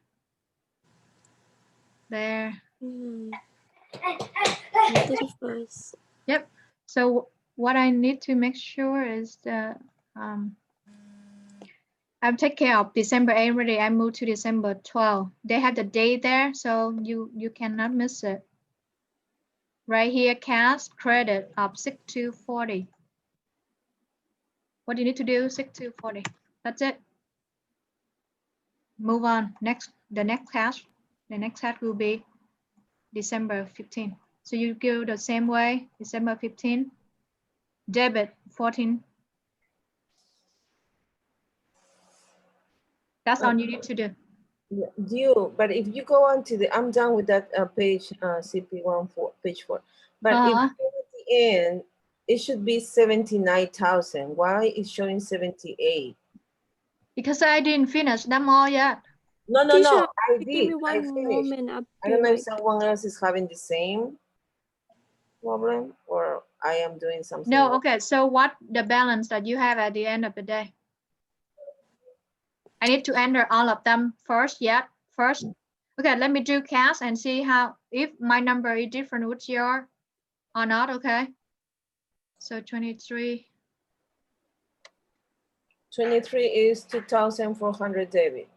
There. 31st. Yep. So what I need to make sure is that I'll take care of December 8 already. I moved to December 12. They have the date there, so you cannot miss it. Right here, cash credit of 6240. What do you need to do? 6240. That's it. Move on. The next cash will be December 15. So you go the same way. December 15. Debit 14. That's all you need to do. Yeah, Dieu, but if you go on to the, I'm done with that page, CP14, page 4. But if you go at the end, it should be 79,000. Why is showing 78? Because I didn't finish them all yet. No, Teacher, I give did. me I one finished. moment. I'll I be don't know if right someone else is having the same problem or I am doing something No, wrong. okay. So what the balance that you have at the end of the day? I need to enter all of them first, yet first. Okay, let me do cash and see how, if my number is different with your or not, okay? So 23. 23 is 2,400 debit.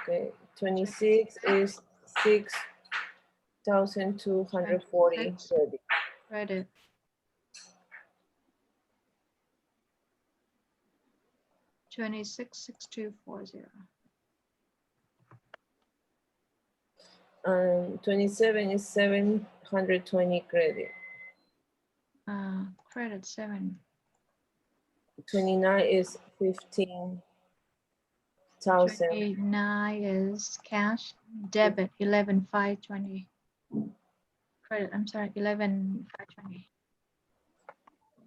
Okay, 26 is 6,240 credit. Credit. $26,6,240. 27 is 720 credit. Credit 7. 29 is 15,000. 29 is cash. Debit 11,520. Credit, I'm sorry, 11,520.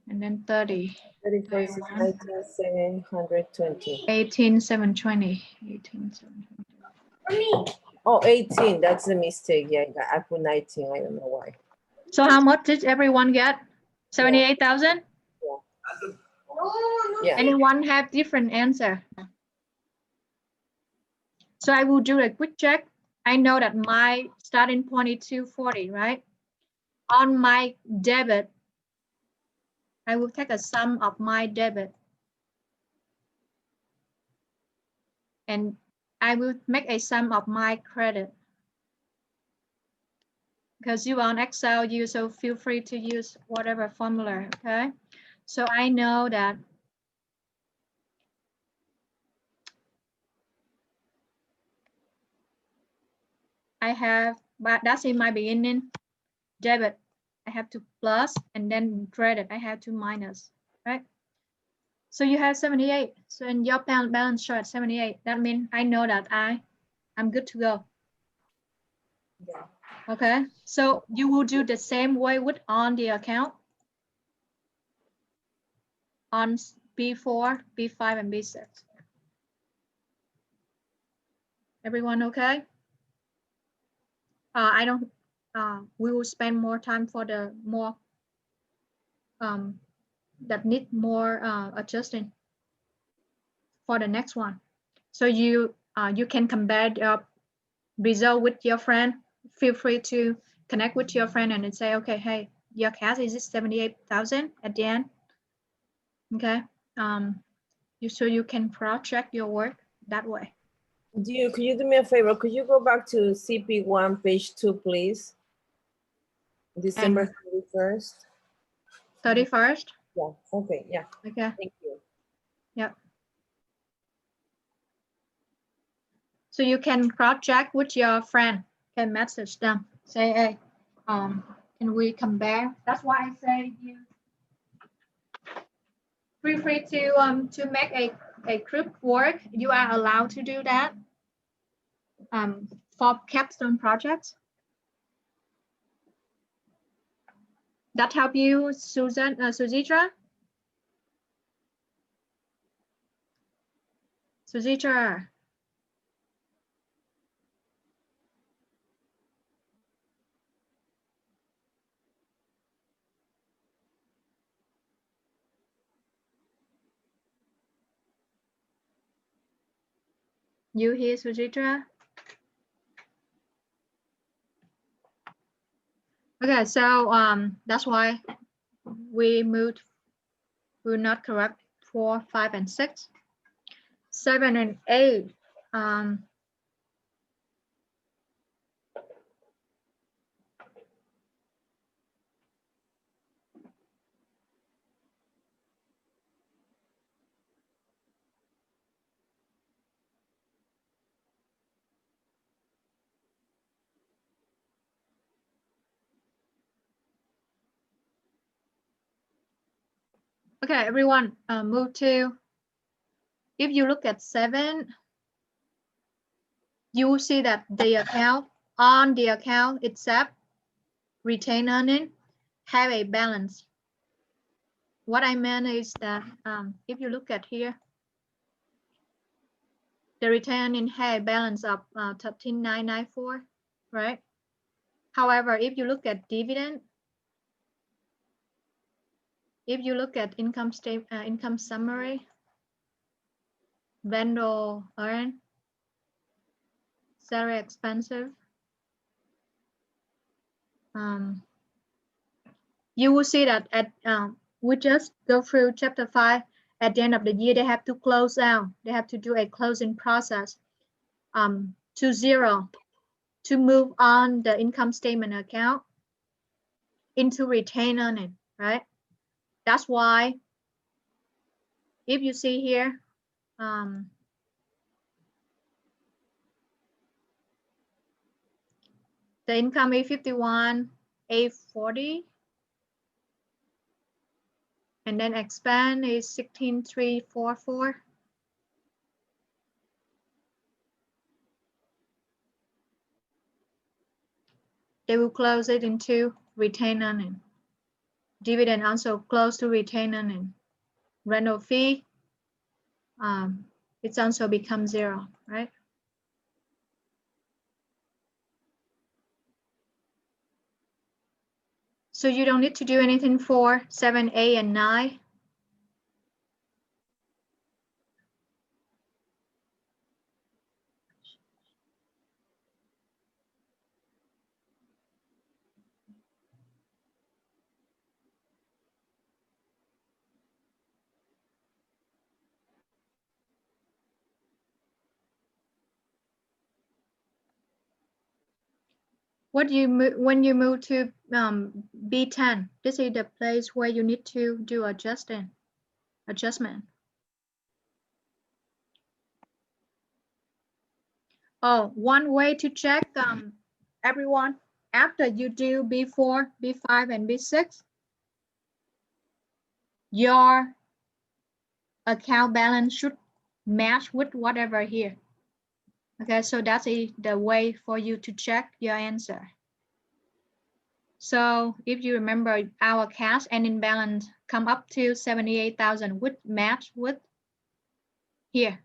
And then 30. 31st is 19,720. 18,720. 18,720. Oh, 18, that's a mistake. Yeah, I put 19, I don't know why. So how much did everyone get? 78,000? Yeah. Anyone have different answer? So I will do a quick check. I know that my starting point is 240, right? On my debit, I will take a sum of my debit. And I will make a sum of my credit. Because you are on Excel, so feel free to use whatever formula, okay? So I know that I have, but that's in my beginning, debit, I have to plus, and then credit, I have to minus, right? So you have 78. So in your balance show at 78, that means I know that I'm good to go. Yeah. Okay, so you will do the same way with on the account on B4, B5, and B6. Everyone okay? I don't, we will spend more time for the more that need more adjusting for the next one. So you can compare the result with your friend. Feel free to connect with your friend and then say, okay, hey, your cash is 78,000 at the end. Okay, so you can cross-check your work that way. Dieu, could you do me a favor? Could you go back to CP1, page 2, please? December 31st. 31st? Yeah, okay, yeah. Okay. Thank you. Yep. So you can cross-check with your friend, can message them, say, hey, can we compare? That's why I say you feel free to make a group work. You are allowed to do that for capstone projects. That help you, Susan, Suzitra? Suzitra. You hear Sujitra? Okay, so that's why we will not correct 4, 5, and 6. 7 and 8. Okay, everyone, move to if you look at 7, you will see that the account except retained earning have a balance. What I meant is that if you look at here, the retained earning have a balance of 13,994, right? However, if you look at dividend, if you look at income statement, income summary, vendor earn, salary expensive, you will see that at we just go through chapter 5. At the end of the year, they have to close out. They have to do a closing process to zero to move on the income statement account into retained earning, right? That's why if you see here, the income is 51,840, and then expense is 16,344. They will close it into retained earning. Dividend also close to retained earning. Rental fee, it's also become 0, right? So you don't need to do anything for 7, 8, and 9. When you move to B10, this is the place where you need to do adjustment. Oh, one way to check everyone, after you do B4, B5, and B6, your account balance should match with whatever here. Okay, so that's the way for you to check your answer. So if you remember, our cash ending balance come up to 78,000, would match with here.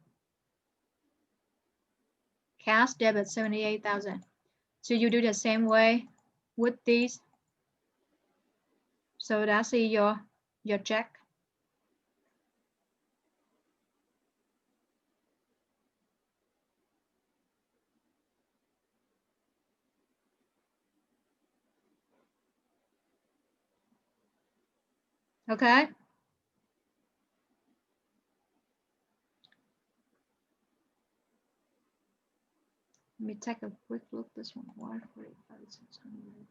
Cash debit 78,000. So you do the same way with these. So that's your check. Okay. Let me take a quick look. This one, 145,600.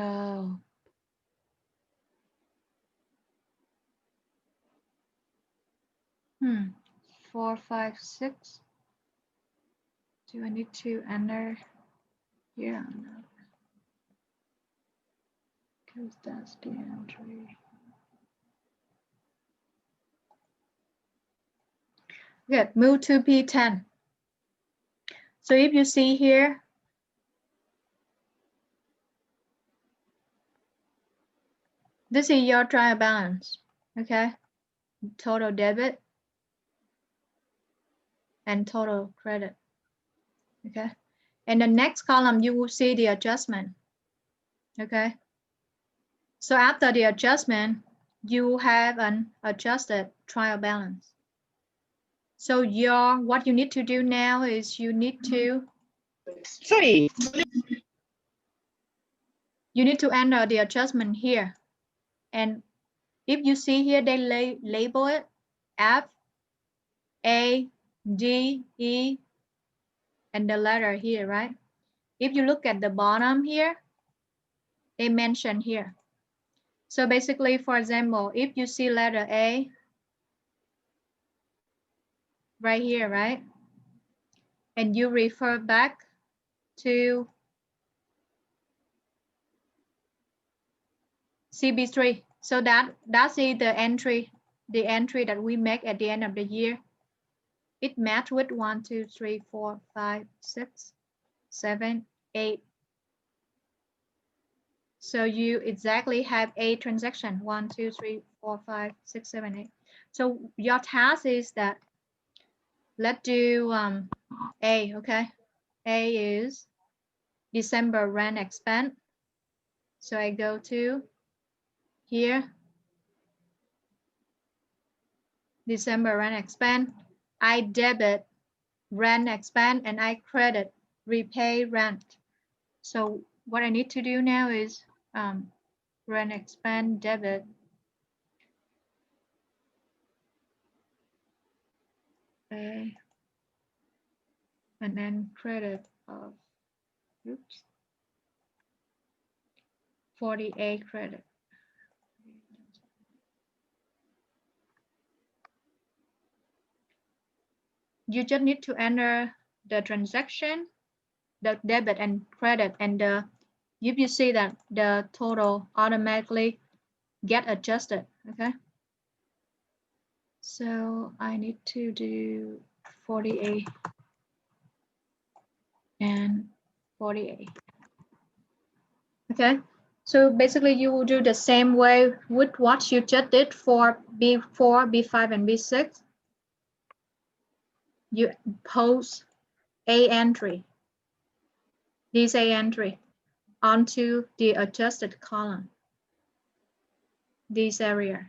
Oh. Hmm. 4, 5, 6. Do I need to enter here? No. Because that's the entry. Good. Move to P10. So if you see here, this is your trial balance. Okay. Total debit and total credit. Okay. And the next column, you will see the adjustment. Okay. So after the adjustment, you have an adjusted trial balance. So what you need to do now is you need to enter the adjustment here. And if you see here, they label it F, A, D, E, and the letter here, right? If you look at the bottom here, they mention here. So basically, for example, if you see letter A right here, right? And you refer back to CB3. So that's the entry that we make at the end of the year. It matched with 1, 2, 3, 4, 5, 6, 7, 8. So you exactly have 8 transactions. 1, 2, 3, 4, 5, 6, 7, 8. So your task is that let's do A, okay? A is December rent expense. So I go to here, December rent expense. I debit rent expense and I credit repay rent. So what I need to do now is rent expense debit. Okay. And then credit of, oops, 48 credit. You just need to enter the transaction, the debit and credit, and you see that the total automatically get adjusted, okay? So I need to do 48 and 48. Okay, so basically you will do the same way with what you just did for B4, B5, and B6. You post A entry, this A entry, onto the adjusted column, this area.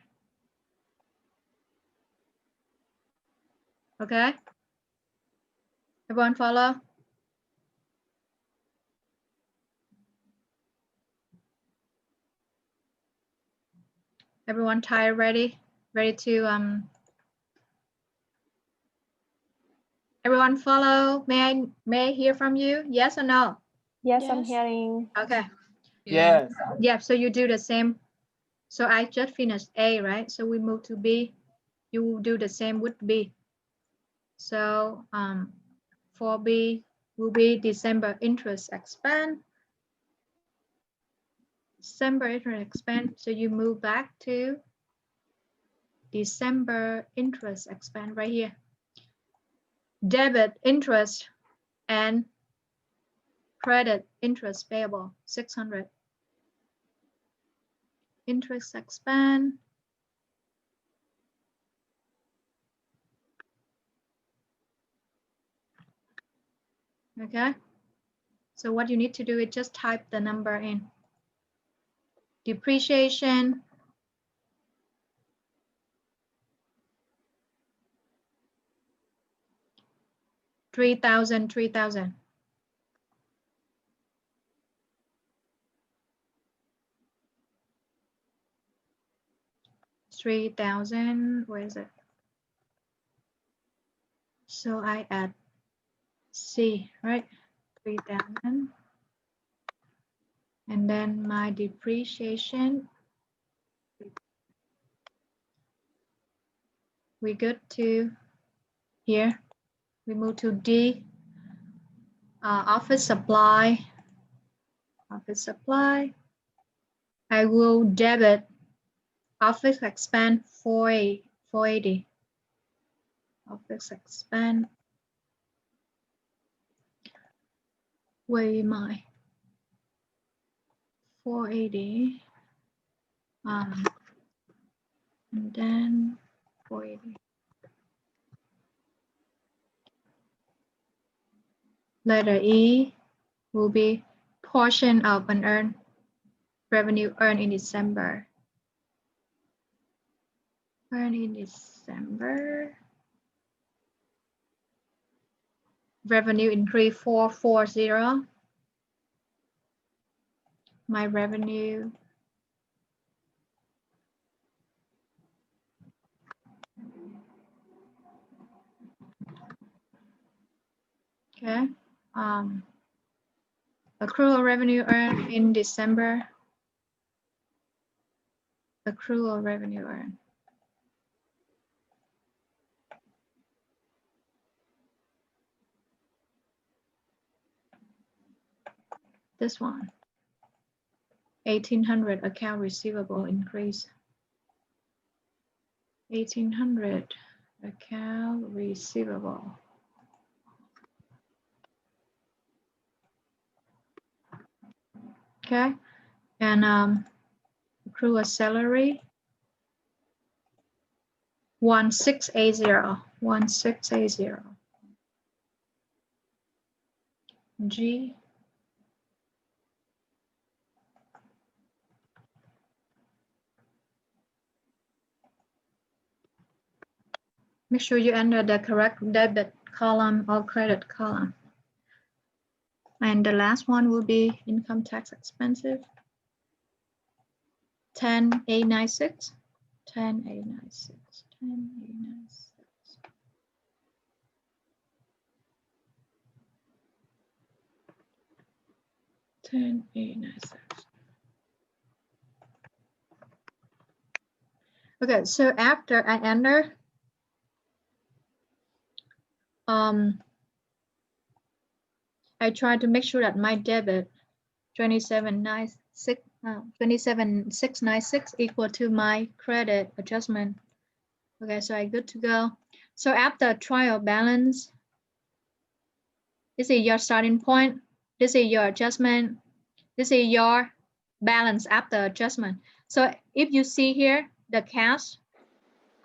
Okay, everyone follow? Everyone tired, ready to everyone follow? May I hear from you? Yes or no? Yes, I'm hearing. Okay. Yes. Yeah, so you do the same. So I just finished A, right? So we move to B. You will do the same with B. So for B will be December interest expense. December interest expense. So you move back to December interest expense right here. Debit interest and credit interest payable 600. Interest expense. Okay. So what you need to do is just type the number in. Depreciation. $3,000, $3,000. $3,000, where is it? So I add C, right? 3,000. And then my depreciation. We go to here. We move to D, office supply. Office supply. I will debit office expense 480. Office expense. Where am I? 480. And then 480. Letter E will be portion of unearned revenue earned in December. Earned in December. Revenue increase 440. My revenue. Okay. Accrual revenue earned in December. Accrual revenue earned. This one. 1,800 account receivable increase. 1,800 account receivable. Okay, and accrue a salary 1680. 1680. G. Make sure you enter the correct debit column or credit column. And the last one will be income tax expensive. 10,896. 10,896. 10,896. Okay, so after I enter, I try to make sure that my debit 27,696 equal to my credit adjustment. Okay, so I good to go. So after trial balance, this is your starting point. This is your adjustment. This is your balance after adjustment. So if you see here, the cash,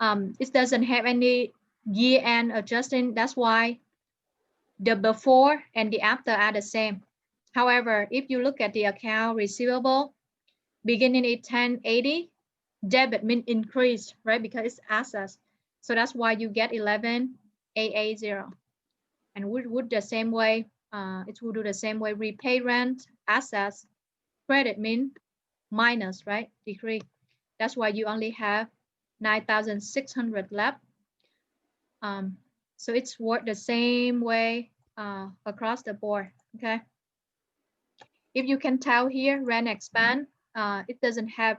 it doesn't have any year-end adjusting. That's why the before and the after are the same. However, if you look at the account receivable, beginning at 1080, debit means increase, right? Because it's assets. So that's why you get 11,880. And we would the same way, it will do the same way. Repay rent, assets, credit mean minus, right? Decrease. That's why you only have 9,600 left. So it's worked the same way across the board, okay? If you can tell here, rent expense, it doesn't have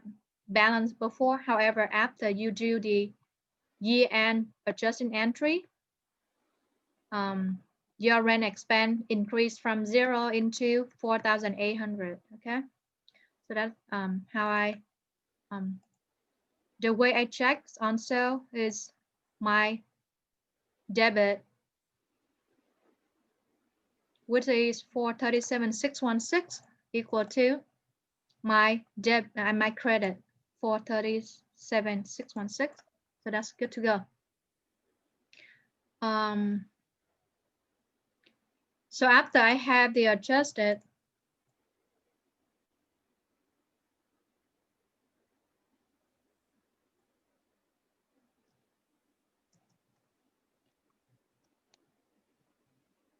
balance before. However, after you do the year-end adjusting entry, your rent expense increased from 0 into 4,800, okay? So that's how I, the way I check also is my debit, which is 437,616 equal to my debit and my credit 437,616. So that's good to go. So after I have the adjusted,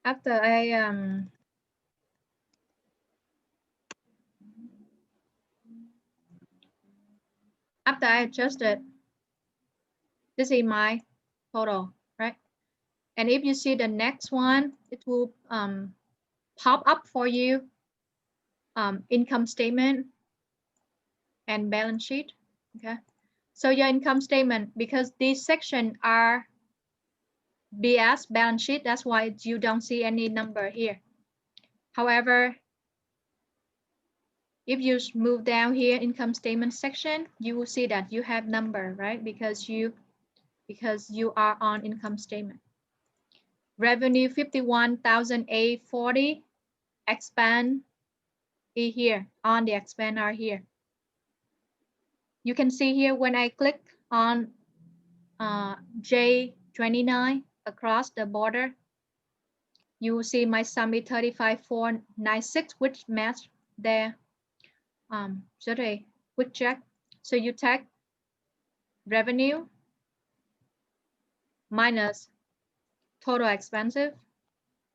after I adjusted, this is my total, right? And if you see the next one, it will pop up for you income statement and balance sheet, okay? So your income statement, because these sections are BS balance sheet, that's why you don't see any number here. However, if you move down here, income statement section, you will see that you have number, right? Because you are on income statement. Revenue 51,840, expand is here, on the expand are here. You can see here when I click on J29 across the border, you will see my sum is 35,496, which match there. So a quick check. So you take revenue minus total expensive,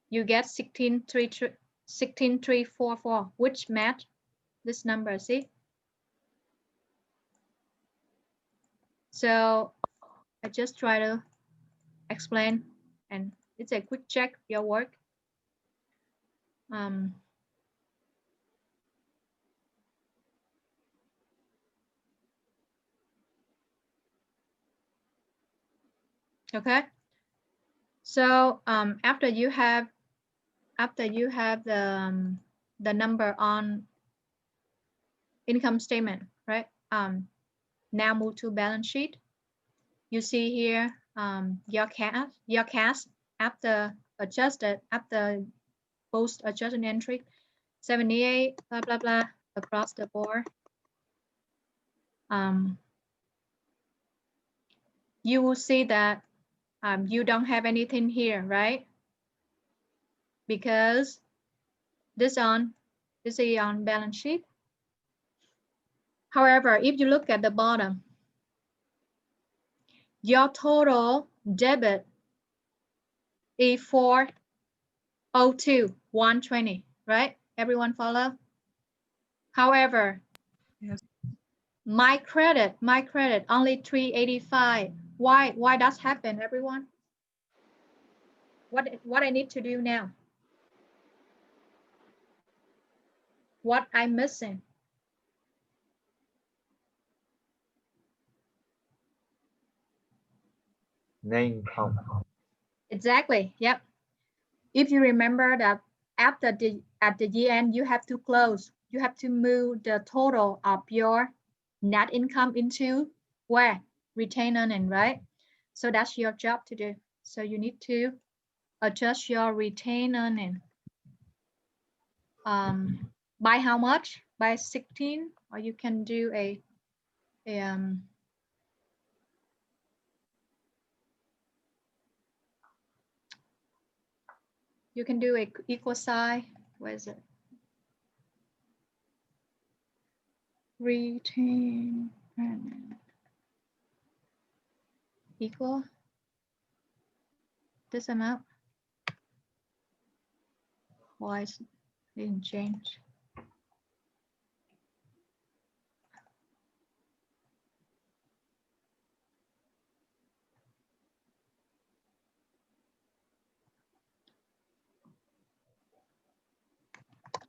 you get 16,344, which match this number, see? So I just try to explain, and it's a quick check your work. Okay. So after you have the the number on income statement, right? Now move to balance sheet. You see here your cash after adjusted, after post adjusted entry, 78, blah, blah, blah, across the board. You will see that you don't have anything here, right? Because this is on balance sheet. However, if you look at the bottom, your total debit is 402,120, right? Everyone follow? However, yes, my credit only 385. Why does happen, everyone? What I need to do now? What I'm missing? Net income. Exactly. Yep. If you remember that at the year end, you have to close. You have to move the total of your net income into where? Retained earning, right? So that's your job to do. So you need to adjust your retained earning. By how much? By 16, or you can do you can do a equal sign. Where is it? Retain earning equal this amount. Why is it didn't change?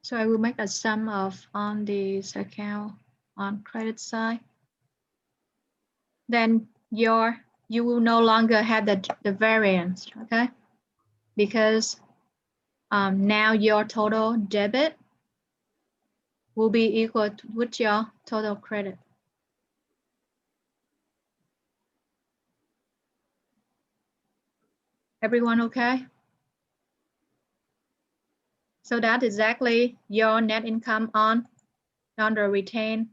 So I will make a sum of on this account on credit side. Then you will no longer have the variance, okay? Because now your total debit will be equal to with your total credit. Everyone okay? So that's exactly your net income on the retained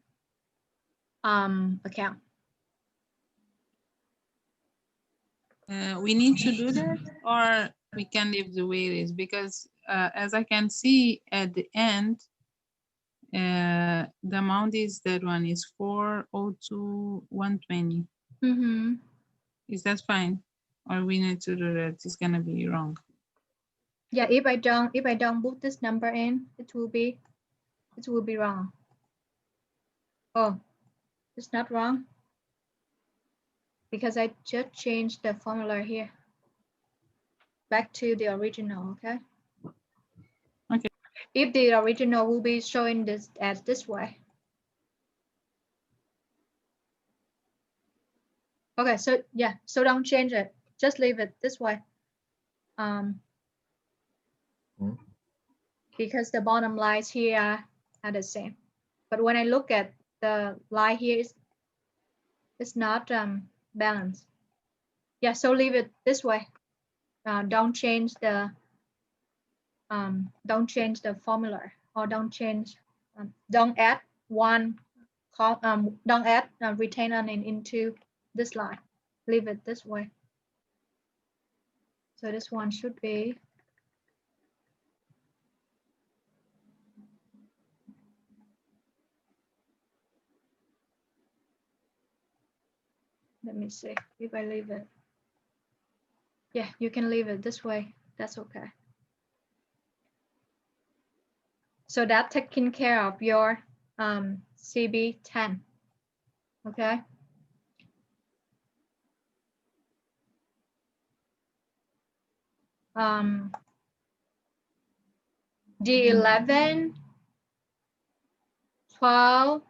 account. We need to do that, or we can leave the way it is, because as I can see at the end, the amount is that one is 402,120. Mm-hmm. Is that fine, or we need to do that? It's gonna be wrong. Yeah, if I don't put this number in, it will be wrong. Oh, it's not wrong because I just changed the formula here back to the original. Okay. Okay. If the original will be showing this as this way. Okay, so yeah, so don't change it. Just leave it this way. Because the bottom lines here are the same. But when I look at the line here, it's not balanced. Yeah, so leave it this way. Don't change the formula, or don't add don't add retained earning into this line. Leave it this way. So this one should be let me see if I leave it. Yeah, you can leave it this way. That's okay. So that taking care of your CB10. Okay. D11, 12,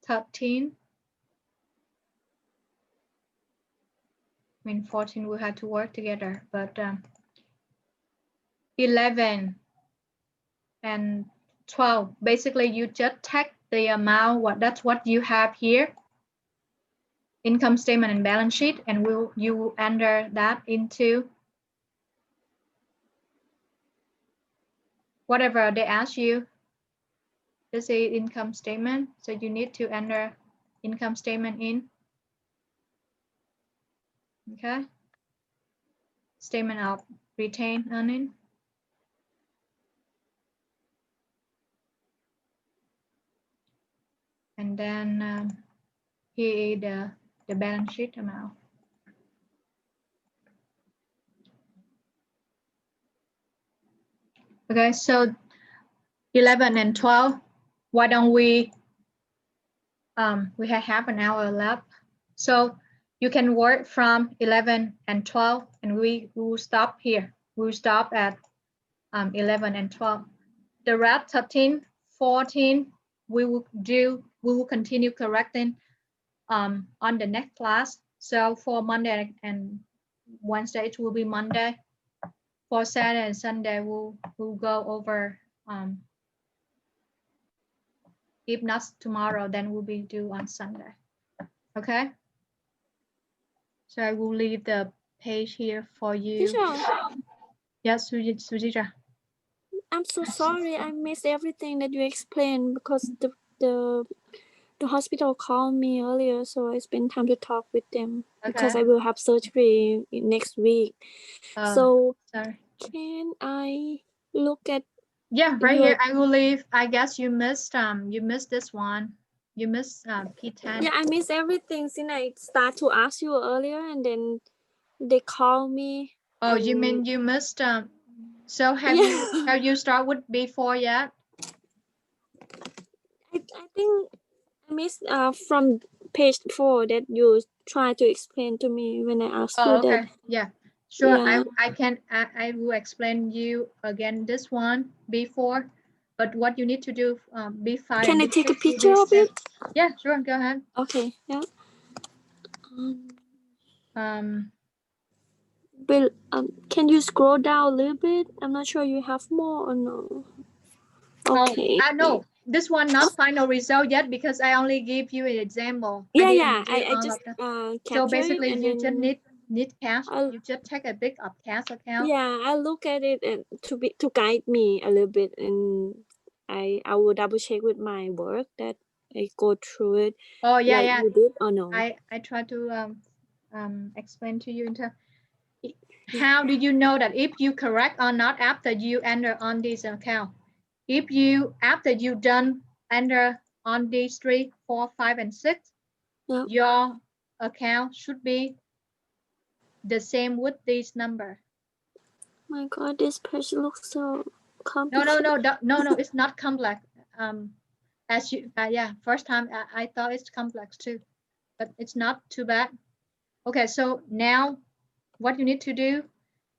13, I mean, 14 we had to work together, but 11 and 12, basically you just take the amount, that's what you have here, income statement and balance sheet, and you enter that into whatever they ask you. This is income statement, so you need to enter income statement in. Okay. Statement of retained earning. And then here is the balance sheet amount. Okay, so 11 and 12, why don't we have half an hour left. So you can work from 11 and 12, and we will stop here. We'll stop at 11 and 12. The rest 13, 14, we will continue correcting on the next class. So for Monday and Wednesday, it will be Monday. For Saturday and Sunday, we'll go over. If not tomorrow, then we'll be due on Sunday. Okay. So I will leave the page here for you. Teacher. Yes, Sujitra. I'm so sorry. I missed everything that you explained because the hospital called me earlier, so I spent time to talk with them because I will have surgery next week. So sorry. Can I look at? Yeah, right here. I will leave. I guess you missed this one. You missed P10. Yeah, I missed everything since I start to ask you earlier, and then they call me. Oh, you mean you missed so have you started with before yet? I think I missed from page 4 that you try to explain to me when I asked you okay. that. Yeah, sure. Yeah. I will explain you again this one before, but what you need to do B5. Can I take a picture of it? Yeah, sure. Go ahead. Okay. Yeah. Bill, can you scroll down a little bit? I'm not sure you have more or no. Okay. I know this one not final result yet because I only give you an example. I just so basically it and you just then need cash. You just take a big of cash account. Yeah, I look at it and to guide me a little bit, and I will double check with my work that I go through it. Oh yeah, like yeah. You did or no? I try to explain to you how do you know that if you correct or not after you enter on this account? If you after you done enter on these 3, 4, 5, and 6, your account should be the same with this number. My God, this page looks so complicated. No, it's not complex. As you yeah, first time I thought it's complex too, but it's not too bad. Okay, so now what you need to do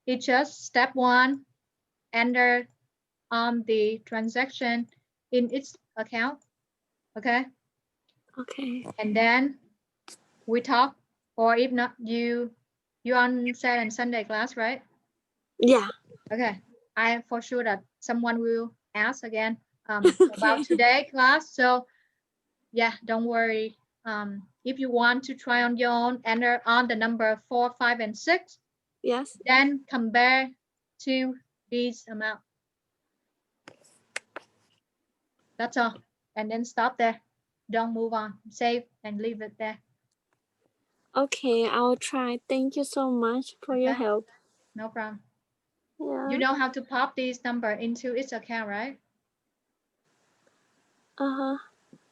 is just step 1, enter on the transaction in its account. Okay. And then we talk, or if not, you on Saturday and Sunday class, right? Yeah. Okay. I am for sure that someone will ask again about today class. So yeah, don't worry. If you want to try on your own, enter on the number 4, 5, and 6. Yes. Then compare to these amount. That's all. And then stop there. Don't move on. Save and leave it there. Okay, I'll try. Thank you so much for your help. No problem. Yeah. You know how to pop this number into its account, right?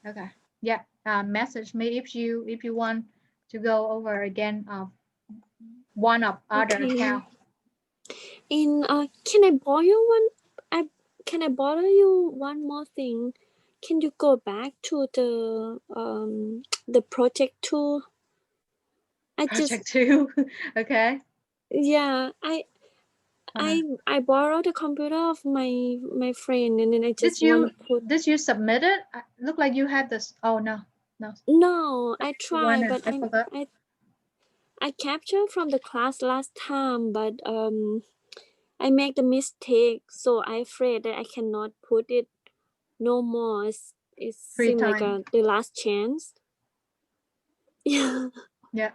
Okay. Yeah. Message me if you want to go over again of one of other account. Can I borrow you one? Can I borrow you one more thing? Can you go back to the project 2? Project 2. Okay. Yeah, I borrowed the computer of my friend, and then I just Did you submit it? Look like you had this. Oh no. No, I tried, but I forgot. I captured from the class last time, but I make the mistake, so I'm afraid that I cannot put it no more. It seems like the last chance. Yeah. Yeah.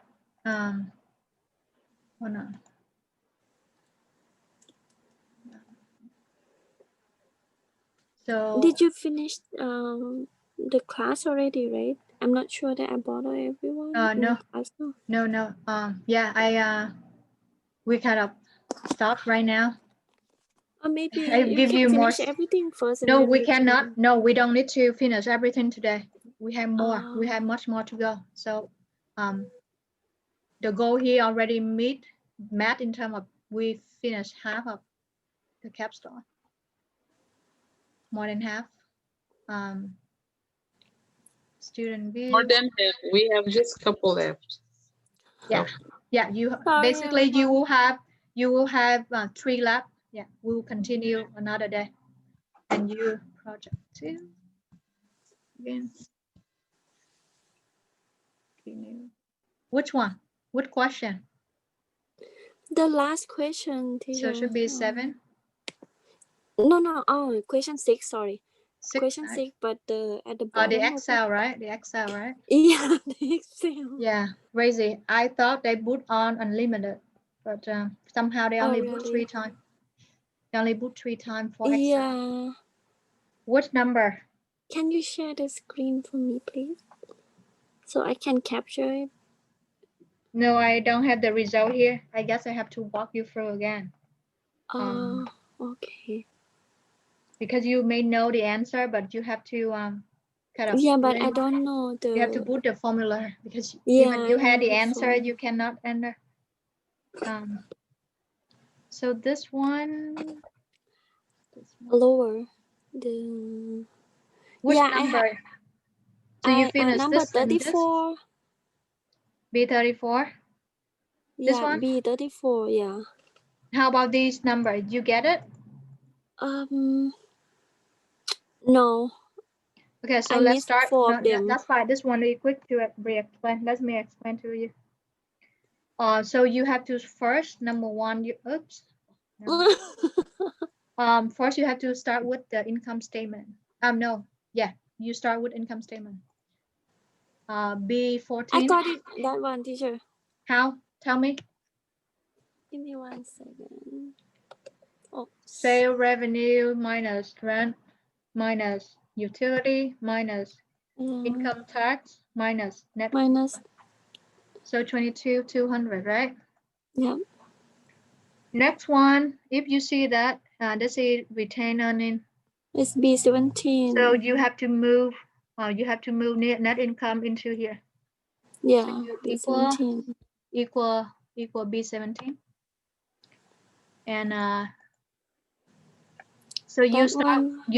Hold on. So did you finish the class already, right? I'm not sure that I bother everyone in no. the class. No. Yeah, we kind of stop right now. Or maybe I give can you more. finish everything first. And No, then we we cannot. can... No, we don't need to finish everything today. We have more. We have much more to go. So, the goal here already met in terms of we finished half of the capstone, more than half. Student view. More than half. We have just a couple left. Yeah, yeah. Basically you will have 3 lab. Yeah, we will continue another day. And you project 2 again. Which one? What question? The last question, teacher. So it should be 7. No. Oh, question 6. Sorry. 6, question right? 6, but at the bottom. The Excel, right? The Excel, right? Yeah, the Excel. Yeah, crazy. I thought they put on unlimited, but somehow they only put 3 times. They only put 3 times for Excel. Yeah. What number? Can you share the screen for me, please? So I can capture it. No, I don't have the result here. I guess I have to walk you through again. Okay. Because you may know the answer, but you have to kind of. Yeah, but I don't know the. You have to put the formula because even you had the answer, you cannot enter. So this one. Lower the. Which number? So you finish number this 34. B34. This Yeah, one. B34. Yeah. How about these numbers? You get it? No. Okay, so let's start. No, that's fine. This one is quick to re-explain. Let me explain to you. So you have to first, number 1, oops. No. First you have to start with the income statement. No, yeah, you start with income statement. B14. I got it. That one, teacher. How? Tell me. Give me 1 second. Oh. Sale revenue minus rent minus utility minus income tax minus net. Minus. So 22,200, right? Yeah. Next one, if you see that, this is retained earning. It's B17. So you have to move. You have to move net income into here. Yeah. So B17. Equal B17. And so you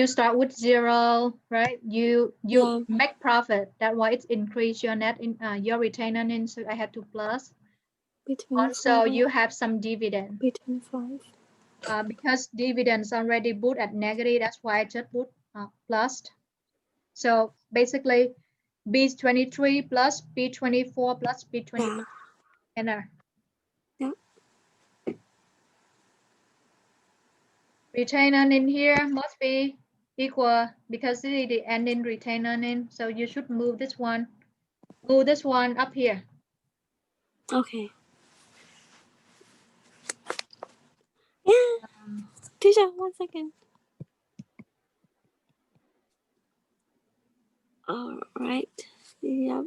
start with 0, right? You make profit. That's why it's increase your net in your retained earnings. So I have to plus. Also, you have some dividend. B25. Because dividends already put at negative, that's why I just put plus. So basically, B23 plus B24 plus B25. Enter. Yeah. Retained earning here must be equal because this is the ending retained earning. So you should move this one. Move this one up here. Okay. Yeah. Teacher, 1 second. All right. Yep.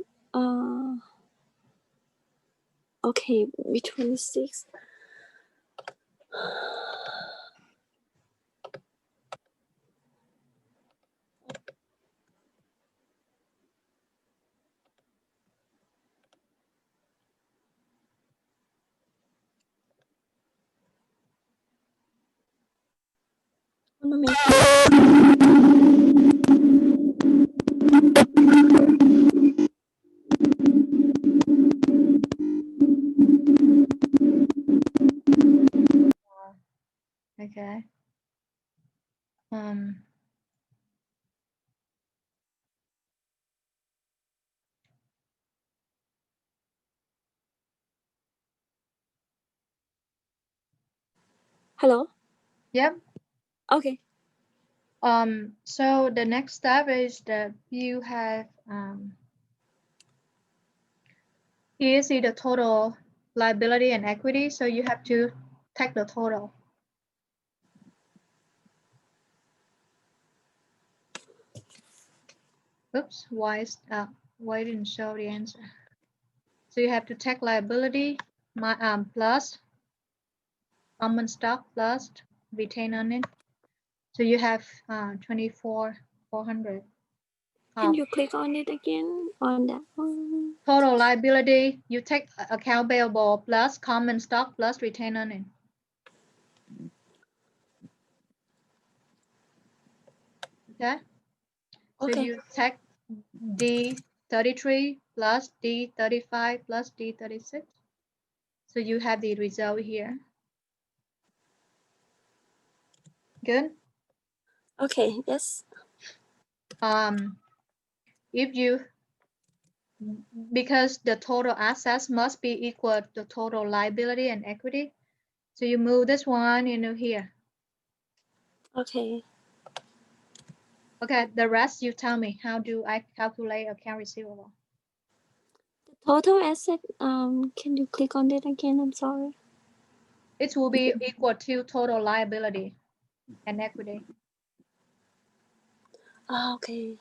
Okay. B26. Okay. Hello? Yep. Okay. So the next step is that you have here you see the total liability and equity. So you have to take the total. Oops, why didn't show the answer? So you have to take liability plus common stock plus retained earnings. So you have 24,400. Can you click on it again on that one? Total liability, you take account payable plus common stock plus retained earnings. Okay. So you take D33 plus D35 plus D36. So you have the result here. Good. Okay. Yes. If you, because the total assets must be equal to the total liability and equity, so you move this one into here. Okay. Okay, the rest you tell me. How do I calculate account receivable? The total asset. Can you click on it again? I'm sorry. It will be equal to total liability and equity. Okay.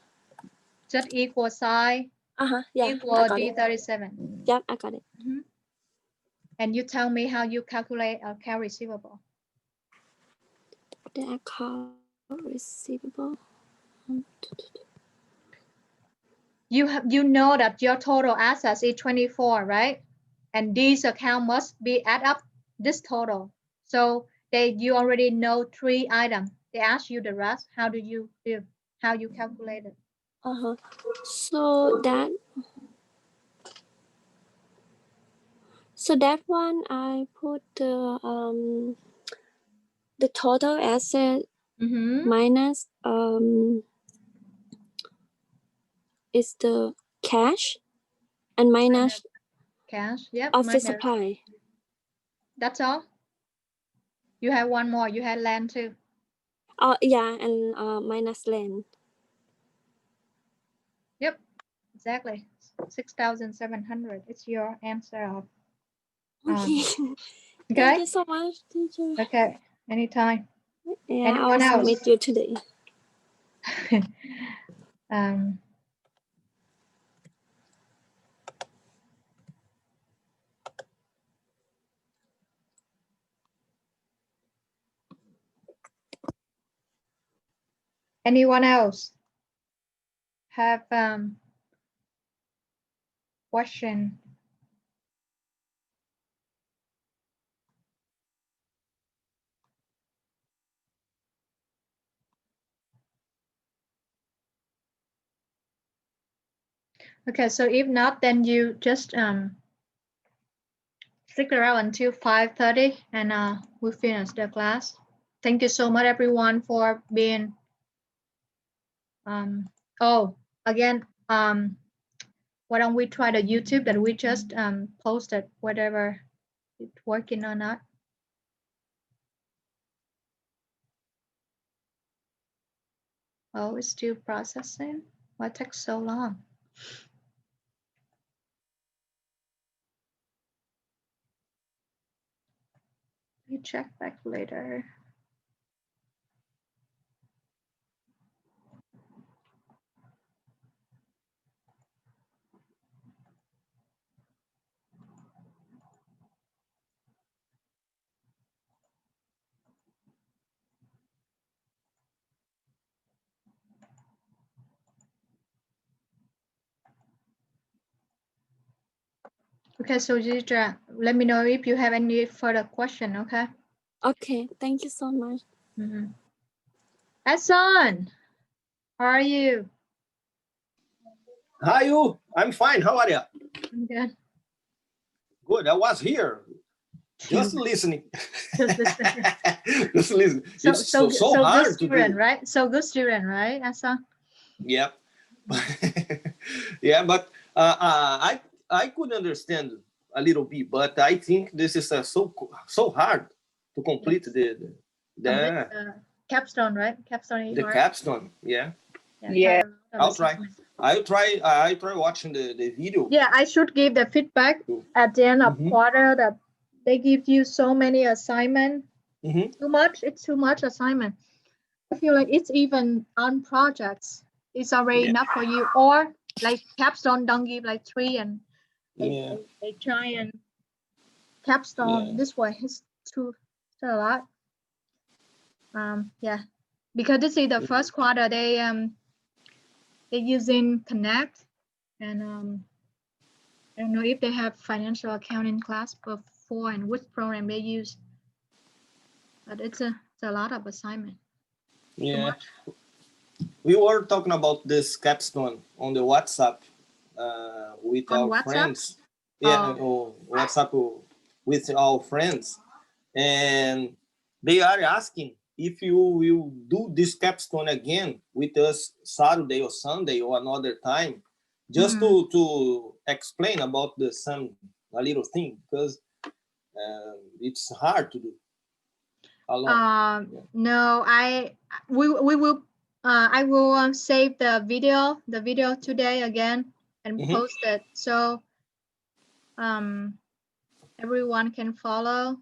Just equal sign. Yeah. Equal D37. Yep, I got it. And you tell me how you calculate account receivable. The account receivable. You know that your total assets is 24, right? And these account must be add up this total. So you already know 3 items. They ask you the rest. How do you do? How you calculate it? So that one I put the total asset minus is the cash and minus cash. Yep. office supply. That's all. You have one more. You had land too. Yeah, and minus land. Yep. Exactly. 6,700. It's your answer. Okay. Okay. Thank you so much, teacher. Okay. Anytime. Yeah, Anyone I'll else? submit you today. Anyone else have question? Okay, so if not, then you just stick around until 5:30 and we'll finish the class. Thank you so much everyone for being again why don't we try the YouTube that we just posted, whatever it's working or not. Oh, it's still processing. Why it takes so long? You check back later. Okay, so Jidra, let me know if you have any further question, okay? Okay, thank you so much. Hassan, how are you? Hi, you. I'm fine. How are you? I'm good. Good. I was here, just listening. Just listening. Just listening. It's so hard good to student, do. right? So good student, right, Hassan? Yeah. Yeah, but I could understand a little bit, but I think this is so hard. to complete the capstone, right? Capstone. The capstone, yeah. Yeah. I'll try. I'll try watching the video. Yeah, I should give the feedback at the end of quarter that they give you so many assignments. Too much. It's too much assignment. I feel like it's even on projects. It's already enough for you. Or like capstone don't give like 3 and they try and capstone this way. It's too a lot. Yeah, because this is the first quarter. They're using Connect, and I don't know if they have financial accounting class before and which program they use, but it's a lot of assignment. Yeah, we were talking about this capstone on the WhatsApp with on our WhatsApp? friends. Yeah, WhatsApp with our friends, and they are asking if you will do this capstone again with us Saturday or Sunday or another time, just to explain about a little thing, because it's hard to do alone. No, we will I will save the video today again and post it, so everyone can follow.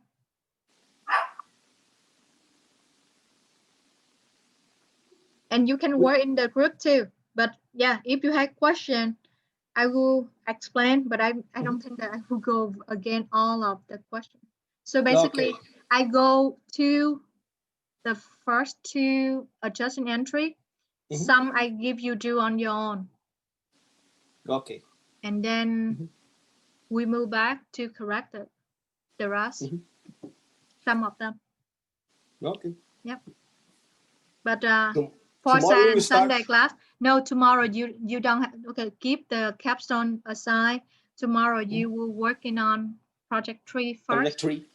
And you can work in the group too. But yeah, if you have question, I will explain, but I don't think that I will go again all of the questions. So basically, I go to the first 2 adjusting entry. Some I give you do on your own. Okay. And then we move back to correct it. The rest, some of them. Okay. Yep. But tomorrow for Saturday and start... Sunday class, no, tomorrow you don't have, okay, keep the capstone aside. Tomorrow you will working on project 3 first. Project 3.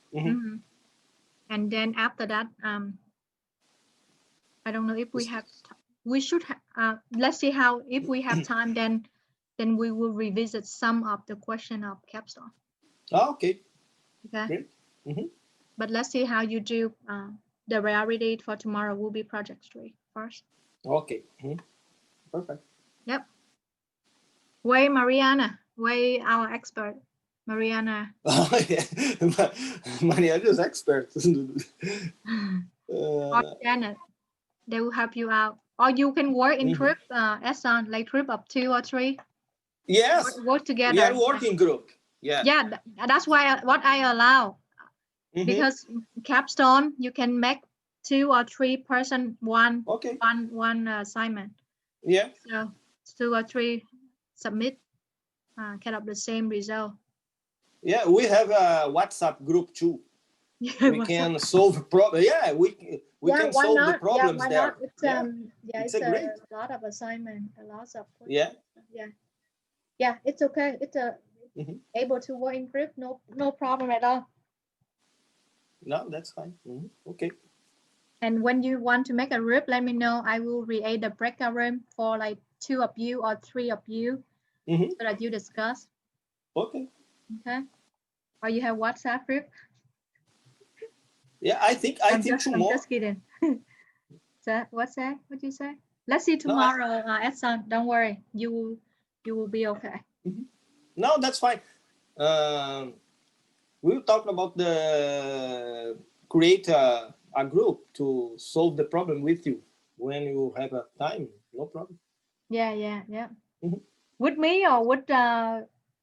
And then after that, I don't know if we have, we should have, let's see how, if we have time, then we will revisit some of the question of capstone. Okay. Okay. But let's see how you do. The priority for tomorrow will be project 3 first. Okay. Perfect. Yep. Wait, Mariana. Wait, our expert, Mariana. Oh, yeah. Mariana's expert. Or Janet, they will help you out. Or you can work in group, Esan, like group of 2 or 3. Yes. Work together. We are working group. Yeah. Yeah, that's why what I allow. Because capstone, you can make 2 or 3 person one assignment. Yeah. So 2 or 3 submit kind of the same result. Yeah, we have a WhatsApp group too. We can solve problem. Yeah, we can solve the problems there. It's great. A lot of assignment, a lot of questions. Yeah, it's okay. It's able to work in group, no problem at all. No, that's fine. Okay. And when you want to make a group, let me know. I will create a breakout room for like 2 of you or 3 of you, so that you discuss. Okay. Okay. Or you have WhatsApp group? Yeah, I think tomorrow. I'm just kidding. What's that? What you say? Let's see tomorrow, Edson. Don't worry. You will be okay. No, that's fine. We'll talk about the create a group to solve the problem with you when you have a time. No problem. Yeah. With me or with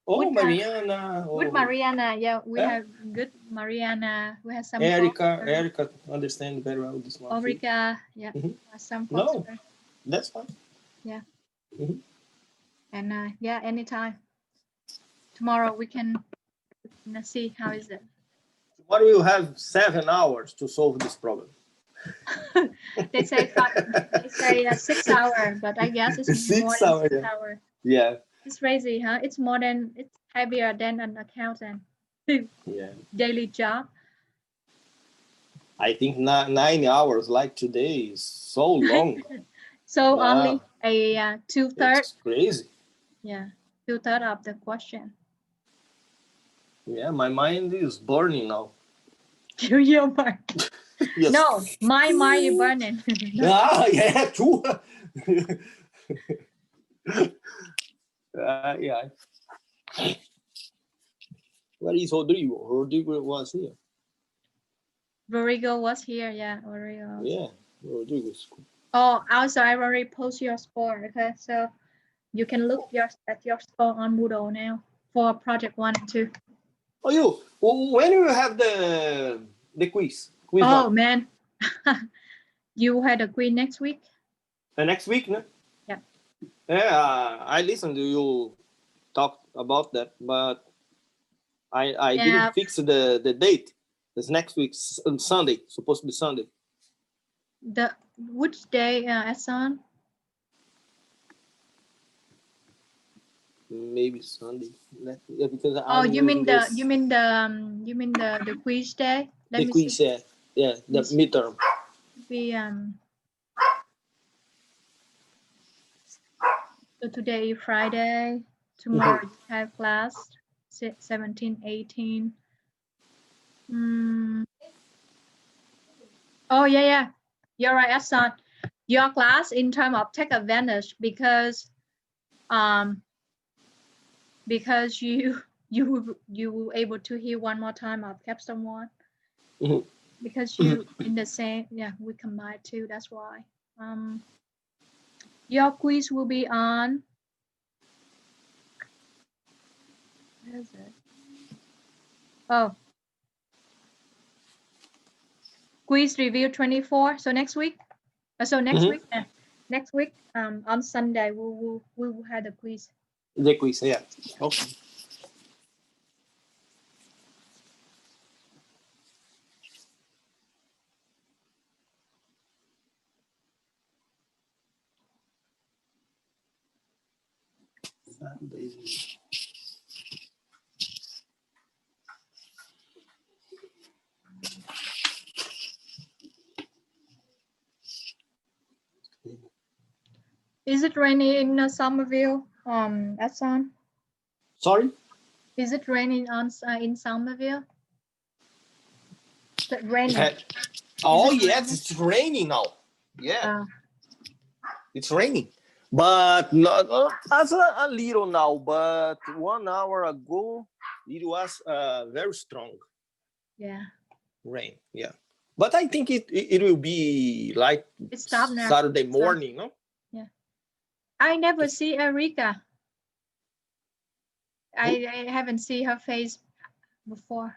Mariana. With Mariana, yeah, we have good Mariana. We have some. Erica understand very well this one. Erica, yeah, some. No, that's fine. Yeah. And yeah, anytime. Tomorrow we can see how is it. Tomorrow we'll have 7 hours to solve this problem. They say 6 hours, but I guess it's more than 6 hours. Yeah. It's crazy, huh? It's heavier than an accountant. Daily job. I think 9 hours like today is so long. So only a 2/3. It's crazy. Yeah, 2/3 of the question. Yeah, my mind is burning now. Your mark. Yes. No, my is burning. Ah, yeah, true. Yeah. Where is Rodrigo? Rodrigo was here. Rodrigo was here, yeah. Rodrigo. Yeah, Rodrigo's cool. Oh, also I already post your score. Okay, so you can look at your score on Moodle now for project 1 and 2. Oh, you? When you have the quiz? Quiz Oh one? man, you had a quiz next week? Next week, no? Yeah. Yeah, I listened to you talk about that, but I didn't fix the date. It's next week, Sunday. Supposed to be Sunday. Which day, Asan? Maybe Sunday. Yeah, because you mean the quiz day? The quiz, yeah, the midterm. So today is Friday. Tomorrow you have class 17, 18. Oh yeah. You're right, Asan. Your class in terms of take advantage because you were able to hear one more time of capstone 1 because you in the same, we combine 2, that's why. Your quiz will be on, where is it? Oh, quiz review 24. So next week. Next week on Sunday we will have the quiz. The quiz, yeah. Okay. Is it raining in Somerville, Asan? Sorry? Is it raining in Somerville? Is it raining? Oh, yes, it's raining now. Yeah. It's raining. But not as a little now, but 1 hour ago, it was very strong. Yeah. Rain, yeah. But I think it will be like Saturday morning, no? Yeah. I never see Erika. I haven't seen her face before.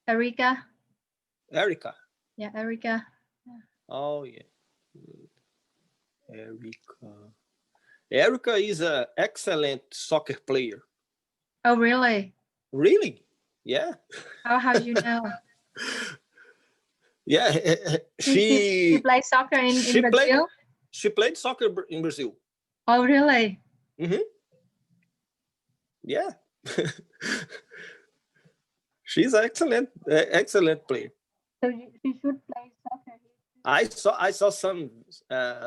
Erika. Erica. Yeah, Erika. Yeah. Oh, yeah. Erica is an excellent soccer player. Oh, really? Really? Yeah. How do you know? Yeah, she played soccer in Brazil? She played soccer in Brazil. Oh, really? Yeah. She's an excellent player. So she should play soccer. I saw some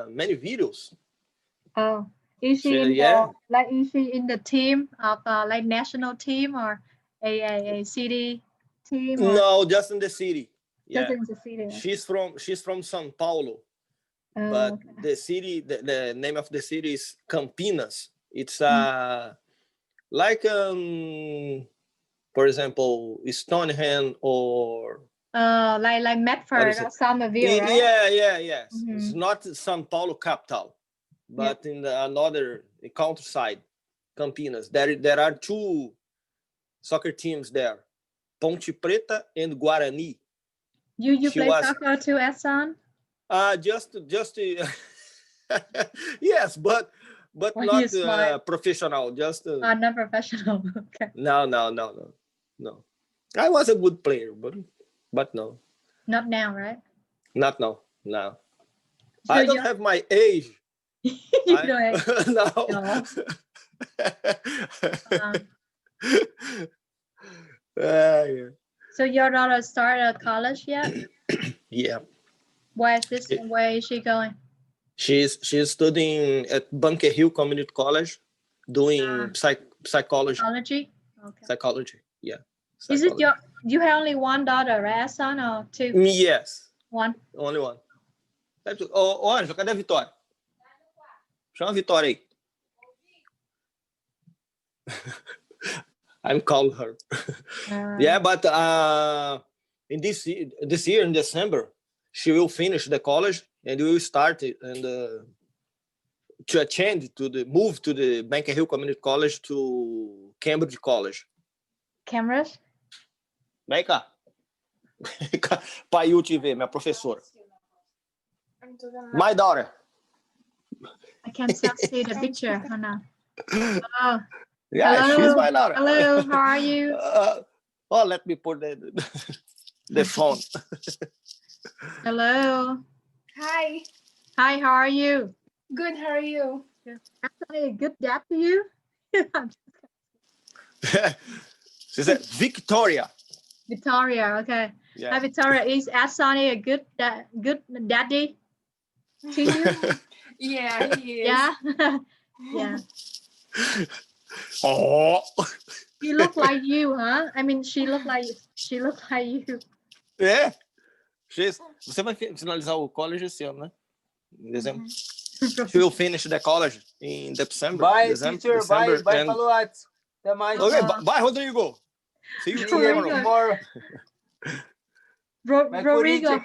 many videos. Oh, is she is she in the team of like national team or a city team? Or? No, just in the city. Just in the city. She's from São Paulo, but the city, the name of the city is Campinas. It's like for example, Stonehenge or like Medford or Somerville, right? Yeah. It's not São Paulo capital, but in another countryside, Campinas. There are 2 soccer teams there, Ponte Preta and Guarani. You play soccer too, Asan? Just yes, but not professional. Just not professional. Okay. No. I was a good player, but no. Not now, right? Not now. No. So I don't have my age. You don't. No. Yeah. So your daughter started college yet? Yeah. Where is she going? She's studying at Bunker Hill Community College, doing psychology. Psychology? Okay. Psychology, yeah. Is it You have only one daughter, right, son, or two? Yes. One. Only one. Ô, Ângela, cadê a Vitória? Chama a Vitória aí. I'm calling her. Yeah, but in this year in December, she will finish the college and will start and to move to the Banker Hill Community College to Cambridge College. Cambridge? Vem cá. Pai, te ver, minha professora. My daughter. I can't see the picture, Hannah. Oh. Yeah, hello. She's my daughter. Hello, how are you? Let me put the phone. Hello. Hi. Hi, how are you? Good, how are you? Actually, a good dad to you. She said Victoria. Victoria, okay. Yeah. Hi, Victoria. Is Asani a good daddy to you? Yeah, he is. Yeah. Yeah. Oh. She look like you, huh? I mean, she look like you. É. Você vai finalizar o college esse ano, né? Em dezembro. She will finish the college in December. Bye, December, teacher. December, Bye, and... Paluat. Até mais. Okay, bye, Rodrigo. See you tomorrow. Rodrigo.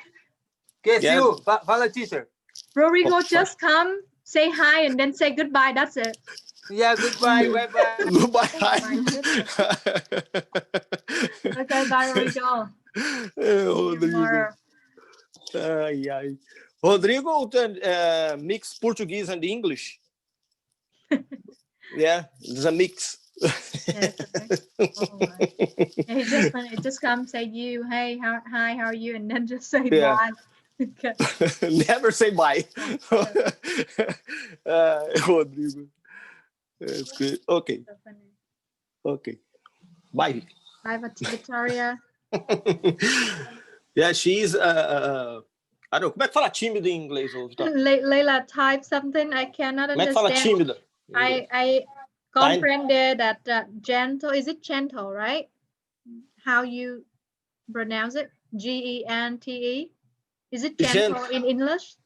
Que you? Fala, teacher. Rodrigo, just come, say hi, and then say goodbye. That's it. Yeah, goodbye. Bye-bye. Goodbye. Okay, bye, Rodrigo. Rodrigo. Ai. Rodrigo mix Portuguese and English. Yeah, it's a mix. Yeah, he just come say you, hey, hi, how are you, and then just say bye. Okay. Never say bye. Rodrigo. That's good. Okay. Okay. Bye. Bye, Victoria. Yeah, she's I don't know. Como é que fala tímido em inglês, Victoria? Leila type something I cannot understand. Como é que fala tímido? I comprehended that gentle, is it gentle, right? How you pronounce it? Gente. Is it gentle in English?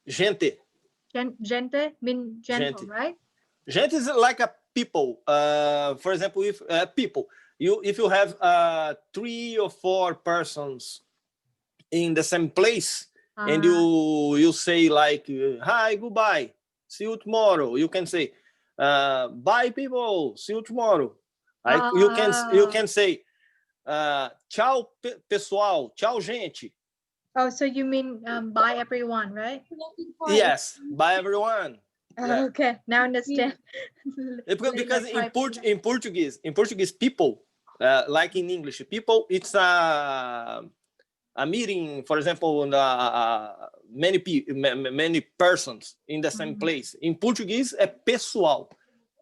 Gente. Gente mean gentle, right? Gente is like a people. For example, if people, if you have 3 or 4 persons in the same place, and you say like, hi, goodbye, see you tomorrow. You can say, bye, people, see you tomorrow. You can say, tchau, pessoal, tchau, gente. Oh, so you mean bye, everyone, right? Yes, bye, everyone. Yeah. Okay, now understand. Because in Portuguese, people, like in English, people, it's a meeting, for example, many persons in the same place. In Portuguese, é pessoal.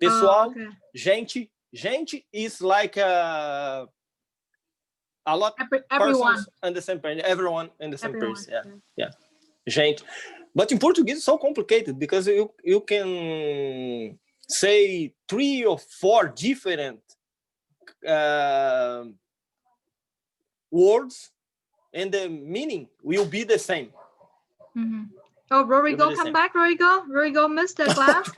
Pessoal, gente. Gente is like a lot of persons in the same place. Everyone in the same place. Yeah. Gente. But in Portuguese, it's so complicated because you can say 3 or 4 different words, and the meaning will be the same. Mm-hmm. Oh, Rodrigo, come back, Rodrigo. Rodrigo missed the class.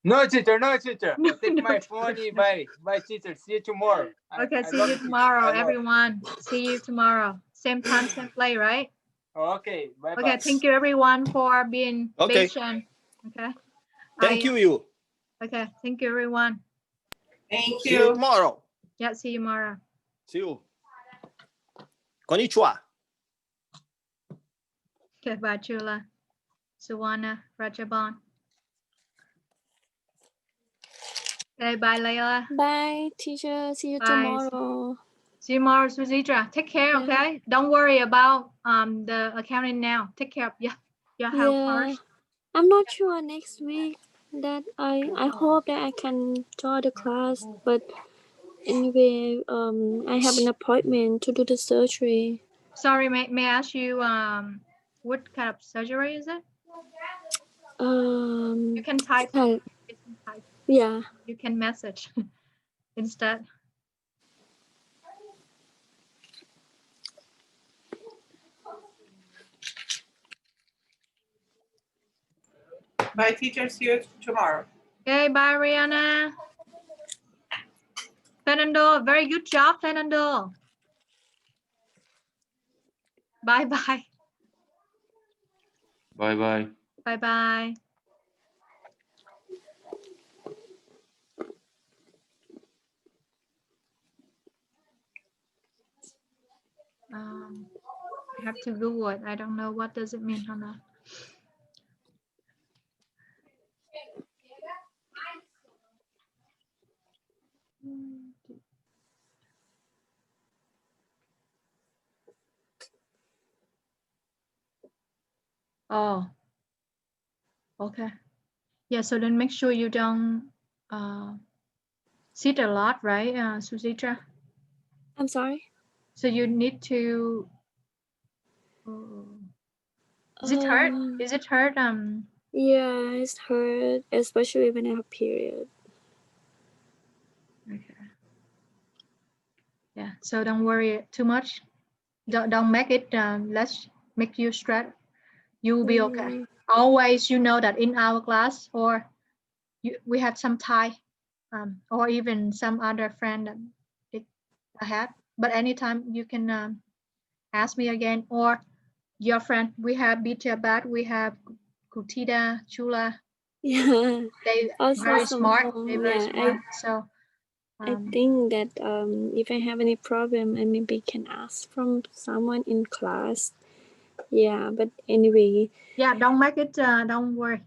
No, teacher. Take my phone. Bye, teacher. See you tomorrow. Okay, see you tomorrow, everyone. See you tomorrow. Same time, same play, right? Okay, bye. Okay, thank you, everyone, for being patient. Okay. Thank you. Okay, thank you, everyone. Thank you. See you tomorrow. Yeah, see you tomorrow. See you. Konnichiwa. Okay, bye, Chula. Suwana, Rajaban. Okay, bye, Layla. Bye, teacher. See you tomorrow. See you tomorrow, Suzitra. Take care, okay? Don't worry about the accounting now. Take care of your health first. I'm not sure next week that I hope that I can join the class, but anyway, I have an appointment to do the surgery. Sorry, may I ask you what kind of surgery is it? You can type. Yeah. You can message instead. Bye, teacher. See you tomorrow. Okay, bye, Rihanna. Fernando, very good job, Fernando. Bye-bye. Bye-bye. Bye-bye. I have to Google it. I don't know what does it mean, Hannah. Oh, okay. Yeah, so then make sure you don't sit a lot, right, Sujitra? I'm sorry? So you need to, is it hurt? Is it hurt? Yeah, it's hurt, especially when I have period. Okay. Yeah, so don't worry too much. Don't make it, let's make you stress. You will be okay. Always, you know that in our class, or we have some Thai, or even some other friend that it had. But anytime you can ask me again, or your friend. We have Bitabat, we have Kutida, Chula. Yeah. They Also very smart. They very yeah, smart. So I think that if I have any problem, I maybe can ask from someone in class. Yeah, but anyway. Yeah, don't make it. Don't worry.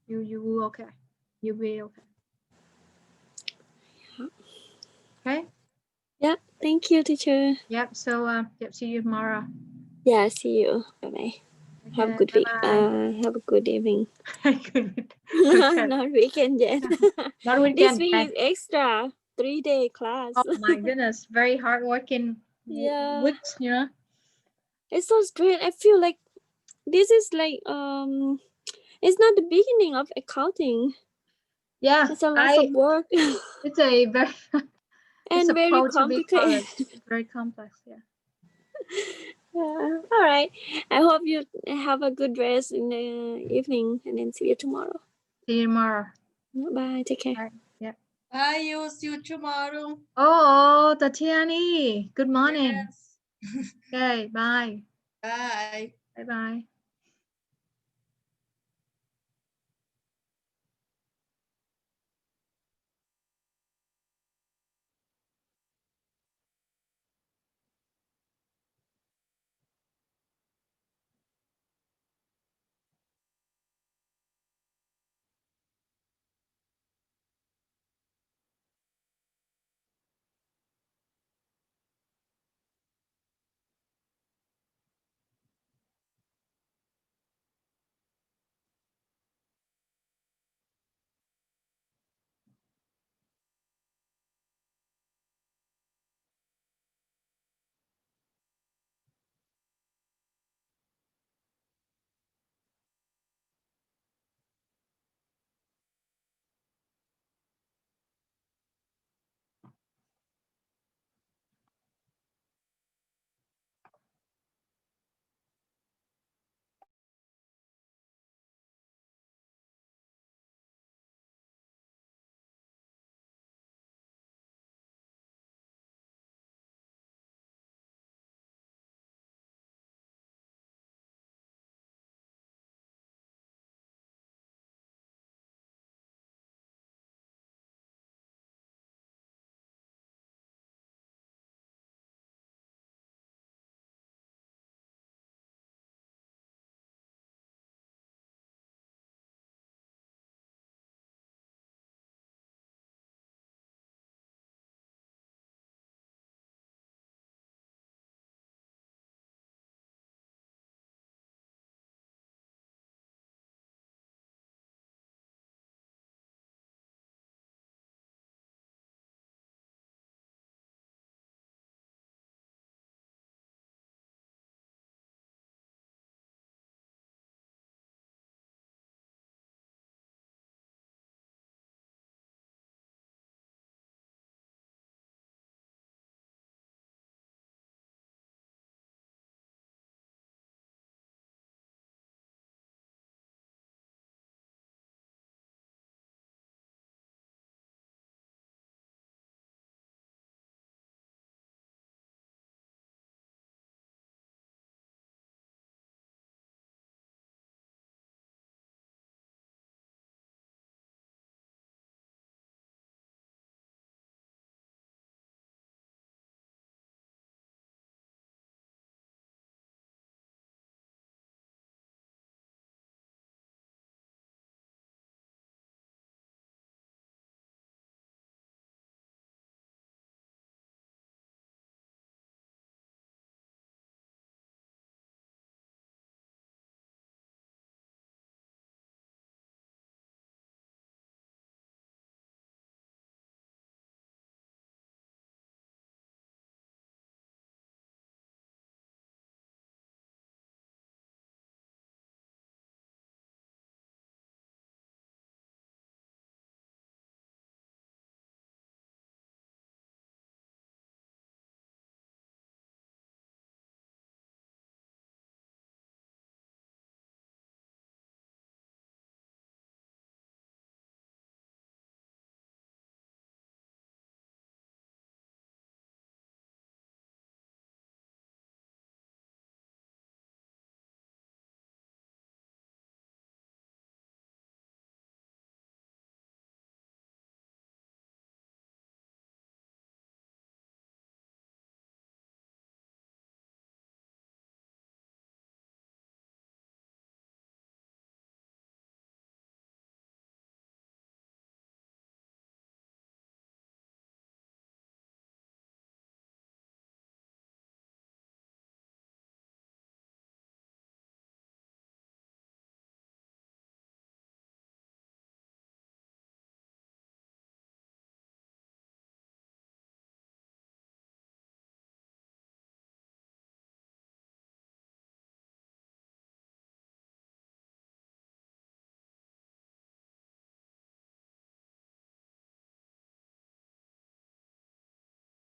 You will okay. You'll be okay. Okay. Yeah. Thank you, teacher. Yep. So yep. See you tomorrow. Yeah. See you. Bye bye. Okay, Have a good week. Have a good evening. Good. Not weekend yet. Not weekend. This week is extra 3-day class. Oh my goodness, very hardworking weeks, you know. It's so strange. I feel like this is like it's not the beginning of accounting. Yeah, it's a lot of work. It's a very and very complicated. Very complex, yeah. Yeah. All right. I hope you have a good rest in the evening, and then see you tomorrow. See you tomorrow. Bye. Take care. Bye. Yep. Bye. You see you tomorrow. Oh, Tatiani. Good morning. Yes. Okay. Bye. Bye. Bye. Bye.